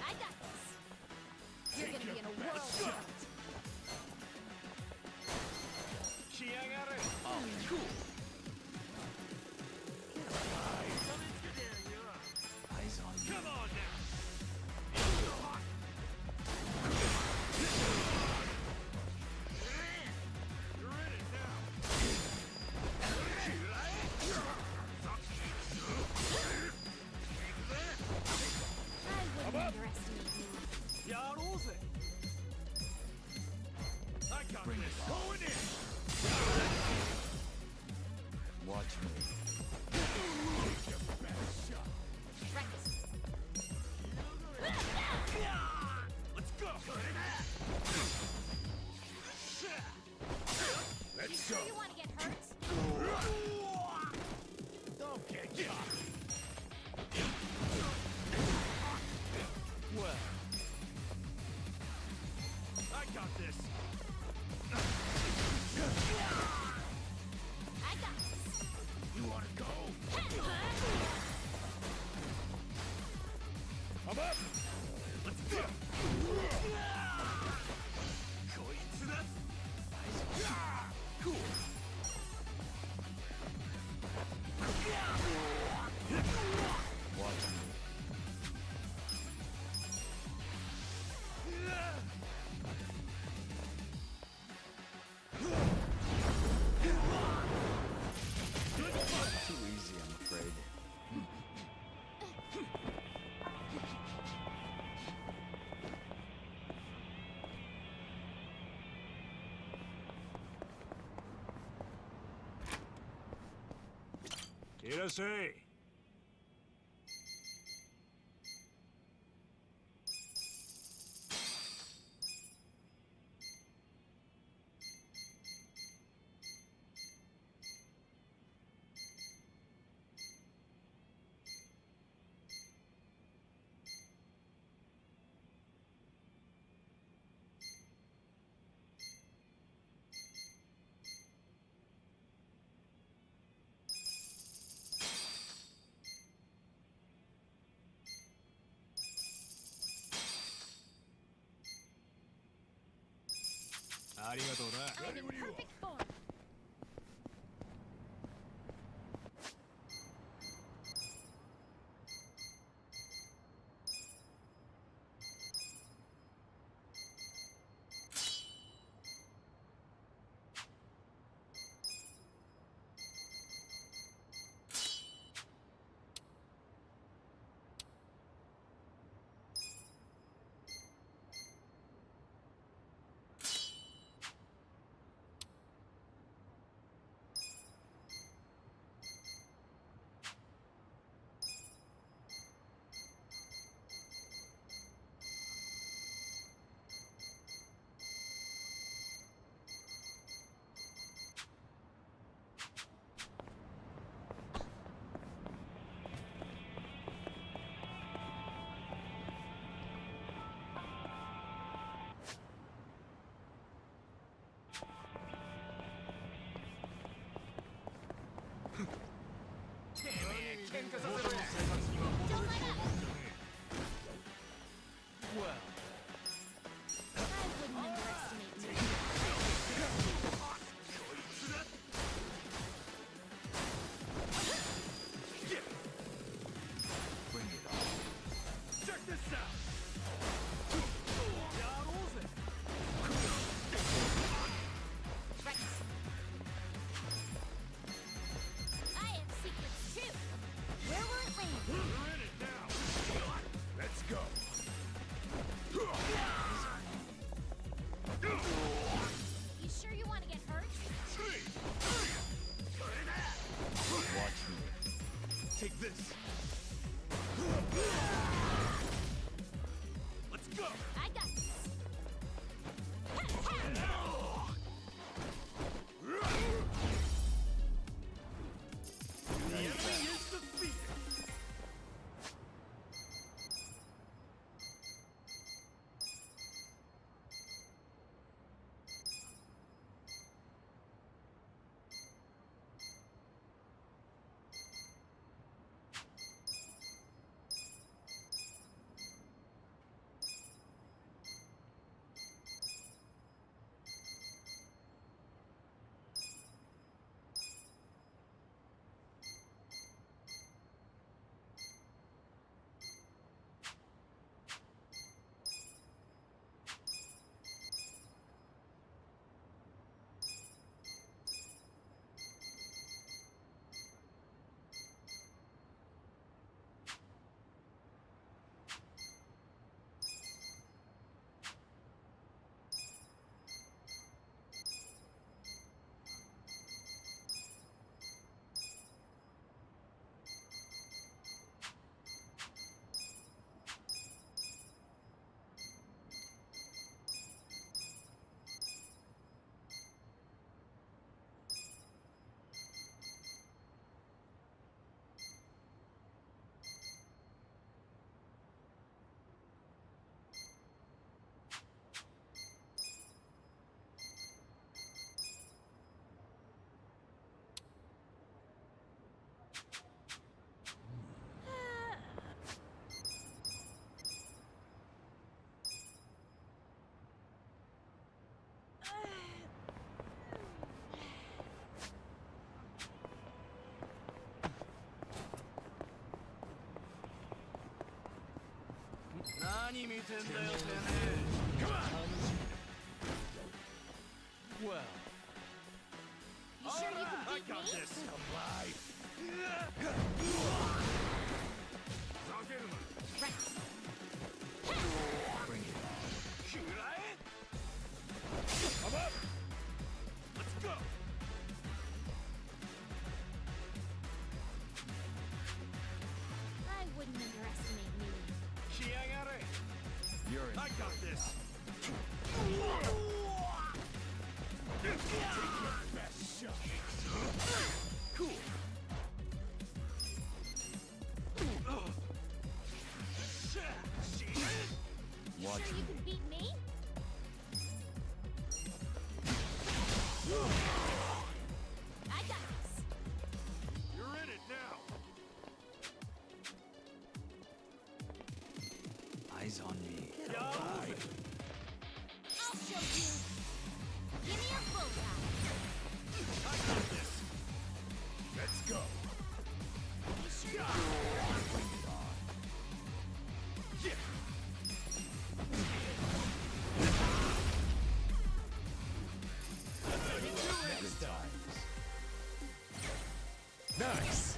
I got this! You're gonna be in a world of hurt. Eyes on you. Come on now. You're in it I wouldn't underestimate you. I got Bring this. it on. Going in. Watch me. Right. Let's go. Let's You go. sure you want to get hurt? Don't get caught. Well, I got this. I got this. You wanna go? I'm up. Let's go. Cool. watch me. Too easy, I'm afraid. Irase. I'm in perfect form. Take this. Let's go. I got this. The enemy is defeated. Come on. Well. You sure you can I beat got me? this. Alive. Bring it. I'm up. Let's go. I wouldn't underestimate me. You're in. I got this. Take your best shot. Cool. Watch Sure you me. can beat me? I got this. You're in it now. Eyes on me. All right. I'll show you. Give go. Nice.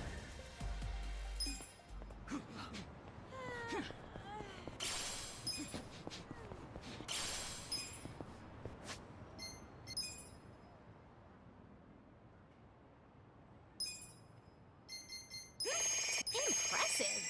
Impressive.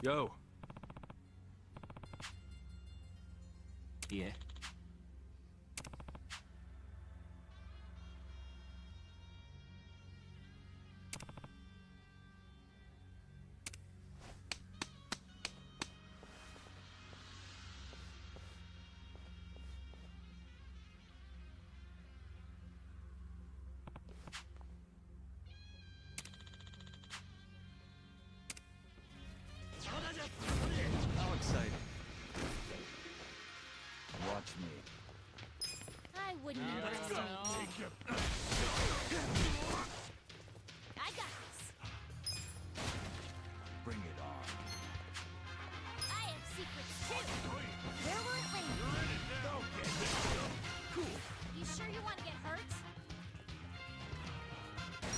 Yo. いえ。How exciting. Watch me. I wouldn't underestimate you. I got this. Bring it on. I have secrets too. Where will it land? Cool. You sure you want to get hurt?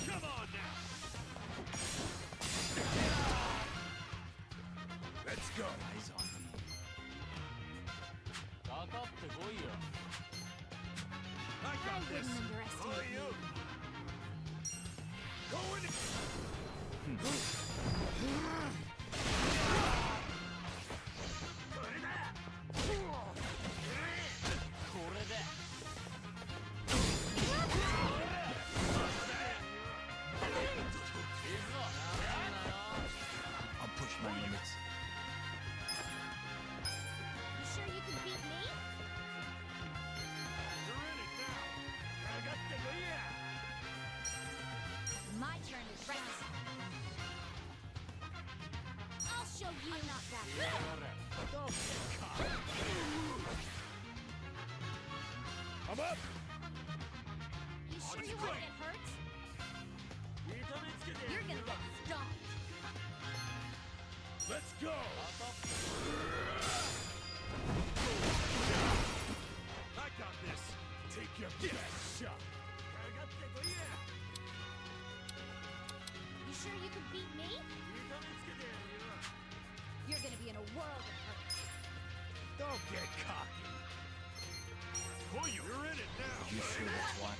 Come on now. Let's go. Eyes on me. かかってこいよ。 I I got this. wouldn't underestimate you. Go in. I'll push my limits. You sure you can beat me? You're in it now. My turn to rest. I'll show you not that I'm up. You sure you want to get hurt? You're gonna get stomped. Let's go. I got this. Take your best shot. You sure you can beat me? You're gonna be in a world of hurt. Don't get cocky. Boy, you're in it now. You sure that's why?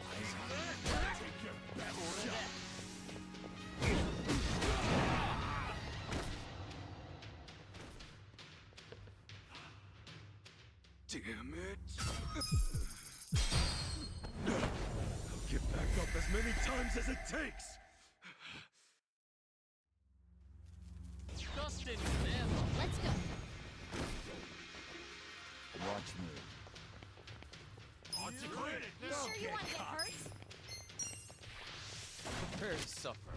Eyes on me. Take your best shot. Damn it. I'll get back up as many times as it takes. 出してんじゃねえぞ。 Let's go. Watch me. You're in it You now. sure you want to get hurt? Prepare to suffer.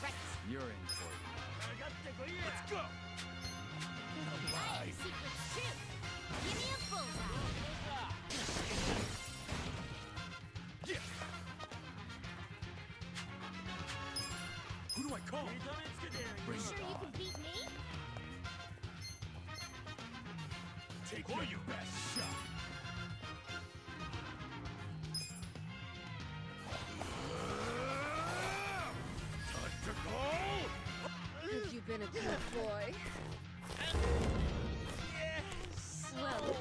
Right. You're in for it. Let's go. I have secrets too. Give me a bullseye. Yeah. Who do I call? You sure you can beat me? Take your best shot. Time to go. Have you been a good boy? Yes. Well,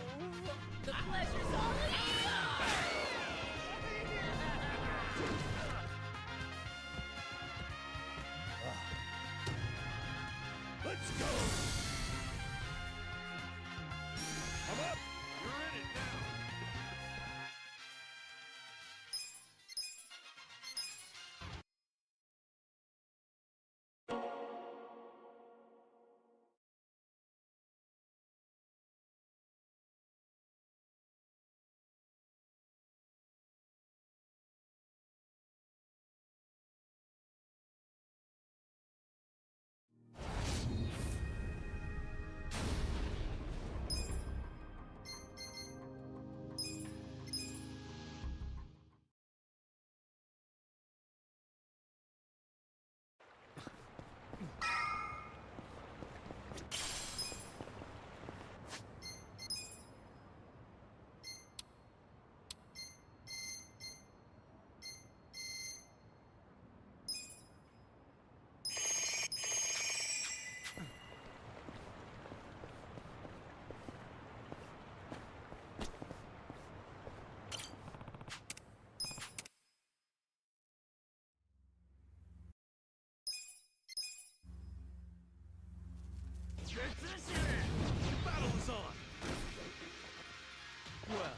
Well,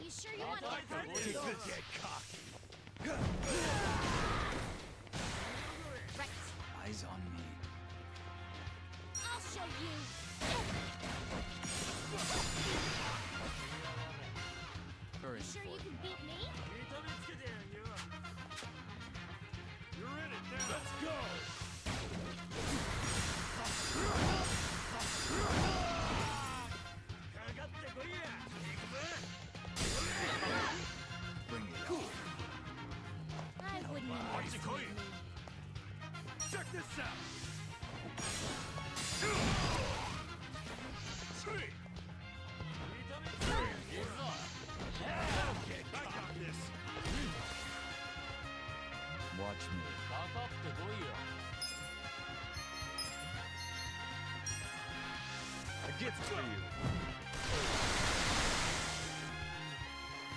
You sure you want to get hurt? Get cocky. Right. Eyes on me. I'll show you. Very You sure you can beat me? You're in it now. Let's go. Bring it on. I wouldn't underestimate me. Check this out. Sweet. Okay, I got this. Watch me. かかってこいよ It gets for you.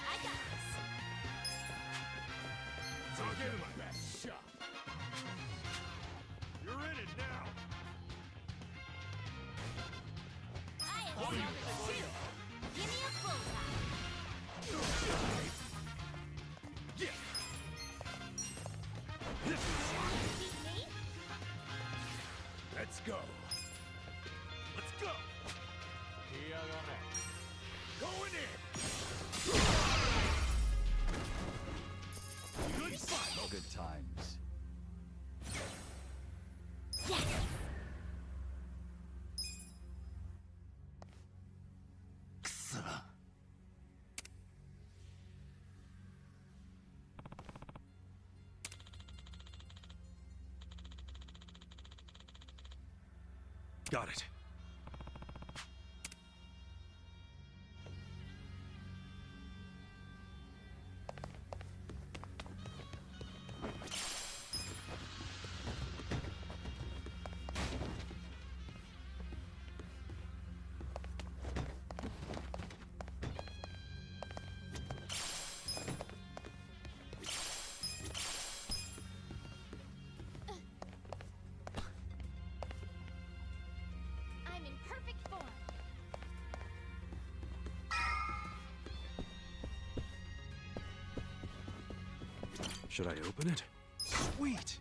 I got this. So I'll give it my best shot. You're in it now. I am solid too. Give me a bullseye. Yeah. You sure you can beat me? Let's go. Let's go. 来やがれ Going in. Good fight. Good times. Yes. Got it. I'm in perfect form. Should I open it? Sweet!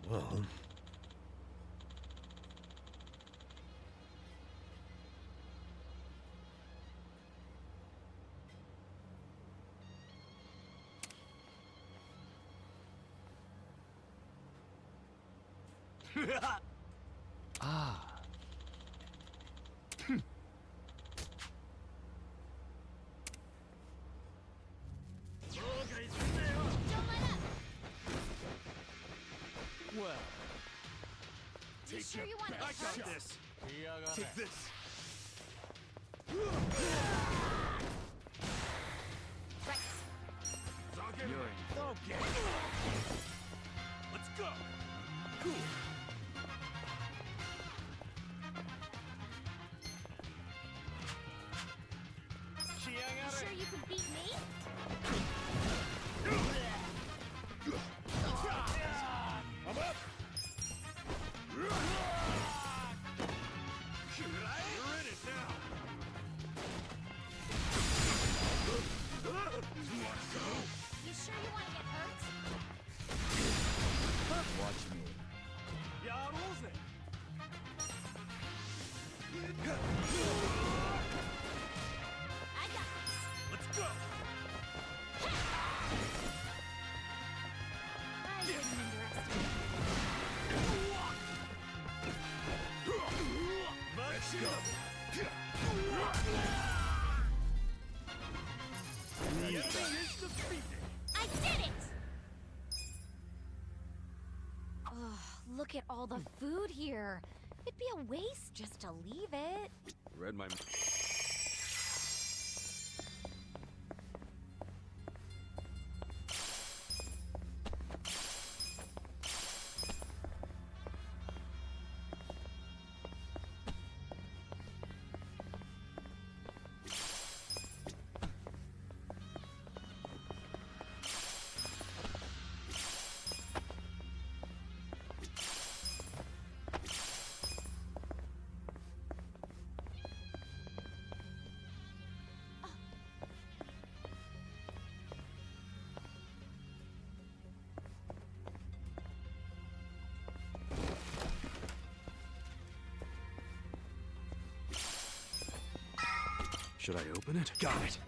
Well... Ah. Don't let up. well, You sure you want to I get got hurt? this. 来やがれ Take this. Right. You're in. Okay. Let's go. Cool. You sure you can beat me? I'm up. You're in it now. Let's go. You sure you want to get hurt? Watch me. I got this. Let's go. I wouldn't underestimate I did it! Ugh, look at all the food here. It'd be a waste just to leave it. Read my... Should I open it? Got it.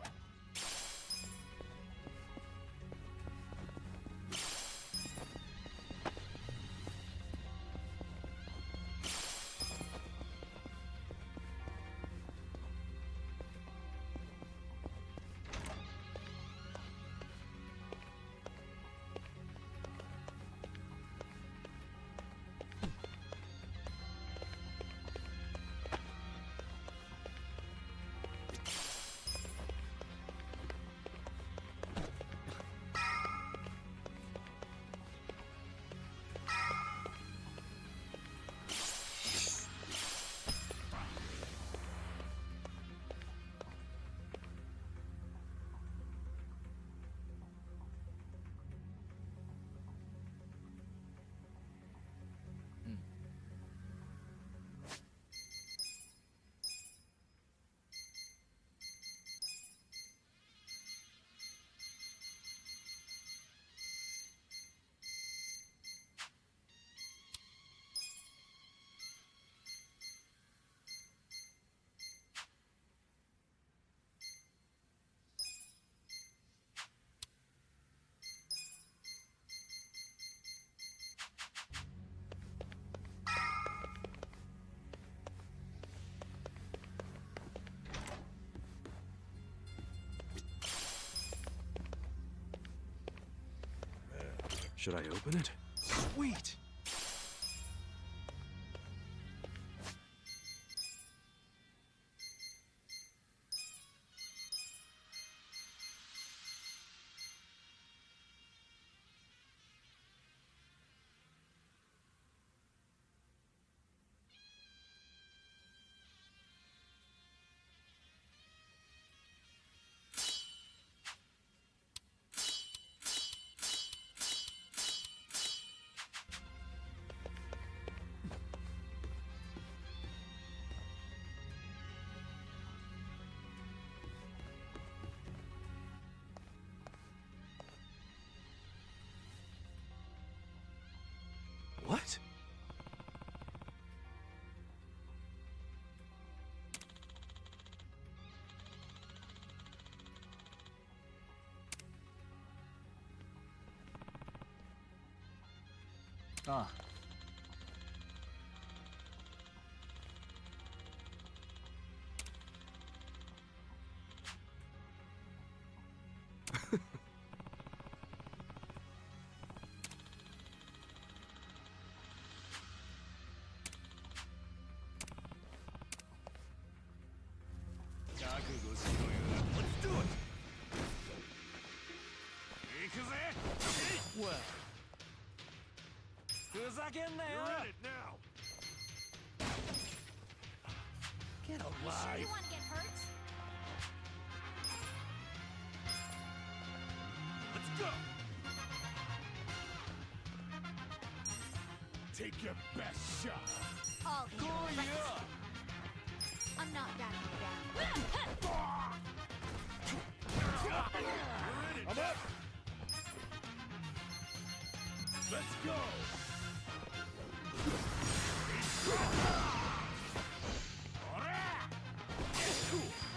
Should I open it? Sweet. What? Ah. Let's do it! Well. You're You're in it now! You Get sure alive! you want to get hurt? Let's go! Take your best shot! All the right. I'm not backing down. I'm up! Let's go!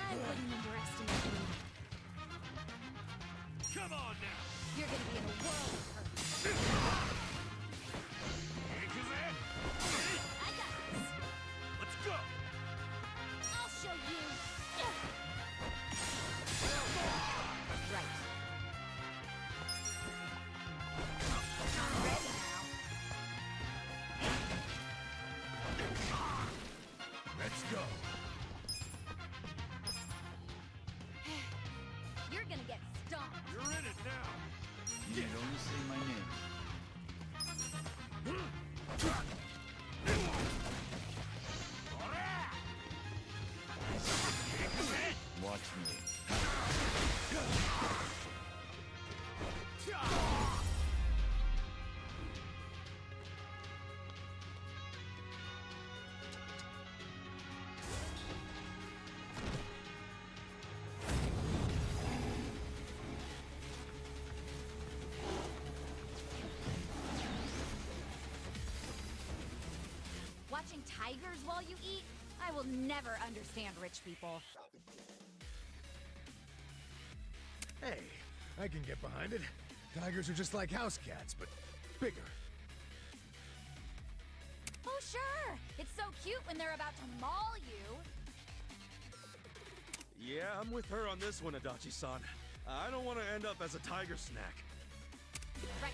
I wouldn't underestimate you. Come on now! You're gonna be in a world of hurt. I got this. Let's go! tigers while you eat? I will never understand rich people. Hey, I can get behind it. Tigers are just like house cats, but bigger. Oh, sure! It's so cute when they're about to maul you. Yeah, I'm with her on this one, Adachi-san. I don't want to end up as a tiger snack. Right.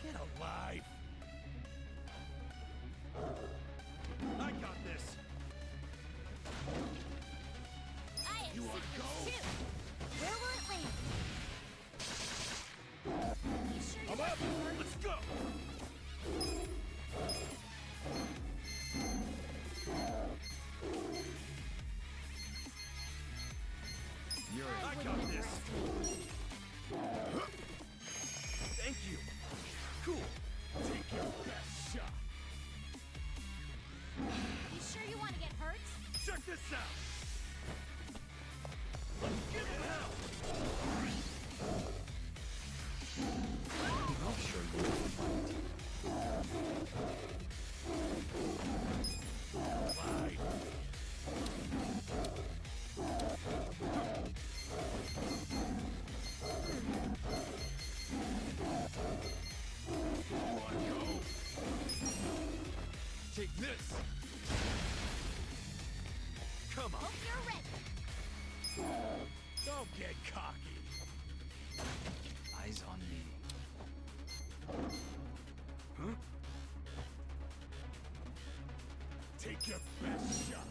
Get alive! I got this! I have You wanna secrets go? too. Where will it land? You sure you I'm want up! to hurt? Let's go! I got this! Thank you! Cool! Take your best shot! You sure you want to get hurt? Check this out! Let's give it hell! I'll show you a fight. Right. Take this! Come on! Hope you're ready. Don't get cocky! Eyes on me. Huh? Take your best shot!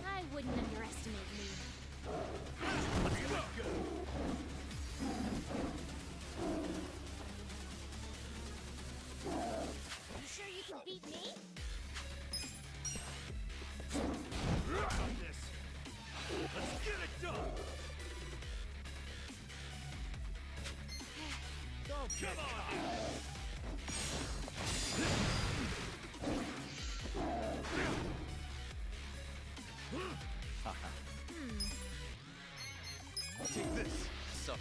I wouldn't underestimate me. Let's go! You sure you can beat me? Got this! Let's get it done! Don't get cocky! Take this! Suffer.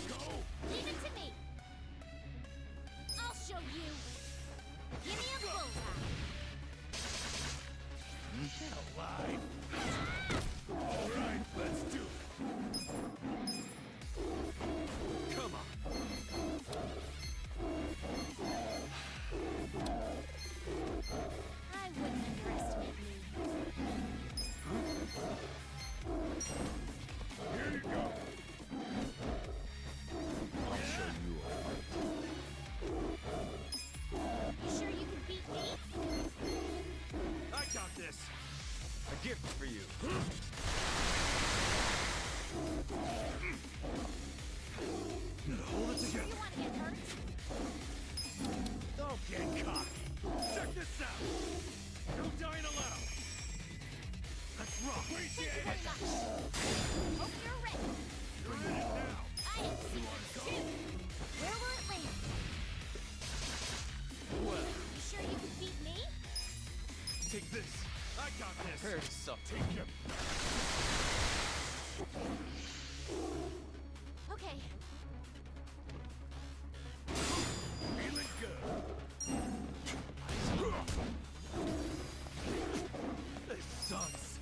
Go! Leave it to me. I'll show you. Give me a bullseye. Get alive! Alright, let's do it! Come on! I wouldn't underestimate me. Here you go! I'll show you a fight. You sure you can beat me? I got this! A gift for you. Hold it You sure together! you want to get hurt? Don't get cocky! Check this out! No dying allowed! Let's rock! Thank you very much. Hope you're ready. You're in it now! I have secrets too. Where will it land? Well, You sure you can beat me? take this! I got this! Prepare to suffer. Take your... Okay. Feeling good! This sucks!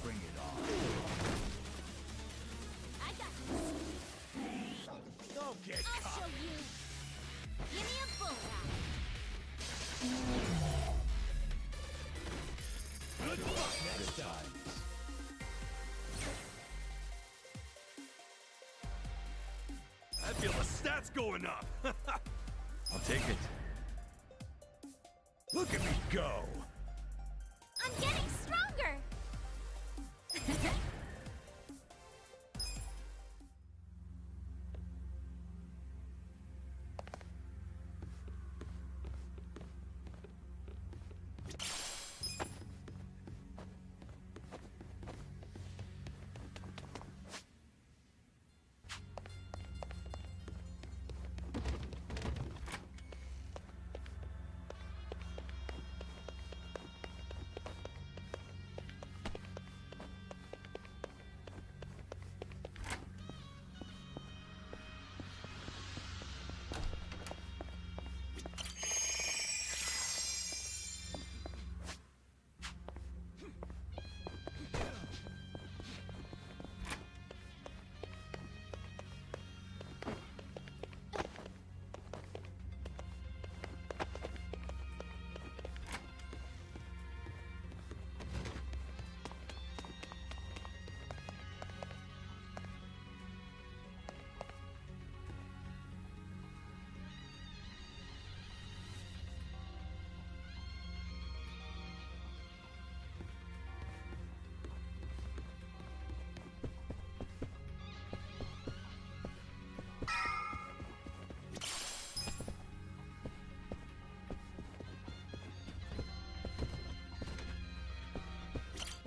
Bring it on. I got this. Don't get I'll show cocky! you. Give me a bullseye. Good luck next Good time! times. I feel the stats going up! I'll take it. Look at me go! I'm getting stronger.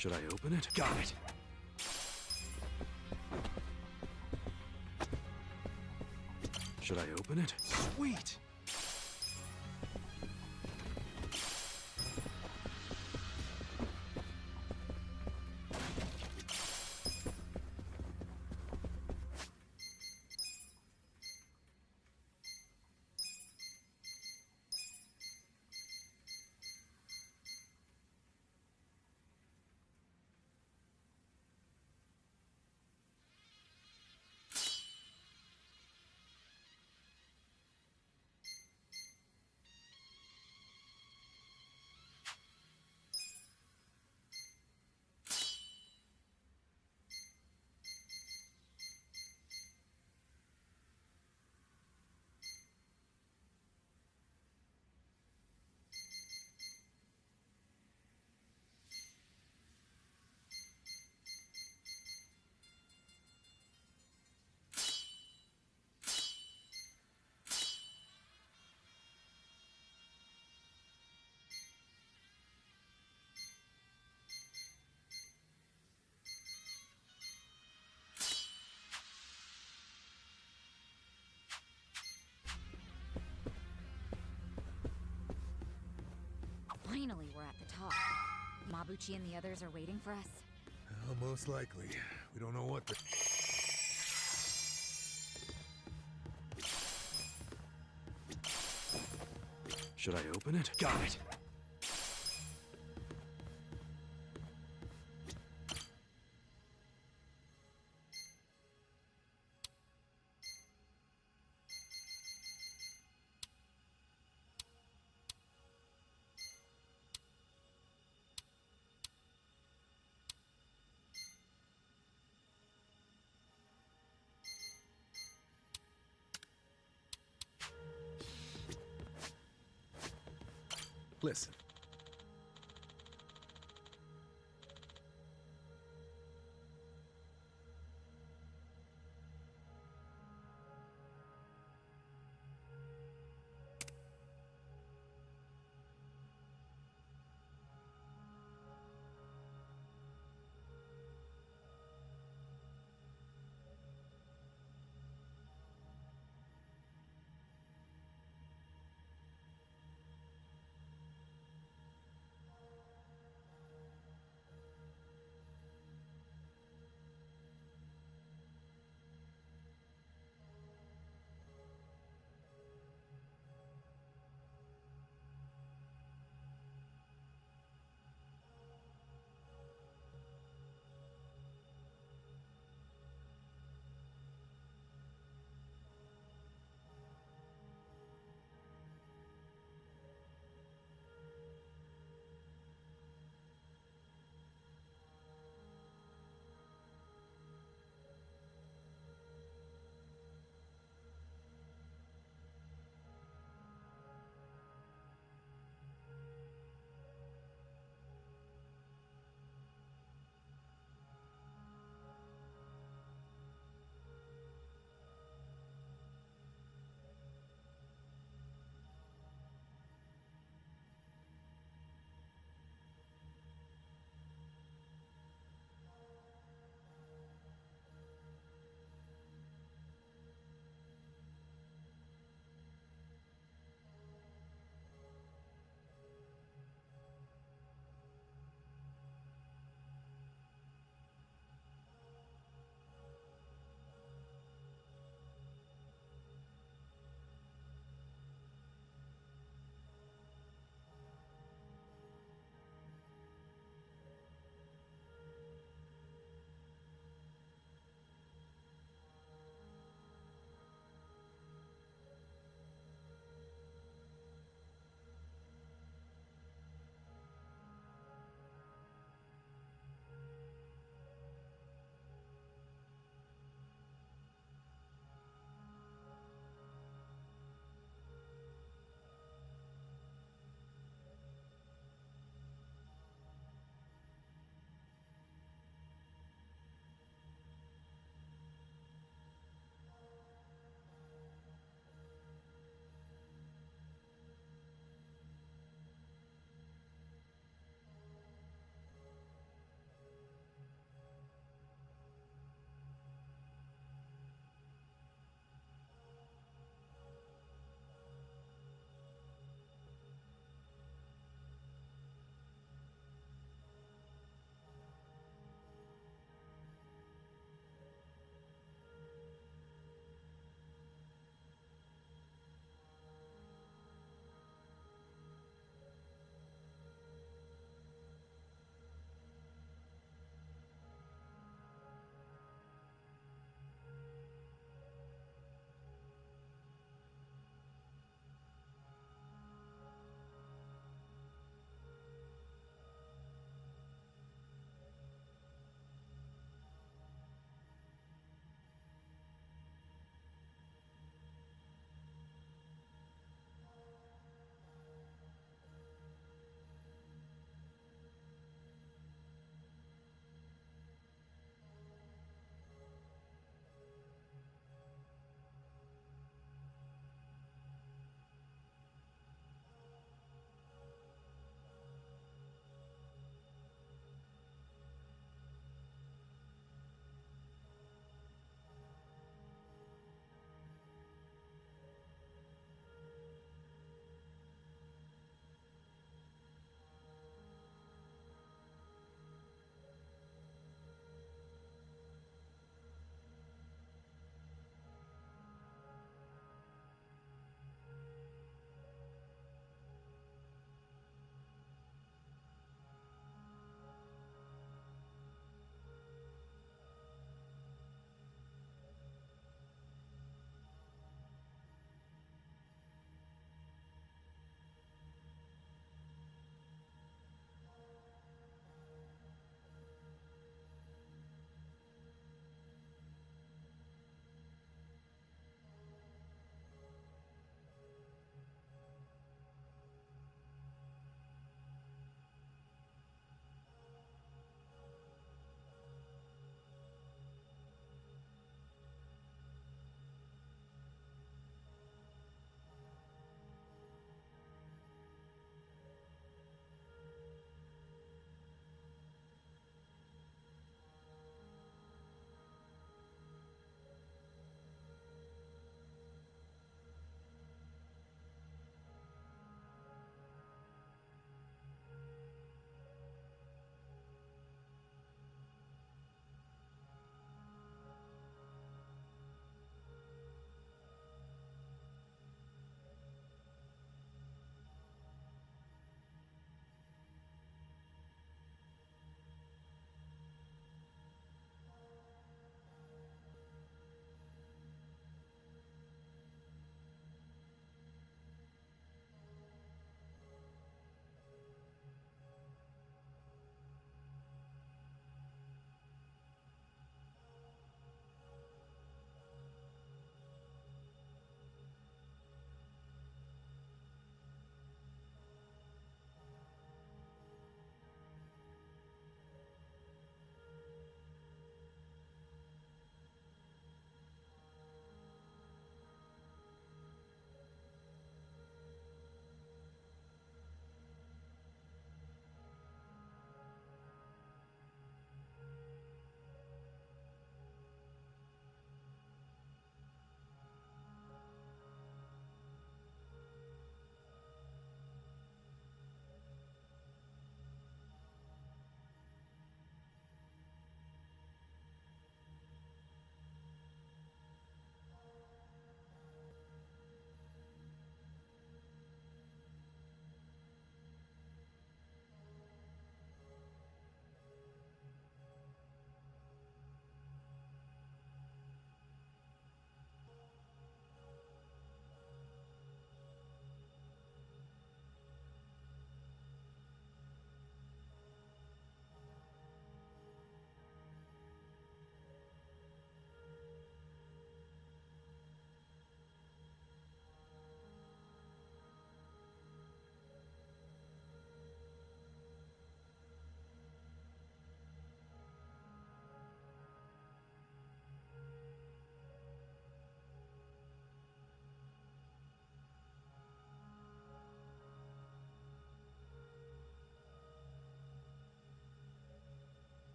Should I open it? Got it. Should I open it? Sweet. Finally, we're at the top. Mabuchi and the others are waiting for us. Well, most likely. We don't know what the... Should I open it? Got it. Listen.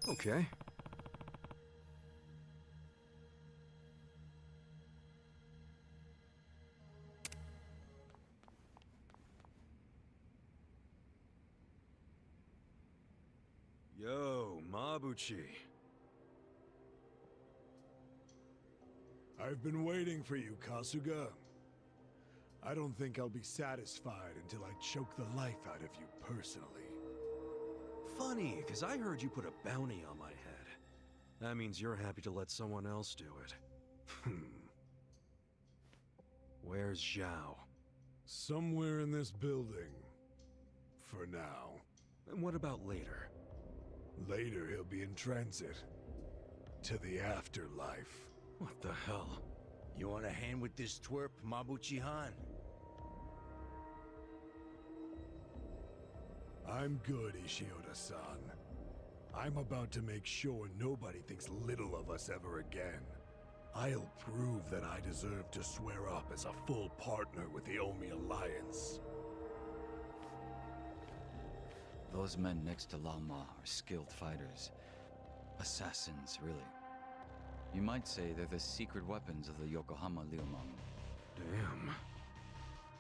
Okay. Yo, Mabuchi. I've been waiting for you, Kasuga. I don't think I'll be satisfied until I choke the life out of you personally. Funny, because I heard you put a bounty on my head. That means you're happy to let someone else do it. Where's Zhao? Somewhere in this building. For now. And what about later? Later, he'll be in transit. To the afterlife. What the hell? You want a hand with this twerp, Mabuchi-han? I'm good, Ishioda-san. I'm about to make sure nobody thinks little of us ever again. I'll prove that I deserve to swear up as a full partner with the Omi Alliance. Those men next to Lama are skilled fighters. Assassins, really. You might say they're the secret weapons of the Yokohama Liumang. Damn.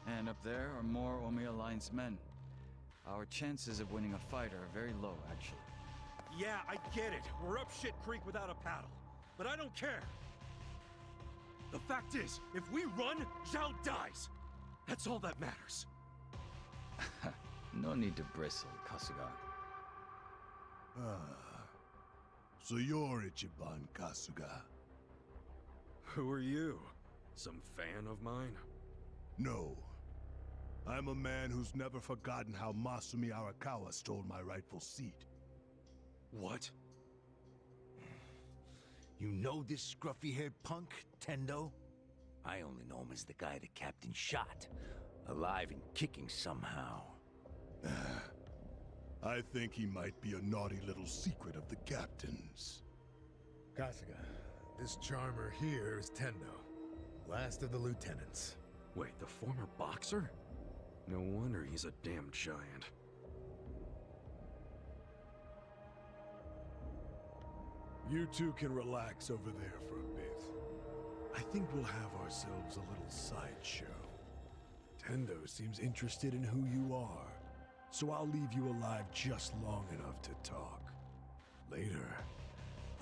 And up there are more Omi Alliance men. Our chances of winning a fight are very low, actually. Yeah, I get it. We're up shit creek without a paddle. But I don't care. The fact is, if we run, Zhao dies. That's all that matters. No need to bristle, Kasuga. So you're Ichiban Kasuga? Who are you? Some fan of mine? No. I'm a man who's never forgotten how Masumi Arakawa stole my rightful seat. What? You know this scruffy-haired punk, Tendo? I only know him as the guy the captain shot. Alive and kicking somehow. I think he might be a naughty little secret of the captain's. Kasuga, this charmer here is Tendo, last of the lieutenants. Wait, the former boxer? No wonder he's a damn giant. You two can relax over there for a bit. I think we'll have ourselves a little sideshow. Tendo seems interested in who you are, so I'll leave you alive just long enough to talk. Later,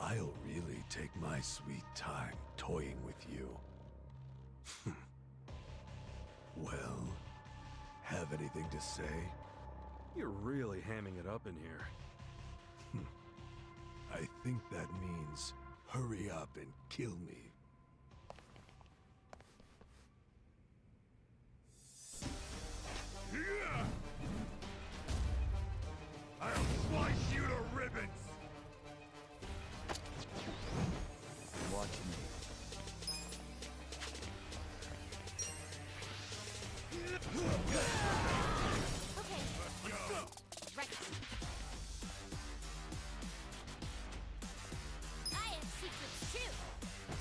I'll really take my sweet time toying with you. Well, have anything to say? You're really hamming it up in here. I think that means hurry up and kill me. Yeah! I'll slice you to ribbons! Watch me. Okay, let's go. Right. I have secrets too.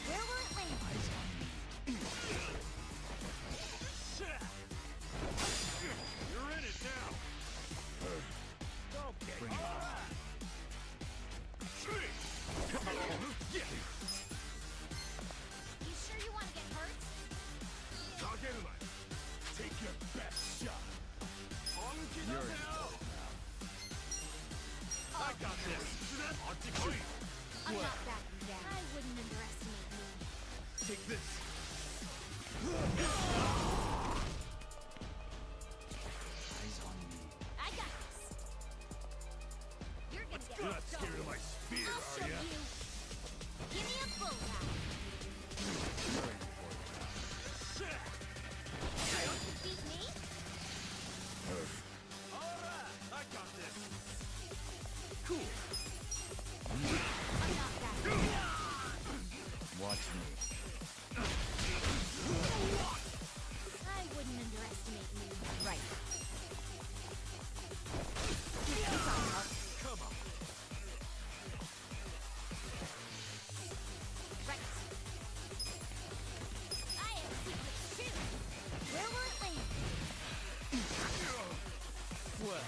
Where will it land? You're in it now! Don't get Bring it on. You sure you want to get hurt? Kageruma, take your best shot. You're in trouble I got this. I'm not backing down. I wouldn't underestimate me. Take this. Eyes on me. I got this. You're gonna get You're not scared of my spear, I'll are show ya? you. Give me a bull ride. You're in for it now. Don't you beat me? Alright, I got this. Cool. I'm not backing down. Watch me. I wouldn't underestimate me. Right. Come on. Right. I have secrets too. Where will it land? Well,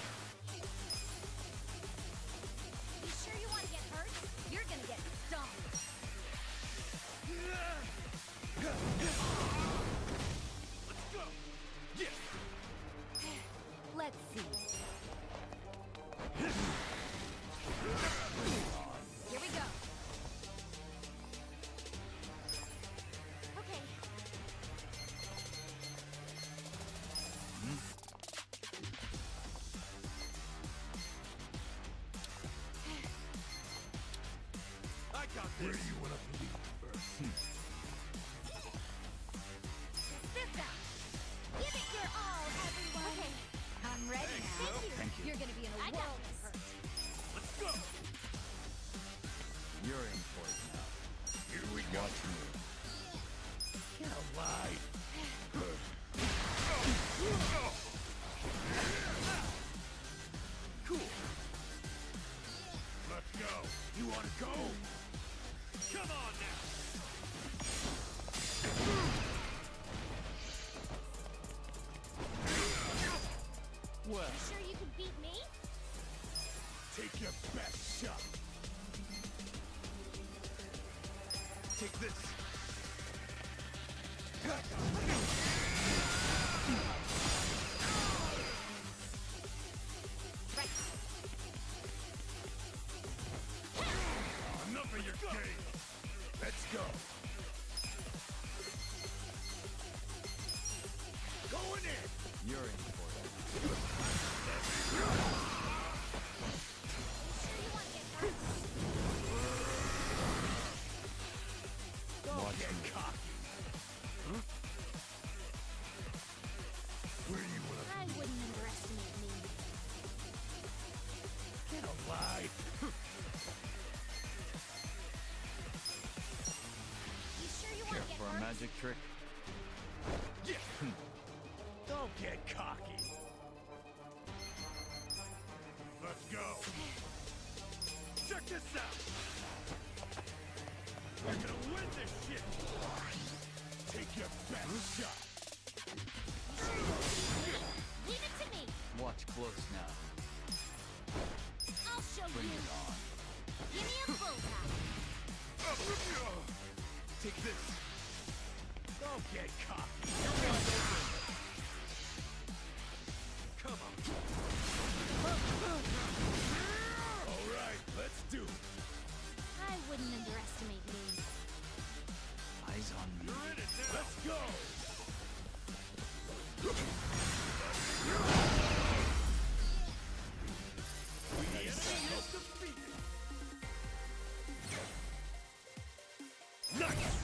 You sure you want to get hurt? Where do you want to bleed first? This out. Give it your all, everyone. Okay, I'm ready now. Thank you. You're gonna be in a I got world this. of hurt. Let's go! You're in for it now. Here we go. Watch me. Get a lie. Cool. Let's go. You want to go? Come on now. Well. You sure you can beat me? Take your best shot. Take this. Enough of your game. Let's go. Going in. You're in for it. You sure you want to get hurt? Don't get cocky. Huh? Where do you want to I wouldn't underestimate me. get alive? You sure you Care want to get for a hurt? magic trick? Yeah. Don't get cocky. Let's go. Check this out. We're gonna win this shit. Take your best shot. Leave it to me. Watch close now. I'll show Bring you. it on. Give me a bullseye. Take this. Don't get cocky. Come on. All right, let's do it. I wouldn't underestimate me. Eyes on me. You're in it now. Let's go. The enemy is defeated. Nice.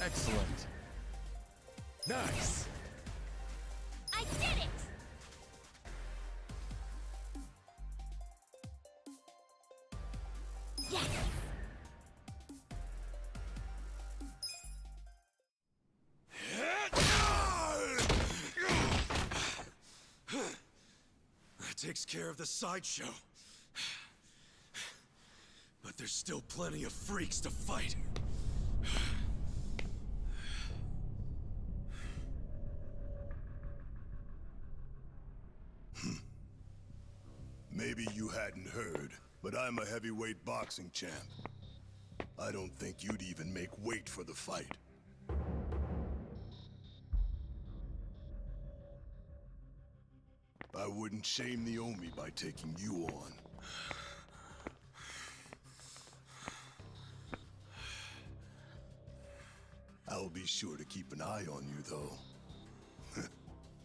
Excellent. Nice. I did it! Yes! That takes care of the sideshow. But there's still plenty of freaks to fight. Maybe you hadn't heard, but I'm a heavyweight boxing champ. I don't think you'd even make weight for the fight. wouldn't shame the Omi by taking you on. I'll be sure to keep an eye on you, though.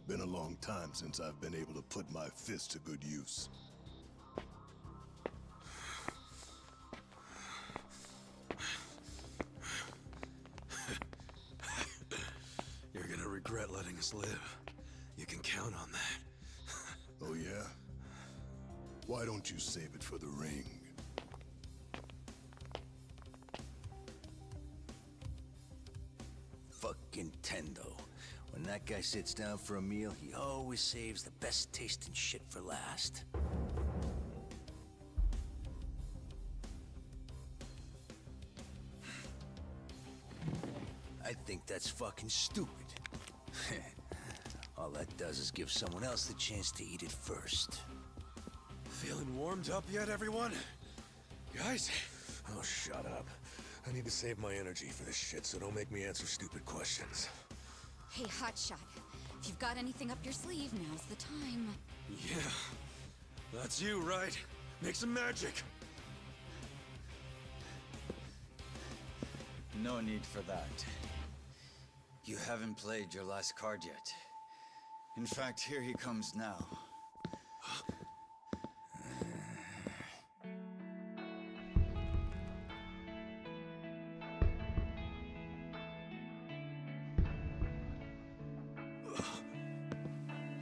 Been a long time since I've been able to put my fist to good use. You're gonna regret letting us live. You can count on that. Oh, yeah? Why don't you save it for the ring? Fucking Tendo. When that guy sits down for a meal, he always saves the best tasting shit for last. I think that's fucking stupid. All that does is give someone else the chance to eat it first. Feeling warmed up yet, everyone? Guys? Oh, shut up. I need to save my energy for this shit, so don't make me answer stupid questions. Hey, Hotshot. If you've got anything up your sleeve, now's the time. Yeah. That's you, right? Make some magic. No need for that. You haven't played your last card yet. In fact, here he comes now.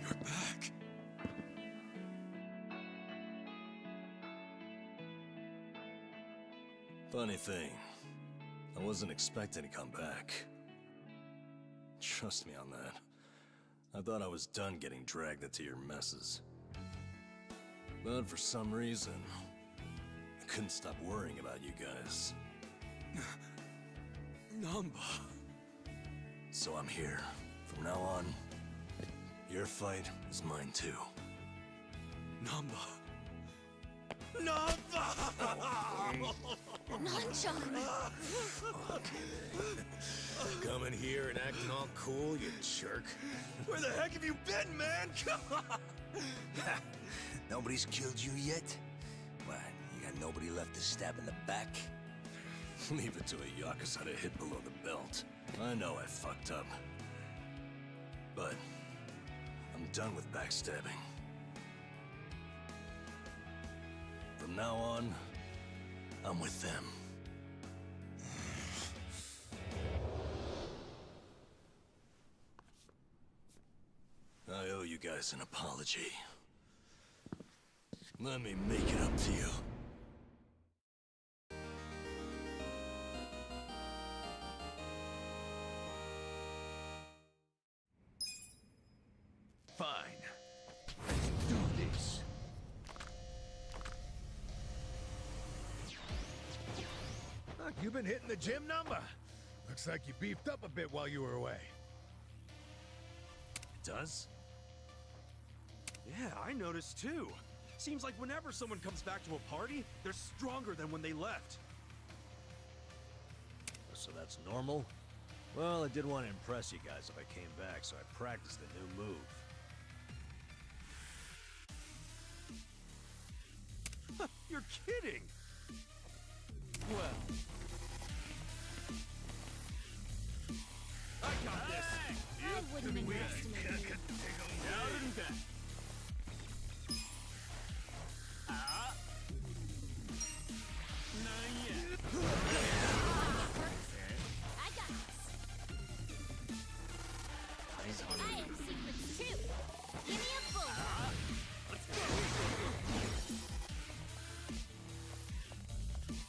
You're back. Funny thing, I wasn't expecting to come back. Trust me on that. I thought I was done getting dragged into your messes. But for some reason, I couldn't stop worrying about you guys. Namba. So I'm here. From now on, your fight is mine too. Namba. Nanchan! Coming here and acting all cool, you jerk. Where the heck have you been, man? Come on! Nobody's killed you yet? What, you got nobody left to stab in the back? Leave it to a Yakuza to hit below the belt. I know I fucked up. But I'm done with backstabbing. From now on, I'm with them. I owe you guys an apology. Let me make it up to you. Fine. Let's do this. Look, you've been hitting the gym, Number. Looks like you beefed up a bit while you were away. It does? Yeah, I noticed too. Seems like whenever someone comes back to a party, they're stronger than when they left. So that's normal? Well, I did want to impress you guys if I came back, so I practiced a new move. You're kidding! Well... I got this! I wouldn't underestimate you. I got this. I have secrets too. Give me a bullet.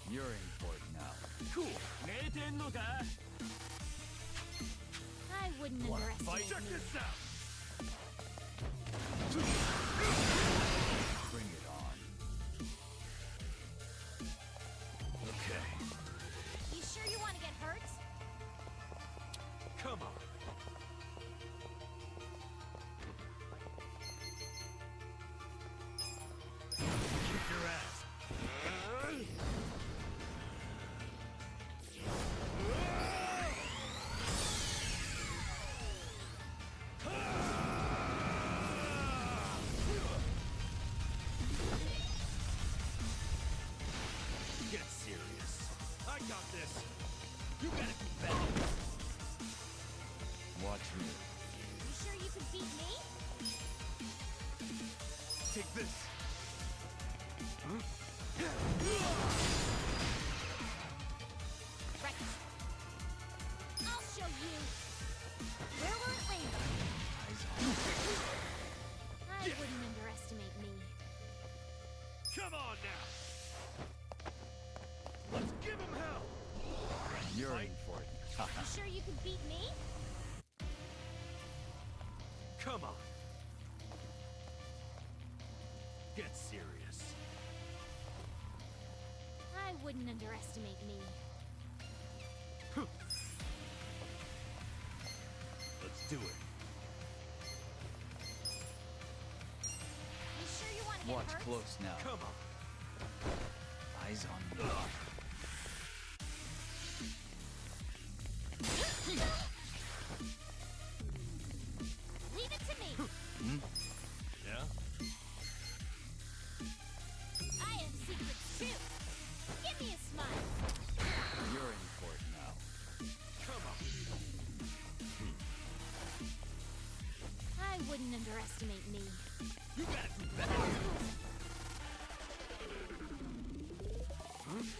You're in for it now. Cool. I wouldn't underestimate Check you. this out! Bring it on. Okay. You sure you want to get hurt? Come on. Kick your ass. Take this. Right. I'll show you. Where will it land? I wouldn't underestimate me. Come on now. Let's give him hell. You're in for it. You sure you can beat me? Come on. Get serious. I wouldn't underestimate me. Let's do it. You sure you want to get Watch hurt? close now. Come on. Eyes on me. Leave it to me. Yeah? I have secrets too. Give me a smile. You're in for it now. Come on. I wouldn't underestimate me. You gotta do better.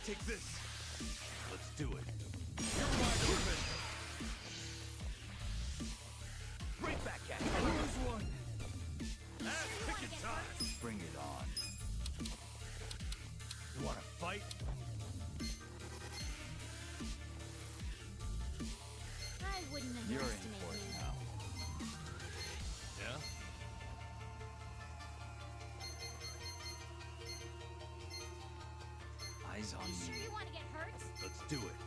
Take this. Let's do it. You're wide open. Right back at you. Lose one. Ass kicking time. Bring it on. You wanna fight? I wouldn't You're in underestimate for me. it now. Yeah? Eyes on You me. sure you want to get hurt? Let's do it.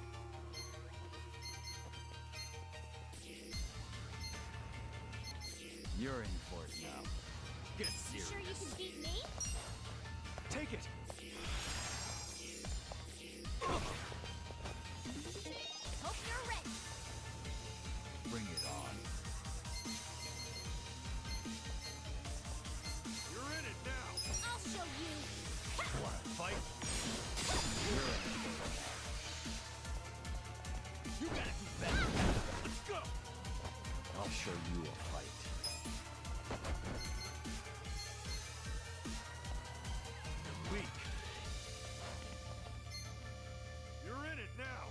You're in for it now. Get You serious. sure you can beat me? Take it. Hope you're ready. Bring it on. You're in it now. I'll show you. Wanna fight? You're in for it. You gotta do better. Let's go. I'll show you a fight. You're weak. You're in it now.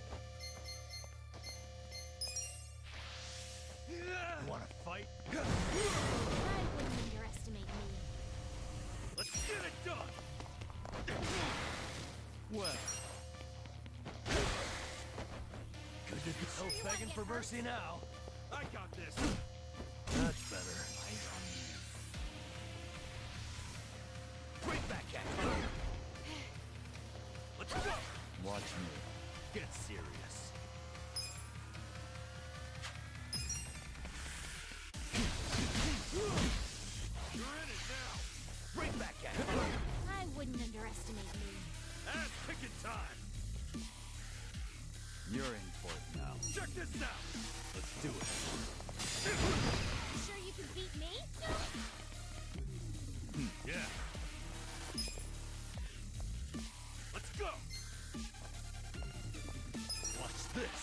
You wanna fight? I wouldn't underestimate me. Let's get it done. Well. Good to go Sure you wanna begging get for hurt? mercy now. I got this. That's better. Eyes on me. Right back at you. Let's go. Watch me. Get serious. You're in it now. Right back at you. I wouldn't underestimate me. Ass kicking time. You're in for it now. Check this out. Let's do it. You sure you can beat me? Yeah. Let's go. Watch this.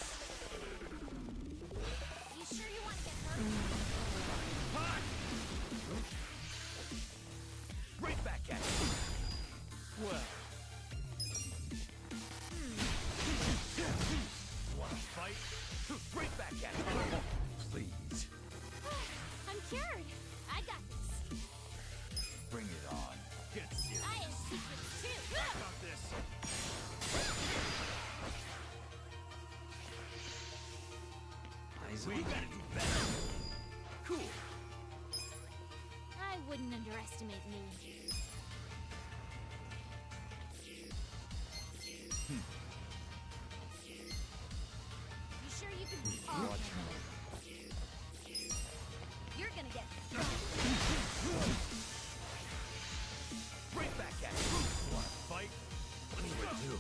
You sure you want to get hurt? Hot. Right back at you. Well. Wanna fight? Right back at you. Please. I'm cured. I got this. Bring it on. Get serious. I have secrets too. I got this. Eyes We on gotta me. do better. Cool. I wouldn't underestimate me. You sure you can? Watch me. You're gonna get. Right back at you. Wanna fight? What do you do?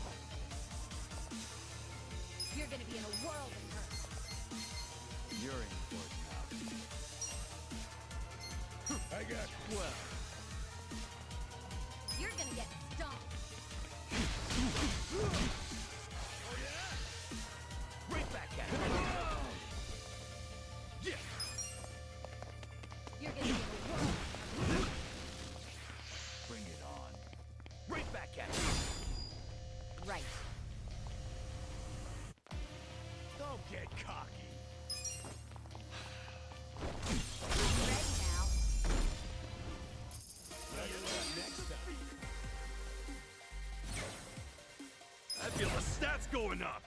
You're gonna be in a world of hurt. You're in for it now. I got Well. You're gonna get stomped. Oh yeah? Right back at you. Yeah. stats going up.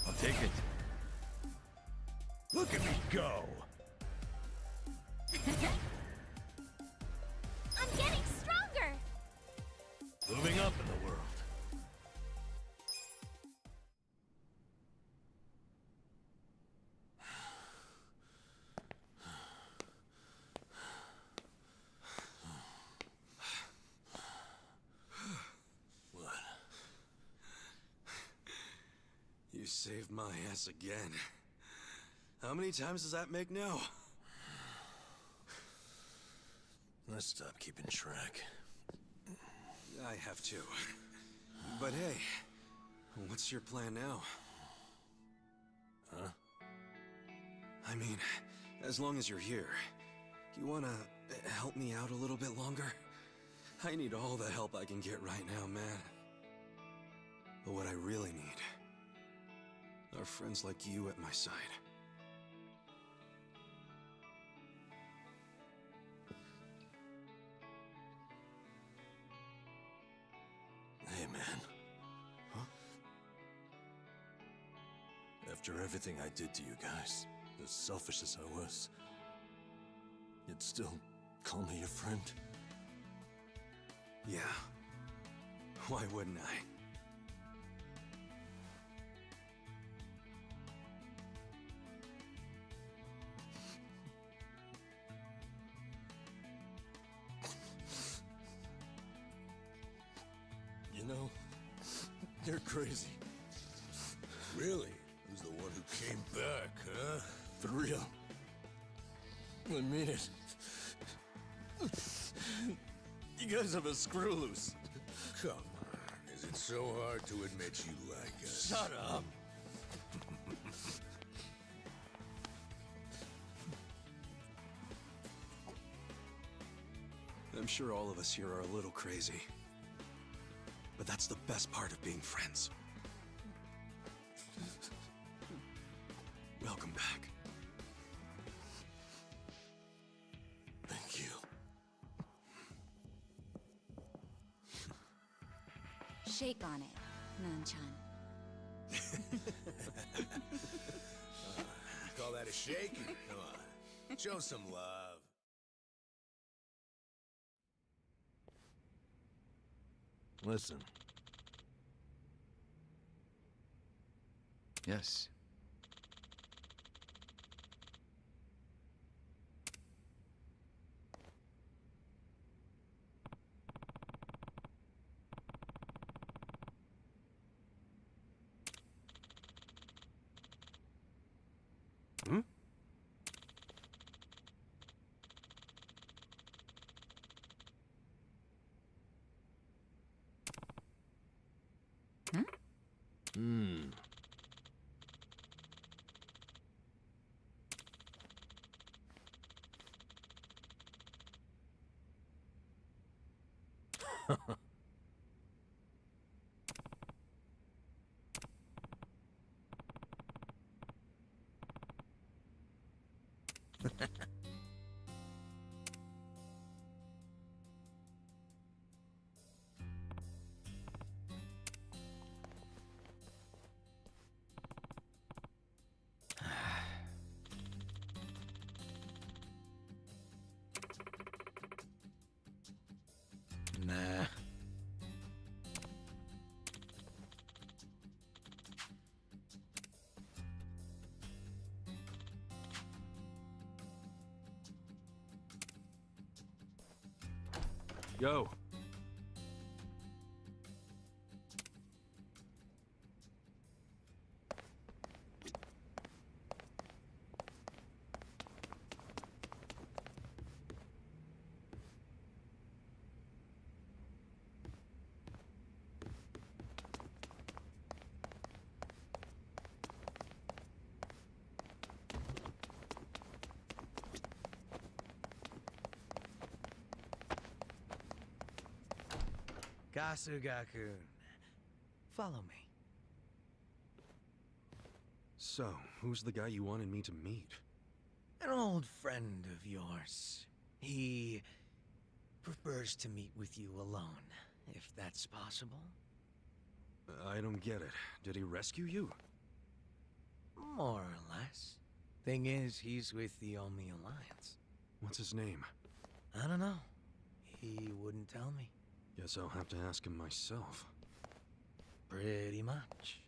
I'll take it. Look at me go! I'm getting stronger! Moving up in the world. You saved my ass again. How many times does that make now? Let's stop keeping track. I have to. But hey, what's your plan now? Huh? I mean, as long as you're here, you wanna help me out a little bit longer? I need all the help I can get right now, man. But what I really need are friends like you at my side. Hey, man. Huh? After everything I did to you guys, as selfish as I was, you'd still call me your friend? Yeah. Why wouldn't I? You know, you're crazy. Really? Who's the one who came back, huh? For real. I mean it. You guys have a screw loose. Come on. Is it so hard to admit you like us? Shut up! I'm sure all of us here are a little crazy. But that's the best part of being friends. Welcome back. Thank you. Shake on it, Nan-chan. Call that a shake? Come on. Show some love. Listen. Yes. Hmm? Hmm. Nah. Yo. Kasuga-kun. Follow me. So, who's the guy you wanted me to meet? An old friend of yours. He prefers to meet with you alone, if that's possible. I don't get it. Did he rescue you? More or less. Thing is, he's with the Omi Alliance. What's his name? I don't know. He wouldn't tell me. Guess I'll have to ask him myself. Pretty much.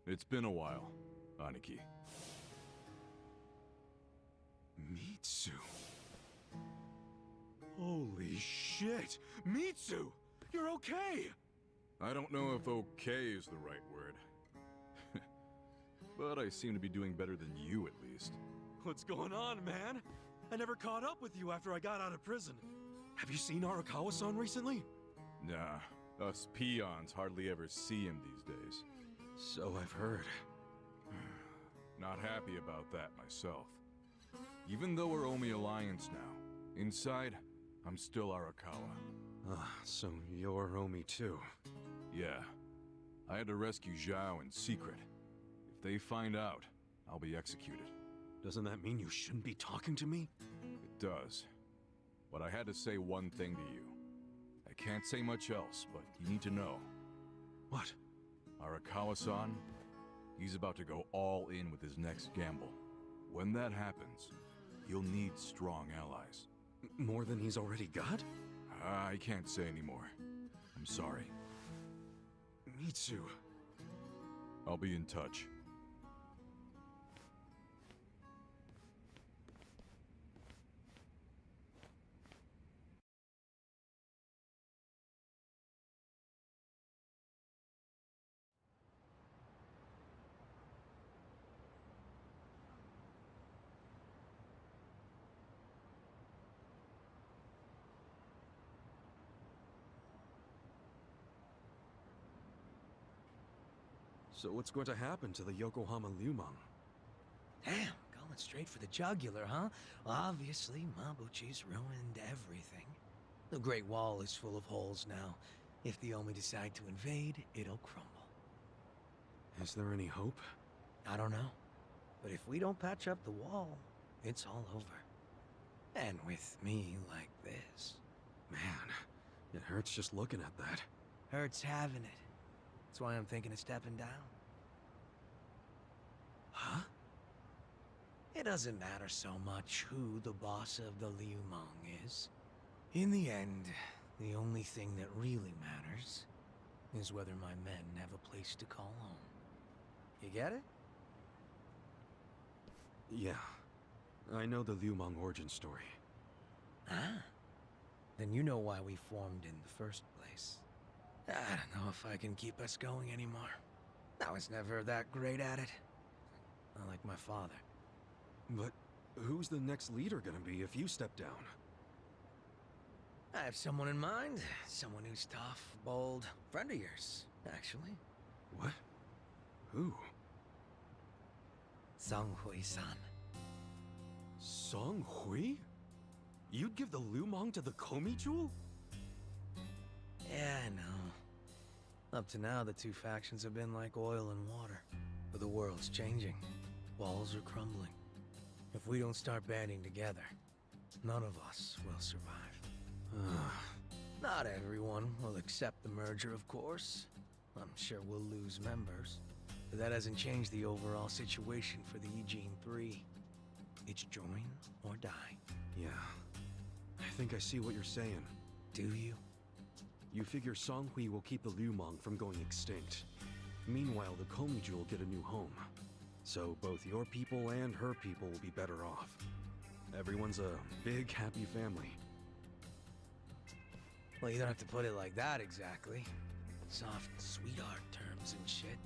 It's been a while, Aniki. Mitsu. Holy shit! Mitsu! You're okay! I don't know if okay is the right word. But I seem to be doing better than you, at least. What's going on, man? I never caught up with you after I got out of prison. Have you seen Arakawa-san recently? Nah, us peons hardly ever see him these days. So I've heard. Not happy about that myself. Even though we're Omi Alliance now, inside, I'm still Arakawa. So you're Omi too. Yeah. I had to rescue Zhao in secret. If they find out, I'll be executed. Doesn't that mean you shouldn't be talking to me? It does. But I had to say one thing to you. I can't say much else, but you need to know. What? Arakawa-san, he's about to go all in with his next gamble. When that happens, he'll need strong allies. More than he's already got? I can't say anymore. I'm sorry. Mitsu. I'll be in touch. So what's going to happen to the Yokohama Liumang? Damn, going straight for the jugular, huh? Well, obviously, Mabuchi's ruined everything. The Great Wall is full of holes now. If the Omi decide to invade, it'll crumble. Is there any hope? I don't know. But if we don't patch up the wall, it's all over. And with me like this. Man, it hurts just looking at that. Hurts having it. That's why I'm thinking of stepping down. Huh? It doesn't matter so much who the boss of the Liumang is. In the end, the only thing that really matters is whether my men have a place to call home. You get it? Yeah. I know the Liumang origin story. Ah. Then you know why we formed in the first place. I don't know if I can keep us going anymore. I was never that great at it. Not like my father. But who's the next leader gonna be if you step down? I have someone in mind. Someone who's tough, bold. Friend of yours, actually. What? Who? Song Hui-san. Song Hui? You'd give the Liumang to the Komi Jewel? Yeah, I know. Up to now, the two factions have been like oil and water. But the world's changing. Walls are crumbling. If we don't start banding together, none of us will survive. Not everyone will accept the merger, of course. I'm sure we'll lose members. But that hasn't changed the overall situation for the Eugene 3. It's join or die. Yeah. I think I see what you're saying. Do you? You figure Song Hui will keep the Liumang from going extinct. Meanwhile, the Komi Jewel get a new home. So both your people and her people will be better off. Everyone's a big, happy family. Well, you don't have to put it like that exactly. Soft sweetheart terms and shit.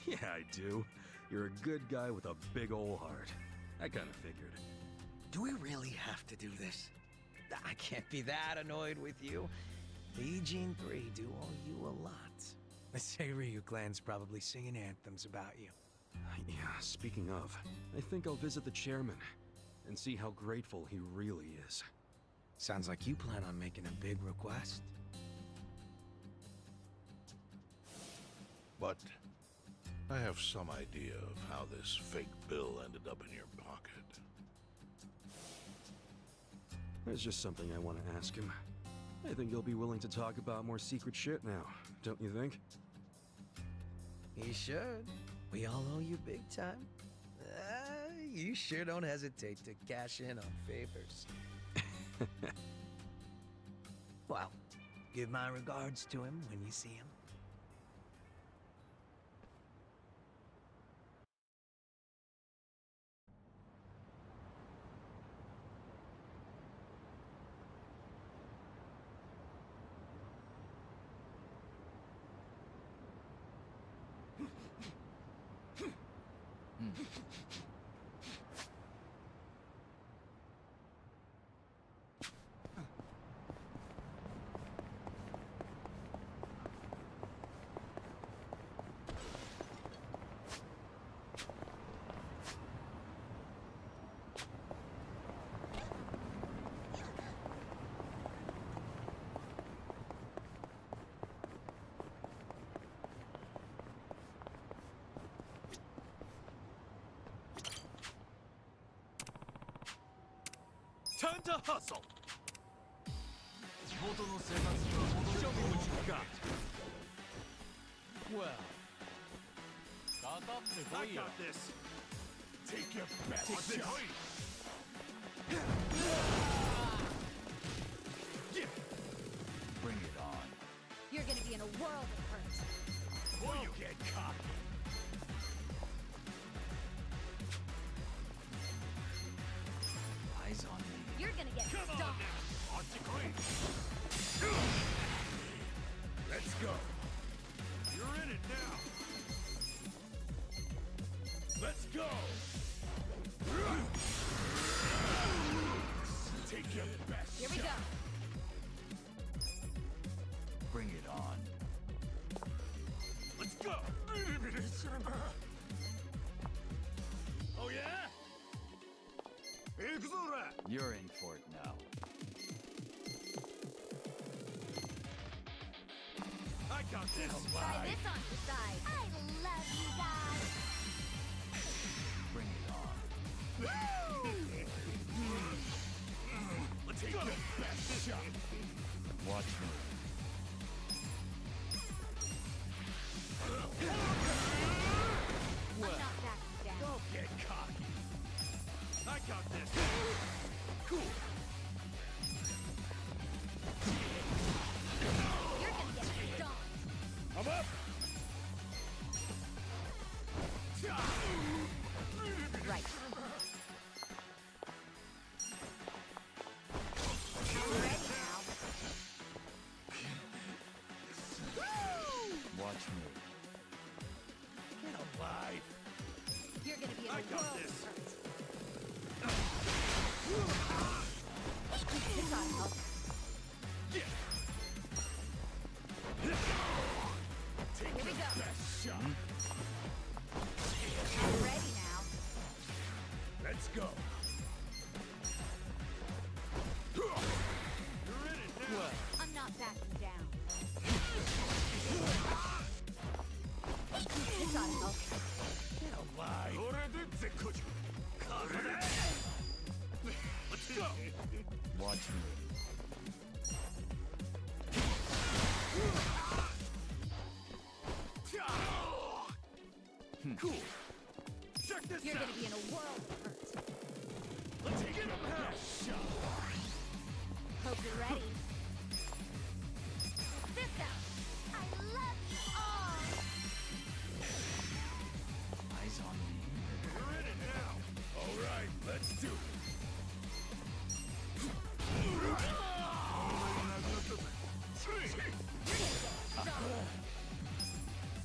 Yeah, I do. You're a good guy with a big ol' heart. I kinda figured. Do we really have to do this? I can't be that annoyed with you. The Eugene 3 do owe you a lot. The Seiryu clan's probably singing anthems about you. Yeah, speaking of, I think I'll visit the chairman and see how grateful he really is. Sounds like you plan on making a big request. but I have some idea of how this fake bill ended up in your pocket. There's just something I want to ask him. I think he'll be willing to talk about more secret shit now, don't you think? He should. We all owe you big time. You sure don't hesitate to cash in on favors. Well, give my regards to him when you see him. Time to hustle! Show me what you got. Well, I got this. Take your best shot. Bring it on. You're gonna be in a world of hurt. Before you get caught. Eyes on me. You're gonna get Come stomped. on now. On to green. Let's go. You're in it now. Let's go. Take your best Here we shot. go. Bring it on. Let's go. Oh yeah? You're in for it now. I got this. Try this on your side. I love you guys. Bring it on. Let's take your best shot. Watch me. I'm not backing down. Don't get cocky. I got this. Cool. You're gonna get stomped. I'm up. Right. I'm ready now. Watch me. Get alive. You're gonna be in a I world got of this. hurt. This ought to help. Yeah. Take Here we your go. best shot. I'm ready now. Let's go. You're in it now. I'm not backing down. This ought to help. Get alive. Let's go. Watch me. Cool. Check this You're out. gonna be in a world of hurt. Let's take it now. Shot. Hope you're ready. Check this out. I love you all. Eyes on me. You're in it now. All right, let's do it.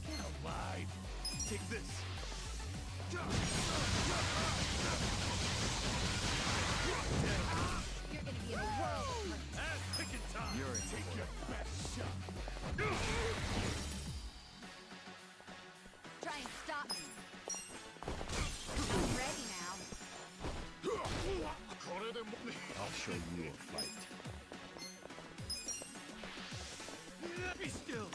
Get alive. Take this. You're gonna be in a world of hurt. Ass picking time. You're in Take for your it. best shot. Try and stop me. I'm ready now. I'll show you a fight. Be still.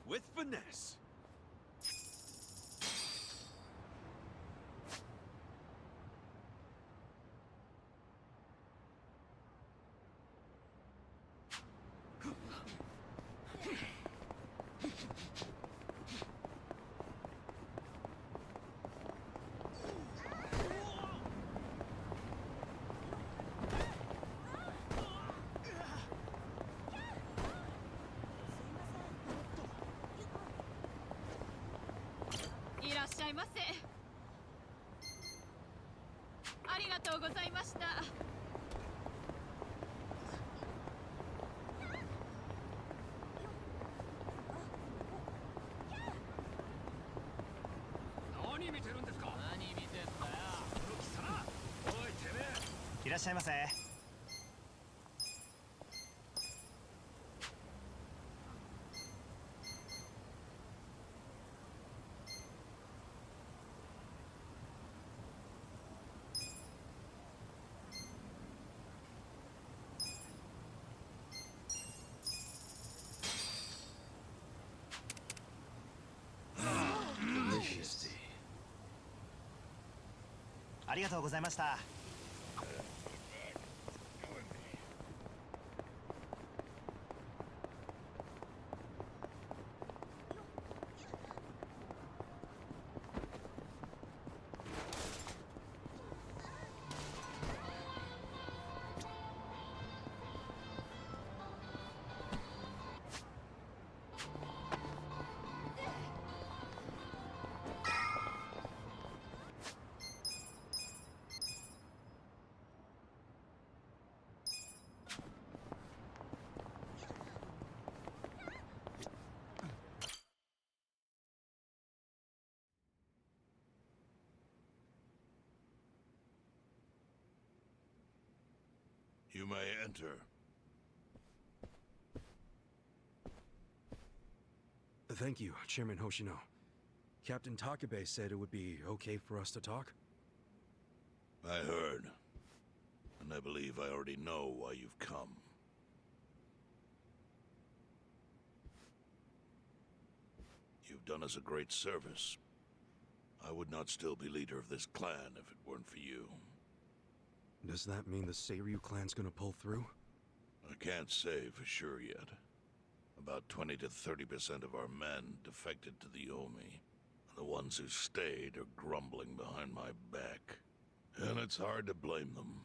with finesse. Delicious. ありがとうございました。You may enter. Thank you, Chairman Hoshino. Captain Takabe said it would be okay for us to talk? I heard. And I believe I already know why you've come. You've done us a great service. I would not still be leader of this clan if it weren't for you. Does that mean the Seiryu clan's gonna pull through? I can't say for sure yet. About 20 to 30% of our men defected to the Omi. The ones who stayed are grumbling behind my back. And it's hard to blame them.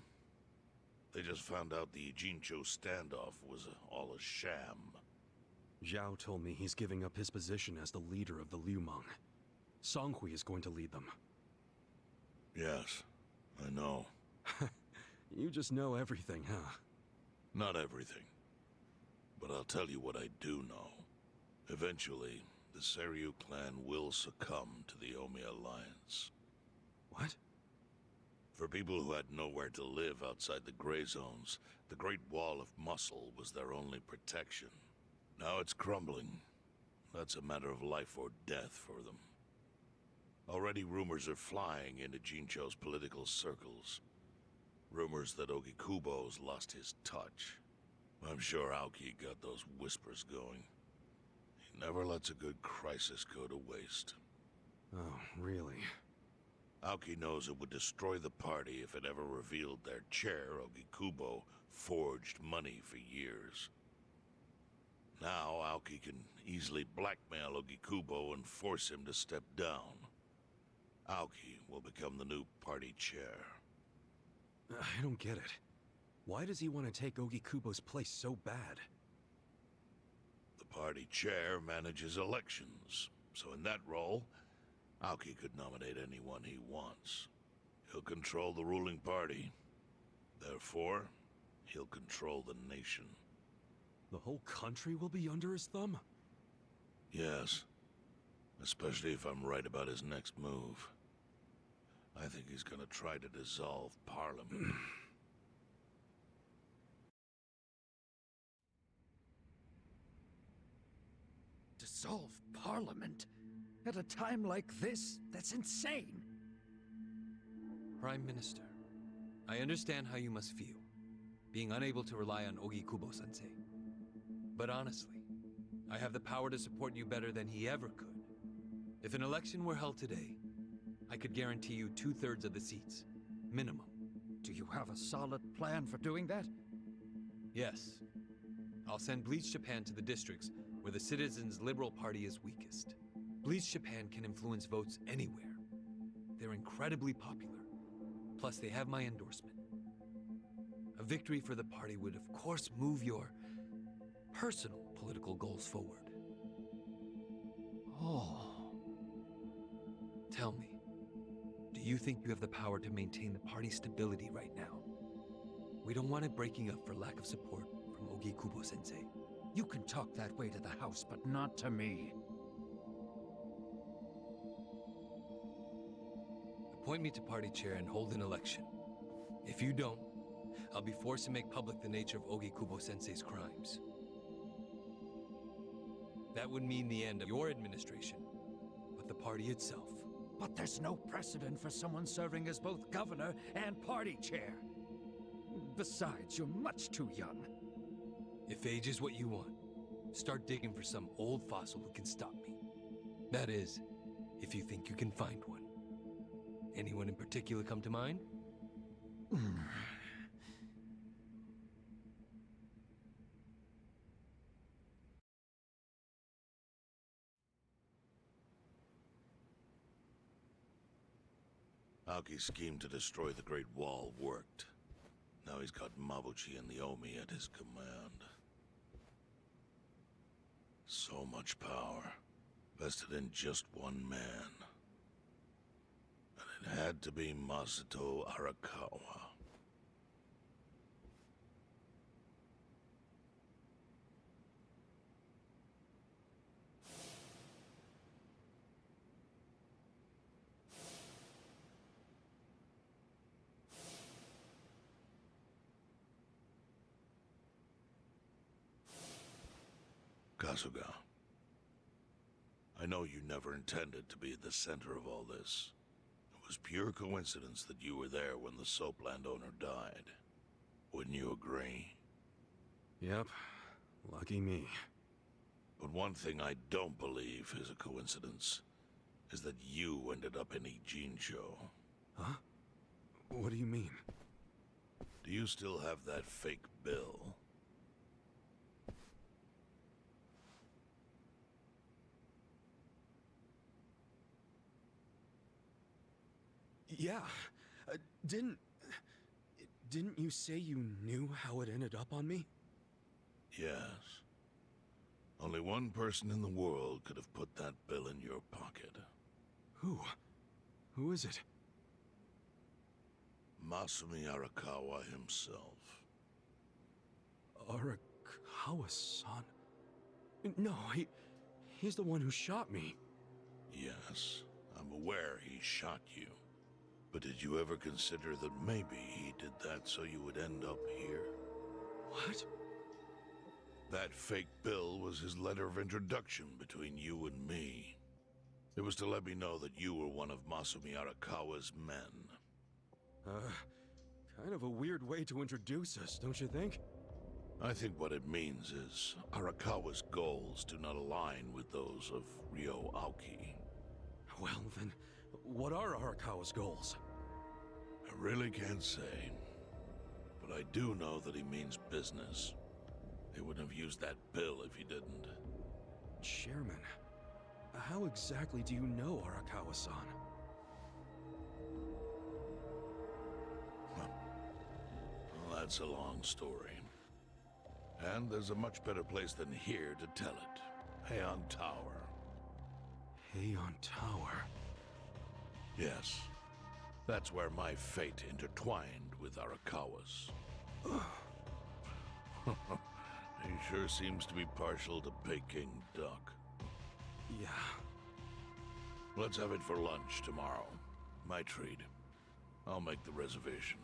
They just found out the Ijincho standoff was all a sham. Zhao told me he's giving up his position as the leader of the Liumang. Songhui is going to lead them. Yes, I know. You just know everything, huh? Not everything. But I'll tell you what I do know. Eventually, the Seiryu clan will succumb to the Omi Alliance. What? For people who had nowhere to live outside the Gray Zones, the Great Wall of Muscle was their only protection. Now it's crumbling. That's a matter of life or death for them. Already rumors are flying into Jincho's political circles. Rumors that Ogikubo's lost his touch. I'm sure Aoki got those whispers going. He never lets a good crisis go to waste. Oh, really? Aoki knows it would destroy the party if it ever revealed their chair, Ogikubo, forged money for years. Now Aoki can easily blackmail Ogikubo and force him to step down. Aoki will become the new party chair. I don't get it. Why does he want to take Ogikubo's place so bad? The party chair manages elections, so in that role, Aoki could nominate anyone he wants. He'll control the ruling party. Therefore, he'll control the nation. The whole country will be under his thumb? Yes. Especially if I'm right about his next move. I think he's gonna try to dissolve Parliament. Dissolve Parliament? At a time like this? That's insane! Prime Minister, I understand how you must feel, being unable to rely on Ogikubo-sensei. But honestly, I have the power to support you better than he ever could. If an election were held today, I could guarantee you 2/3 of the seats. Minimum. Do you have a solid plan for doing that? Yes. I'll send Bleach Japan to the districts where the Citizens' Liberal Party is weakest. Bleach Japan can influence votes anywhere. They're incredibly popular. Plus, they have my endorsement. A victory for the party would, of course, move your personal political goals forward. Oh. Tell me, do you think you have the power to maintain the party's stability right now? We don't want it breaking up for lack of support from Ogi Kubo-sensei. You can talk that way to the house, but not to me. Appoint me to party chair and hold an election. If you don't, I'll be forced to make public the nature of Ogi Kubo-sensei's crimes. That would mean the end of your administration, but the party itself. But there's no precedent for someone serving as both governor and party chair. Besides, you're much too young. If age is what you want, start digging for some old fossil who can stop me. That is, if you think you can find one. Anyone in particular come to mind? Aoki's scheme to destroy the Great Wall worked. Now he's got Mabuchi and the Omi at his command. So much power, vested in just one man. And it had to be Masato Arakawa. Kasuga, I know you never intended to be at the center of all this. It was pure coincidence that you were there when the soap landowner died. Wouldn't you agree? Yep. Lucky me. But one thing I don't believe is a coincidence, is that you ended up in Ijincho. Huh? What do you mean? Do you still have that fake bill? Yeah. Didn't you say you knew how it ended up on me? Yes. Only one person in the world could have put that bill in your pocket. Who? Who is it? Masumi Arakawa himself. Arakawa-san? No, he's the one who shot me. Yes, I'm aware he shot you. But did you ever consider that maybe he did that so you would end up here? What? That fake bill was his letter of introduction between you and me. It was to let me know that you were one of Masumi Arakawa's men. Kind of a weird way to introduce us, don't you think? I think what it means is Arakawa's goals do not align with those of Ryo Aoki. Well, then, what are Arakawa's goals? I really can't say. But I do know that he means business. They wouldn't have used that bill if he didn't. Chairman, how exactly do you know Arakawa-san? Well, that's a long story. And there's a much better place than here to tell it. Heian Tower. Heian Tower? Yes. That's where my fate intertwined with Arakawa's. He sure seems to be partial to Peking duck. Yeah. Let's have it for lunch tomorrow. My treat. I'll make the reservation.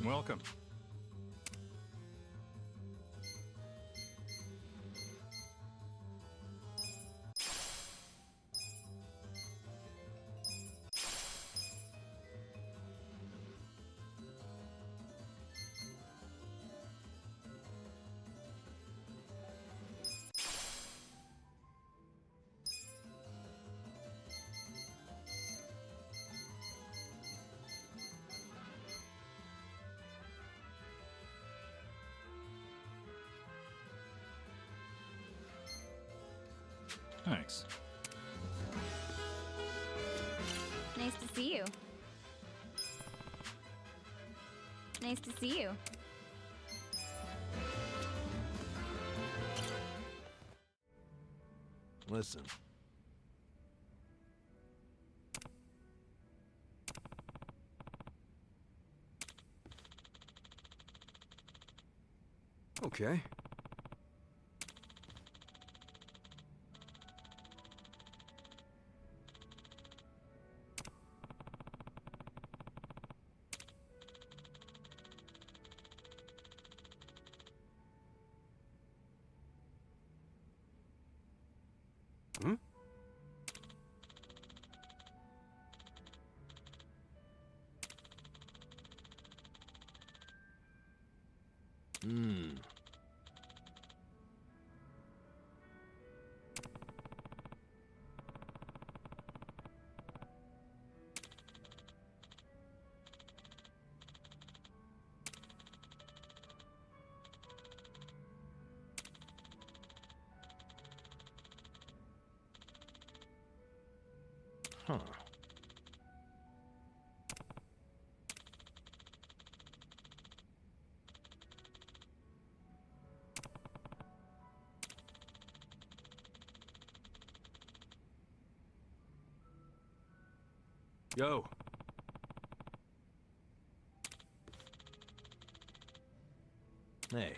Welcome. Thanks. Nice to see you. Nice to see you. Listen. Okay. Hmm? Huh. Yo. Hey.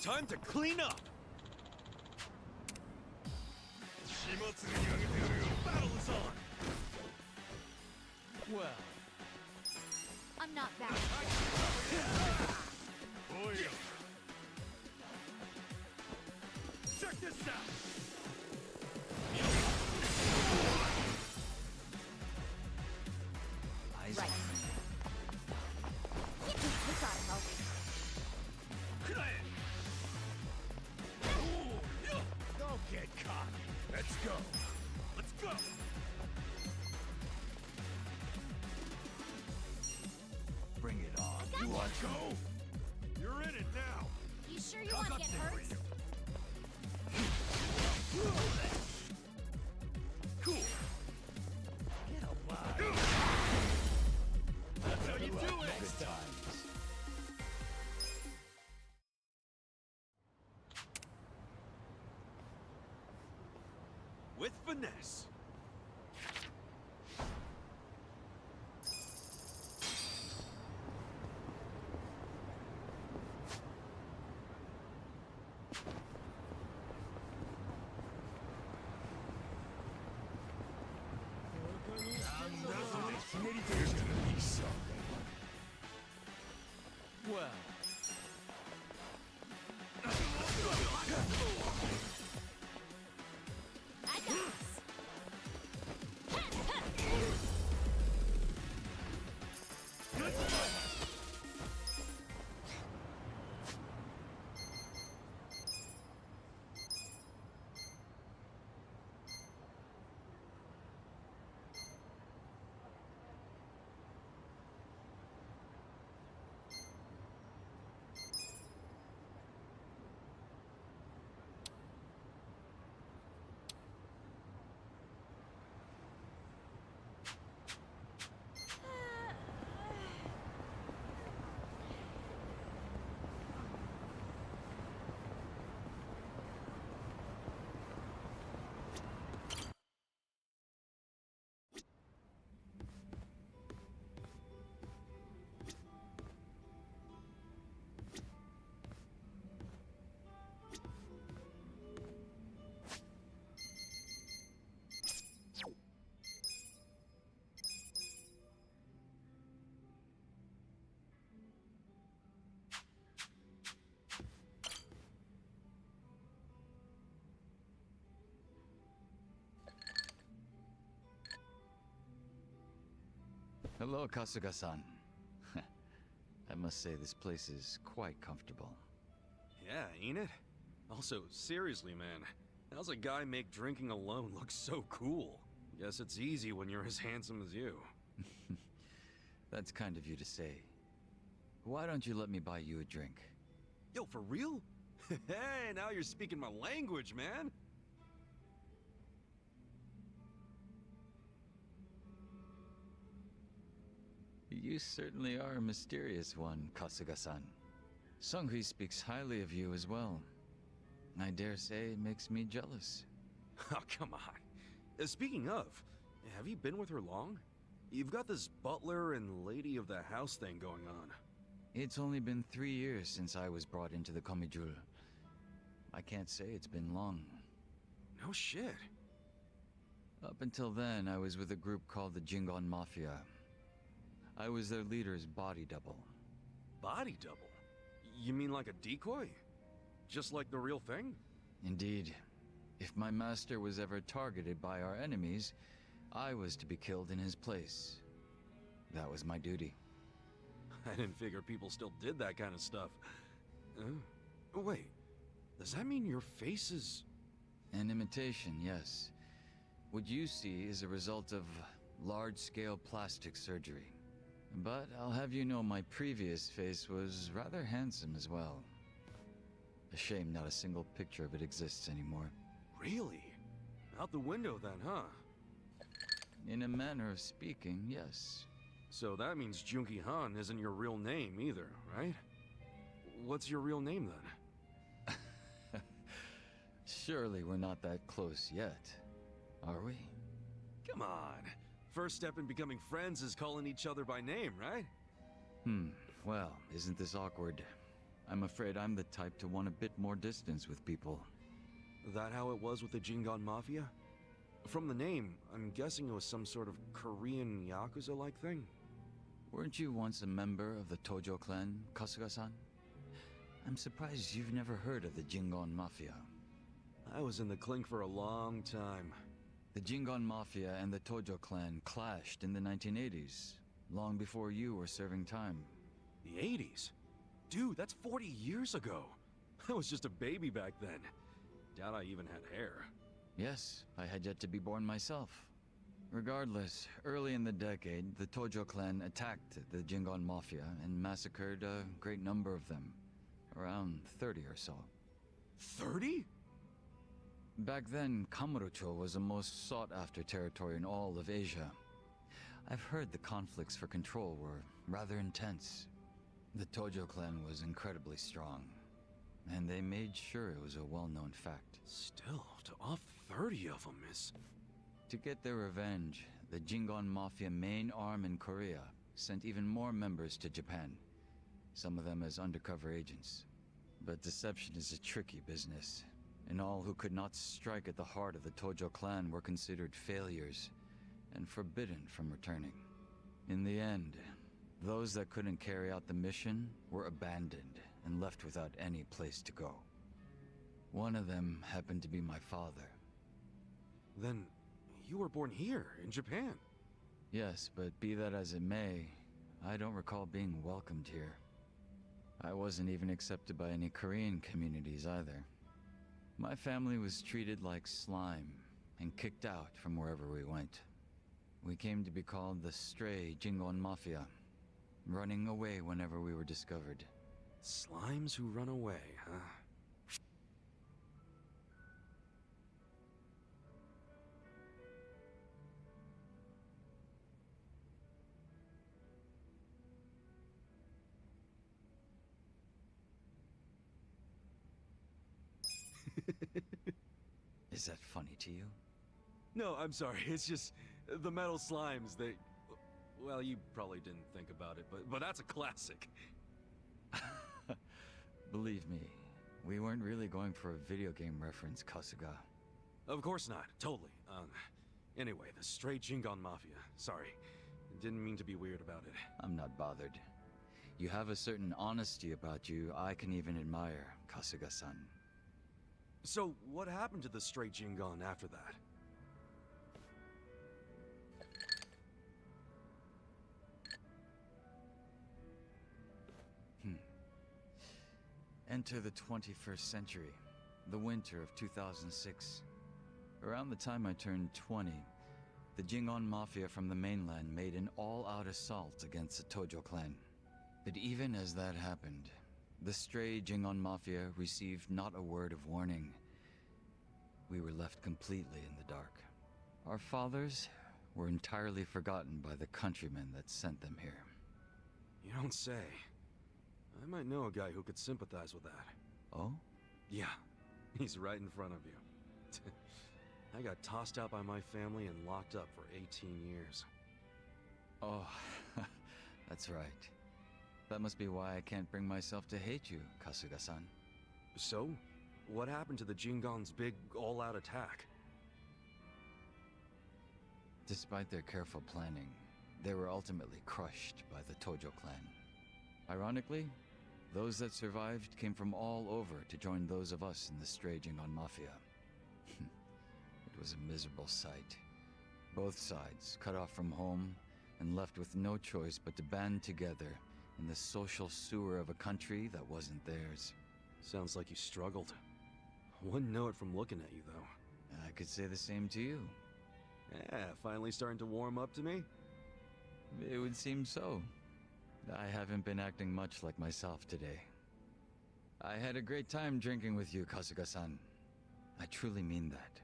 Time to clean up! Battle is on! Well, I'm not back. Oh yeah. Check this out! Right. We gotta help. Don't get cocky. Let's go. Let's go. Bring it on. You want to go? You're in it now. You sure you want to get hurt? Cool. Get alive. That's how you do it. Next time. With finesse. There's gonna be something. well. I got this. Hello, Kasuga-san. I must say this place is quite comfortable. Yeah, ain't it? Also, seriously, man, how's a guy make drinking alone look so cool? Guess it's easy when you're as handsome as you. That's kind of you to say. Why don't you let me buy you a drink? Yo, for real? Hey, now you're speaking my language, man! You certainly are a mysterious one, Kasuga-san. Sunghui speaks highly of you as well. I dare say it makes me jealous. Oh, come on. Speaking of, have you been with her long? You've got this butler and lady of the house thing going on. It's only been 3 years since I was brought into the Komijul. I can't say it's been long. No shit. Up until then, I was with a group called the Jingon Mafia. I was their leader's body double. Body double? You mean like a decoy? Just like the real thing? Indeed. If my master was ever targeted by our enemies, I was to be killed in his place. That was my duty. I didn't figure people still did that kind of stuff. Wait, does that mean your face is... An imitation, yes. What you see is a result of large-scale plastic surgery. But I'll have you know my previous face was rather handsome as well. A shame not a single picture of it exists anymore. Really? Out the window then, huh? In a manner of speaking, yes. So that means Junki Han isn't your real name either, right? What's your real name then? Surely we're not that close yet, are we? Come on. First step in becoming friends is calling each other by name, right? Well, isn't this awkward? I'm afraid I'm the type to want a bit more distance with people. That how it was with the Jingon Mafia? From the name, I'm guessing it was some sort of Korean Yakuza-like thing? Weren't you once a member of the Tojo clan, Kasuga-san? I'm surprised you've never heard of the Jingon Mafia. I was in the clink for a long time. The Jingon Mafia and the Tojo clan clashed in the 1980s, long before you were serving time. The 80s? Dude, that's 40 years ago. I was just a baby back then. Doubt I even had hair. Yes, I had yet to be born myself. Regardless, early in the decade, the Tojo clan attacked the Jingon Mafia and massacred a great number of them. Around 30 or so. 30? Back then, Kamurocho was the most sought-after territory in all of Asia. I've heard the conflicts for control were rather intense. The Tojo clan was incredibly strong, and they made sure it was a well-known fact. Still, to off 30 of them is... To get their revenge, the Jingon Mafia main arm in Korea sent even more members to Japan, some of them as undercover agents. But deception is a tricky business, and all who could not strike at the heart of the Tojo clan were considered failures and forbidden from returning. In the end, those that couldn't carry out the mission were abandoned and left without any place to go. One of them happened to be my father. Then you were born here, in Japan? Yes, but be that as it may, I don't recall being welcomed here. I wasn't even accepted by any Korean communities either. My family was treated like slime and kicked out from wherever we went. We came to be called the Stray Jingon Mafia, running away whenever we were discovered. Slimes who run away, huh? Is that funny to you? No, I'm sorry. It's just the metal slimes, they... Well, you probably didn't think about it, but that's a classic. Believe me, we weren't really going for a video game reference, Kasuga. Of course not. Totally. Anyway, the Stray Jingon Mafia. Sorry. Didn't mean to be weird about it. I'm not bothered. You have a certain honesty about you I can even admire, Kasuga-san. So, what happened to the Stray Jingon after that? Enter the 21st century, the winter of 2006. Around the time I turned 20, the Jingon Mafia from the mainland made an all-out assault against the Tojo clan. But even as that happened, the stray Jingon Mafia received not a word of warning. We were left completely in the dark. Our fathers were entirely forgotten by the countrymen that sent them here. You don't say. I might know a guy who could sympathize with that. Oh? Yeah, he's right in front of you. I got tossed out by my family and locked up for 18 years. Oh, that's right. That must be why I can't bring myself to hate you, Kasuga-san. So? What happened to the Jingon's big, all-out attack? Despite their careful planning, they were ultimately crushed by the Tojo clan. Ironically, those that survived came from all over to join those of us in the stray Jingon Mafia. It was a miserable sight. Both sides cut off from home and left with no choice but to band together in the social sewer of a country that wasn't theirs. Sounds like you struggled. Wouldn't know it from looking at you, though. I could say the same to you. Yeah, finally starting to warm up to me? It would seem so. I haven't been acting much like myself today. I had a great time drinking with you, Kasuga-san. I truly mean that.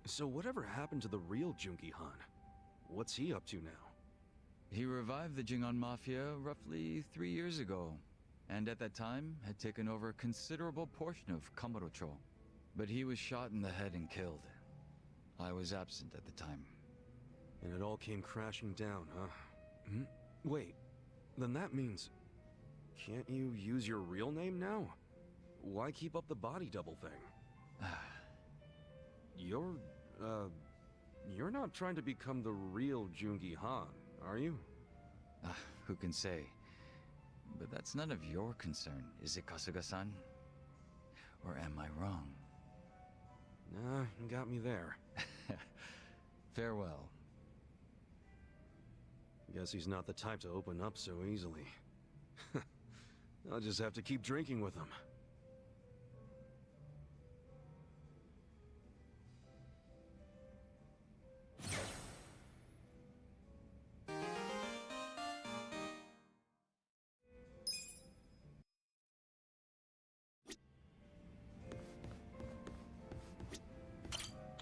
So whatever happened to the real Junki Han? What's he up to now? He revived the Jingon Mafia roughly 3 years ago, and at that time had taken over a considerable portion of Kamurocho. But he was shot in the head and killed. I was absent at the time. And it all came crashing down, huh? Wait, then that means... Can't you use your real name now? Why keep up the body double thing? You're not trying to become the real Jungi Han, are you? Who can say? But that's none of your concern, is it, Kasuga-san? Or am I wrong? Nah, you got me there. Farewell. Guess he's not the type to open up so easily. I'll just have to keep drinking with him.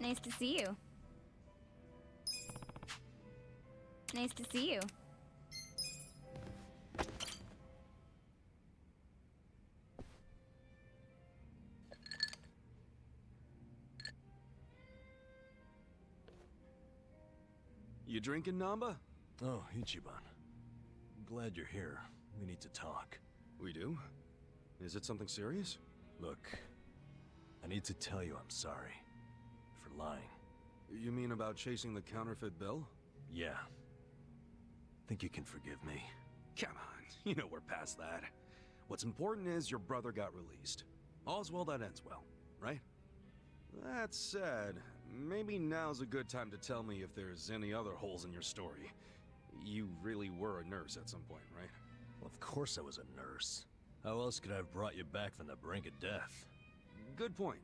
Nice to see you. Nice to see you. You drinking, Namba? Oh, Ichiban. Glad you're here. We need to talk. We do? Is it something serious? Look, I need to tell you I'm sorry. For lying. You mean about chasing the counterfeit bill? Yeah. Think you can forgive me? Come on, you know we're past that. What's important is your brother got released. All's well that ends well, right? That said, maybe now's a good time to tell me if there's any other holes in your story. You really were a nurse at some point, right? Well, of course I was a nurse. How else could I have brought you back from the brink of death? Good point.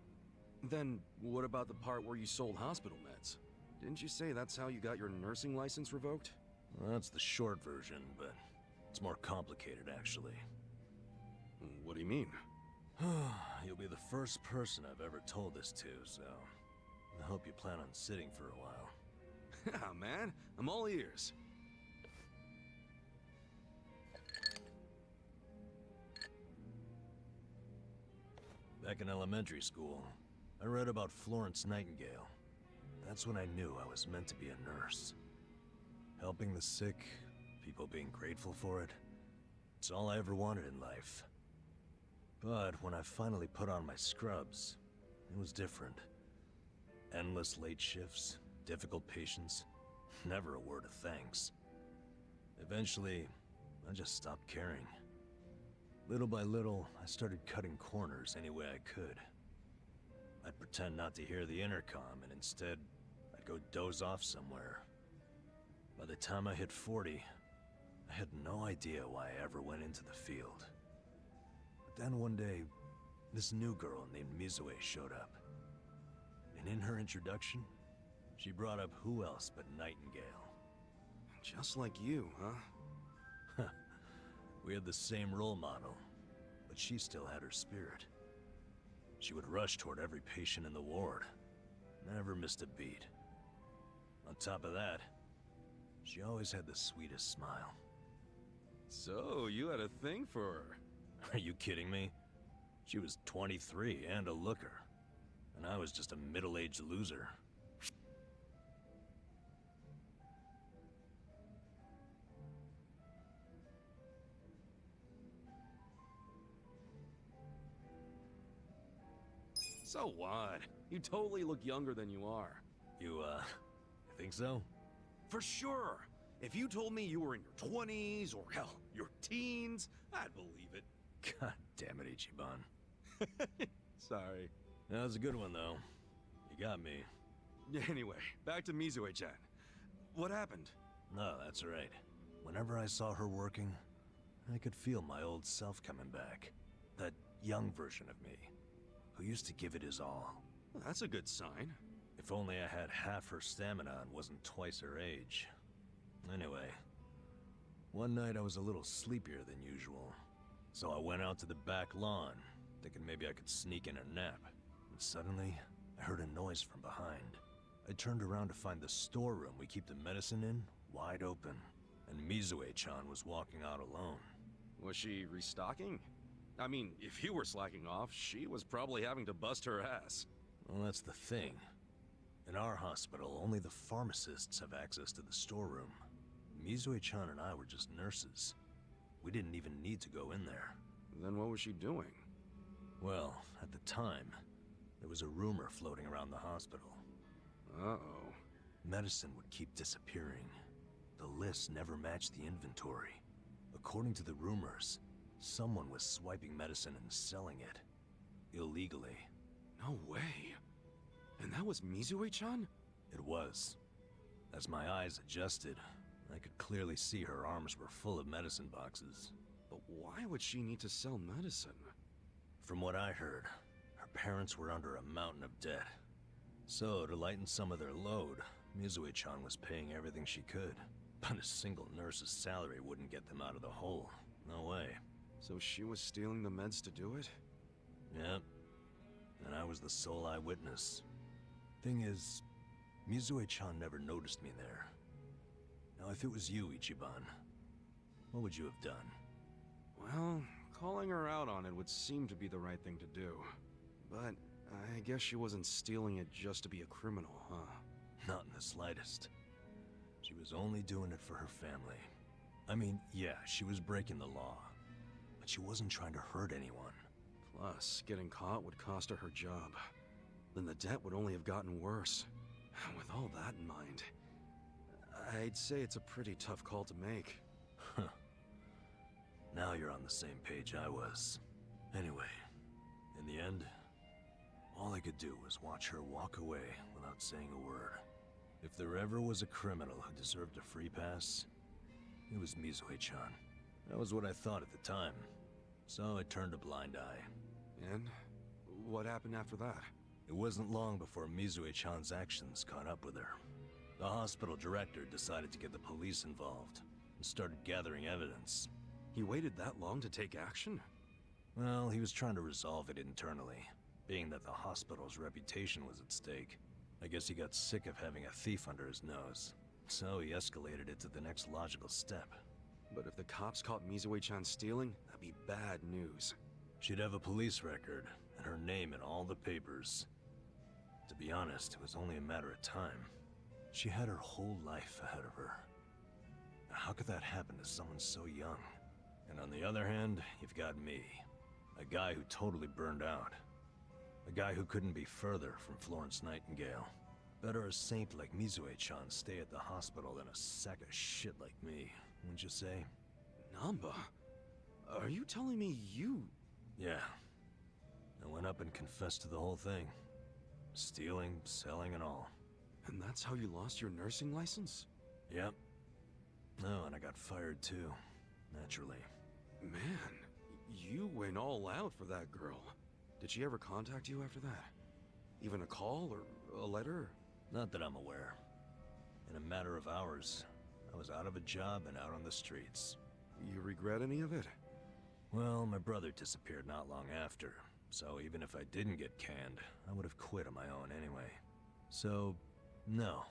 Then, what about the part where you sold hospital meds? Didn't you say that's how you got your nursing license revoked? Well, that's the short version, but it's more complicated, actually. What do you mean? You'll be the first person I've ever told this to, so I hope you plan on sitting for a while. Yeah, man, I'm all ears. Back in elementary school, I read about Florence Nightingale. That's when I knew I was meant to be a nurse. Helping the sick, people being grateful for it, it's all I ever wanted in life. But when I finally put on my scrubs, it was different. Endless late shifts, difficult patients, never a word of thanks. Eventually, I just stopped caring. Little by little, I started cutting corners any way I could. I'd pretend not to hear the intercom, and instead, I'd go doze off somewhere. By the time I hit 40, I had no idea why I ever went into the field. But Then one day, this new girl named Mizue showed up. And in her introduction, she brought up who else but Nightingale. Just like you, huh? We had the same role model, but she still had her spirit. She would rush toward every patient in the ward. Never missed a beat. On top of that, she always had the sweetest smile. So, you had a thing for her? Are you kidding me? She was 23 and a looker. And I was just a middle-aged loser. So what? You totally look younger than you are. You think so? For sure! If you told me you were in your 20s, or hell, your teens, I'd believe it. God damn it, Ichiban. Sorry. That was a good one, though. You got me. Anyway, back to Mizue-chan. What happened? No, that's right. Whenever I saw her working, I could feel my old self coming back. That young version of me, who used to give it his all. Well, that's a good sign. If only I had half her stamina and wasn't twice her age. Anyway, one night I was a little sleepier than usual. So I went out to the back lawn, thinking maybe I could sneak in a nap. And suddenly, I heard a noise from behind. I turned around to find the storeroom we keep the medicine in wide open, and Mizue-chan was walking out alone. Was she restocking? I mean, if you were slacking off, she was probably having to bust her ass. Well, that's the thing. In our hospital, only the pharmacists have access to the storeroom. Mizue-chan and I were just nurses. We didn't even need to go in there. Then what was she doing? Well, at the time, there was a rumor floating around the hospital. Uh-oh. Medicine would keep disappearing. The list never matched the inventory. According to the rumors, someone was swiping medicine and selling it. Illegally. No way. And that was Mizue-chan? It was. As my eyes adjusted, I could clearly see her arms were full of medicine boxes. But why would she need to sell medicine? From what I heard, her parents were under a mountain of debt. So, to lighten some of their load, Mizue-chan was paying everything she could. But a single nurse's salary wouldn't get them out of the hole. No way. So she was stealing the meds to do it? Yep. And I was the sole eyewitness. Thing is, Mizue-chan never noticed me there. Now, if it was you, Ichiban, what would you have done? Well, calling her out on it would seem to be the right thing to do. But I guess she wasn't stealing it just to be a criminal, huh? Not in the slightest. She was only doing it for her family. I mean, yeah, she was breaking the law. But she wasn't trying to hurt anyone. Plus, getting caught would cost her her job. Then the debt would only have gotten worse. With all that in mind, I'd say it's a pretty tough call to make. Huh. Now you're on the same page I was. Anyway, in the end, all I could do was watch her walk away without saying a word. If there ever was a criminal who deserved a free pass, it was Mizue-chan. That was what I thought at the time. So I turned a blind eye. And what happened after that? It wasn't long before Mizue-chan's actions caught up with her. The hospital director decided to get the police involved and started gathering evidence. He waited that long to take action? Well, he was trying to resolve it internally, being that the hospital's reputation was at stake. I guess he got sick of having a thief under his nose, so he escalated it to the next logical step. But if the cops caught Mizue-chan stealing, that'd be bad news. She'd have a police record, and her name in all the papers. To be honest, it was only a matter of time. She had her whole life ahead of her. How could that happen to someone so young? And on the other hand, you've got me. A guy who totally burned out. A guy who couldn't be further from Florence Nightingale. Better a saint like Mizue-chan stay at the hospital than a sack of shit like me, wouldn't you say? Namba? Are you telling me you... Yeah. I went up and confessed to the whole thing. Stealing, selling, and all. And that's how you lost your nursing license? Yep. No, and I got fired too. Naturally. Man, You went all out for that girl. Did she ever contact you after that? Even a call or a letter? Not that I'm aware. In a matter of hours, I was out of a job and out on the streets. You regret any of it? Well, my brother disappeared not long after, so even if I didn't get canned, I would have quit on my own anyway. So, no,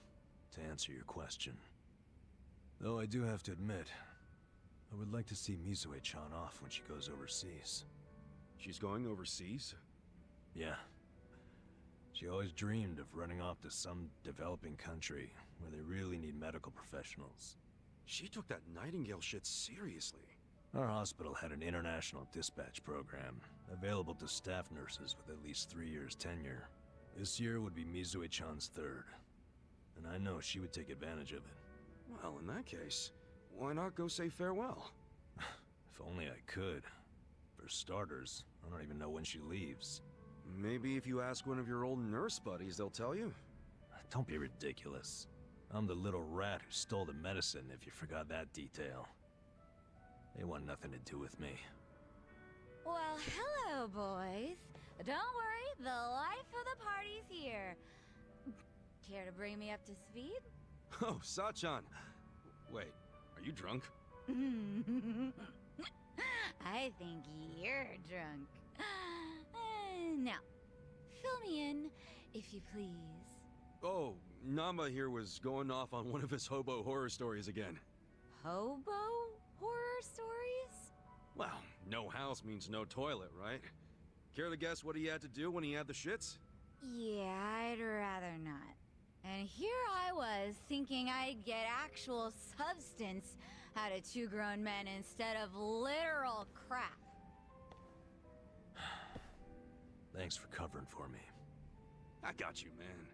to answer your question. Though I do have to admit, I would like to see Mizue-chan off when she goes overseas. She's going overseas? Yeah. She always dreamed of running off to some developing country where they really need medical professionals. She took that Nightingale shit seriously. Our hospital had an international dispatch program, available to staff nurses with at least 3 years tenure. This year would be Mizue-chan's third, and I know she would take advantage of it. Well, in that case, why not go say farewell? If only I could. For starters, I don't even know when she leaves. Maybe if you ask one of your old nurse buddies, they'll tell you. Don't be ridiculous. I'm the little rat who stole the medicine, if you forgot that detail. They want nothing to do with me. Well, hello, boys. Don't worry, the life of the party's here. Care to bring me up to speed? Oh, Sachan. Wait, are you drunk? I think you're drunk. Now, fill me in, if you please. Oh, Namba here was going off on one of his hobo horror stories again. Hobo horror stories? Well, no house means no toilet, right? Care to guess what he had to do when he had the shits? Yeah, I'd rather not. And here I was, thinking I'd get actual substance out of two grown men instead of literal crap. Thanks for covering for me. I got you, man.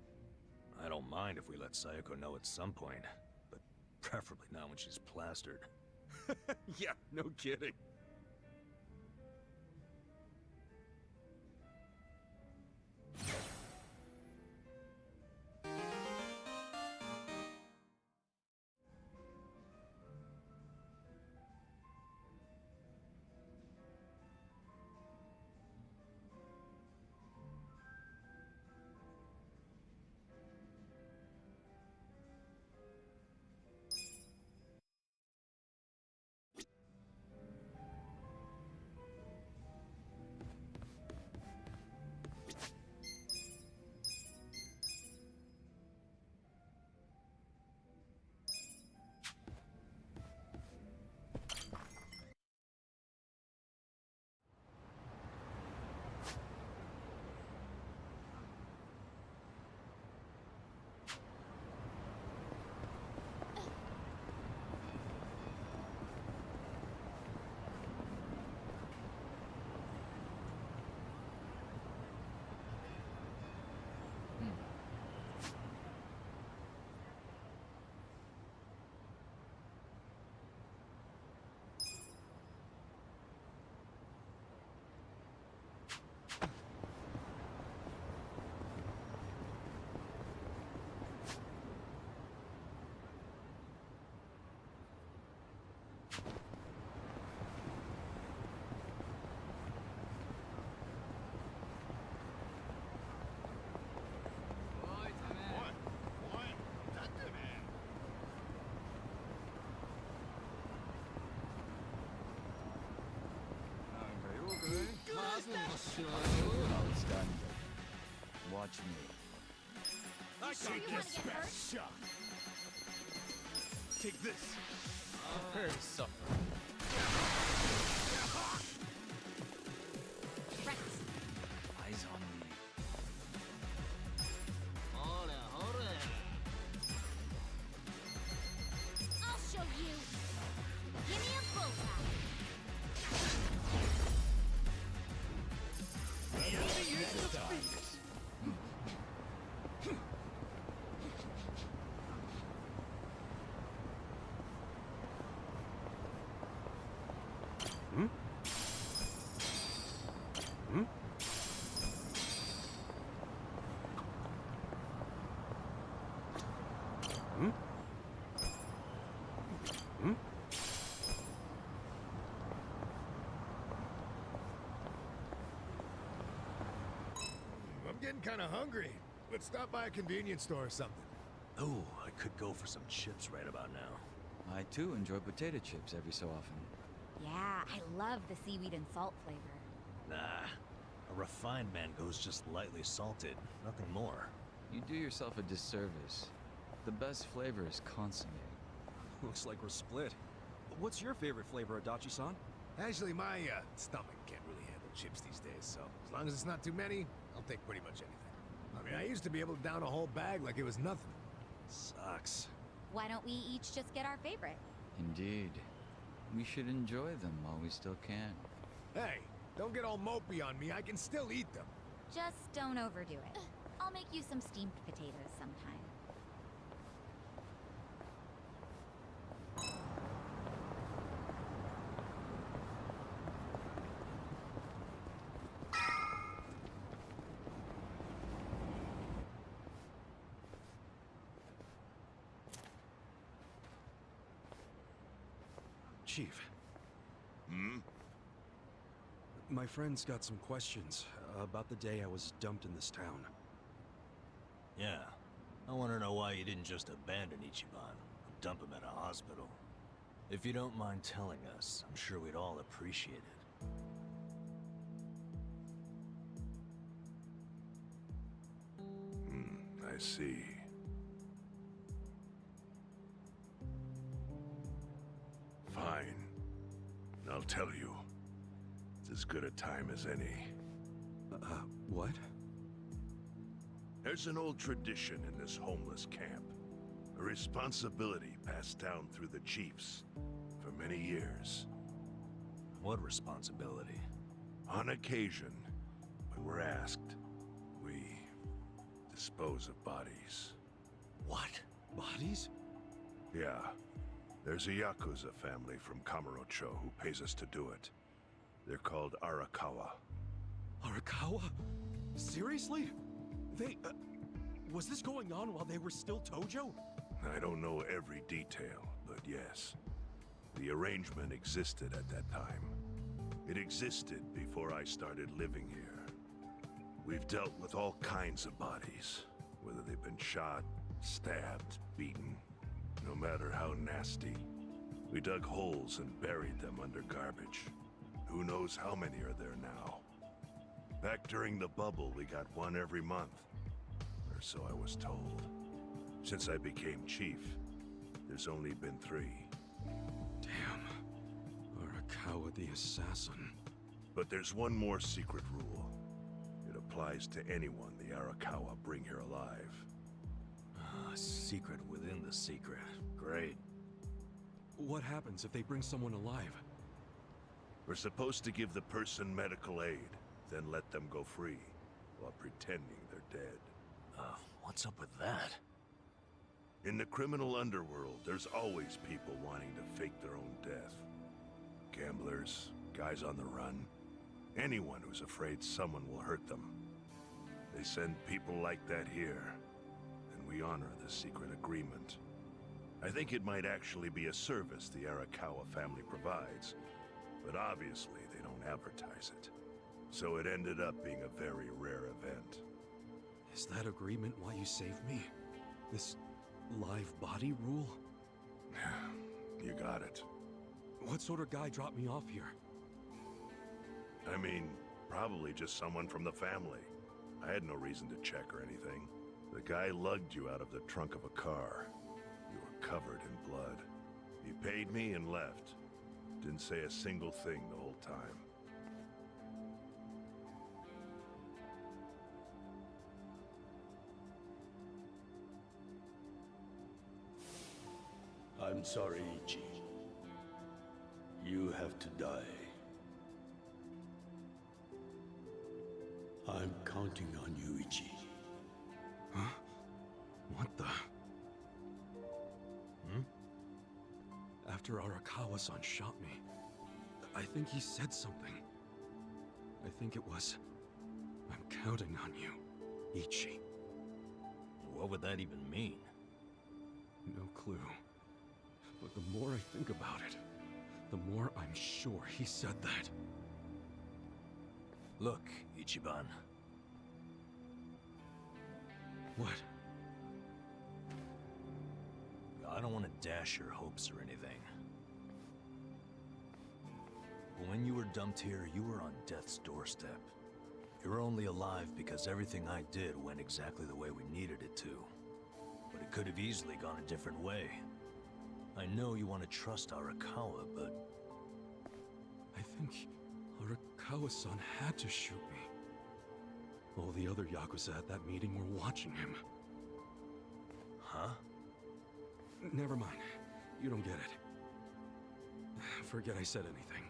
I don't mind if we let Sayoko know at some point, but preferably not when she's plastered. Yeah, no kidding. Well, it's done. Watch me. I got this best shot. Take this. Prepare to suffer. Eyes on me. I'll show you. Give me a bullseye. Hmm? Hmm? Hmm? Hmm? I'm getting kind of hungry. Let's stop by a convenience store or something. Oh, I could go for some chips right about now. I too enjoy potato chips every so often. Yeah, I love the seaweed and salt flavor. Nah, a refined man goes just lightly salted, nothing more. You do yourself a disservice. The best flavor is consomme. Looks like we're split. What's your favorite flavor, Adachi-san? Actually, my stomach can't really handle chips these days, so as long as it's not too many, I'll take pretty much anything. I mean, I used to be able to down a whole bag like it was nothing. Sucks. Why don't we each just get our favorite? Indeed. We should enjoy them while we still can. Hey, don't get all mopey on me. I can still eat them. Just don't overdo it. I'll make you some steamed potatoes sometime. Chief. Hmm? My friend's got some questions about the day I was dumped in this town. Yeah. I want to know why you didn't just abandon Ichiban and dump him at a hospital. If you don't mind telling us, I'm sure we'd all appreciate it. I see. Fine. I'll tell you. It's as good a time as any. What? There's an old tradition in this homeless camp. A responsibility passed down through the chiefs for many years. What responsibility? On occasion, when we're asked, we dispose of bodies. What? Bodies? Yeah. There's a Yakuza family from Kamurocho who pays us to do it. They're called Arakawa. Arakawa? Seriously? They, was this going on while they were still Tojo? I don't know every detail, but yes. The arrangement existed at that time. It existed before I started living here. We've dealt with all kinds of bodies, whether they've been shot, stabbed, beaten, no matter how nasty. We dug holes and buried them under garbage. Who knows how many are there now? Back during the bubble, we got one every month. Or so I was told. Since I became chief, there's only been 3. Damn. Arakawa the assassin. But there's one more secret rule. It applies to anyone the Arakawa bring here alive. Secret within the secret. Great. What happens if they bring someone alive? We're supposed to give the person medical aid, then let them go free, while pretending they're dead. What's up with that? In the criminal underworld, there's always people wanting to fake their own death. Gamblers, guys on the run, anyone who's afraid someone will hurt them. They send people like that here, and we honor the secret agreement. I think it might actually be a service the Arakawa family provides, but obviously they don't advertise it. So it ended up being a very rare event. Is that agreement why you saved me? This live body rule? You got it. What sort of guy dropped me off here? I mean, probably just someone from the family. I had no reason to check or anything. The guy lugged you out of the trunk of a car. You were covered in blood. He paid me and left. Didn't say a single thing the whole time. I'm sorry, Ichi. You have to die. I'm counting on you, Ichi. Huh? What the? After Arakawa-san shot me, I think he said something. I think it was, I'm counting on you, Ichi. What would that even mean? No clue. But the more I think about it, the more I'm sure he said that. Look, Ichiban. What? I don't want to dash your hopes or anything. But when you were dumped here, you were on death's doorstep. You're only alive because everything I did went exactly the way we needed it to. But it could have easily gone a different way. I know you want to trust Arakawa, but... I think Arakawa-san had to shoot me. All the other Yakuza at that meeting were watching him. Huh? Never mind. You don't get it. Forget I said anything.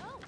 Oh!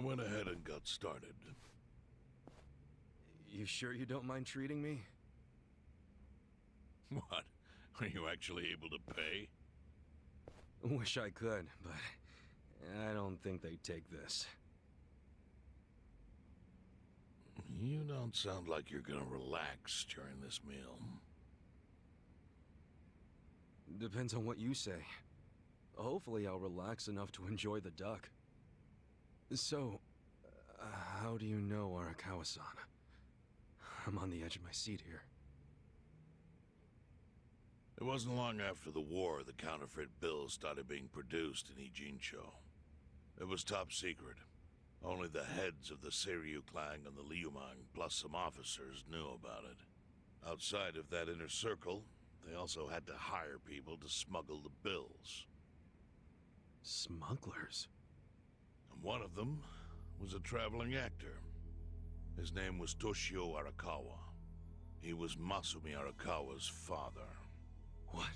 went ahead and got started. You sure you don't mind treating me? What? Are you actually able to pay? Wish I could, but I don't think they'd take this. You don't sound like you're gonna relax during this meal. Depends on what you say. Hopefully I'll relax enough to enjoy the duck. So, how do you know Arakawa-san? I'm on the edge of my seat here. It wasn't long after the war the counterfeit bills started being produced in Ijincho. It was top secret. Only the heads of the Seiryu clan and the Liumang, plus some officers, knew about it. Outside of that inner circle, they also had to hire people to smuggle the bills. Smugglers? And one of them was a traveling actor. His name was Toshio Arakawa. He was Masumi Arakawa's father. What?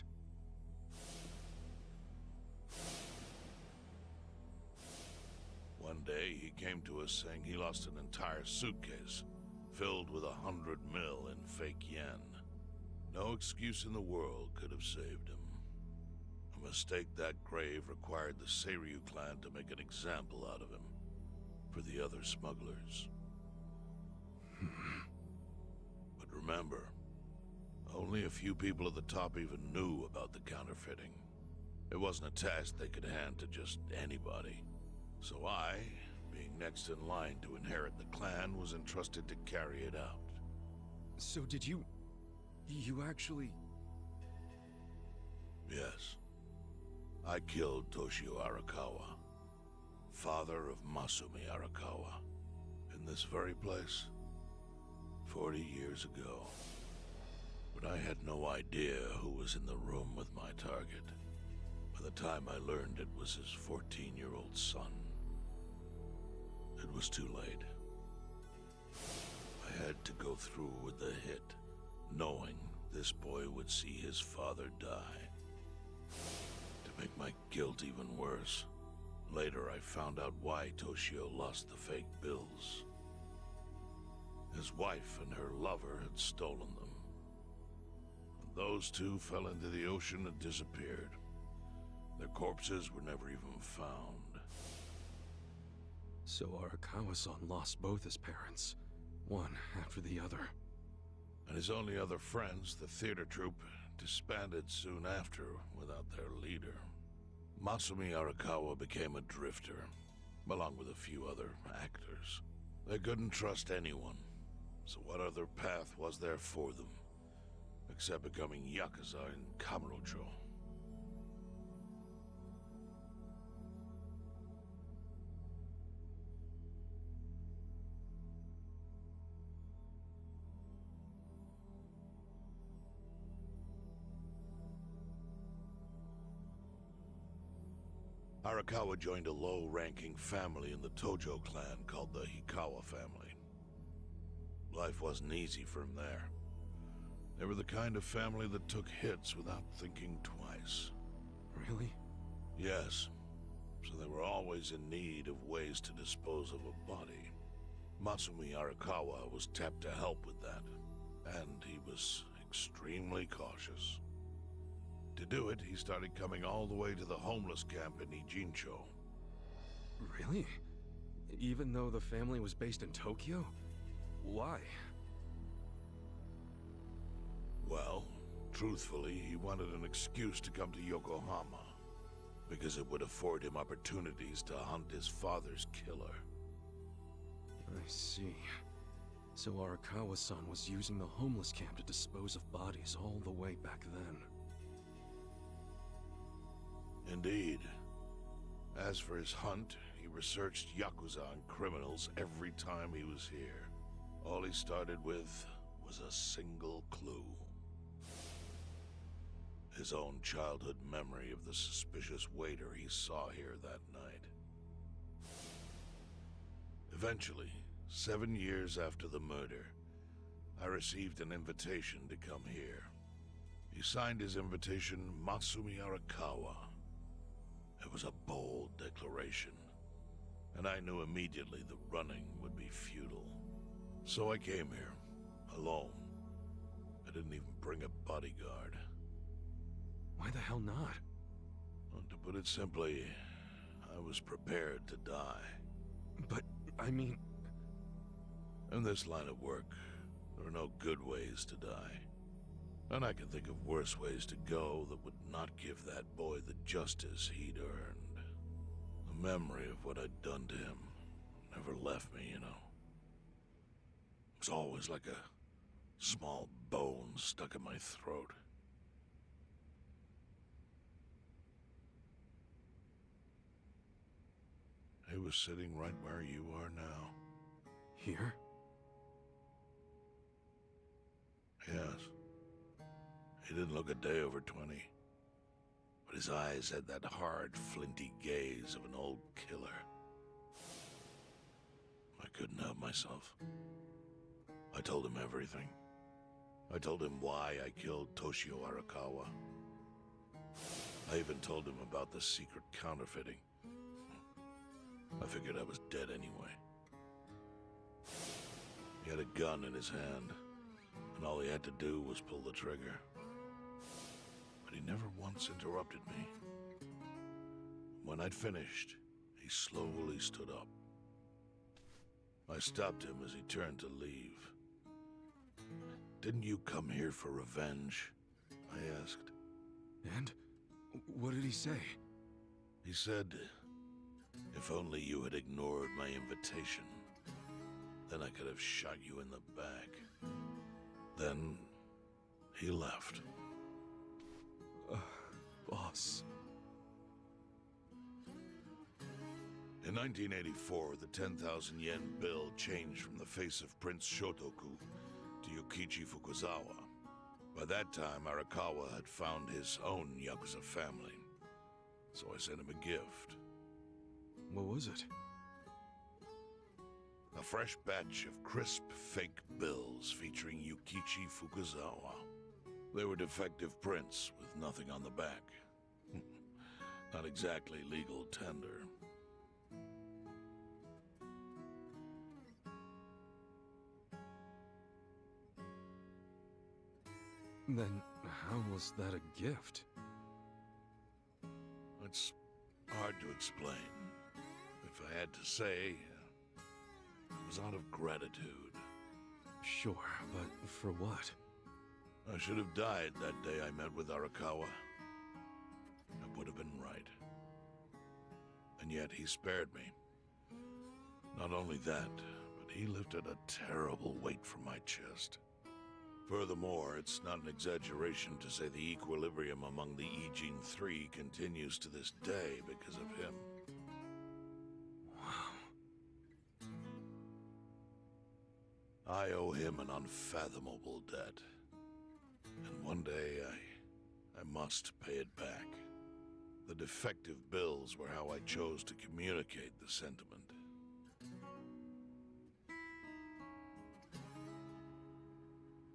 One day, he came to us saying he lost an entire suitcase, filled with 100 mil in fake yen. No excuse in the world could have saved him. A mistake that grave required the Seiryu clan to make an example out of him, for the other smugglers. But remember, only a few people at the top even knew about the counterfeiting. It wasn't a task they could hand to just anybody. So I, being next in line to inherit the clan, was entrusted to carry it out. So did you actually... Yes. I killed Toshio Arakawa, father of Masumi Arakawa, in this very place, 40 years ago. But I had no idea who was in the room with my target. By the time I learned it was his 14-year-old son. It was too late. I had to go through with the hit, knowing this boy would see his father die. To make my guilt even worse, later I found out why Toshio lost the fake bills. His wife and her lover had stolen them. And those two fell into the ocean and disappeared. Their corpses were never even found. So Arakawa-san lost both his parents, one after the other. And his only other friends, the theater troupe, disbanded soon after without their leader. Masumi Arakawa became a drifter, along with a few other actors. They couldn't trust anyone, so what other path was there for them, except becoming Yakuza in Kamurocho? Arakawa joined a low-ranking family in the Tojo clan called the Hikawa family. Life wasn't easy for him there. They were the kind of family that took hits without thinking twice. Really? Yes. So they were always in need of ways to dispose of a body. Masumi Arakawa was tapped to help with that, and he was extremely cautious. To do it, he started coming all the way to the homeless camp in Ijincho. Really? Even though the family was based in Tokyo? Why? Well, truthfully, he wanted an excuse to come to Yokohama, because it would afford him opportunities to hunt his father's killer. I see. So Arakawa-san was using the homeless camp to dispose of bodies all the way back then. Indeed. As for his hunt, he researched Yakuza and criminals every time he was here. All he started with was a single clue. His own childhood memory of the suspicious waiter he saw here that night. Eventually, 7 years after the murder, I received an invitation to come here. He signed his invitation Masumi Arakawa. It was a bold declaration. and I knew immediately the running would be futile. So I came here, alone. I didn't even bring a bodyguard. Why the hell not? Well, to put it simply, I was prepared to die. But, I mean... In this line of work, there are no good ways to die. And I can think of worse ways to go that would not give that boy the justice he'd earned. The memory of what I'd done to him never left me, you know. It was always like a small bone stuck in my throat. He was sitting right where you are now. Here? Yes. He didn't look a day over 20. But his eyes had that hard, flinty gaze of an old killer. I couldn't help myself. I told him everything. I told him why I killed Toshio Arakawa. I even told him about the secret counterfeiting. I figured I was dead anyway. He had a gun in his hand, and all he had to do was pull the trigger. But he never once interrupted me. When I'd finished, he slowly stood up. I stopped him as he turned to leave. "Didn't you come here for revenge?" I asked. And? What did he say? He said, "If only you had ignored my invitation, then I could have shot you in the back." Then he left. Boss. In 1984, the 10,000 yen bill changed from the face of Prince Shotoku to Yukichi Fukuzawa. By that time, Arakawa had found his own Yakuza family, so I sent him a gift. What was it? A fresh batch of crisp, fake bills featuring Yukichi Fukuzawa. They were defective prints with nothing on the back. Not exactly legal tender. Then how was that a gift? It's hard to explain. If I had to say, it was out of gratitude. Sure, but for what? I should have died that day I met with Arakawa. I would have been right. And yet he spared me. Not only that, but he lifted a terrible weight from my chest. Furthermore, it's not an exaggeration to say the equilibrium among the Ijin Three continues to this day because of him. Wow. I owe him an unfathomable debt. And one day, I must pay it back. The defective bills were how I chose to communicate the sentiment.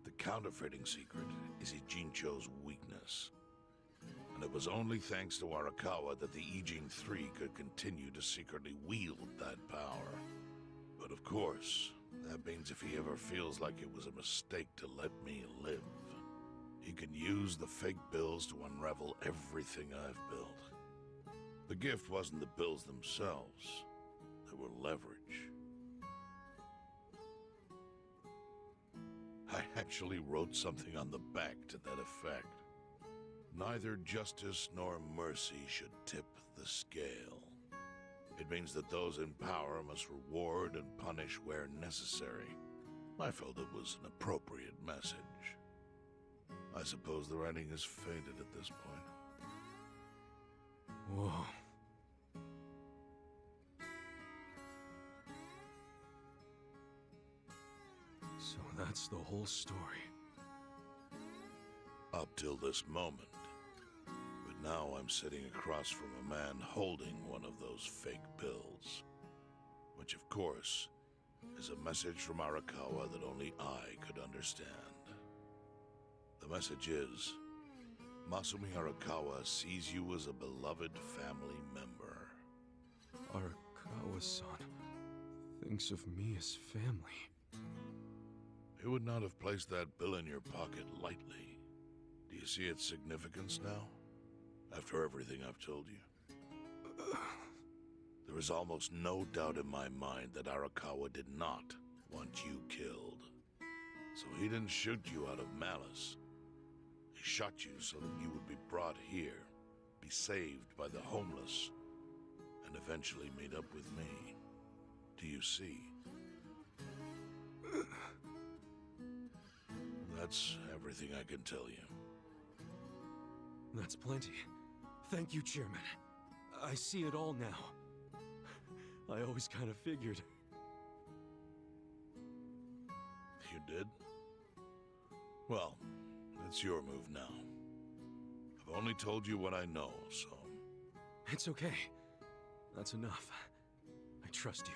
The counterfeiting secret is Ijincho's weakness. And it was only thanks to Arakawa that the Ijin Three could continue to secretly wield that power. But of course, that means if he ever feels like it was a mistake to let me live, he can use the fake bills to unravel everything I've built. The gift wasn't the bills themselves. They were leverage. I actually wrote something on the back to that effect. Neither justice nor mercy should tip the scale. It means that those in power must reward and punish where necessary. I felt it was an appropriate message. I suppose the writing is faded at this point. Whoa. So that's the whole story. Up till this moment. But now I'm sitting across from a man holding one of those fake bills. Which, of course, is a message from Arakawa that only I could understand. The message is, Masumi Arakawa sees you as a beloved family member. Arakawa Arakawa-san thinks of me as family. He would not have placed that bill in your pocket lightly. Do you see its significance now? After everything I've told you? There is almost no doubt in my mind that Arakawa did not want you killed. So he didn't shoot you out of malice. He shot you so that you would be brought here, be saved by the homeless, and eventually meet up with me. Do you see? That's everything I can tell you. That's plenty. Thank you, Chairman. I see it all now. I always kind of figured. You did? Well, it's your move now. I've only told you what I know, so... It's okay. That's enough. I trust you.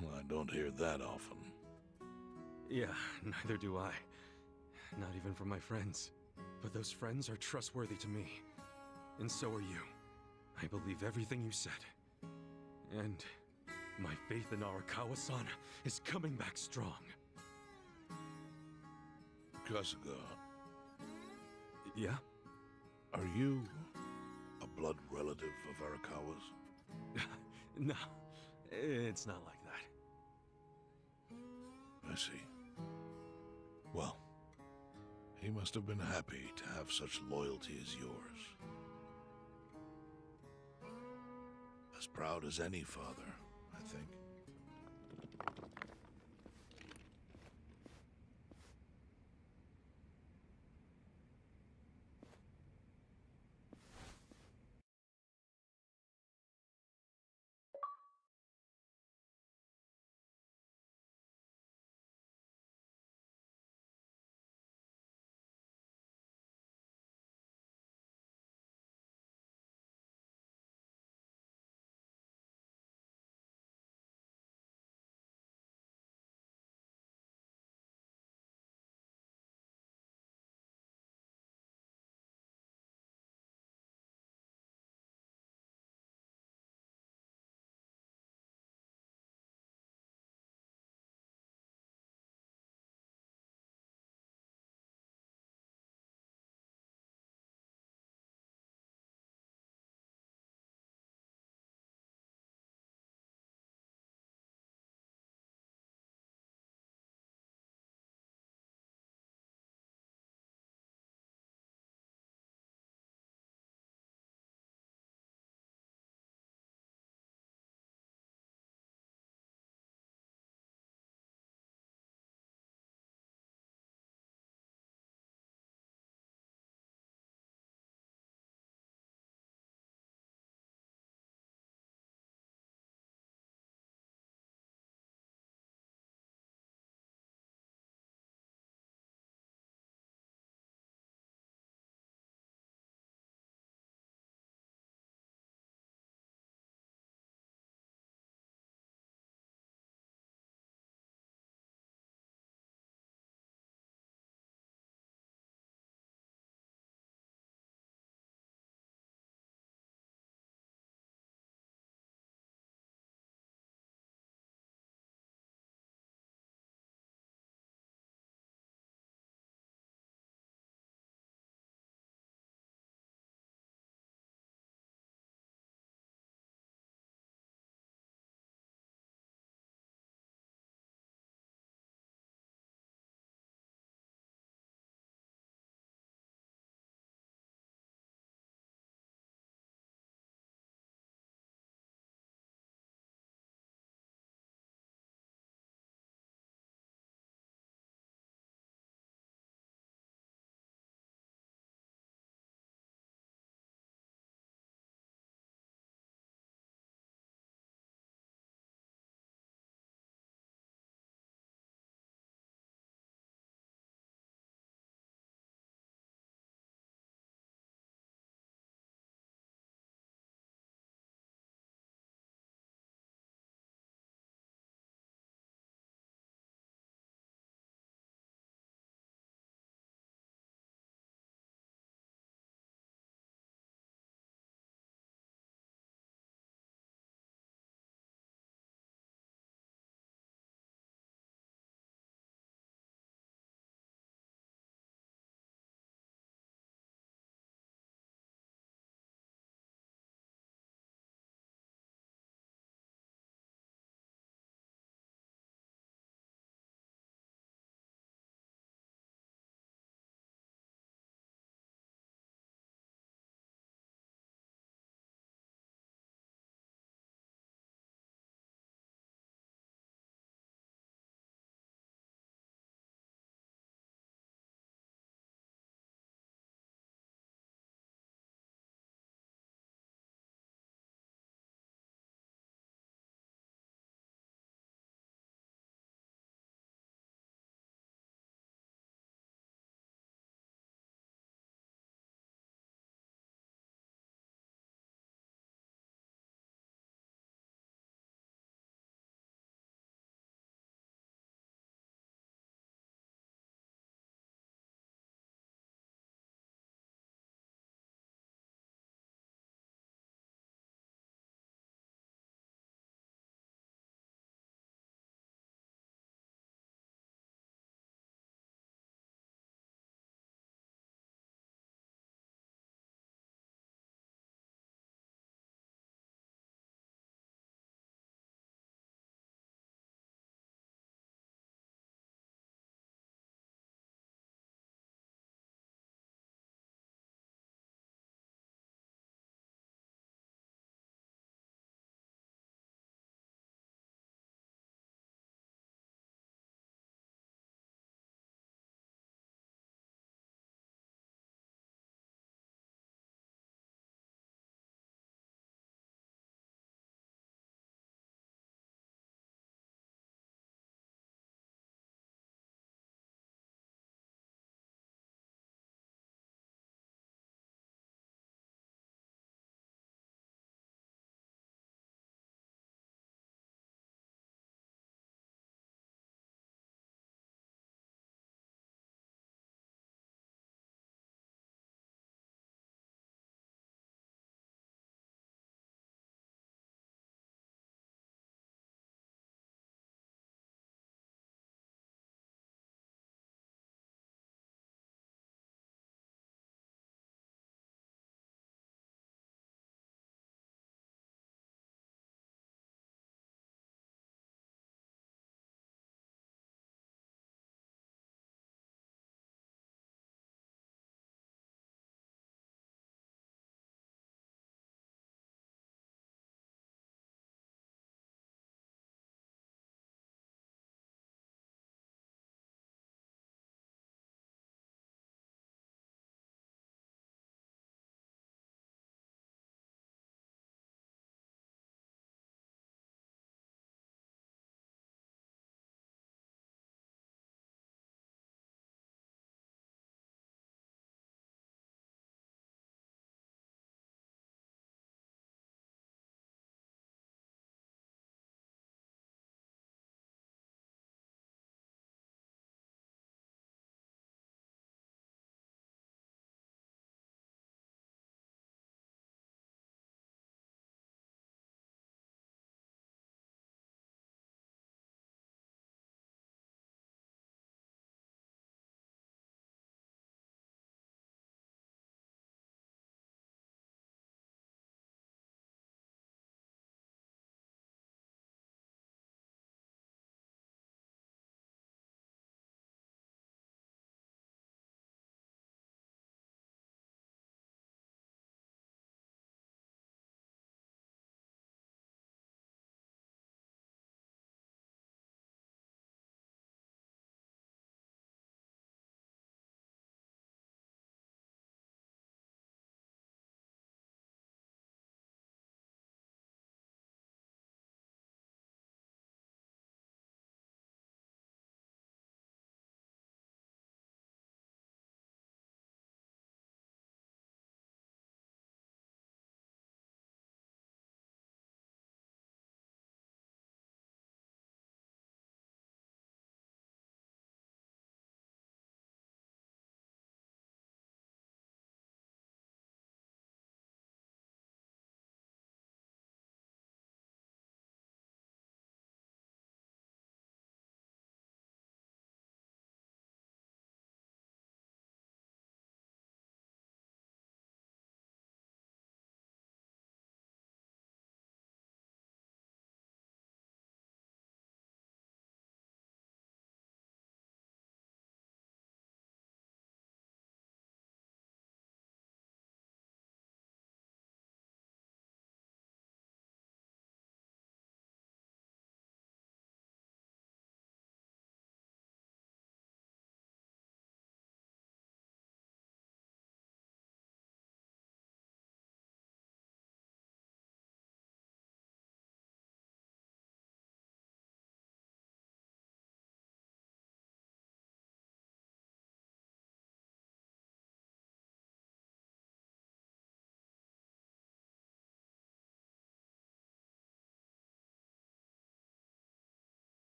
Well, I don't hear that often. Yeah, neither do I. Not even from my friends. But those friends are trustworthy to me. And so are you. I believe everything you said. And my faith in Arakawa-san is coming back strong. Kasuga. Yeah? Are you a blood relative of Arakawa's? No, it's not like that. I see. Well, he must have been happy to have such loyalty as yours. As proud as any father, I think.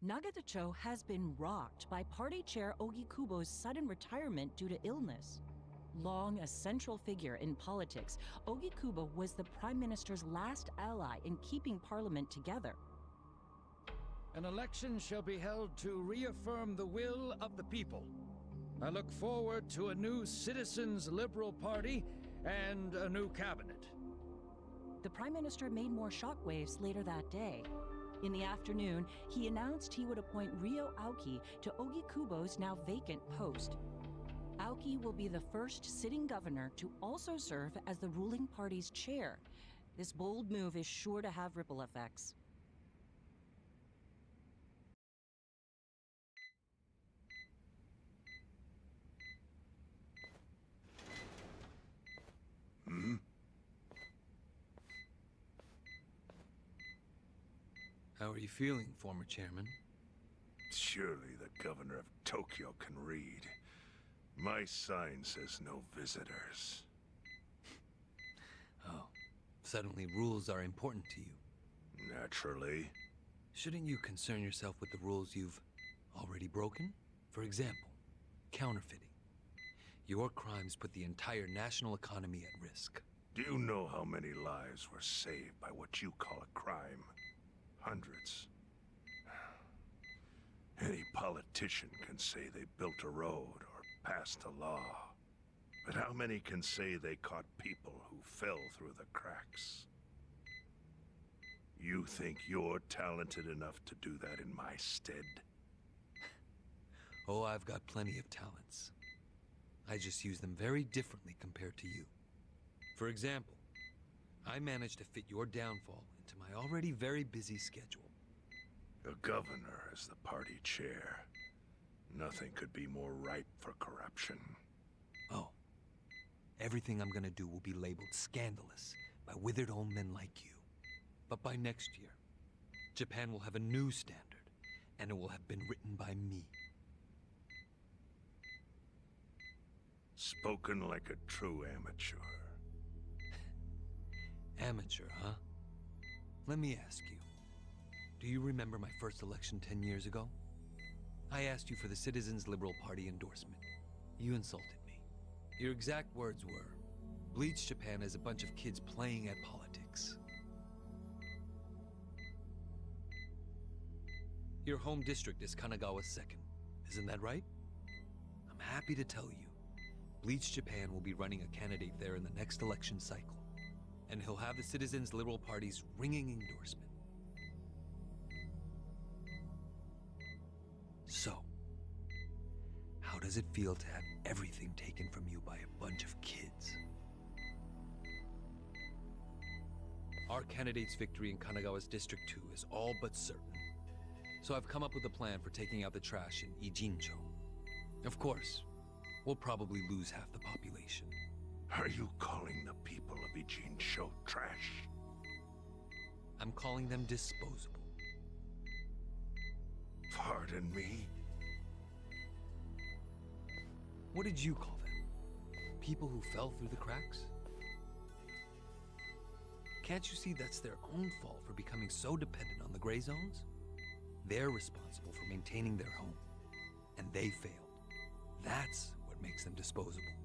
Nagatacho has been rocked by party chair Ogikubo's sudden retirement due to illness. Long a central figure in politics, Ogikubo was the Prime Minister's last ally in keeping Parliament together. An election shall be held to reaffirm the will of the people. I look forward to a new Citizens' Liberal Party and a new cabinet. The Prime Minister made more shockwaves later that day. In the afternoon, he announced he would appoint Ryo Aoki to Ogikubo's now vacant post. Aoki will be the first sitting governor to also serve as the ruling party's chair. This bold move is sure to have ripple effects. Hmm? How are you feeling, former chairman? Surely the governor of Tokyo can read. My sign says no visitors. Oh, suddenly rules are important to you. Naturally. Shouldn't you concern yourself with the rules you've already broken? For example, counterfeiting. Your crimes put the entire national economy at risk. Do you know how many lives were saved by what you call a crime? Hundreds. Any politician can say they built a road or passed a law. But how many can say they caught people who fell through the cracks? You think you're talented enough to do that in my stead? Oh, I've got plenty of talents. I just use them very differently compared to you. For example, I managed to fit your downfall into my already very busy schedule. A governor as the party chair. Nothing could be more ripe for corruption. Oh. Everything I'm gonna do will be labeled scandalous by withered old men like you. But by next year, Japan will have a new standard, and it will have been written by me. Spoken like a true amateur. Amateur, huh? Let me ask you. Do you remember my first election 10 years ago? I asked you for the Citizens' Liberal Party endorsement. You insulted me. Your exact words were, "Bleach Japan is a bunch of kids playing at politics." Your home district is Kanagawa's second. Isn't that right? I'm happy to tell you, Bleach Japan will be running a candidate there in the next election cycle. And he'll have the Citizens' Liberal Party's ringing endorsement. So, how does it feel to have everything taken from you by a bunch of kids? Our candidate's victory in Kanagawa's District 2 is all but certain. So I've come up with a plan for taking out the trash in Ijincho. Of course, we'll probably lose half the population. Are you calling the people of Ijincho trash? I'm calling them disposable. Pardon me? What did you call them? People who fell through the cracks? Can't you see that's their own fault for becoming so dependent on the gray zones? They're responsible for maintaining their home, and they failed. That's what makes them disposable.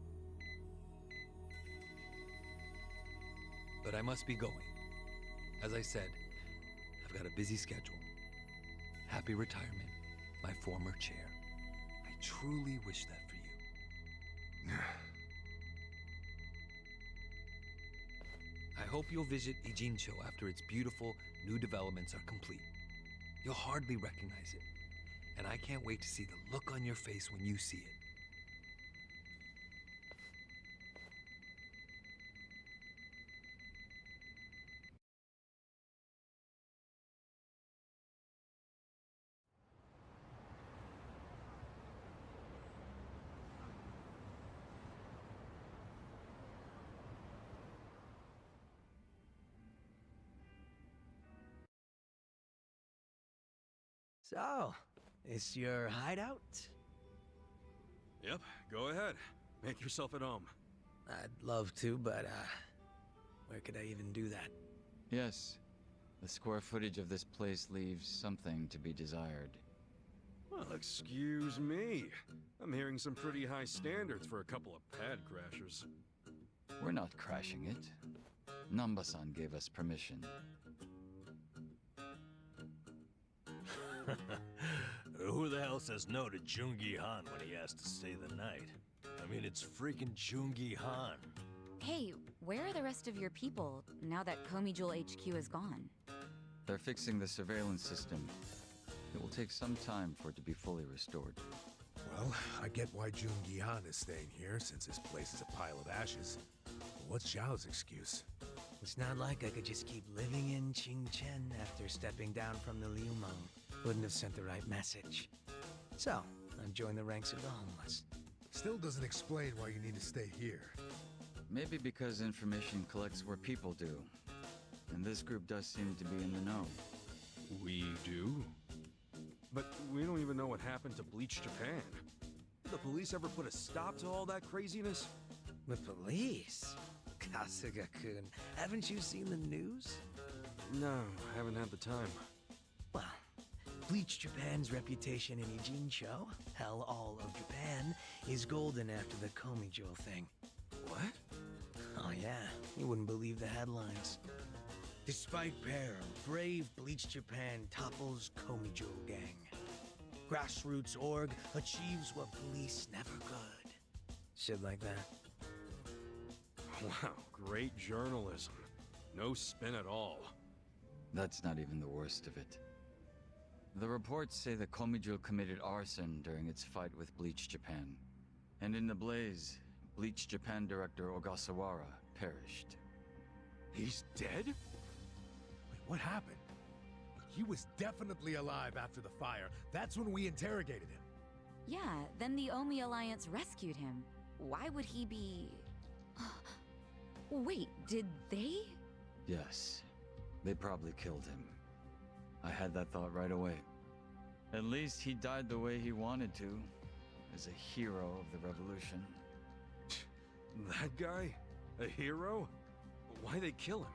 But I must be going. As I said, I've got a busy schedule. Happy retirement, my former chair. I truly wish that for you. I hope you'll visit Ijincho after its beautiful new developments are complete. You'll hardly recognize it, and I can't wait to see the look on your face when you see it. So, it's your hideout? Yep, go ahead. Make yourself at home. I'd love to, but, where could I even do that? Yes. The square footage of this place leaves something to be desired. Well, excuse me. I'm hearing some pretty high standards for a couple of pad crashers. We're not crashing it. Namba-san gave us permission. Who the hell says no to Jungi Han when he has to stay the night? I mean, it's freaking Jungi Han. Hey, where are the rest of your people now that Komijul HQ is gone? They're fixing the surveillance system. It will take some time for it to be fully restored. Well, I get why Jungi Han is staying here, since his place is a pile of ashes. But what's Zhao's excuse? It's not like I could just keep living in Qingchen after stepping down from the Liumang. Wouldn't have sent the right message. So, I've joined the ranks of the homeless. Still doesn't explain why you need to stay here. Maybe because information collects where people do. And this group does seem to be in the know. We do? But we don't even know what happened to Bleach Japan. Did the police ever put a stop to all that craziness? The police? Kasuga-kun, haven't you seen the news? No, haven't had the time. Well, Bleach Japan's reputation in Ijincho, hell, all of Japan, is golden after the Komijul thing. What? Oh yeah, you wouldn't believe the headlines. Despite peril, brave Bleach Japan topples Komijul gang. Grassroots org achieves what police never could. Shit like that. Wow, great journalism. No spin at all. That's not even the worst of it. The reports say that Komijul committed arson during its fight with Bleach Japan. And in the blaze, Bleach Japan director Ogasawara perished. He's dead? Wait, what happened? He was definitely alive after the fire. That's when we interrogated him. Yeah, then the Omi Alliance rescued him. Why would he be... Wait, did they? Yes, they probably killed him. I had that thought right away. At least he died the way he wanted to, as a hero of the revolution. That guy? A hero? Why'd they kill him?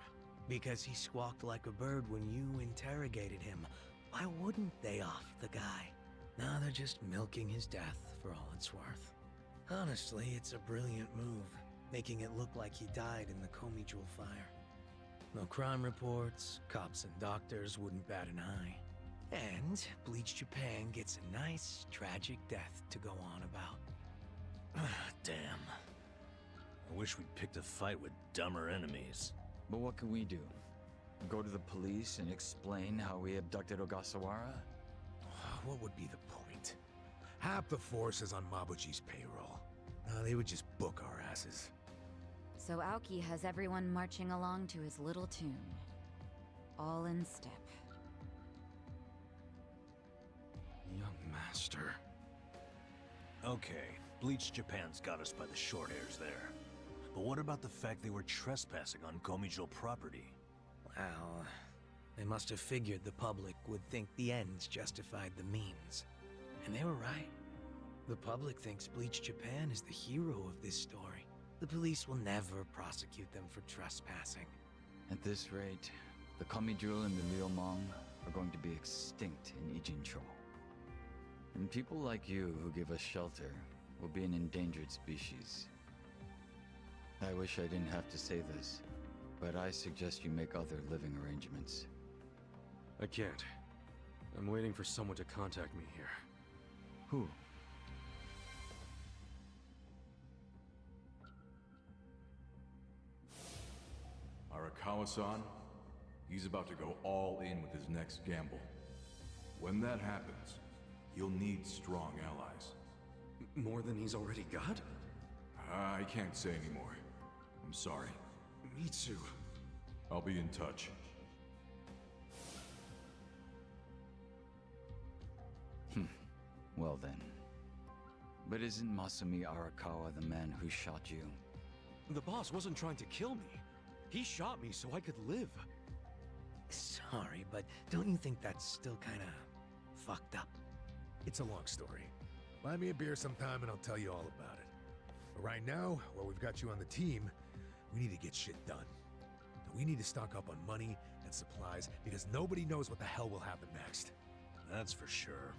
Because he squawked like a bird when you interrogated him. Why wouldn't they off the guy? Now they're just milking his death for all it's worth. Honestly, it's a brilliant move, making it look like he died in the Komijul fire. No crime reports, cops and doctors wouldn't bat an eye. And Bleach Japan gets a nice, tragic death to go on about. Damn. I wish we'd picked a fight with dumber enemies. But what can we do? Go to the police and explain how we abducted Ogasawara? What would be the point? Half the force is on Mabuchi's payroll. They would just book our asses. So Aoki has everyone marching along to his little tune. All in step. Young master. Okay, Bleach Japan's got us by the short hairs there. But what about the fact they were trespassing on Komijul property? Well, they must have figured the public would think the ends justified the means. And they were right. The public thinks Bleach Japan is the hero of this story. The police will never prosecute them for trespassing. At this rate, the Komijul and the Liumang are going to be extinct in Ijincho. And people like you who give us shelter will be an endangered species. I wish I didn't have to say this, but I suggest you make other living arrangements. I can't. I'm waiting for someone to contact me here. Who? Arakawa-san, he's about to go all in with his next gamble. When that happens, you'll need strong allies. More than he's already got? I can't say anymore. I'm sorry. Mitsu. I'll be in touch. Well then. But isn't Masumi Arakawa the man who shot you? The boss wasn't trying to kill me. He shot me so I could live. Sorry, but don't you think that's still kinda fucked up? It's a long story. Buy me a beer sometime and I'll tell you all about it. But right now, while we've got you on the team, we need to get shit done. We need to stock up on money and supplies because nobody knows what the hell will happen next. That's for sure.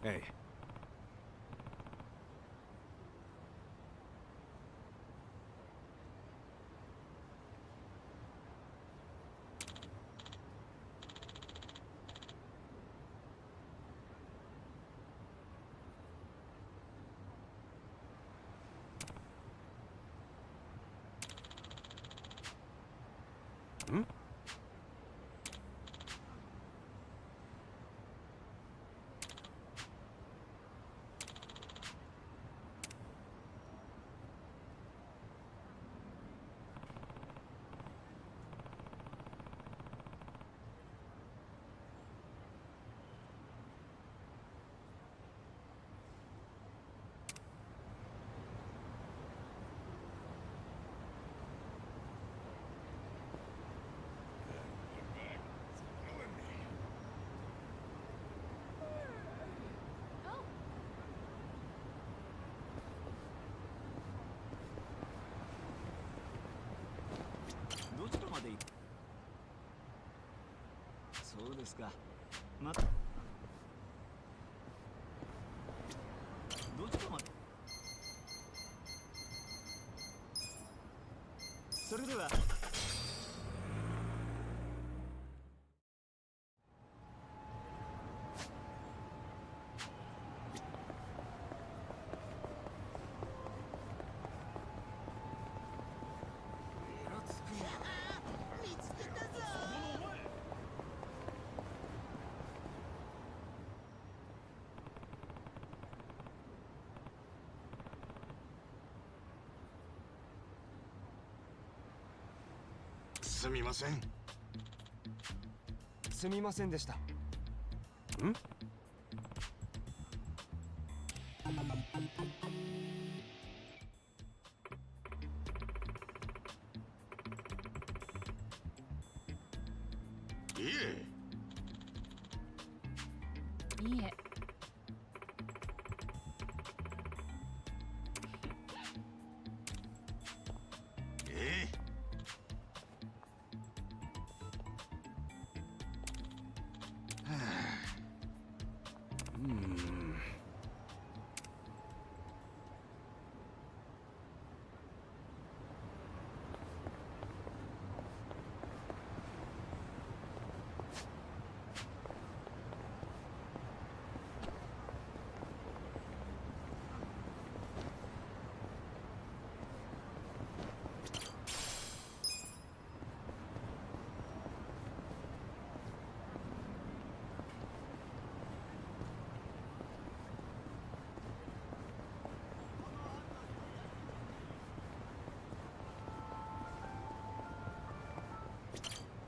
Hey. Hmm?すみません。すみませんでした。ん？いえ。いえ。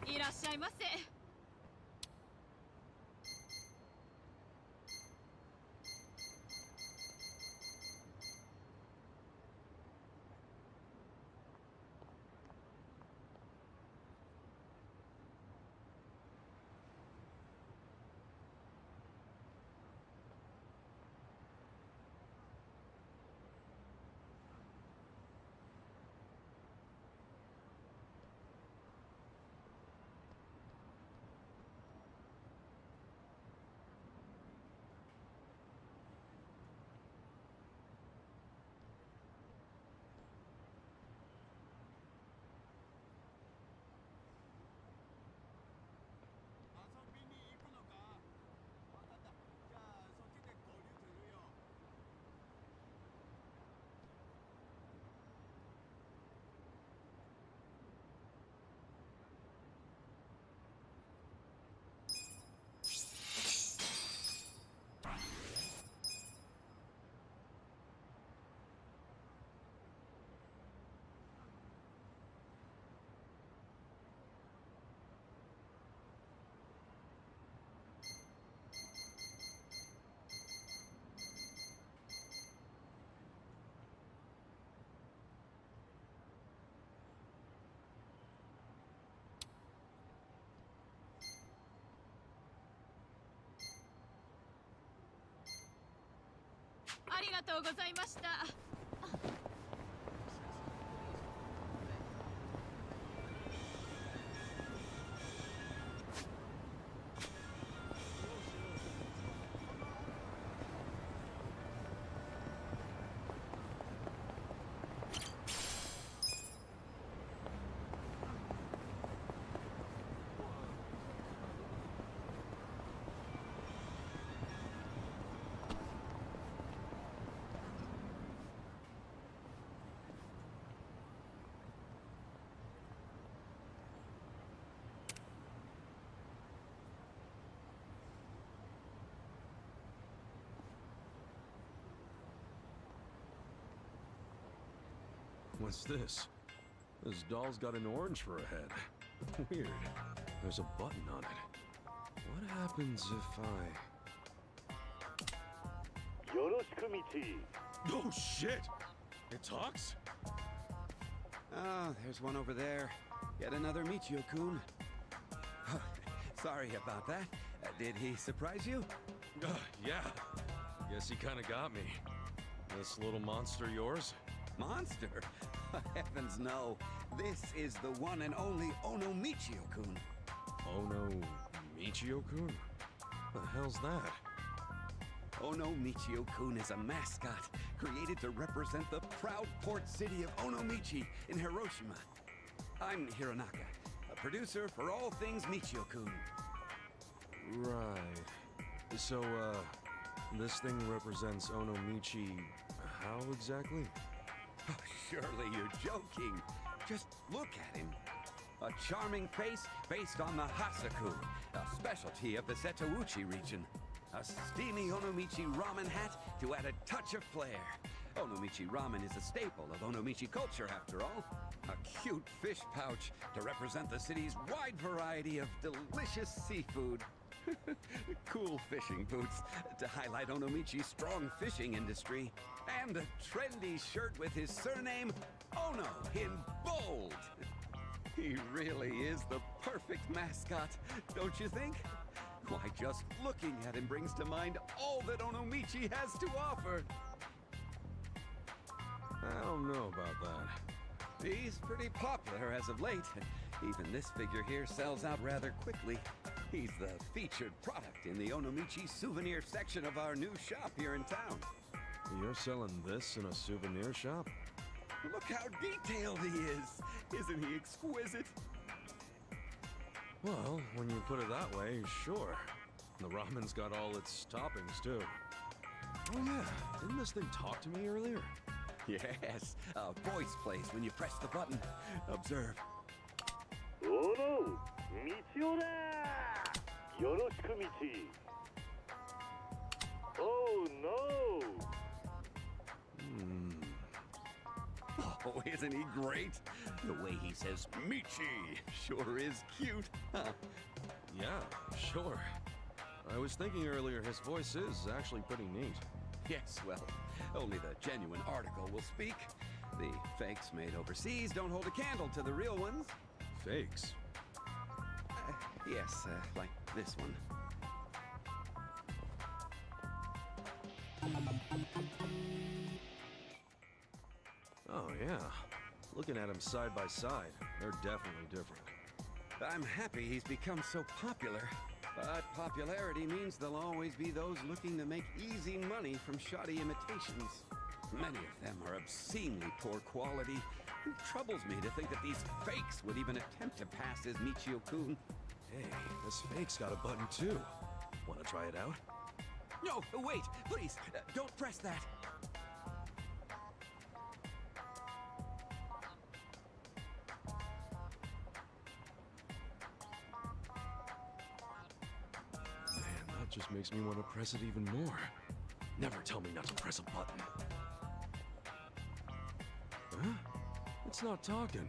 いらっしゃいませ。ありがとうございました。What's this? This doll's got an orange for a head. Weird. There's a button on it. What happens if I... Oh, shit! It talks? Oh, there's one over there. Yet another Michio-kun. Sorry about that. Did he surprise you? Yeah. Guess he kinda got me. This little monster yours? Monster? Heavens no. This is the one and only Ono Michio-kun. Ono Michio-kun? The hell's that? Ono Michio-kun is a mascot created to represent the proud port city of Onomichi in Hiroshima. I'm Hironaka, a producer for all things Michio-kun. Right. So, this thing represents Onomichi how exactly? Oh, surely you're joking. Just look at him. A charming face based on the Hasaku, a specialty of the Setouchi region. A steamy Onomichi ramen hat to add a touch of flair. Onomichi ramen is a staple of Onomichi culture, after all. A cute fish pouch to represent the city's wide variety of delicious seafood. Cool fishing boots to highlight Onomichi's strong fishing industry. And a trendy shirt with his surname, Ono, in bold. He really is the perfect mascot, don't you think? Why, just looking at him brings to mind all that Onomichi has to offer. I don't know about that. He's pretty popular as of late. Even this figure here sells out rather quickly. He's the featured product in the Onomichi souvenir section of our new shop here in town. You're selling this in a souvenir shop? Look how detailed he is! Isn't he exquisite? Well, when you put it that way, sure. The ramen's got all its toppings, too. Oh yeah, didn't this thing talk to me earlier? Yes, a voice plays when you press the button. Observe. Oh no! Michio da! Yoroshiku Michi! Oh no! Oh, isn't he great? The way he says Michi sure is cute, huh? Yeah, sure. I was thinking earlier his voice is actually pretty neat. Yes, well, only the genuine article will speak. The fakes made overseas don't hold a candle to the real ones. Fakes? Yes, like this one. Oh, yeah. Looking at them side by side, they're definitely different. I'm happy he's become so popular. But popularity means there'll always be those looking to make easy money from shoddy imitations. Many of them are obscenely poor quality. It troubles me to think that these fakes would even attempt to pass as Michio-kun. Hey, this fake's got a button too. Wanna try it out? No, wait, please, don't press that. Man, that just makes me want to press it even more. Never tell me not to press a button. Huh? It's not talking.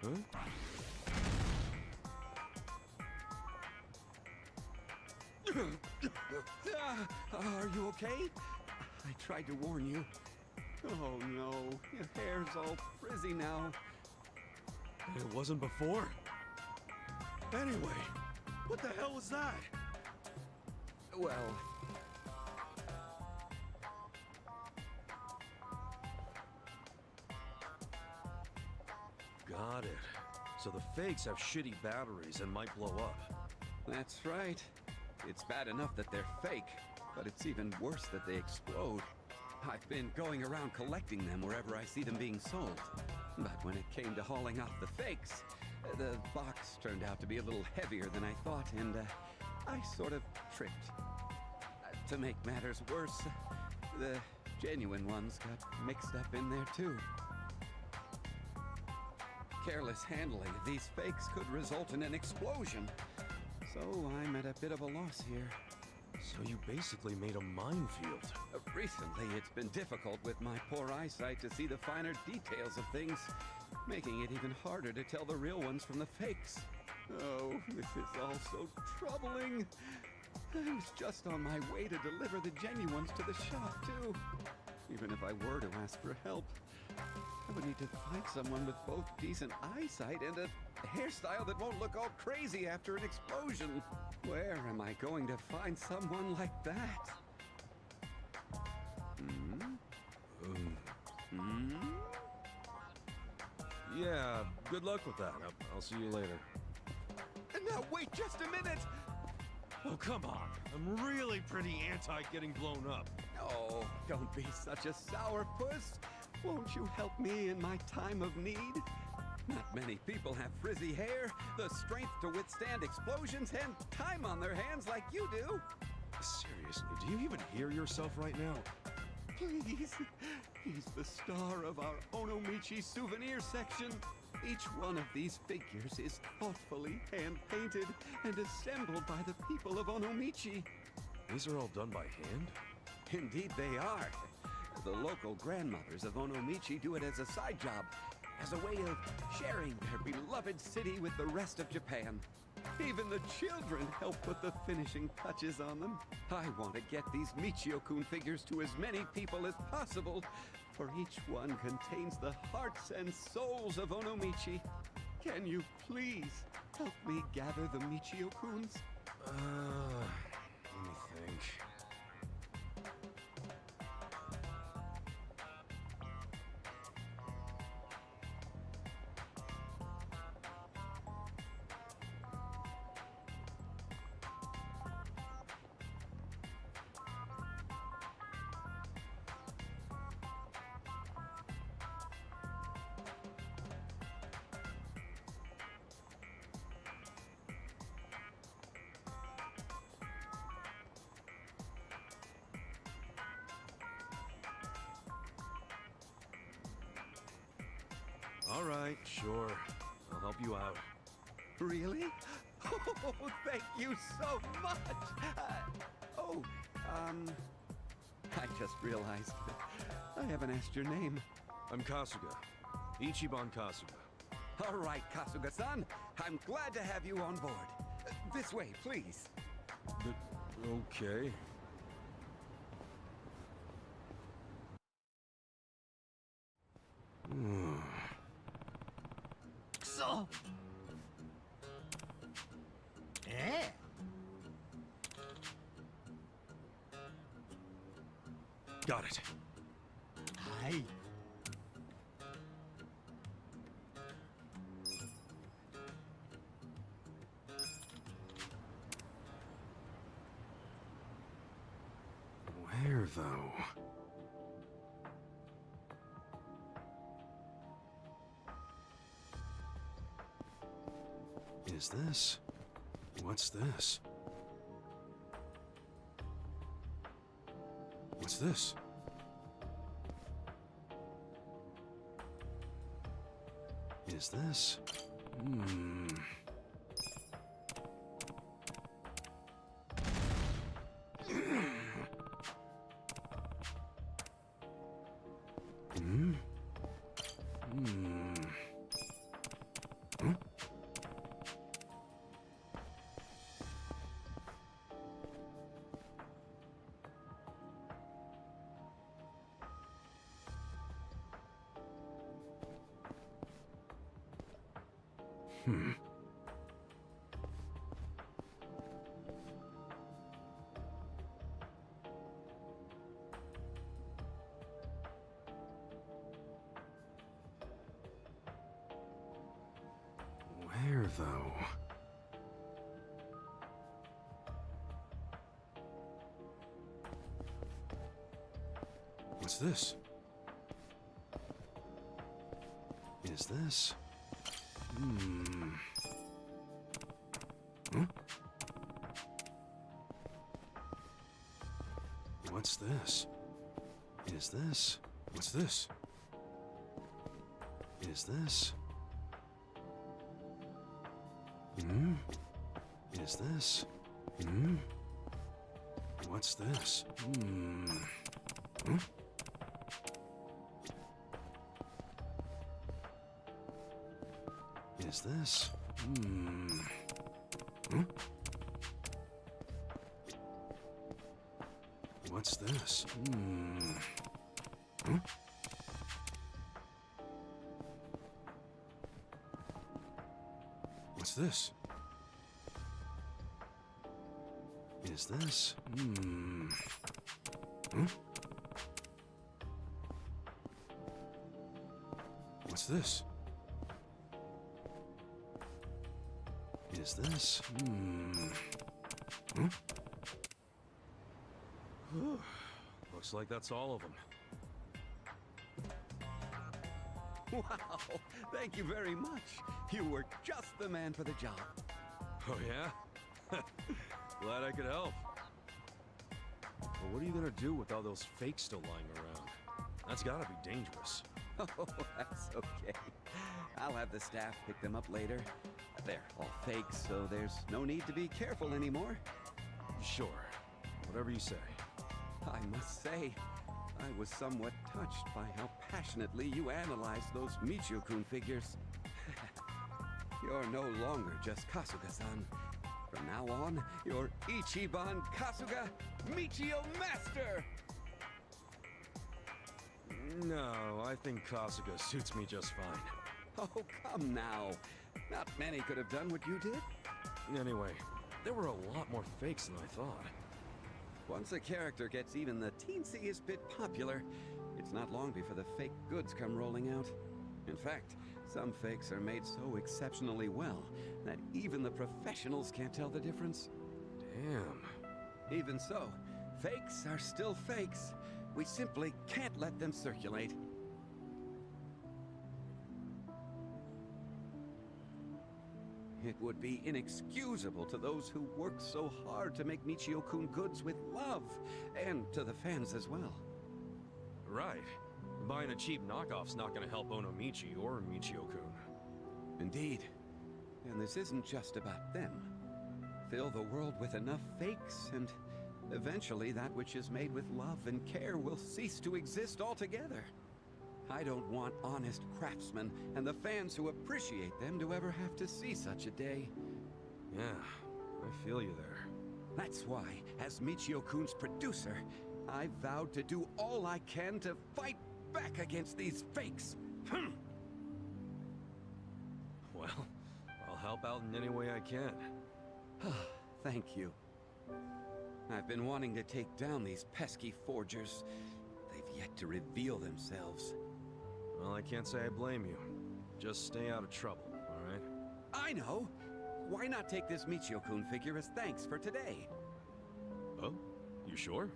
Huh? Are you okay? I tried to warn you. Oh no, your hair's all frizzy now. It wasn't before. Anyway, what the hell was that? Well... Got it. So the fakes have shitty batteries and might blow up. That's right. It's bad enough that they're fake, but it's even worse that they explode. I've been going around collecting them wherever I see them being sold. But when it came to hauling off the fakes, the box turned out to be a little heavier than I thought, and I sort of tripped. To make matters worse, the genuine ones got mixed up in there too. Careless handling of these fakes could result in an explosion. So I'm at a bit of a loss here. So you basically made a minefield. Recently, it's been difficult with my poor eyesight to see the finer details of things, making it even harder to tell the real ones from the fakes. Oh, this is all so troubling. I was just on my way to deliver the genuine ones to the shop, too. Even if I were to ask for help, I would need to find someone with both decent eyesight and a hairstyle that won't look all crazy after an explosion. Where am I going to find someone like that? Yeah, good luck with that. I'll see you later. No, wait just a minute! Oh, come on. I'm really pretty anti getting blown up. Oh, don't be such a sourpuss. Won't you help me in my time of need? Not many people have frizzy hair, the strength to withstand explosions, and time on their hands like you do. Seriously, do you even hear yourself right now? Please. He's the star of our Onomichi souvenir section. Each one of these figures is thoughtfully hand-painted and assembled by the people of Onomichi. These are all done by hand? Indeed they are. The local grandmothers of Onomichi do it as a side job, as a way of sharing their beloved city with the rest of Japan. Even the children help put the finishing touches on them. I want to get these Michio-kun figures to as many people as possible, for each one contains the hearts and souls of Onomichi. Can you please help me gather the Michio-kuns? Let me think. All right, sure. I'll help you out. Really? Oh, thank you so much! I just realized I haven't asked your name. I'm Kasuga. Ichiban Kasuga. All right, Kasuga-san. I'm glad to have you on board. This way, please. Okay. So? Eh? Got it. Aye. Where, though? Is this? What's this? What's this? Is this? Where, though? What's this? Is this? Huh? What's this? Is this? What's this? Is this? Is this? What's this? Huh? Is this? Huh? What's this? Huh? What's this? Is this? Huh? What's this? Is this? Huh? Looks like that's all of them. Wow, thank you very much. You were just the man for the job. Oh, yeah? Glad I could help. But what are you gonna do with all those fakes still lying around? That's gotta be dangerous. Oh, that's okay. I'll have the staff pick them up later. They're all fakes, so there's no need to be careful anymore. Sure. Whatever you say. I must say, I was somewhat touched by how passionately you analyzed those Michio-kun figures. You're no longer just Kasuga-san. From now on, you're Ichiban Kasuga Michio Master! No, I think Kasuga suits me just fine. Oh, come now. Not many could have done what you did. Anyway, there were a lot more fakes than I thought. Once a character gets even the teensiest bit popular, it's not long before the fake goods come rolling out. In fact, some fakes are made so exceptionally well that even the professionals can't tell the difference. Damn. Even so, fakes are still fakes. We simply can't let them circulate. It would be inexcusable to those who worked so hard to make Michio-kun goods with love, and to the fans as well. Right. Buying a cheap knockoff's not gonna help Onomichi or Michio-kun. Indeed. And this isn't just about them. Fill the world with enough fakes, and eventually that which is made with love and care will cease to exist altogether. I don't want honest craftsmen and the fans who appreciate them to ever have to see such a day. Yeah, I feel you there. That's why, as Michio-kun's producer, I vowed to do all I can to fight back against these fakes. Well, I'll help out in any way I can. Thank you. I've been wanting to take down these pesky forgers. They've yet to reveal themselves. Well, I can't say I blame you. Just stay out of trouble, all right? I know! Why not take this Michio-kun figure as thanks for today? Oh? You sure?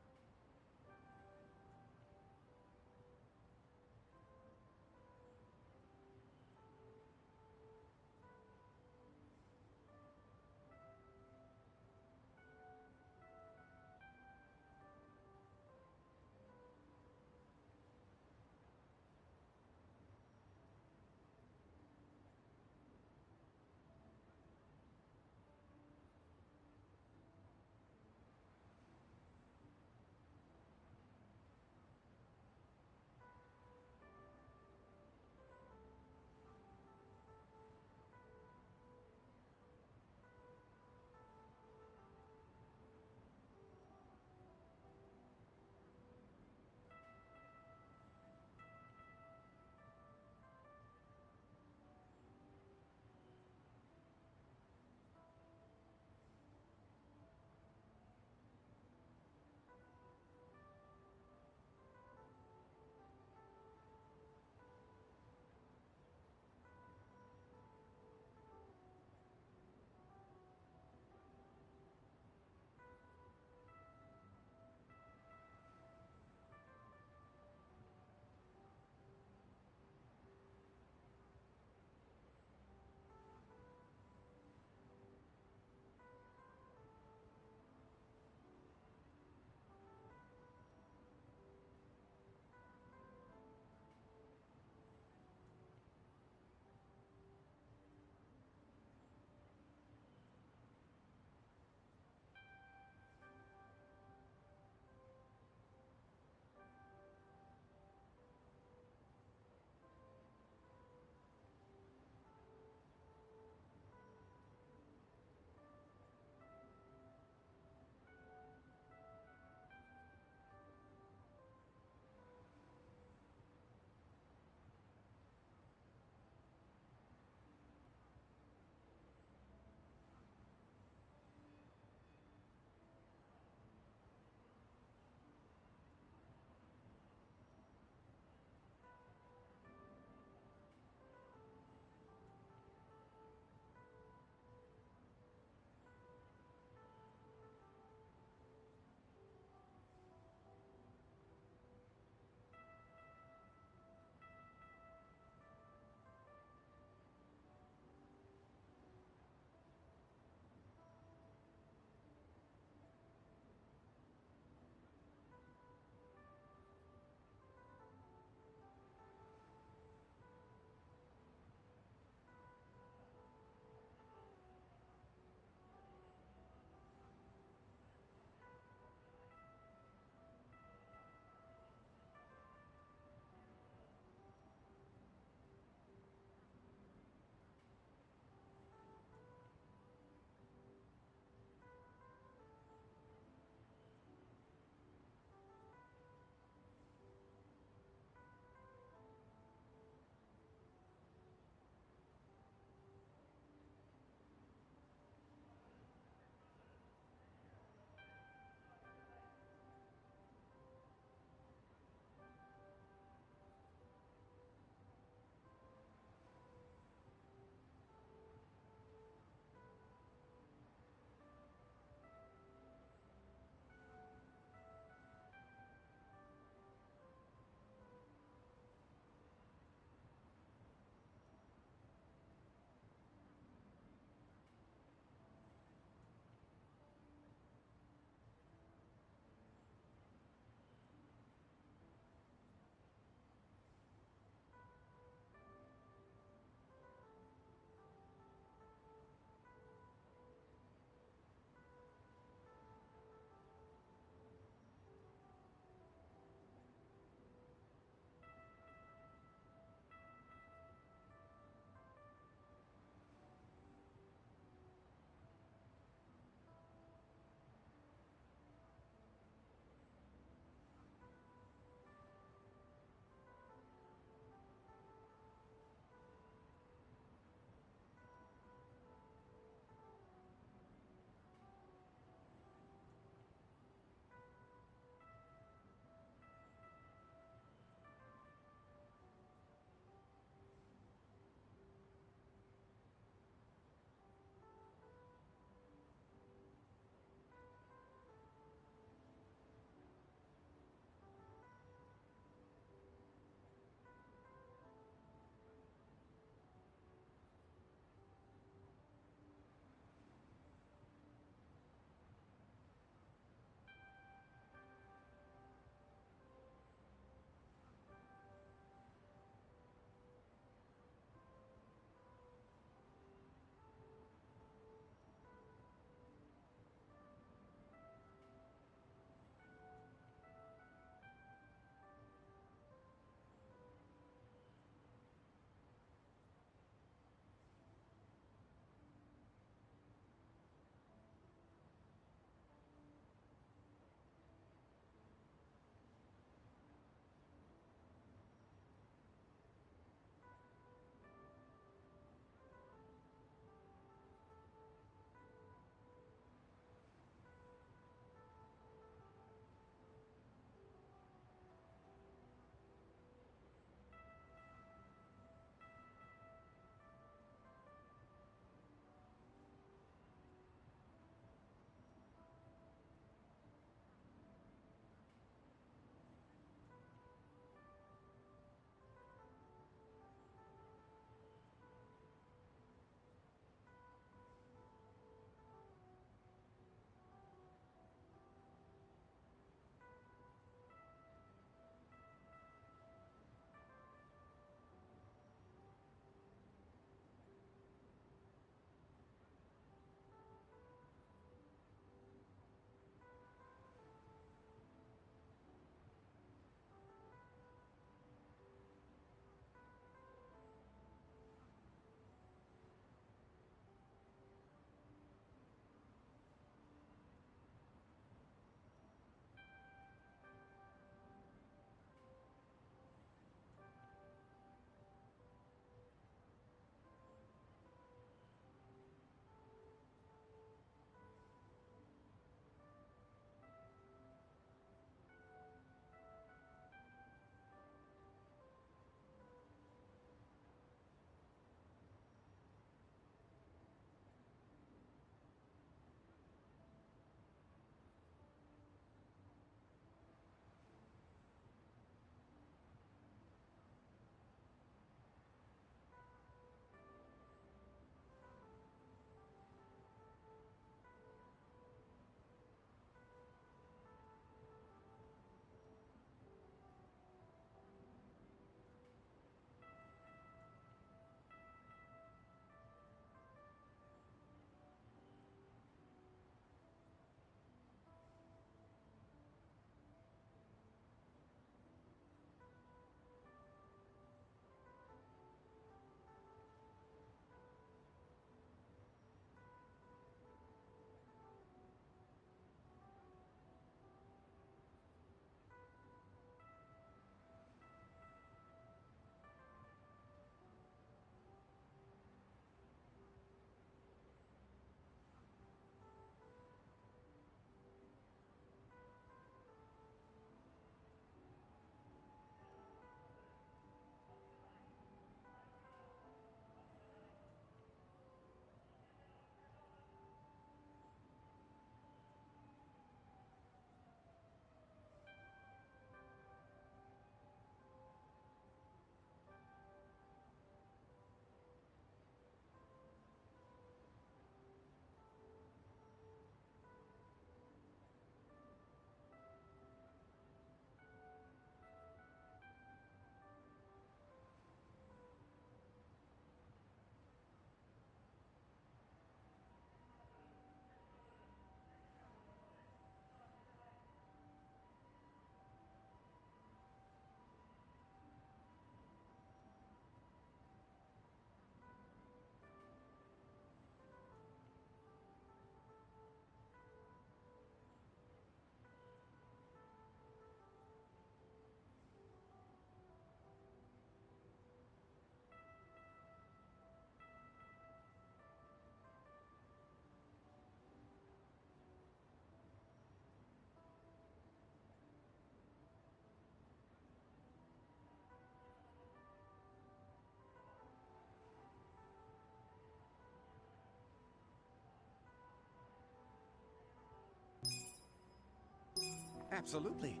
absolutely.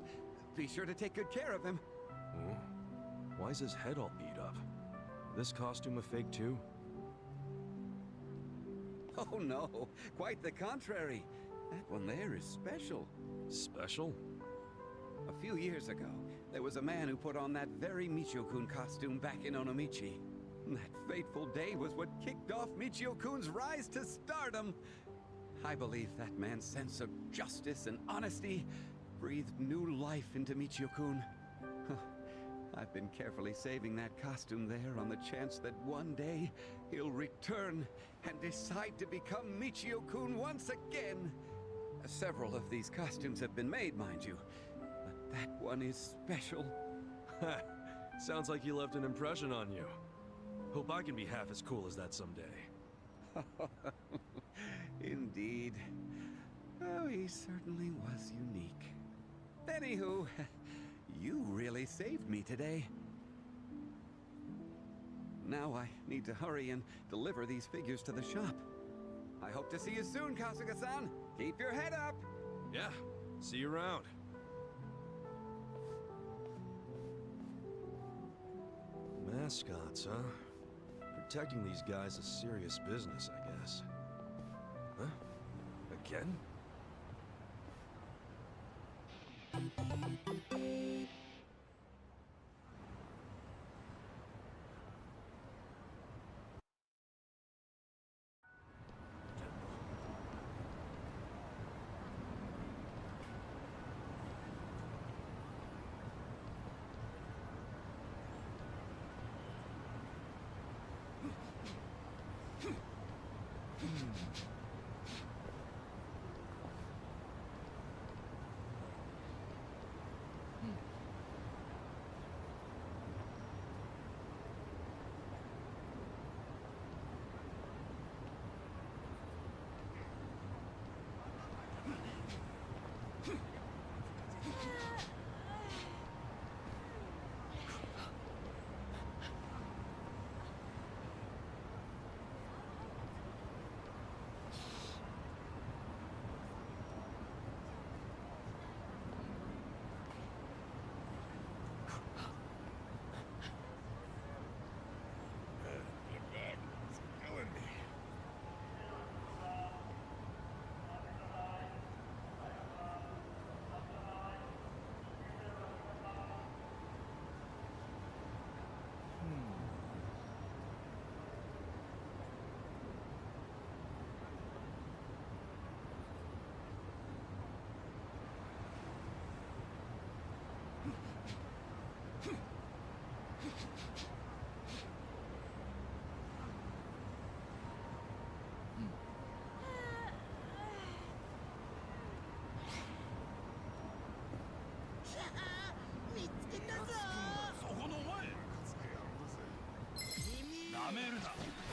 Be sure to take good care of him. Hmm? Why is his head all beat up? This costume a fake too? Oh no, quite the contrary. That one there is special. Special? A few years ago, there was a man who put on that very Michio-kun costume back in Onomichi. That fateful day was what kicked off Michio-kun's rise to stardom. I believe that man's sense of justice and honesty breathed new life into Michio-kun. I've been carefully saving that costume there on the chance that one day he'll return and decide to become Michio-kun once again. Several of these costumes have been made, mind you, but that one is special. Sounds like he left an impression on you. Hope I can be half as cool as that someday. Indeed. Oh, he certainly was unique. Anywho, you really saved me today. Now I need to hurry and deliver these figures to the shop. I hope to see you soon, Kasuga-san. Keep your head up. Yeah, see you around. Mascots, huh? Protecting these guys is serious business, I guess. Huh? Again?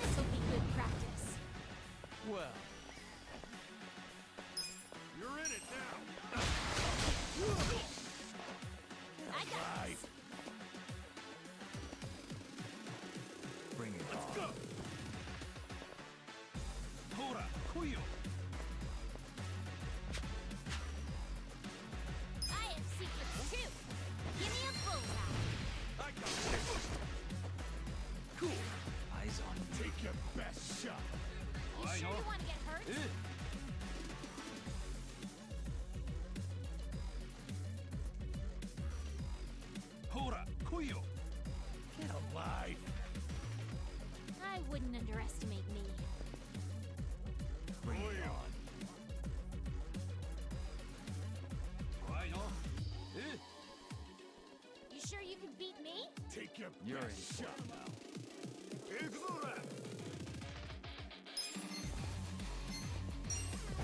This'll be good practice. Well, You're in it now. I got this. bring it Let's on. go. Hora, Kuyo. I have secrets too. Give me a bullseye. I got this. Cool. Eyes on you. Take your best shot. You sure you want to get hurt? Hora, Kuyo. Get alive. I wouldn't underestimate me. Bring it on. You sure you can beat me? Take your You're in best for shot. it now. Exura.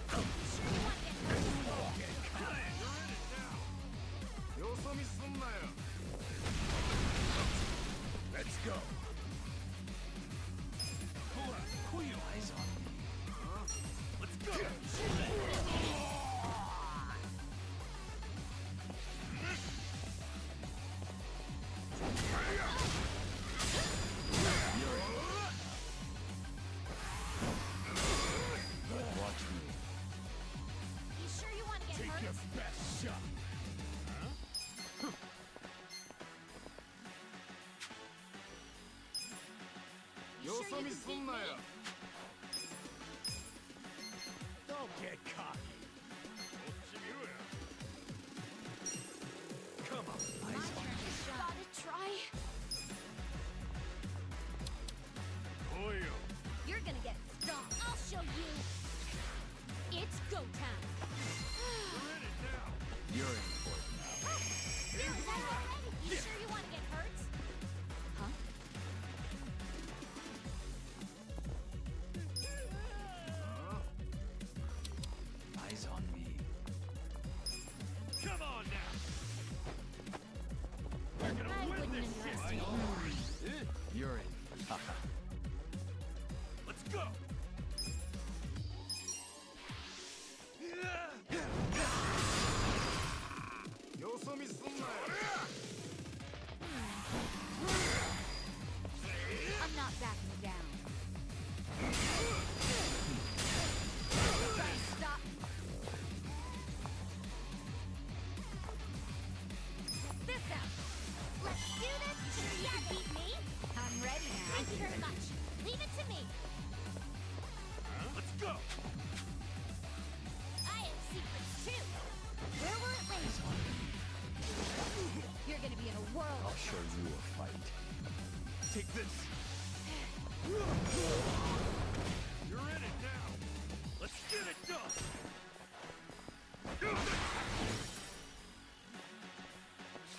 You want to get hurt? You're in it now. Yosomi sunnayo. Let's go. Hora, Kuyo. Eyes on me. Let's go. みすんなよ。 Don't get cocky. こっち見ろよ。 Come on. Gotta try. 来いよ。 You're gonna get stomped. I'll show you. It's go time. You're in it now. You're in for it now. Feeling that already? You sure you want to get hurt? Huh? Eyes on me. Come on now. I wouldn't underestimate you. You're in. Haha. Let's go. I'm not backing down. Try to stop me. Check this out. Let's do this. You sure you can beat me? I'm ready now. Thank you very much. Leave it to me. Let's go. I have secrets too. Where will it land? You're gonna be in a world I'll of show you a fight. Take this. You're in it now. Let's get it done.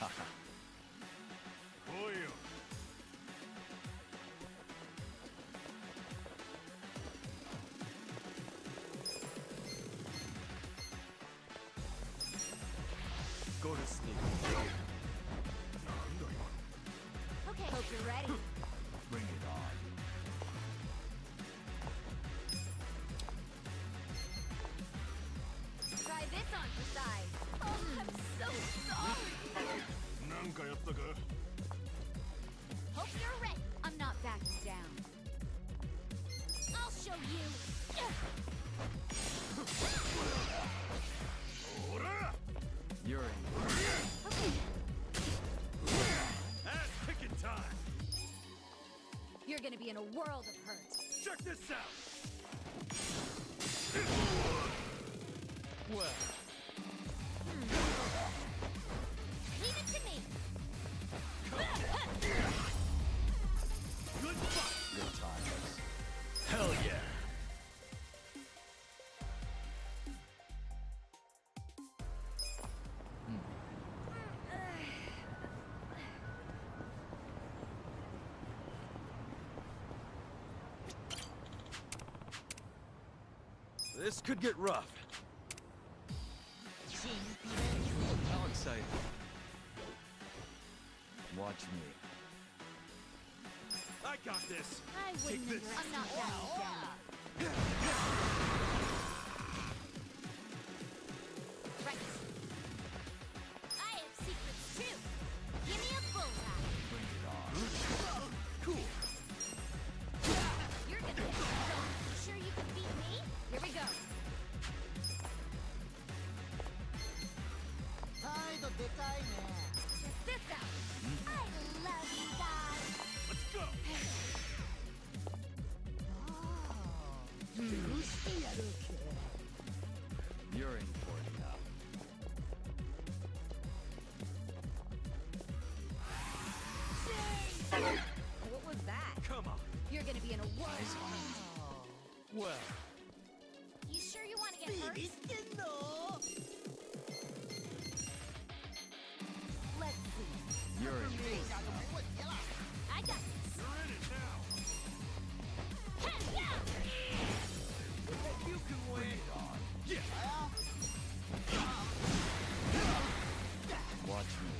Haha. 来いよ。 Go to sleep. Okay. hope you're ready. Bring it on. Try this on for size. Oh, I'm so sorry. なんかやったか？ Hope you're ready. I'm not backing down. I'll show you. You're in. Ass kicking time. You're gonna be in a world of hurt. Check this out. Well, Leave it to me. Good fight. good times. Hell yeah. This could get rough. How exciting. Watch me. I got this. I wouldn't Take this. underestimate. I'm not backing down. Right. I have secrets too. Give me a bullseye. Bring it on. Cool. You're gonna get stomped. You sure you can beat me? Here we go. Check this out. I love you guys. Let's go. You're in for it now. What was that? Come on. You're gonna be in a world Eyes of on hurt. me. Well. You sure you want to get hurt? Let's see. You're in. I got this. You're in it now. Hey, You can win. Bring it on. Yeah. Watch me.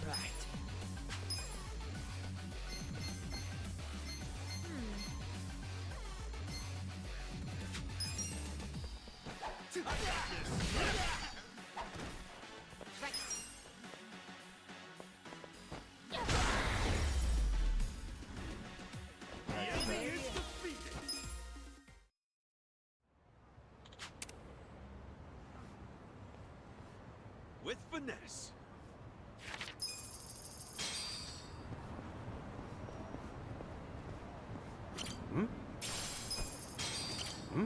Right. Right. The enemy is defeated. with finesse. Hmm? Hmm?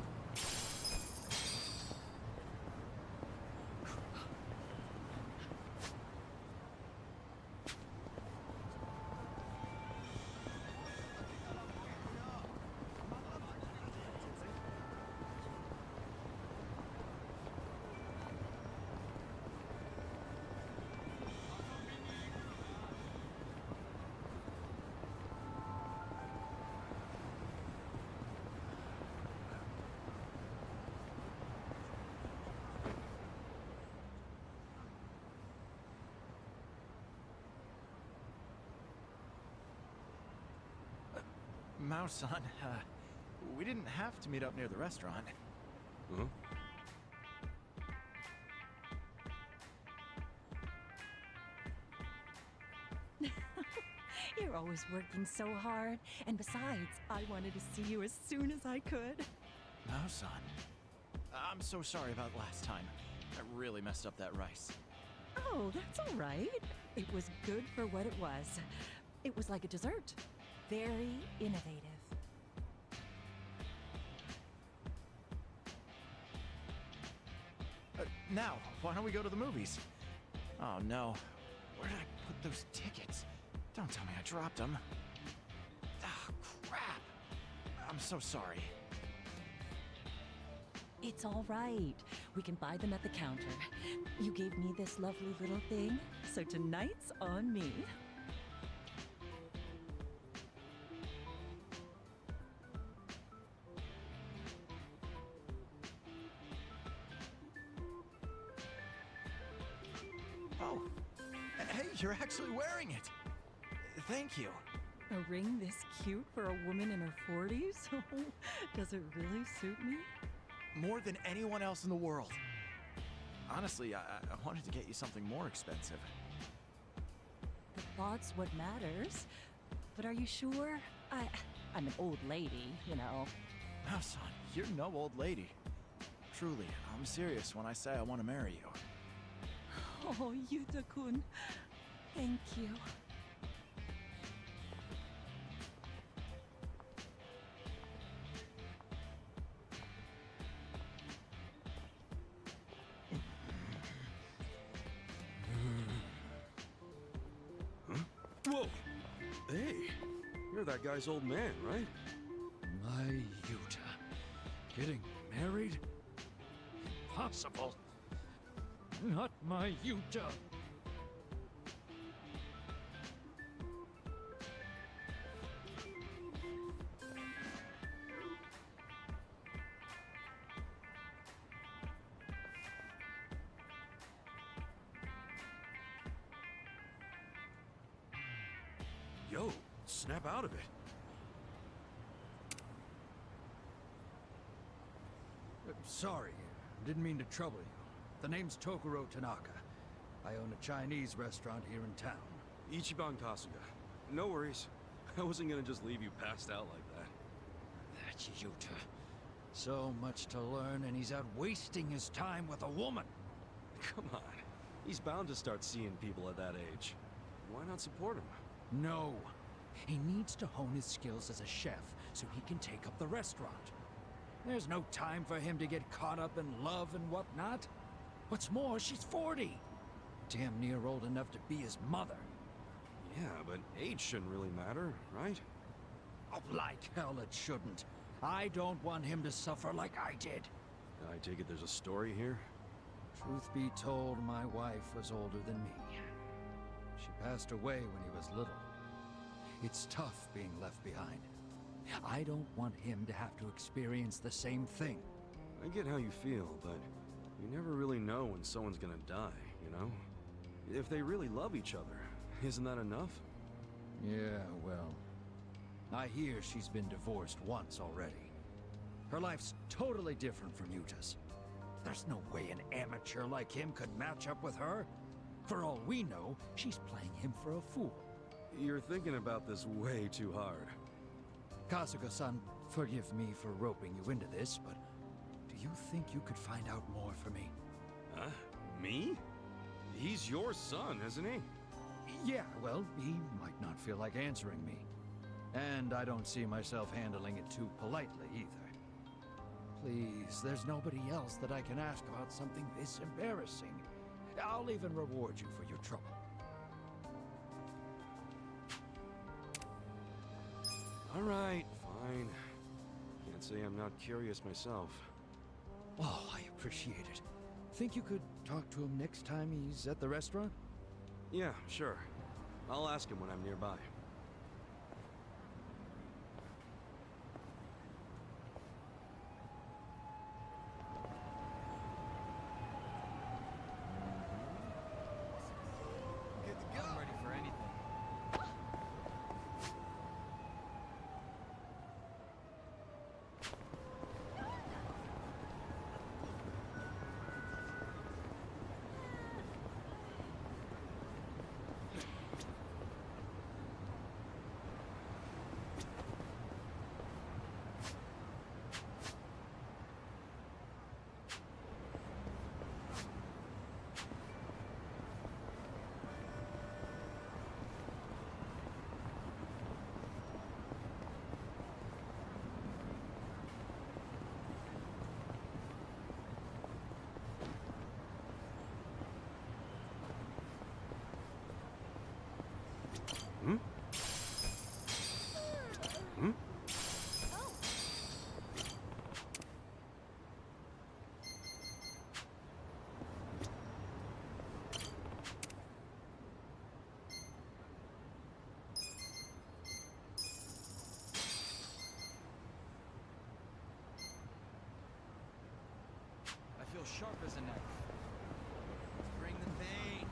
Mao-san, we didn't have to meet up near the restaurant. Huh? You're always working so hard. And besides, I wanted to see you as soon as I could. Mao-san, I'm so sorry about last time. I really messed up that rice. Oh, that's all right. It was good for what it was. It was like a dessert. Very innovative. Now, why don't we go to the movies? Oh no, where did I put those tickets? Don't tell me I dropped them. Ah, crap. I'm so sorry. It's all right. We can buy them at the counter. You gave me this lovely little thing, so tonight's on me. Oh, hey, you're actually wearing it. Thank you. A ring this cute for a woman in her 40s? Does it really suit me? More than anyone else in the world. Honestly, I wanted to get you something more expensive. The thought's what matters. But are you sure? I'm an old lady, you know. Now, son, you're no old lady. Truly, I'm serious when I say I want to marry you. Oh, Yuta-kun. Thank you. Whoa! Hey, you're that guy's old man, right? My Yuta. Getting married? Impossible. Not my Yuta. Yo, snap out of it. Sorry, didn't mean to trouble you. The name's Tokuro Tanaka. I own a Chinese restaurant here in town. Ichiban Kasuga. No worries. I wasn't gonna just leave you passed out like that. That's Yuta. So much to learn, and he's out wasting his time with a woman. Come on. He's bound to start seeing people at that age. Why not support him? No. He needs to hone his skills as a chef so he can take up the restaurant. There's no time for him to get caught up in love and whatnot. What's more, she's 40. Damn near old enough to be his mother. Yeah, but age shouldn't really matter, right? Oh, like hell it shouldn't. I don't want him to suffer like I did. I take it there's a story here? Truth be told, my wife was older than me. She passed away when he was little. It's tough being left behind. I don't want him to have to experience the same thing. I get how you feel, but you never really know when someone's gonna die, you know? If they really love each other, isn't that enough? Yeah, well, I hear she's been divorced once already. Her life's totally different from Yuta's. There's no way an amateur like him could match up with her. For all we know, she's playing him for a fool. You're thinking about this way too hard. Kasuga-san, forgive me for roping you into this, but do you think you could find out more for me? Huh? Me? He's your son, isn't he? Yeah, well, he might not feel like answering me. And I don't see myself handling it too politely either. Please, there's nobody else that I can ask about something this embarrassing. I'll even reward you for your trouble. All right, fine. Can't say I'm not curious myself. Oh, I appreciate it. Think you could talk to him next time he's at the restaurant? Yeah, sure. I'll ask him when I'm nearby. Good to go. I'm ready for anything. Hmm? Hmm? I feel sharp as a knife. Let's bring the pain.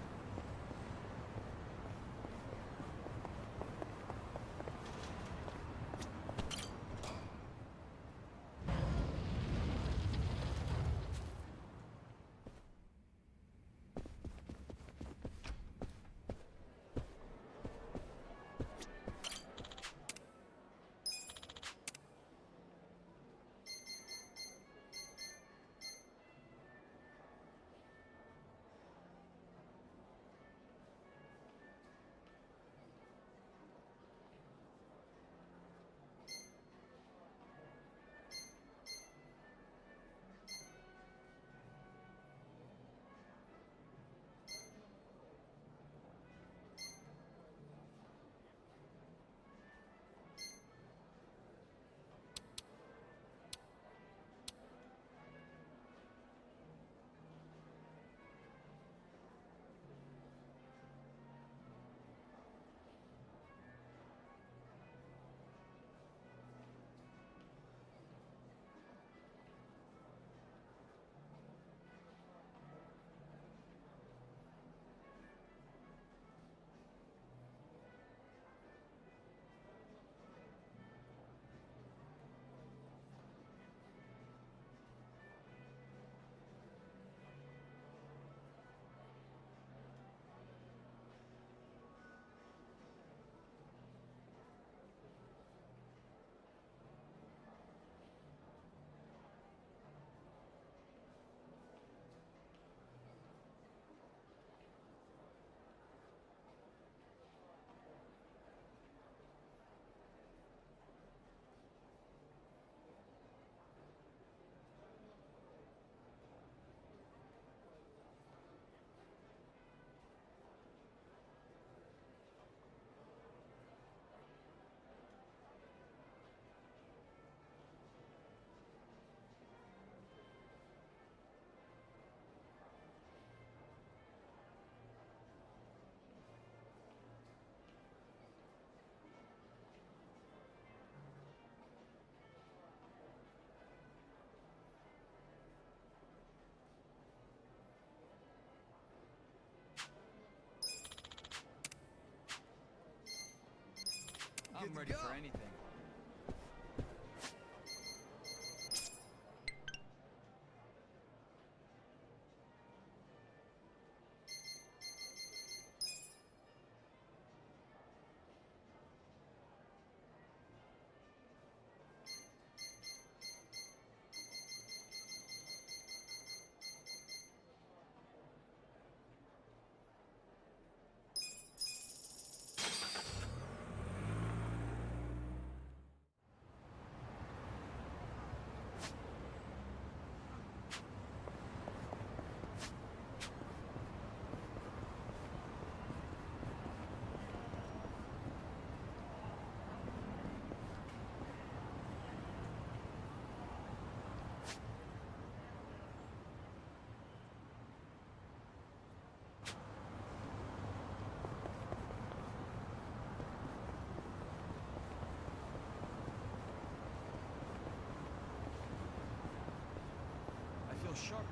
I'm ready for anything.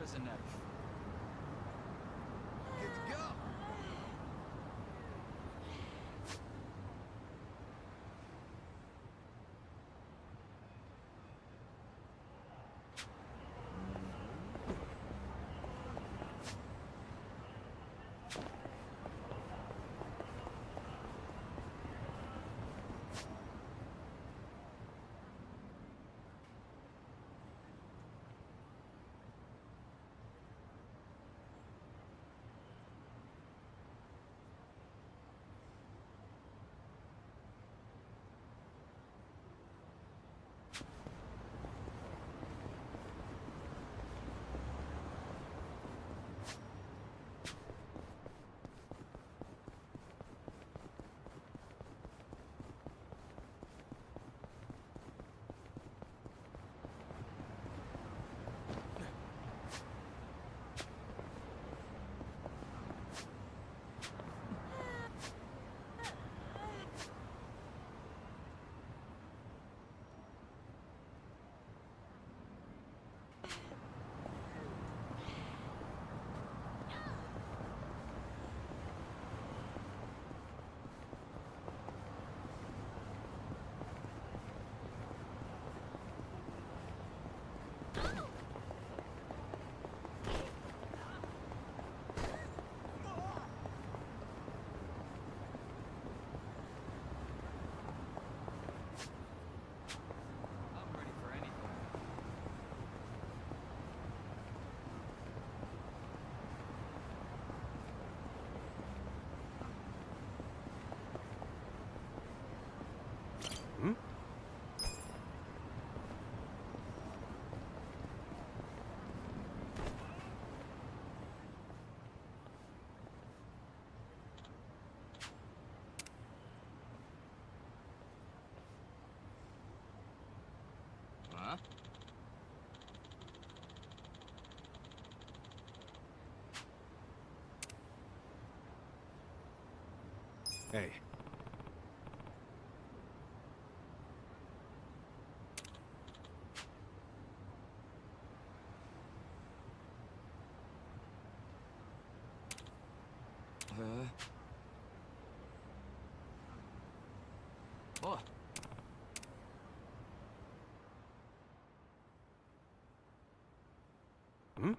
as a knife. Good to go. I'm ready for anything. Hmm? Huh? Hey. Oh. Hmm?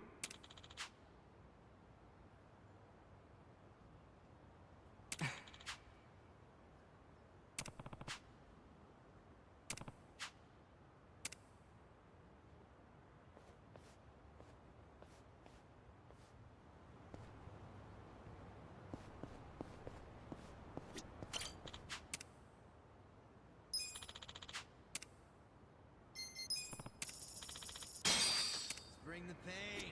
Bring the pain.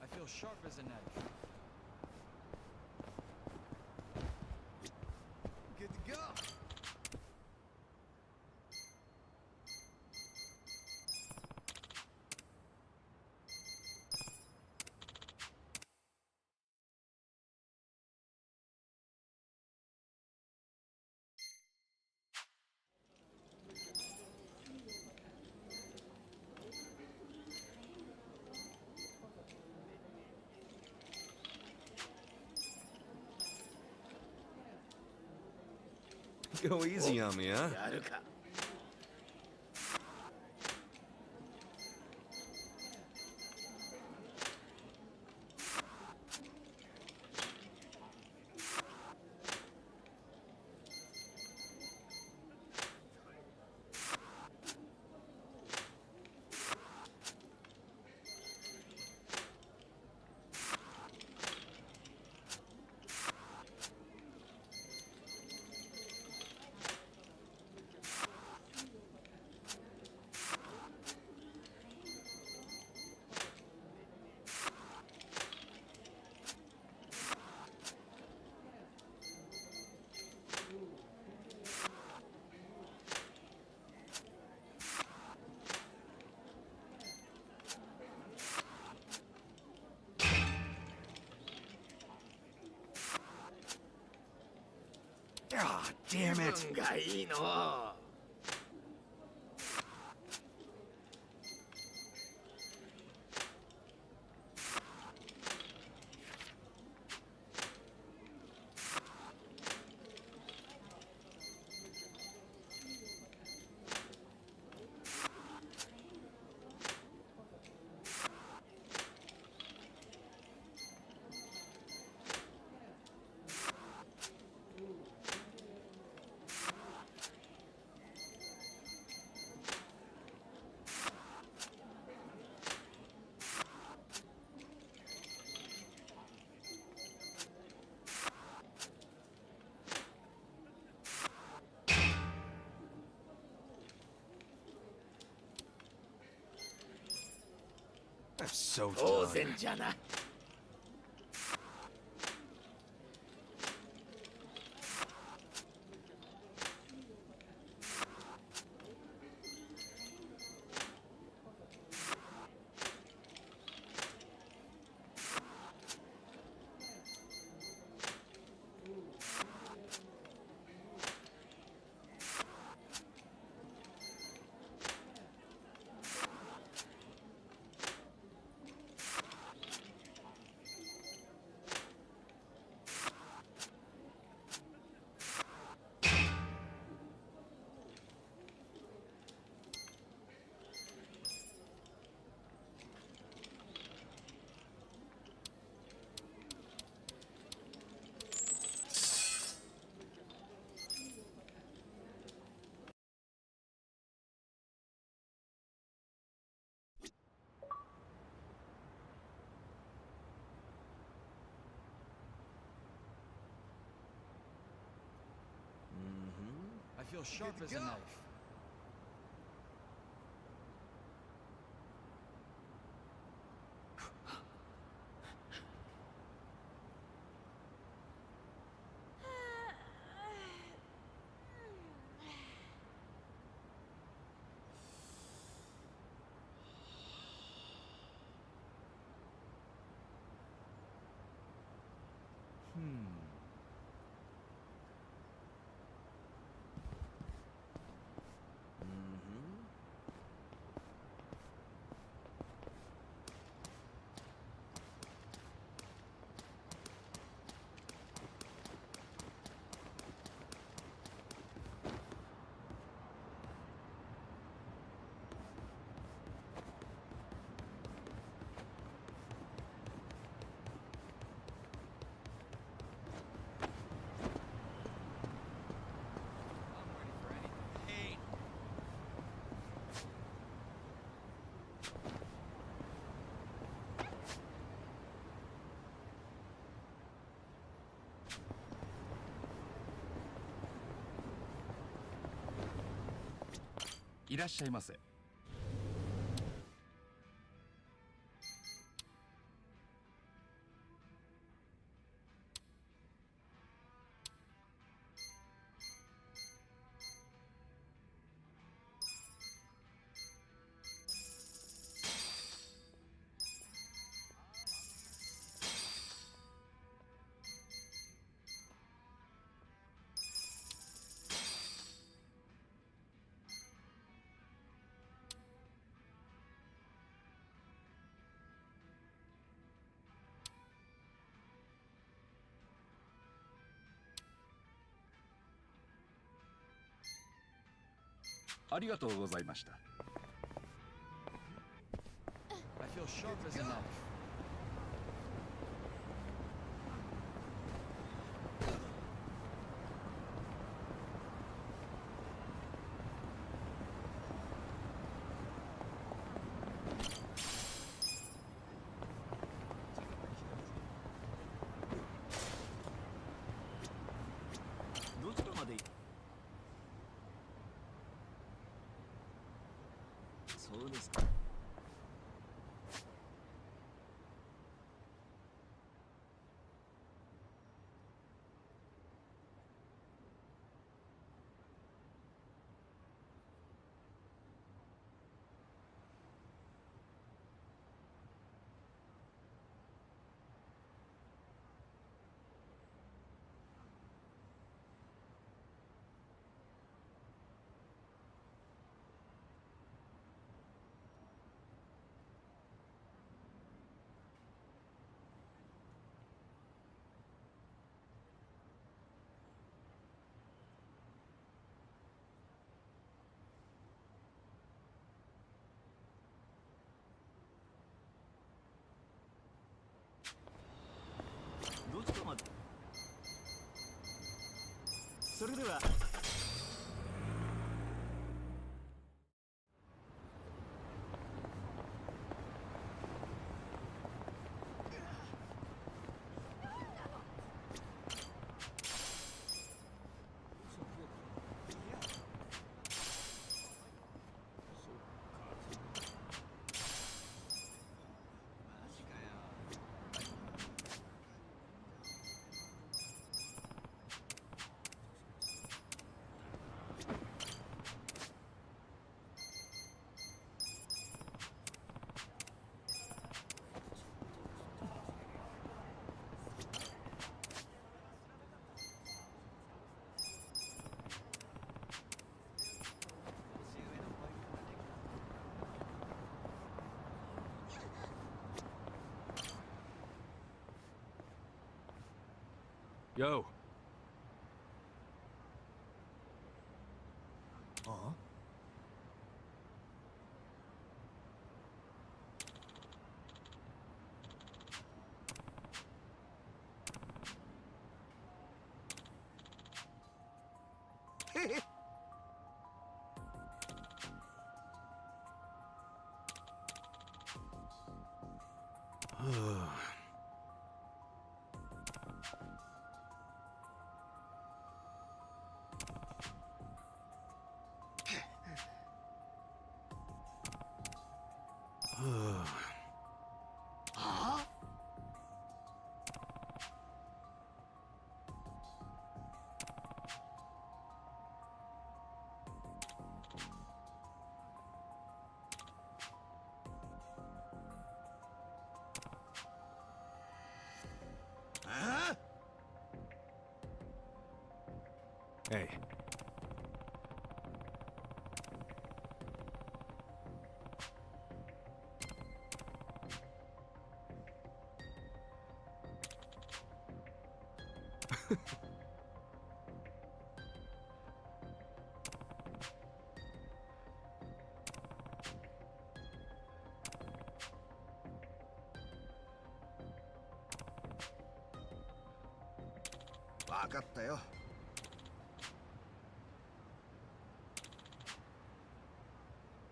I feel sharp as a knife. Good to go. Go easy on me, huh? やるか。damn it! 気分がいいの。I'm so 当 done. 然じゃな。I feel sharp as a knife.いらっしゃいませ。ありがとうございました。I feel sharp as a knife. それでは。Yo. Huh? Huh? Huh? Hey.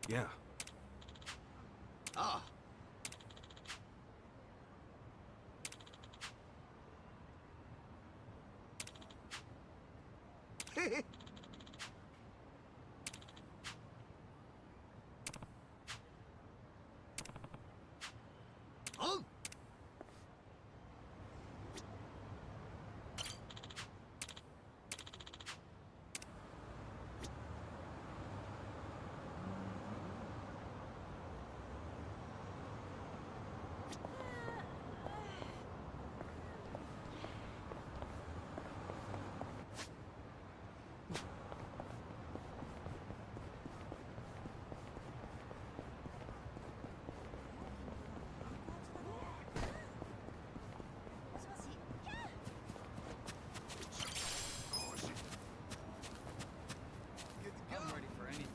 Yeah. Ah. Oh. I'm ready for anything.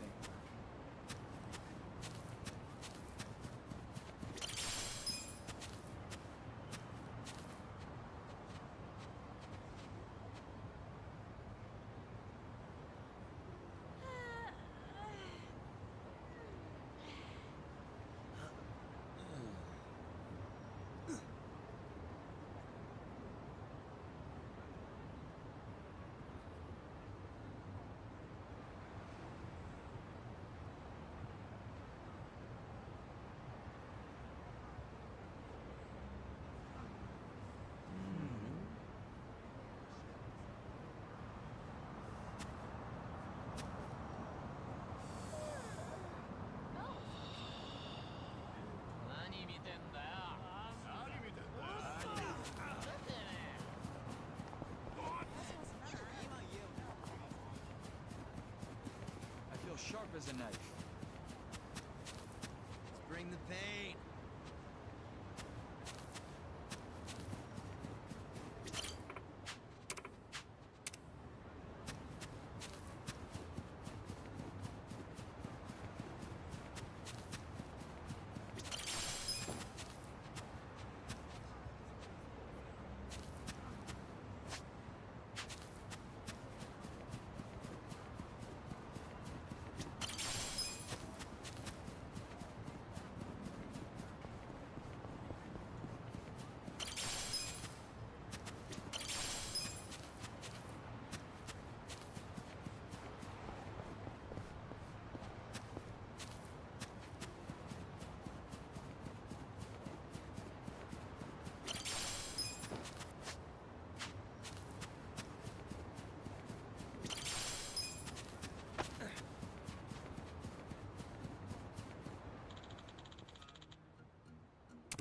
I feel sharp as a knife. Let's bring the pain.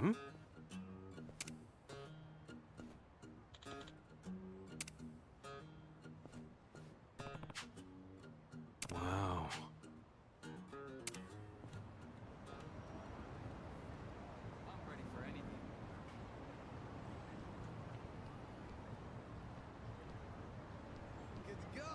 Hmm? Wow. I'm ready for anything. Good to go.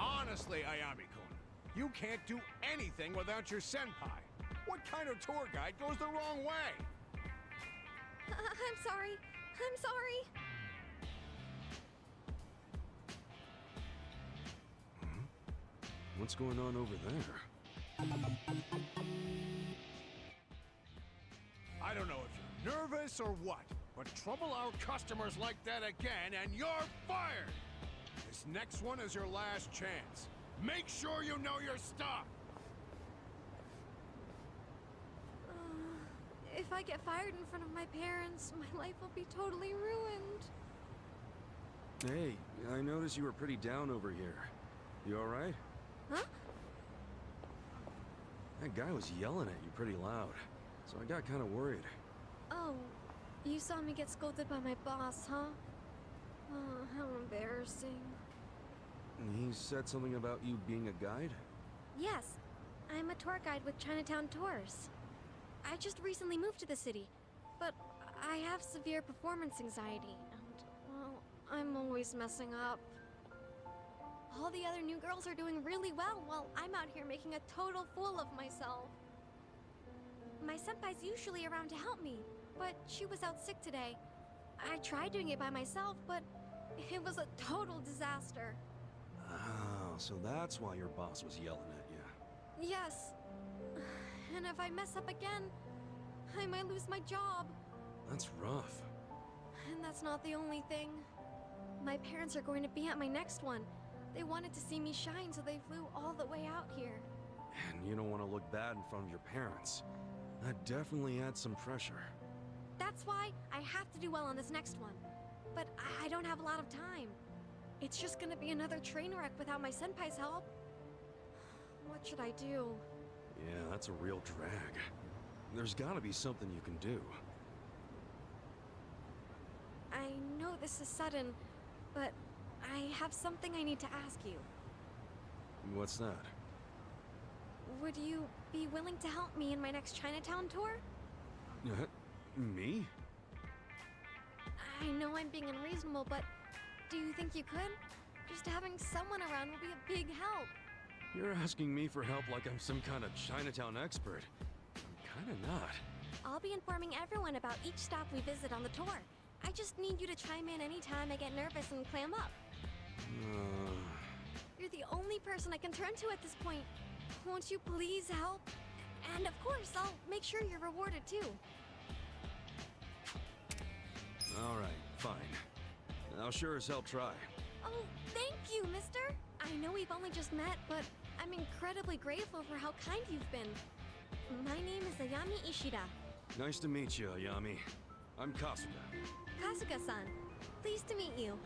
Honestly, Ayami-kun, you can't do anything without your senpai. What kind of tour guide goes the wrong way? I'm sorry. I'm sorry. What's going on over there? I don't know if you're nervous or what, but trouble our customers like that again and you're fired! This next one is your last chance. Make sure you know your stuff! If I get fired in front of my parents, my life will be totally ruined. Hey, I noticed you were pretty down over here. You alright? Huh? That guy was yelling at you pretty loud, so I got kind of worried. Oh, you saw me get scolded by my boss, huh? Oh, how embarrassing. He said something about you being a guide? Yes, I'm a tour guide with Chinatown Tours. I just recently moved to the city, but I have severe performance anxiety, and, well, I'm always messing up. All the other new girls are doing really well while I'm out here making a total fool of myself. My senpai's usually around to help me, but she was out sick today. I tried doing it by myself, but it was a total disaster. Oh, so that's why your boss was yelling at you. Yes. And if I mess up again, I might lose my job. That's rough. And that's not the only thing. My parents are going to be at my next one. They wanted to see me shine, so they flew all the way out here. And you don't want to look bad in front of your parents. That definitely adds some pressure. That's why I have to do well on this next one. But I don't have a lot of time. It's just gonna be another train wreck without my senpai's help. What should I do? Yeah, that's a real drag. There's gotta be something you can do. I know this is sudden, but I have something I need to ask you. What's that? Would you be willing to help me in my next Chinatown tour? Me? I know I'm being unreasonable, but do you think you could? Just having someone around will be a big help. You're asking me for help like I'm some kind of Chinatown expert. I'm kinda not. I'll be informing everyone about each stop we visit on the tour. I just need you to chime in anytime I get nervous and clam up. You're the only person I can turn to at this point. Won't you please help? And of course, I'll make sure you're rewarded too. Alright, fine. I'll sure as hell try. Oh, thank you, mister! I know we've only just met, but I'm incredibly grateful for how kind you've been. My name is Ayami Ishida. Nice to meet you, Ayami. I'm Kasuga. Kasuga-san. Pleased to meet you.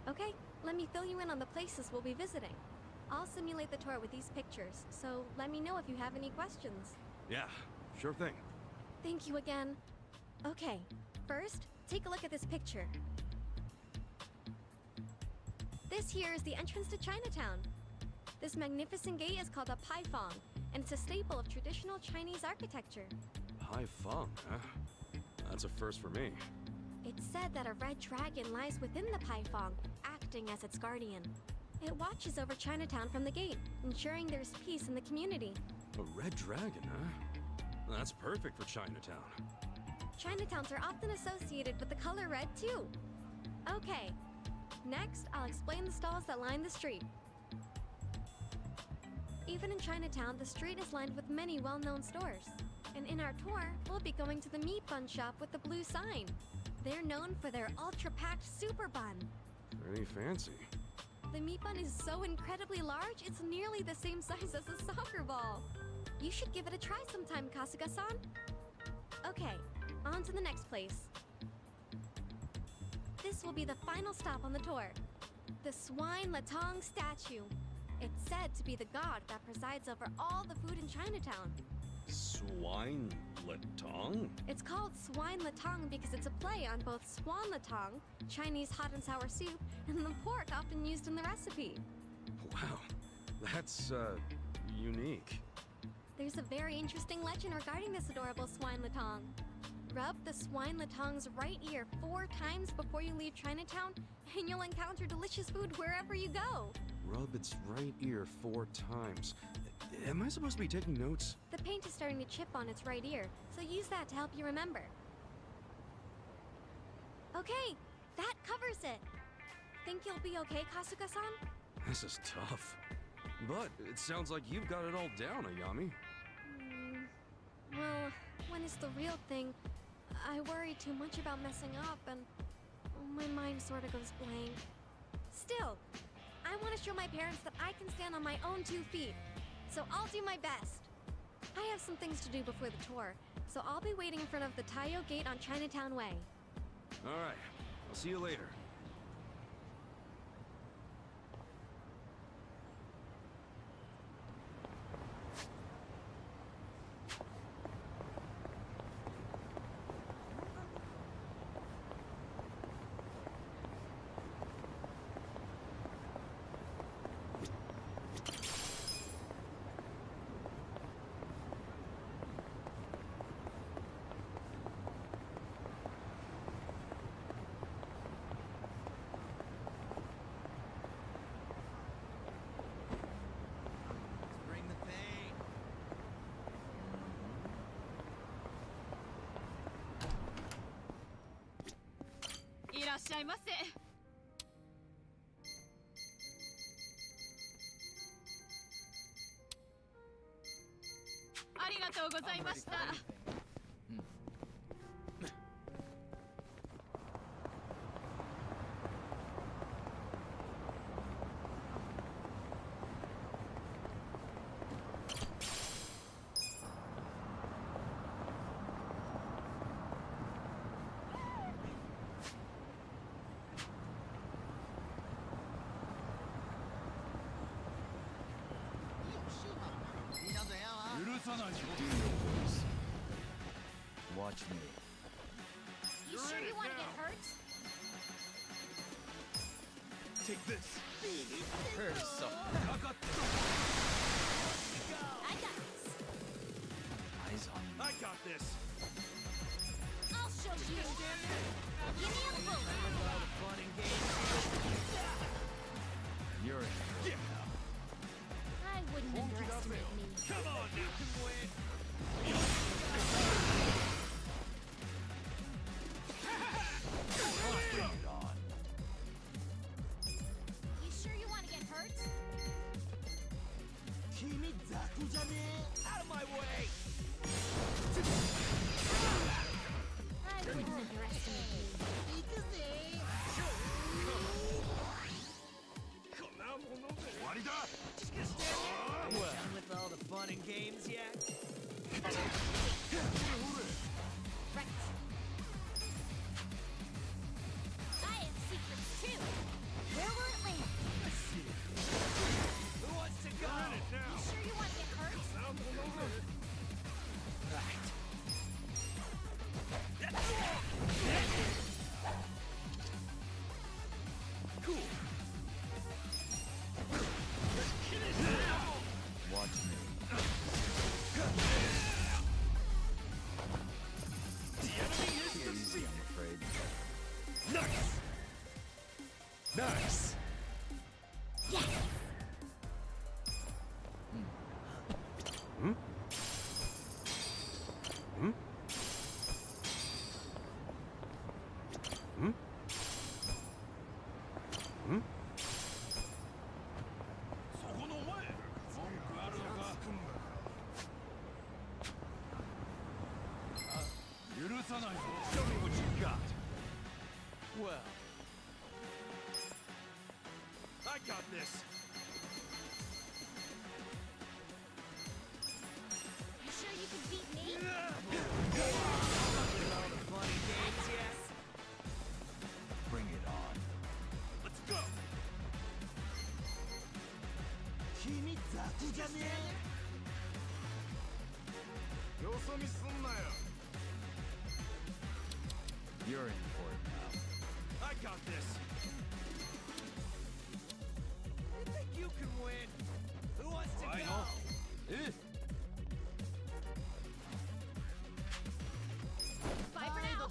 Okay, let me fill you in on the places we'll be visiting. I'll simulate the tour with these pictures, so let me know if you have any questions. Yeah, sure thing. Thank you again. Okay, first, take a look at this picture. This here is the entrance to Chinatown. This magnificent gate is called a paifang, and it's a staple of traditional Chinese architecture. High Fung, huh? That's a first for me. It's said that a red dragon lies within the paifang, acting as its guardian. It watches over Chinatown from the gate, ensuring there's peace in the community. A red dragon, huh? That's perfect for Chinatown. Chinatowns are often associated with the color red, too. Okay, next I'll explain the stalls that line the street. Even in Chinatown, the street is lined with many well-known stores. And in our tour, we'll be going to the meat bun shop with the blue sign. They're known for their ultra-packed super bun. Pretty fancy. The meat bun is so incredibly large, it's nearly the same size as a soccer ball. You should give it a try sometime, Kasuga-san. Okay, on to the next place. This will be the final stop on the tour. The Swine Latong statue. It's said to be the god that presides over all the food in Chinatown. Swine Latong? It's called Swine Latong because it's a play on both swan latong, Chinese hot and sour soup, and the pork often used in the recipe. Wow, that's, unique. There's a very interesting legend regarding this adorable swine latong. Rub the swine latong's right ear 4 times before you leave Chinatown, and you'll encounter delicious food wherever you go. Rub its right ear 4 times. Am I supposed to be taking notes? The paint is starting to chip on its right ear, so use that to help you remember. Okay, that covers it. Think you'll be okay, Kasuga-san? This is tough. But it sounds like you've got it all down, Ayami. Well, when it's the real thing, I worry too much about messing up and my mind sort of goes blank. Still, I want to show my parents that I can stand on my own 2 feet. So I'll do my best. I have some things to do before the tour, so I'll be waiting in front of the Taiyo Gate on Chinatown Way. All right, I'll see you later. Bring the pain. Do your voice. Watch me. You sure you want to get hurt? Take this. Prepare yourself. I got this. Eyes on me. I got this. I'll show you. Give me a bullet. Fun and games. You're in trouble now. I wouldn't underestimate me. Come on, you can win. Bring it on. You sure you want to get hurt? Out of my way! I wouldn't underestimate me. Just gonna stand there? Well, done with all the fun and games yet? Right. I have secrets too. Where will it land? Who wants to go? You sure you want to get hurt? Right. Show me what you got. Well, I got this. You sure you can beat me? All the fun and games, yes? Bring it on. Let's go. You're in for it now. I got this. You think you can win? Who wants to go? Bye for now.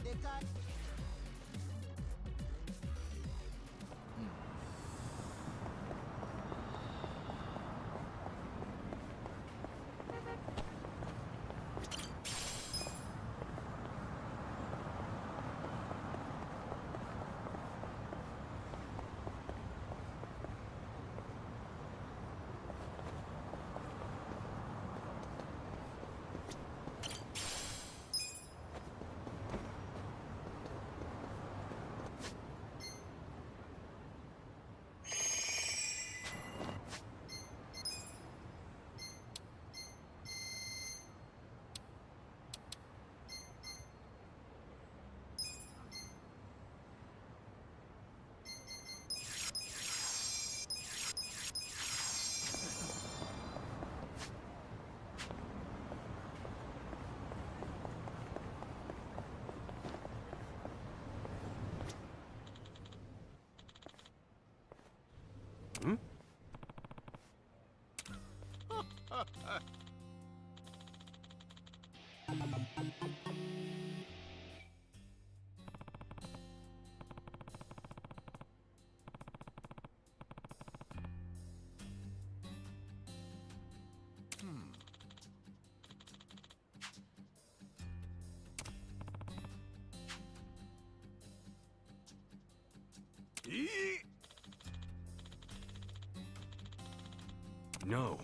No.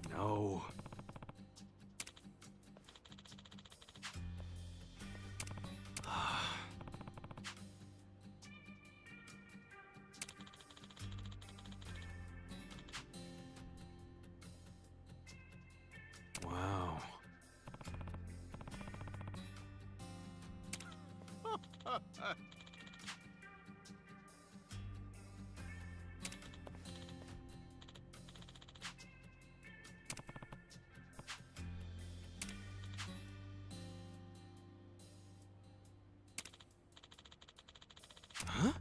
No. Wow. Huh?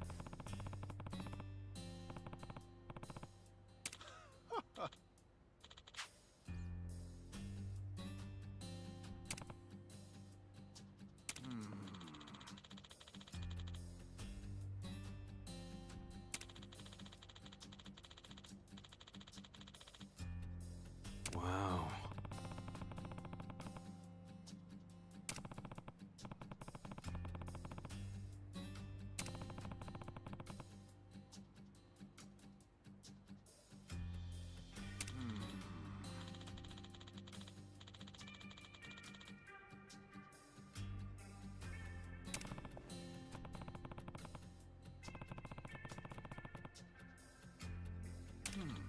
Wow. Hmm.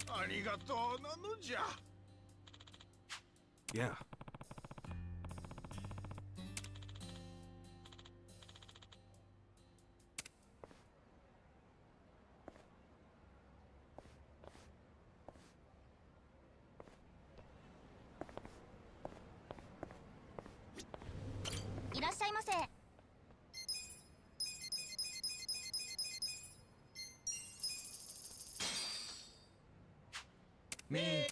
ありがとうなのじゃ。Yeah. Me.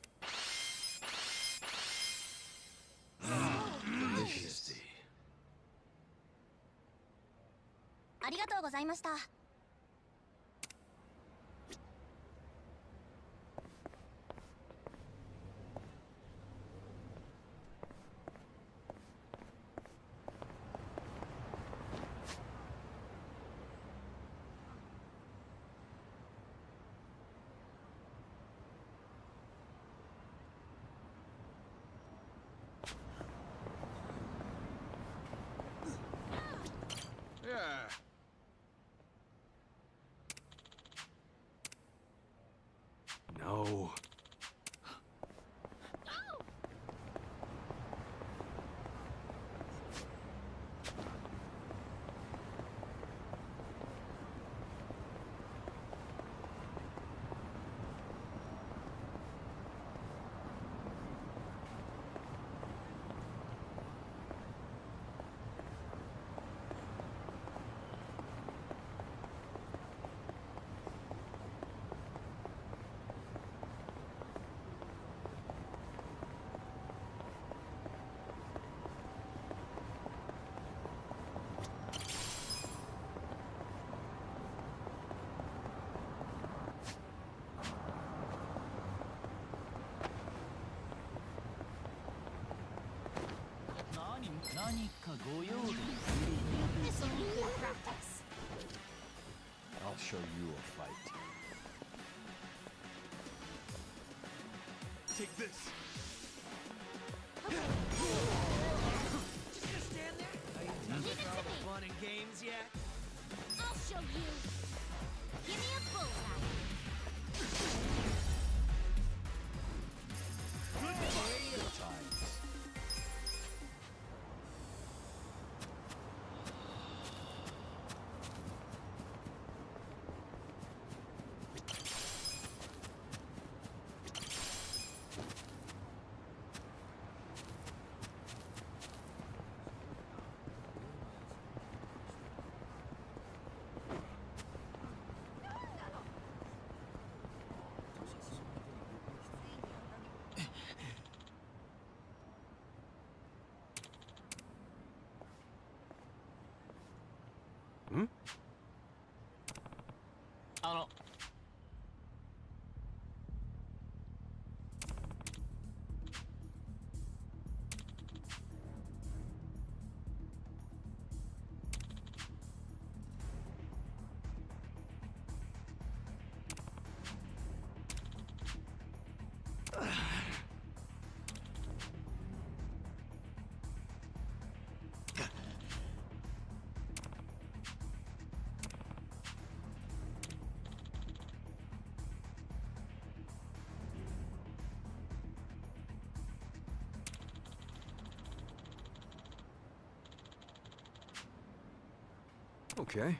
Majesty. ありがとうございました。no. This'll be good practice. I'll show you a fight. Take this. Just gonna stand there? Are you done with all the fun and games yet? I'll show you. Give me a bullseye. Good times. Hmm? Okay.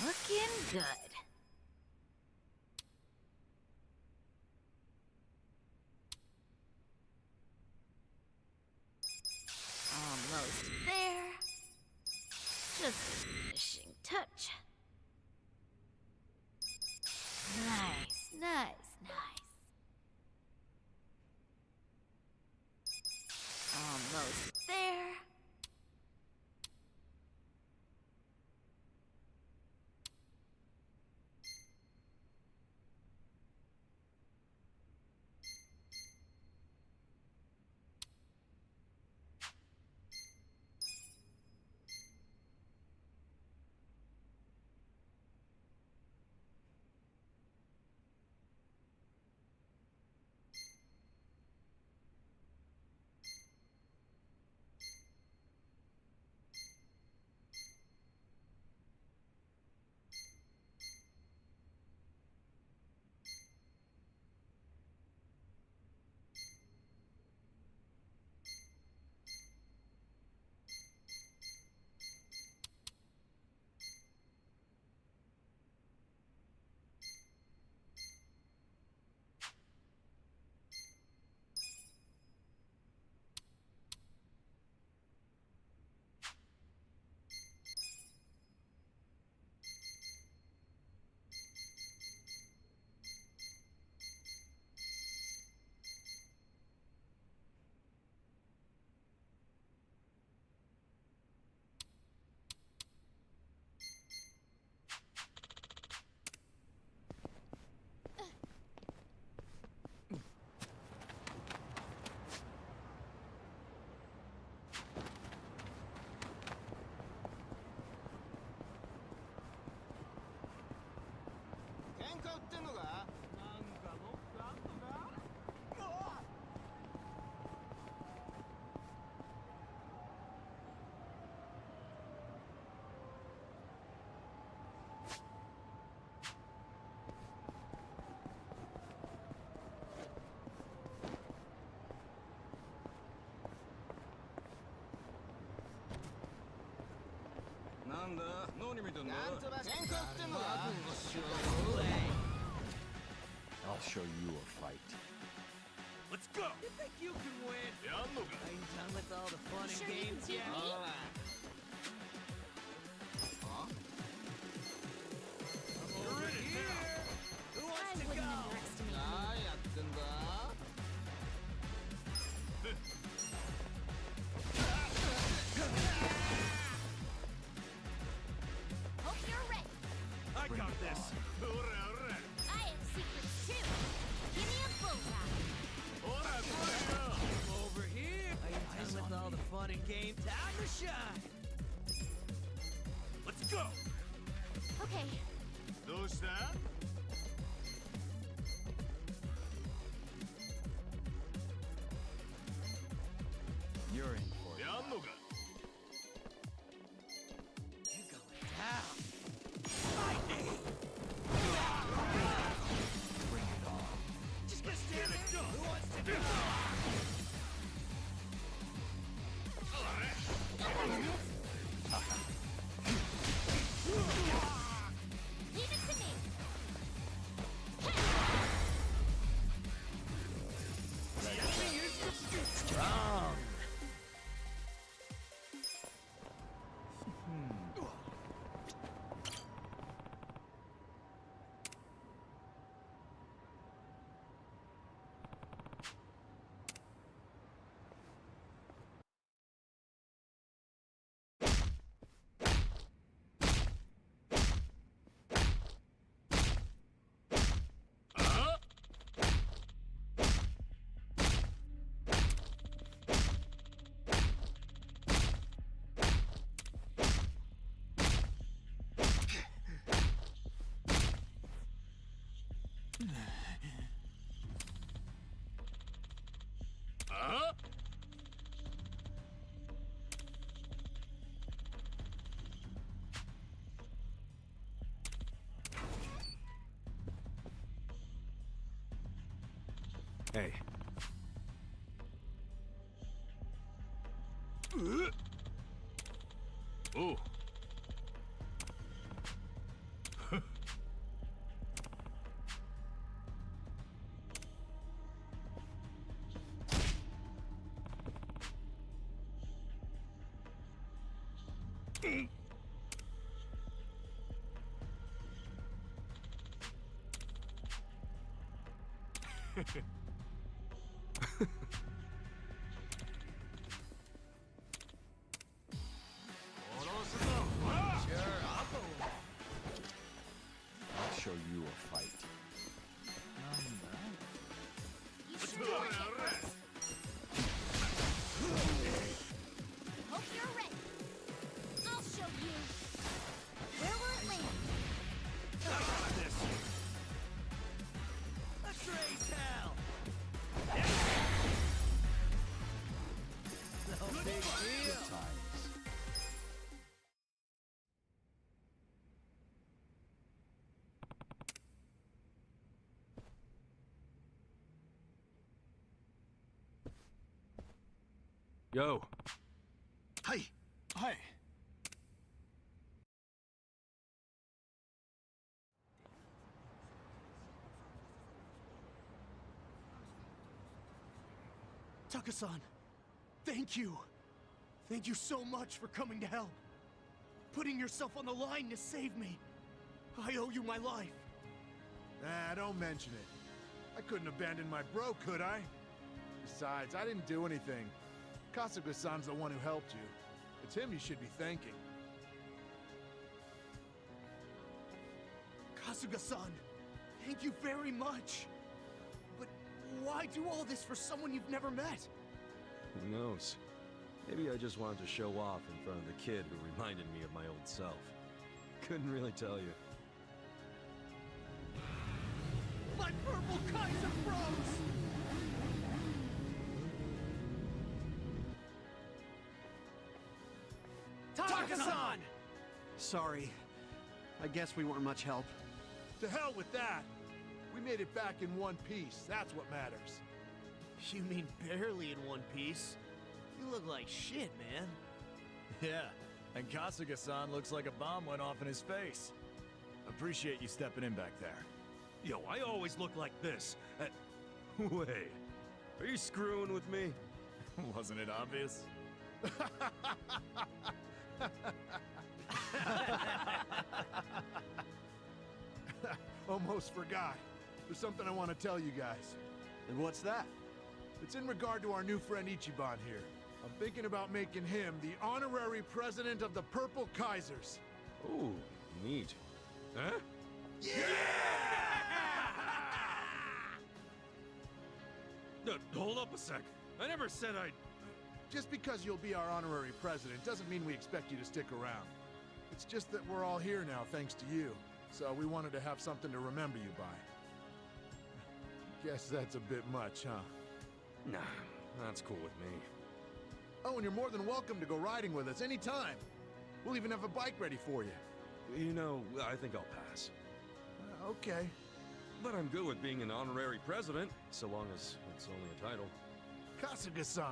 Looking good. Almost there. Just a finishing touch. Nice, nice, nice. Almost there. ってんのか？なんかもっとあんのか？なんだ何見てんだ？なんとか喧嘩売ってんのか？ I'll show you a fight. Let's go! You think you can win? やんのか? Are you done with all the fun and Sure you games can beat yet? me? All right. Huh? Come over here! Who I wants to wouldn't go? underestimate me. 何やってんだ? Hope you're ready. I got this. I have secrets too. Give me a bullseye. Come over here! Are you done with all the fun and games? Time to shine! Let's go! Okay, どうした? You're in for it. やんのか? You're going down! Lightning! Bring it on. Just gonna stand there? Who wants to go? leave it to me. Strong! Hey. Oh. I'll show you a fight. You sure you want it first? Hope you're ready. I'll show you. Where will it land? Let's raise hell! No big deal! Good times. Yo. Hi. Hey. Taka-san, thank you. Thank you so much for coming to help. Putting yourself on the line to save me. I owe you my life. Ah, don't mention it. I couldn't abandon my bro, could I? Besides, I didn't do anything. Kasuga-san's the one who helped you. It's him you should be thanking. Kasuga-san, thank you very much. But why do all this for someone you've never met? Who knows? Maybe I just wanted to show off in front of the kid who reminded me of my old self. Couldn't really tell you. Kasuga-san! Sorry. I guess we weren't much help. To hell with that! We made it back in one piece, that's what matters. You mean barely in one piece? You look like shit, man. Yeah, and Kasuga-san looks like a bomb went off in his face. Appreciate you stepping in back there. Yo, I always look like this. Wait, are you screwing with me? Wasn't it obvious? Almost forgot. There's something I want to tell you guys. And what's that? It's in regard to our new friend Ichiban here. I'm thinking about making him the honorary president of the Purple Kaisers. Ooh, neat. Huh? Yeah! Hold up a sec. I never said I'd... Just because you'll be our honorary president doesn't mean we expect you to stick around. It's just that we're all here now thanks to you. So we wanted to have something to remember you by. Guess that's a bit much, huh? Nah, that's cool with me. Oh, and you're more than welcome to go riding with us anytime. We'll even have a bike ready for you. You know, I think I'll pass. Okay. But I'm good with being an honorary president, so long as it's only a title. Kasuga-san.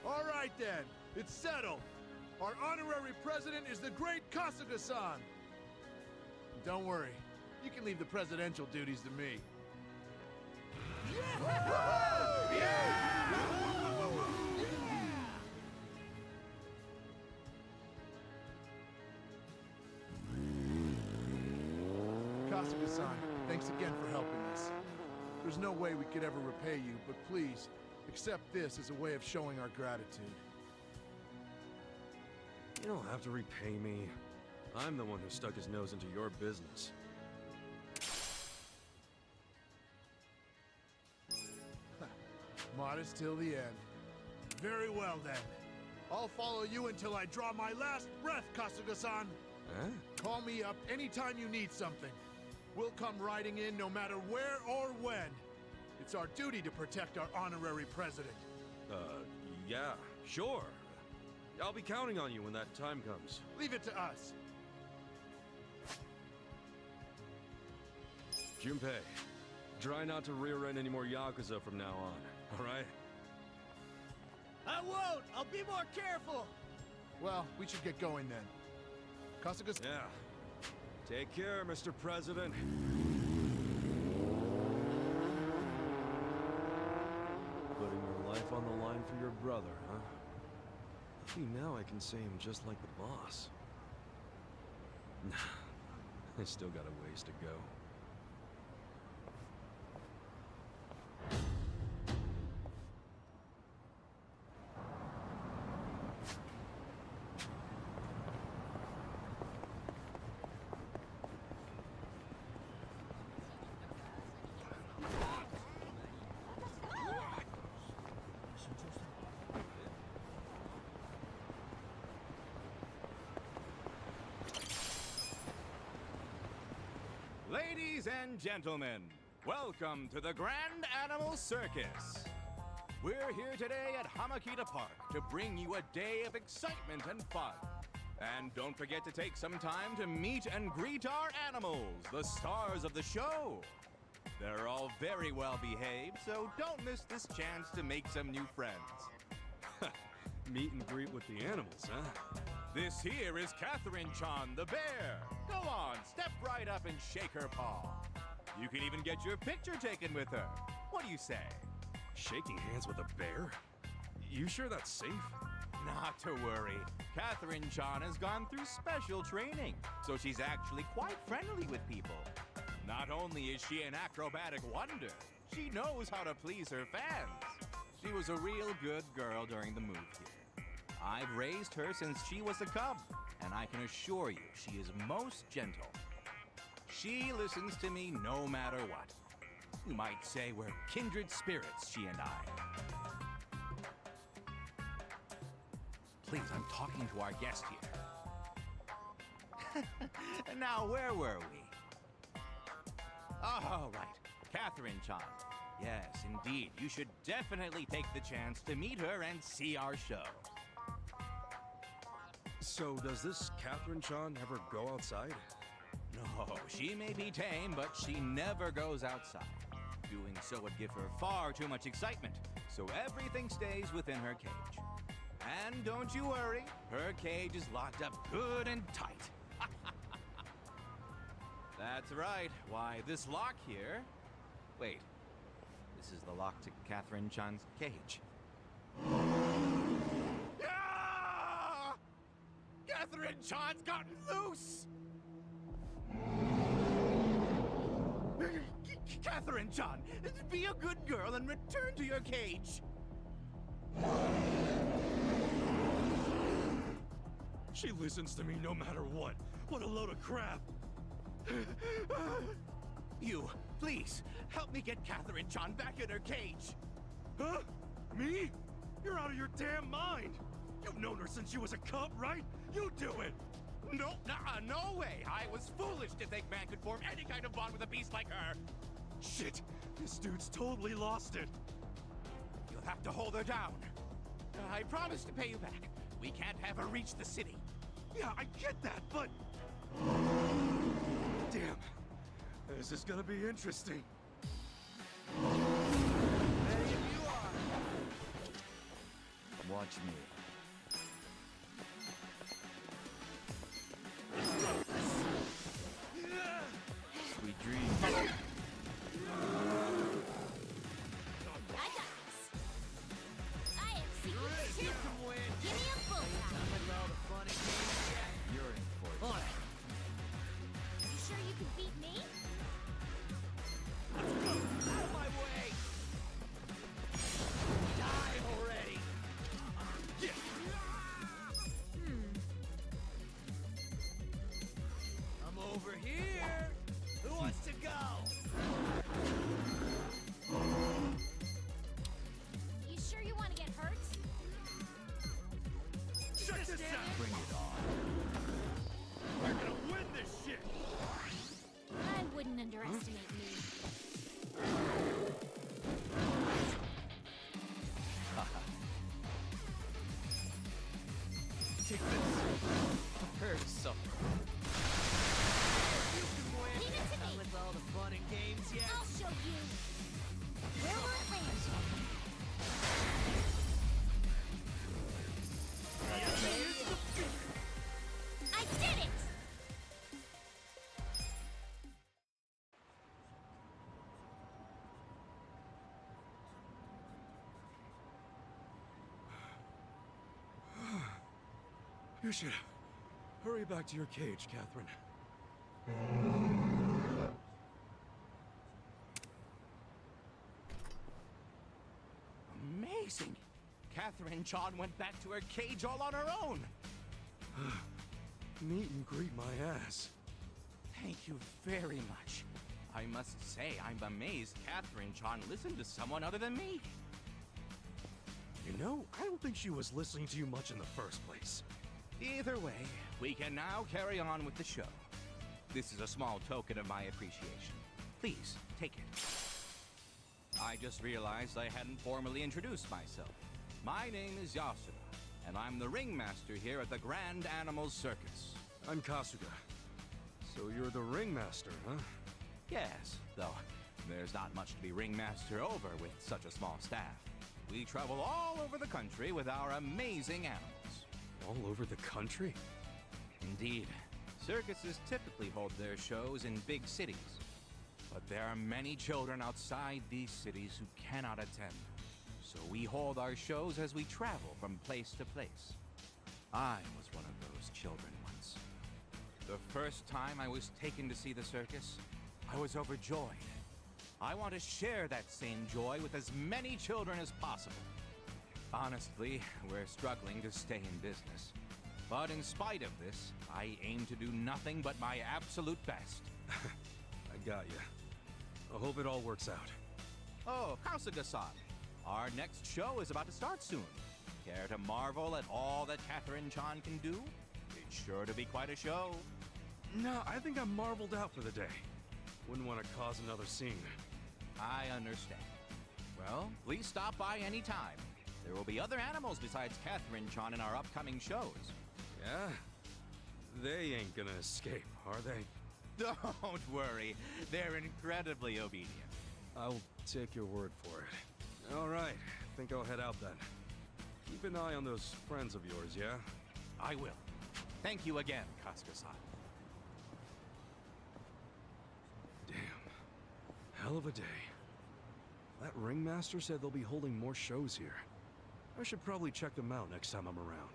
All right then, it's settled. Our honorary president is the great Kasuga-san. Don't worry, you can leave the presidential duties to me. Kasuga-san, thanks again for helping us. There's no way we could ever repay you, but please, accept this as a way of showing our gratitude. You don't have to repay me. I'm the one who stuck his nose into your business. Modest till the end. Very well then. I'll follow you until I draw my last breath, Kasuga-san. Huh? Call me up anytime you need something. We'll come riding in no matter where or when. It's our duty to protect our honorary president. Yeah, sure. I'll be counting on you when that time comes. Leave it to us. Junpei, try not to rear-end any more Yakuza from now on, alright? I won't! I'll be more careful! Well, we should get going then. Kasuga... Yeah. Take care, Mr. President. Putting your life on the line for your brother, huh? See, now I can say him just like the boss. Nah, I still got a ways to go. Ladies and gentlemen, welcome to the Grand Animal Circus. We're here today at Hamakita Park to bring you a day of excitement and fun. And don't forget to take some time to meet and greet our animals, the stars of the show. They're all very well behaved, so don't miss this chance to make some new friends. Meet and greet with the animals, huh? This here is Catherine-chan the bear. Go on, step right up and shake her paw. You can even get your picture taken with her. What do you say? Shaking hands with a bear? You sure that's safe? Not to worry. Catherine-chan has gone through special training, so she's actually quite friendly with people. Not only is she an acrobatic wonder, she knows how to please her fans. She was a real good girl during the move here. I've raised her since she was a cub, and I can assure you she is most gentle. She listens to me no matter what. You might say we're kindred spirits, she and I. Please, I'm talking to our guest here. Now, where were we? Oh, right. Catherine-chan. Yes, indeed. You should definitely take the chance to meet her and see our show. So does this Catherine-chan ever go outside? No, she may be tame, but she never goes outside. Doing so would give her far too much excitement, so everything stays within her cage. And don't you worry, her cage is locked up good and tight. That's right. Why, this lock here... Wait, this is the lock to Catherine-chan's cage. Ah! Catherine-chan's gotten loose! Catherine-chan, be a good girl and return to your cage. She listens to me no matter what. What a load of crap. You, please, help me get Catherine-chan back in her cage. Huh? Me? You're out of your damn mind. You've known her since she was a cub, right? You do it. No, no way. I was foolish to think man could form any kind of bond with a beast like her. Shit, this dude's totally lost it. You'll have to hold her down. I promise to pay you back. We can't have her reach the city. Yeah, I get that, but... Damn. This is gonna be interesting. Ready if you are. Watch me. Sweet dreams. I got this. I have secrets too. You can win. Give me a bullseye. Done with all the fun and games yet? You're in for it. On it. You sure you can beat me? Let's go. Out of my way. Die already. I'm over here. Who wants to go? You sure you want to get hurt? Check this out! Bring it on. We're gonna win this shit! I wouldn't underestimate me. Take this. Prepare to suffer. You can win. Leave it to me. Done with all the fun and games yet? I'll show you. Where will it land? I did it! You should hurry back to your cage, Catherine. Amazing. Catherine-chan went back to her cage all on her own. Meet and greet my ass. Thank you very much. I must say, I'm amazed Catherine-chan listened to someone other than me. You know, I don't think she was listening to you much in the first place. Either way, we can now carry on with the show. This is a small token of my appreciation. Please, take it. I just realized I hadn't formally introduced myself. My name is Yasuda, and I'm the ringmaster here at the Grand Animals Circus. I'm Kasuga. So you're the ringmaster, huh? Yes, though there's not much to be ringmaster over with such a small staff. We travel all over the country with our amazing animals. All over the country? Indeed. Circuses typically hold their shows in big cities. But there are many children outside these cities who cannot attend. So we hold our shows as we travel from place to place. I was one of those children once. The first time I was taken to see the circus, I was overjoyed. I want to share that same joy with as many children as possible. Honestly, we're struggling to stay in business. But in spite of this, I aim to do nothing but my absolute best. I got you. I hope it all works out. Oh, Kasuga-san, our next show is about to start soon. Care to marvel at all that Catherine-chan can do? It's sure to be quite a show. No, I think I'm marveled out for the day. Wouldn't want to cause another scene. I understand. Well, please stop by any time. There will be other animals besides Catherine-chan in our upcoming shows. Yeah? They ain't gonna escape, are they? Don't worry, they're incredibly obedient. I'll take your word for it. All right, think I'll head out then. Keep an eye on those friends of yours, yeah? I will. Thank you again, Kasuga-san. Damn. Hell of a day. That ringmaster said they'll be holding more shows here. I should probably check them out next time I'm around.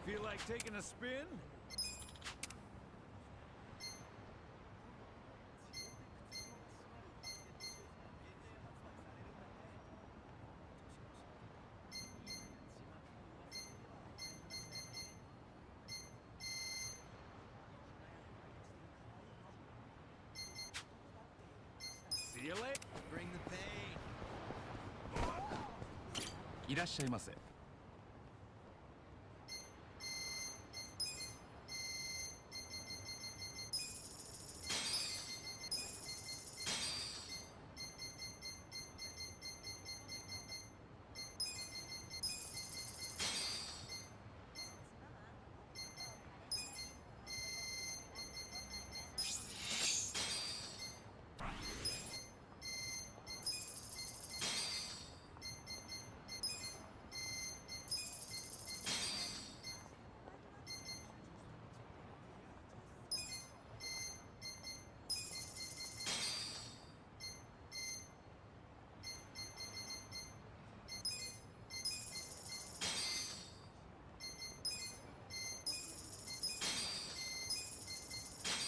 Feel like taking a spin? See you later. Bring the pain. いらっしゃいませ。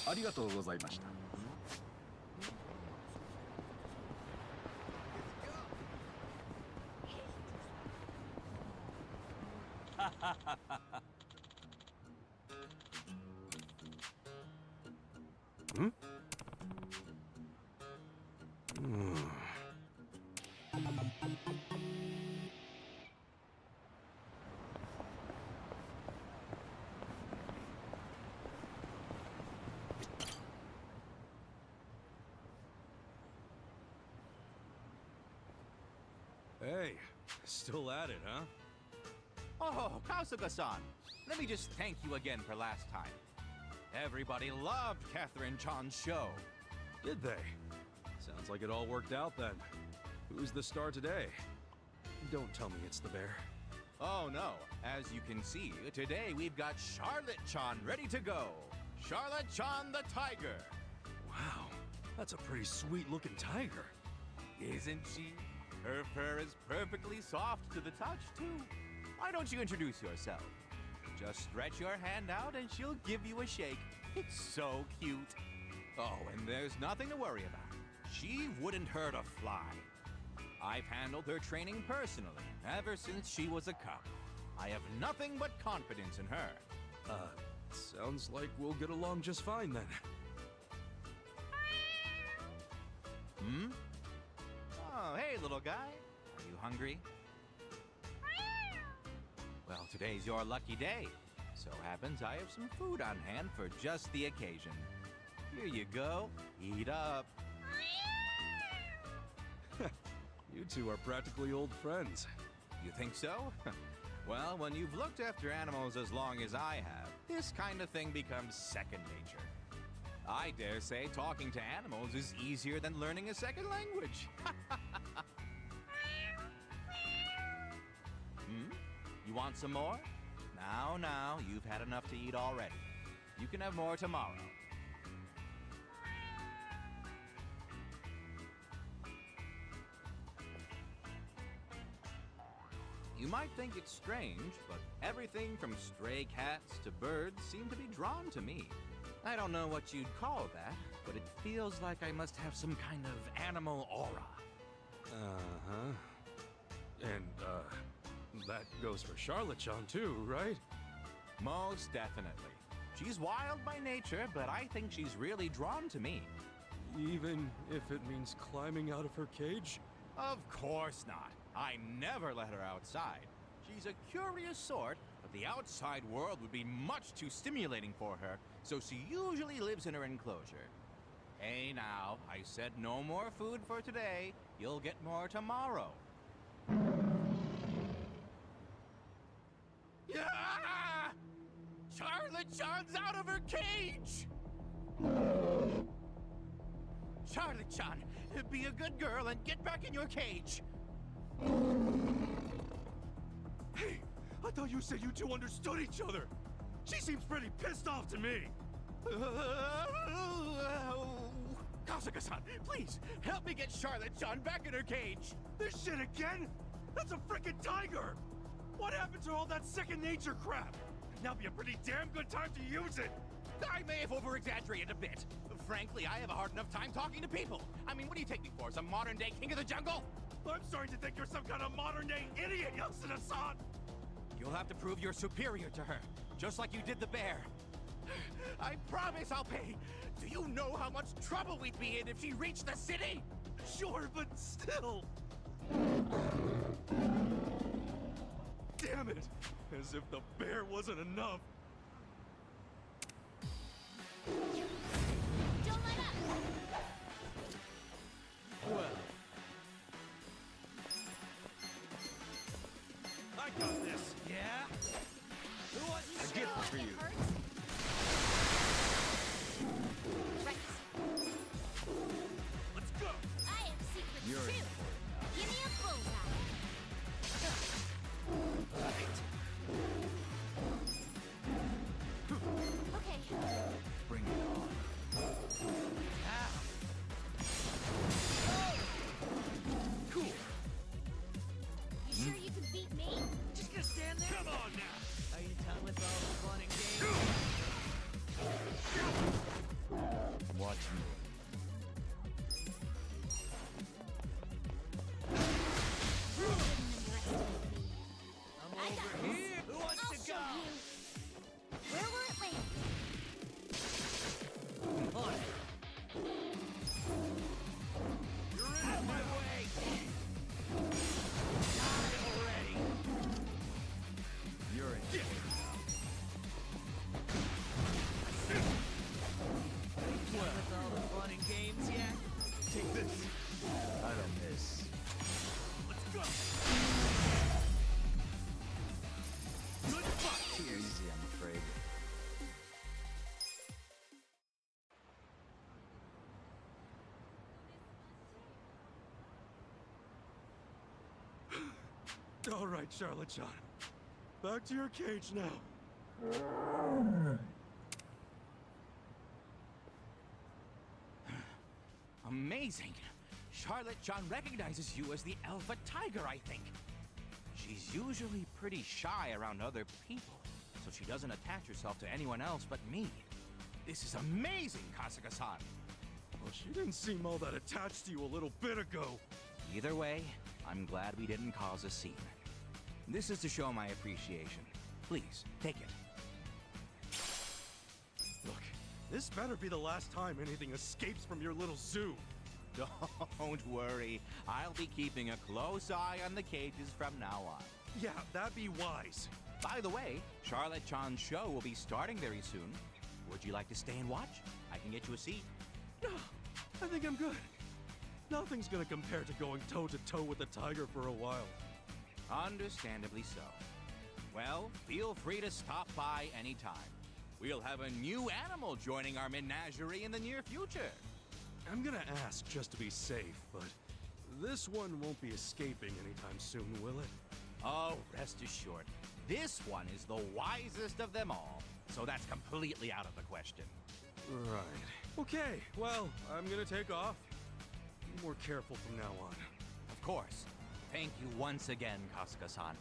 ありがとうございました。Hmm? Hey, still at it, huh? Oh, Kasuga-san, let me just thank you again for last time. Everybody loved Catherine Chan's show. Did they? Sounds like it all worked out then. Who's the star today? Don't tell me it's the bear. Oh no, as you can see, today we've got Charlotte Chan ready to go. Charlotte Chan the Tiger. Wow, that's a pretty sweet looking tiger. Isn't she? Her fur is perfectly soft to the touch, too. Why don't you introduce yourself? Just stretch your hand out and she'll give you a shake. It's so cute. Oh, and there's nothing to worry about. She wouldn't hurt a fly. I've handled her training personally, ever since she was a cub. I have nothing but confidence in her. Sounds like we'll get along just fine then. Hmm? Oh, hey, little guy. Are you hungry? Well, today's your lucky day. So happens I have some food on hand for just the occasion. Here you go. Eat up. You two are practically old friends. You think so? Well, when you've looked after animals as long as I have, this kind of thing becomes second nature. I dare say talking to animals is easier than learning a second language. You want some more? Now, you've had enough to eat already. You can have more tomorrow. You might think it's strange, but everything from stray cats to birds seem to be drawn to me. I don't know what you'd call that, but it feels like I must have some kind of animal aura. Uh-huh. And, that goes for Charlotte Chan too, right? Most definitely. She's wild by nature, but I think she's really drawn to me. Even if it means climbing out of her cage? Of course not. I never let her outside. She's a curious sort, but the outside world would be much too stimulating for her, so she usually lives in her enclosure. Hey now, I said no more food for today. You'll get more tomorrow. Yeah! Charlotte John's out of her cage! Charlotte John, be a good girl and get back in your cage. Hey, I thought you said you two understood each other. She seems pretty pissed off to me. Kasuga-san, please, help me get Charlotte John back in her cage. This shit again? That's a freaking tiger! What happened to all that second nature crap? Now be a pretty damn good time to use it! I may have over-exaggerated a bit. Frankly, I have a hard enough time talking to people. I mean, what do you take me for, some modern-day king of the jungle? I'm starting to think you're some kind of modern-day idiot, Yasuda-san! You'll have to prove you're superior to her, just like you did the bear. I promise I'll pay. Do you know how much trouble we'd be in if she reached the city? Sure, but still... Damn it! As if the bear wasn't enough. Don't let up! Well... I got this! Yeah? Who wasn't A gift for you. Right. Let's go! I have secrets You're too. Give me a bullseye. Okay. Bring it on. Cool! You sure you can beat me? Just gonna stand there? Come on now! Are you done with all the fun and games? Watch me. I'm I got over this. here. Who wants I'll to show go? you. Where will it land? On it. You're in Out it my now! way. Die already. You're in. Done with all the fun and games yet? Take this! I don't miss. Let's go! Good fight! Too easy, I'm afraid. All right, Charlotte John. Back to your cage now. Amazing. Charlotte John recognizes you as the alpha tiger, I think. She's usually pretty shy around other people, so she doesn't attach herself to anyone else but me. This is amazing, Kasuga-san. Well, she didn't seem all that attached to you a little bit ago. Either way, I'm glad we didn't cause a scene. This is to show my appreciation. Please, take it. Look, this better be the last time anything escapes from your little zoo. Don't worry. I'll be keeping a close eye on the cages from now on. Yeah, that'd be wise. By the way, Charlotte Chan's show will be starting very soon. Would you like to stay and watch? I can get you a seat. No, I think I'm good. Nothing's gonna compare to going toe-to-toe with the tiger for a while. Understandably so. Well, feel free to stop by anytime. We'll have a new animal joining our menagerie in the near future. I'm gonna ask just to be safe, but this one won't be escaping anytime soon, will it? Oh, rest assured. This one is the wisest of them all, so that's completely out of the question. Right. Okay, well, I'm gonna take off. Be more careful from now on. Of course. Thank you once again, Kasuga-san.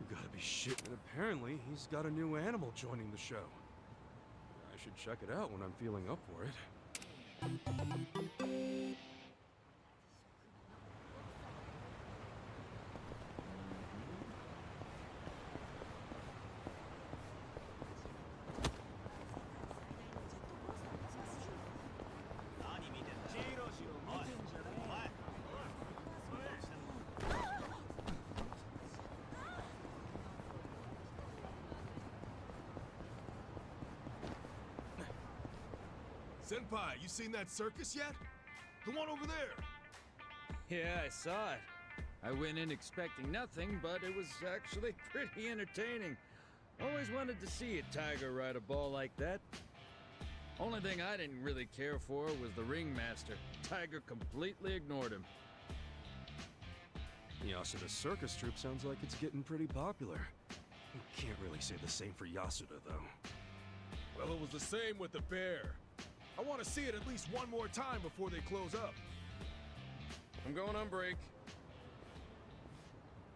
You gotta be shitting. And apparently, he's got a new animal joining the show. I should check it out when I'm feeling up for it. Senpai, you seen that circus yet? The one over there. Yeah, I saw it. I went in expecting nothing, but it was actually pretty entertaining. Always wanted to see a tiger ride a ball like that. Only thing I didn't really care for was the ringmaster. Tiger completely ignored him. Yasuda's circus troupe sounds like it's getting pretty popular. You can't really say the same for Yasuda, though. Well, it was the same with the bear. I want to see it at least one more time before they close up. I'm going on break.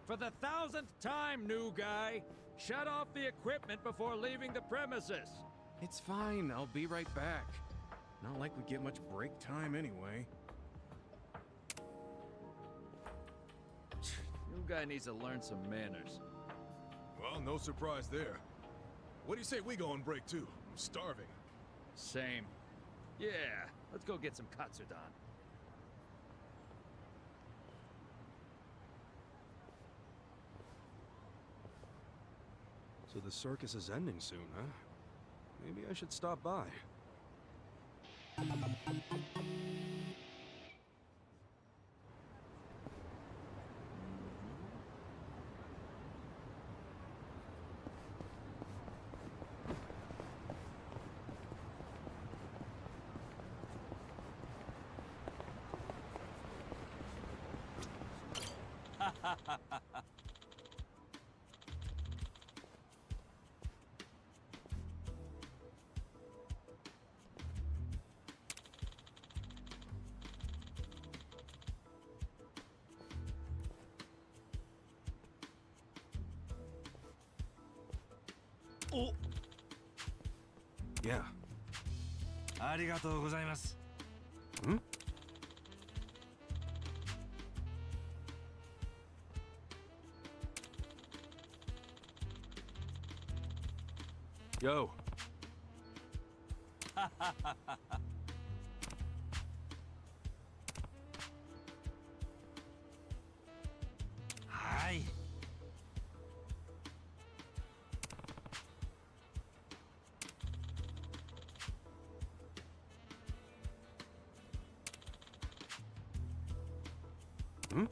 For the 1000th time, new guy, shut off the equipment before leaving the premises. It's fine, I'll be right back. Not like we get much break time anyway. New guy needs to learn some manners. Well, no surprise there. What do you say we go on break too? I'm starving. Same. Yeah, let's go get some Katsudan. So the circus is ending soon, huh? Maybe I should stop by. Oh! Yeah. ありがとうございます。 Hmm? Yo. Hi. Hmm?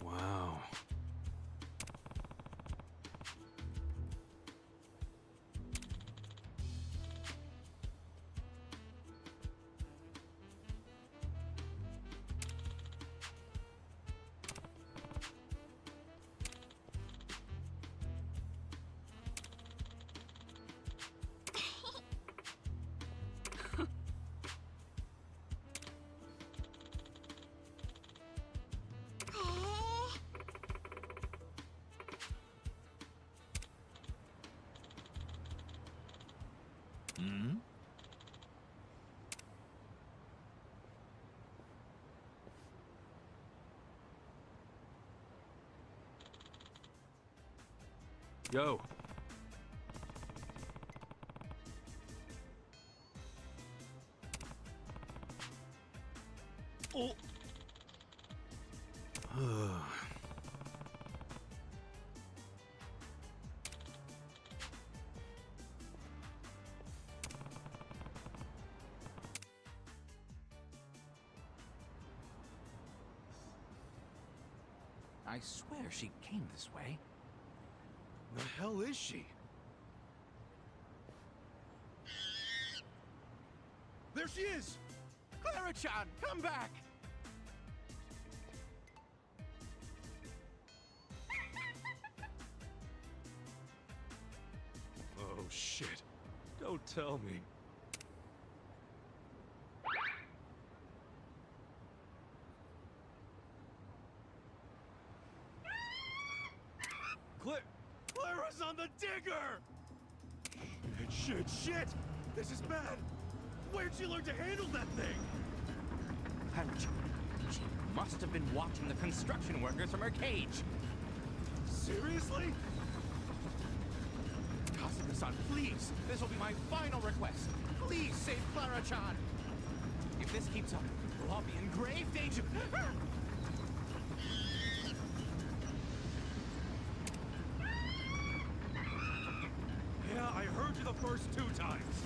Wow. Hmm? Yo. Oh! I swear she came this way. The hell is she? There she is! Clara-chan, come back! Oh, shit. Don't tell me. Clara's on the digger! Shit! This is bad! Where'd she learn to handle that thing? She must have been watching the construction workers from her cage. Seriously? Kasuga-san, please! This will be my final request. Please save Clara-chan! If this keeps up, we'll all be in grave danger. Yeah, I heard you the first 2 times.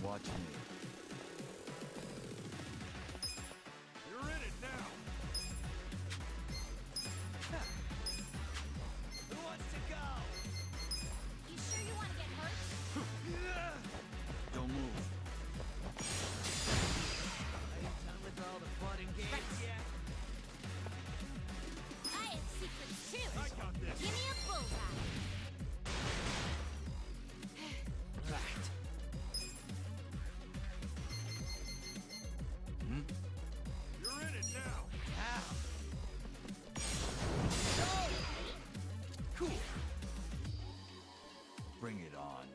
Watch me. You're in it now. Who wants to go? You sure you want to get hurt? Don't move. Are you done with all the fun and games yet? I have secrets too. I got this. Give me a bullseye. Right. You're in it now. Ow. Cool. Bring it on.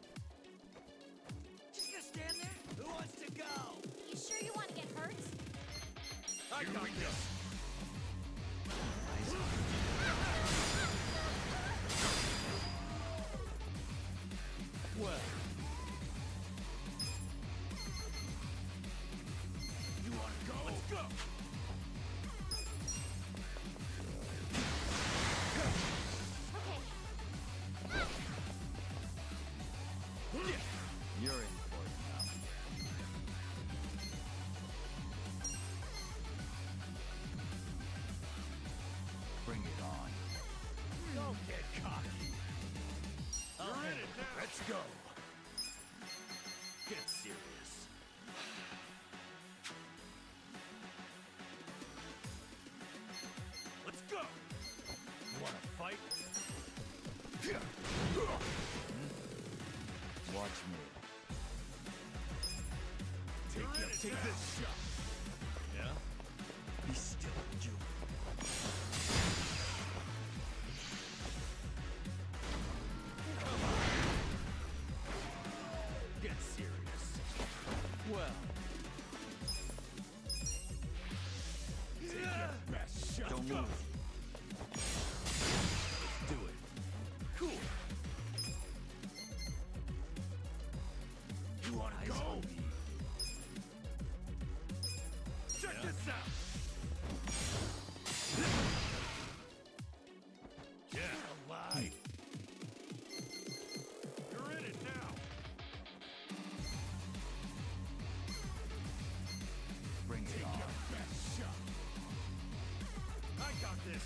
Just gonna stand there? Who wants to go? You sure you want to get hurt? I got this. Well. You want to go? Let's go. Okay. You're in for it now. Bring it on. Don't get cocky. You're in it now. Let's go. Get serious. Let's go. You want to fight? Watch me. Take this shot. Yeah? Be still, would you? Get serious. Well. Take your best shot. Don't Go. move. Let's do it. Cool. You want to go? Check this out. Yeah. Alive. You're in it now. Bring it on. Best shot. I got this.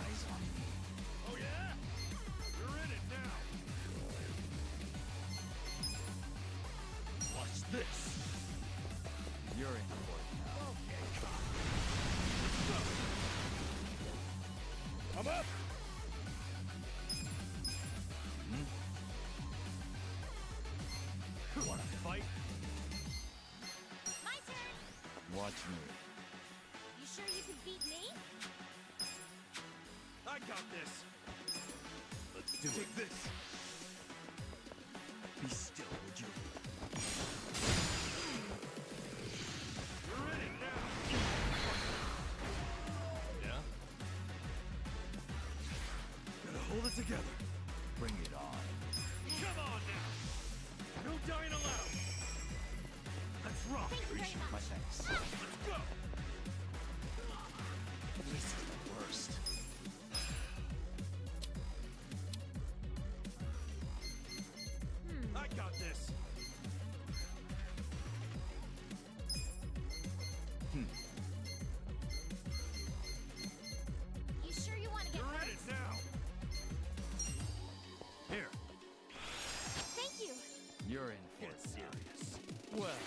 Eyes on me. Oh yeah? You're in it now. Watch this. You're in for it now. Okay, let's go. I'm up. Want to fight? My turn. Watch me. You sure you can beat me? I got this. Let's do it. Take this. Be still, would you? You're in it now. Yeah? Gotta hold it together. Bring it on. Come on now. No dying allowed. Let's rock. Thank you very Appreciate my much. thanks. Let's go. This is the worst. I got this. You sure you want to get You're hurt? in it now. Here. Thank you. You're in for Get it. serious. Well.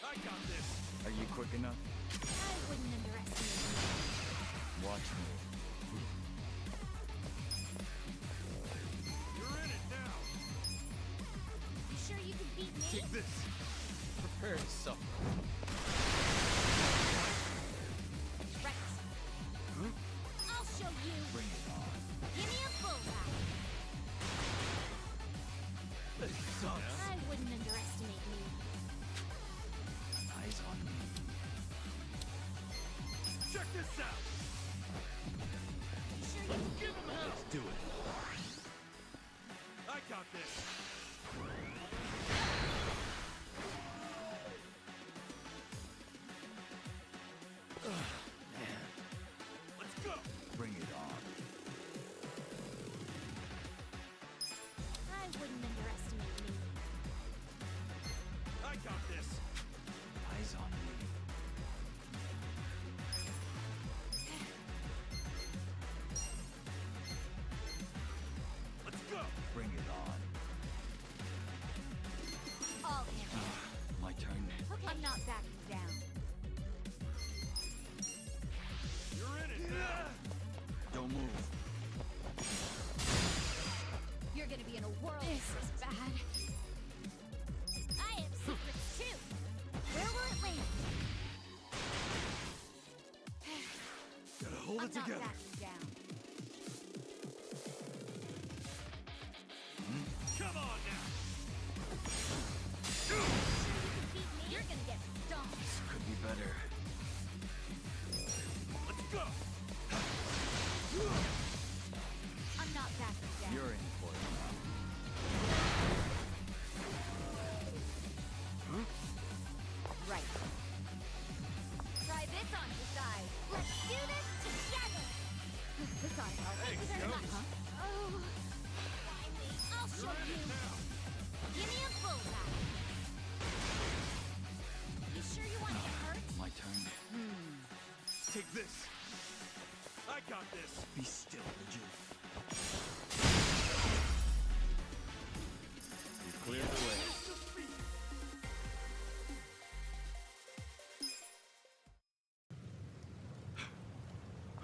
I got this. Are you quick enough? I wouldn't underestimate you. Watch me. You're in it now. You sure you can beat me? Take this. Prepare to suffer. Right. I'll show you. Bring it on. Give me a bullseye. out! You sure you can Give him hell! Let's do it. I got this! Man, Let's go! bring it on. I wouldn't underestimate me. I got this! Eyes on me. Let's go! Bring it on. All hands. My turn. Okay. I'm not backing down. You're in it now! Don't move. You're gonna be in a world. This is bad. I have secrets too. Where will it land? Gotta hold I'm it not together. backing down. Come on now! You're gonna get stomped. This could be better. Let's go! I'm not backing down. You're in for it now. Right. Try this on your side. Let's do this together. This ought to help. Hey, Thank you very Joe. much, huh? Oh. Finally, I'll show you. Give me a bullseye. You sure you want to get hurt? My turn. Take this! I got this! Be still, would you? You cleared the way.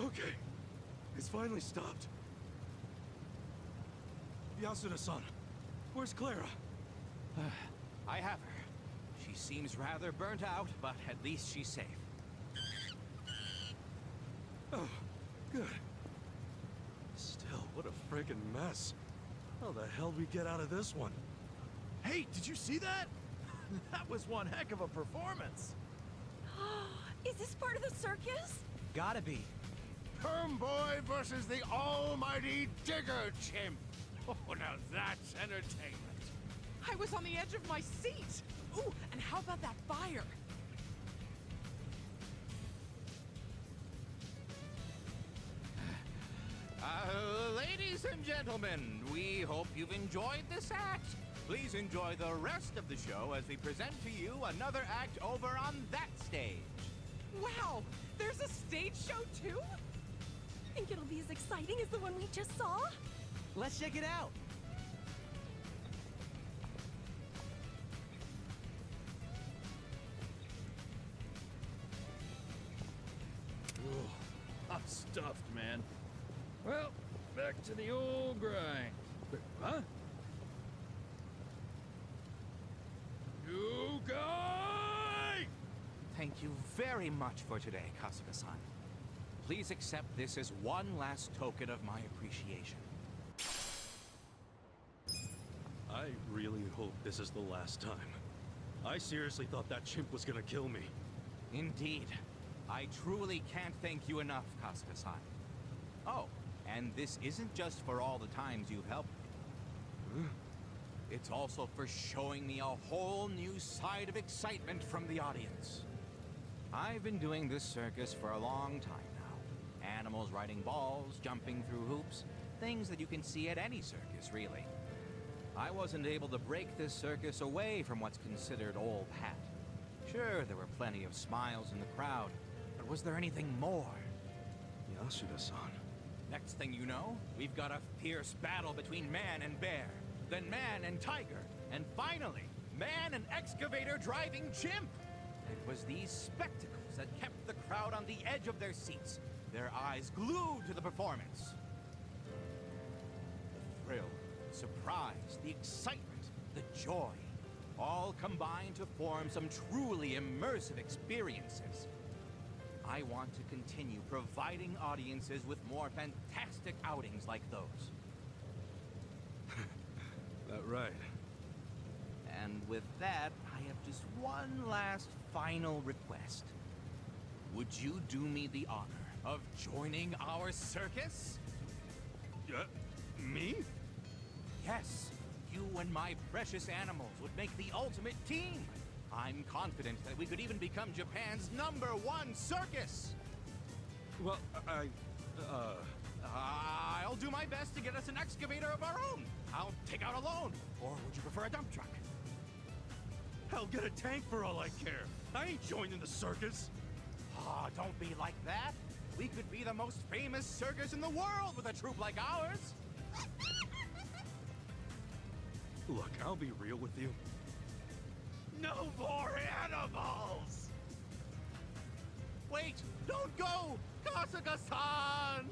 Okay. It's finally stopped. Yasuda-san, where's Clara? I have her. She seems rather burnt out, but at least she's safe. Oh, good. Still, what a friggin' mess. How the hell we get out of this one? Hey, did you see that? That was one heck of a performance. Is this part of the circus? Gotta be. Perm Boy versus the almighty Digger Chimp. Oh, now that's entertainment. I was on the edge of my seat. Ooh, and how about that fire? Ladies and gentlemen, we hope you've enjoyed this act. Please enjoy the rest of the show as we present to you another act over on that stage. Wow, there's a stage show too? Think it'll be as exciting as the one we just saw? Let's check it out. I'm stuffed, man. Well, back to the old grind. Huh? You guy! Thank you very much for today, Kasuga-san. Please accept this as one last token of my appreciation. I really hope this is the last time. I seriously thought that chimp was gonna kill me. Indeed. I truly can't thank you enough, Kasuga-san. Oh, and this isn't just for all the times you've helped me. It's also for showing me a whole new side of excitement from the audience. I've been doing this circus for a long time now. Animals riding balls, jumping through hoops, things that you can see at any circus, really. I wasn't able to break this circus away from what's considered old hat. Sure, there were plenty of smiles in the crowd, but was there anything more? Yasuda-san. Next thing you know, we've got a fierce battle between man and bear, then man and tiger, and finally, man and excavator driving chimp. It was these spectacles that kept the crowd on the edge of their seats, their eyes glued to the performance. The thrill, the surprise, the excitement, the joy, all combined to form some truly immersive experiences. I want to continue providing audiences with more fantastic outings like those. That right. And with that, I have just one last final request. Would you do me the honor of joining our circus? Me? Yes, you and my precious animals would make the ultimate team. I'm confident that we could even become Japan's #1 circus. Well, I'll do my best to get us an excavator of our own. I'll take out a loan. Or would you prefer a dump truck? Hell, get a tank for all I care. I ain't joining the circus. Ah, don't be like that. We could be the most famous circus in the world with a troupe like ours. Look, I'll be real with you. No more animals! Wait, don't go! Kasuga-san!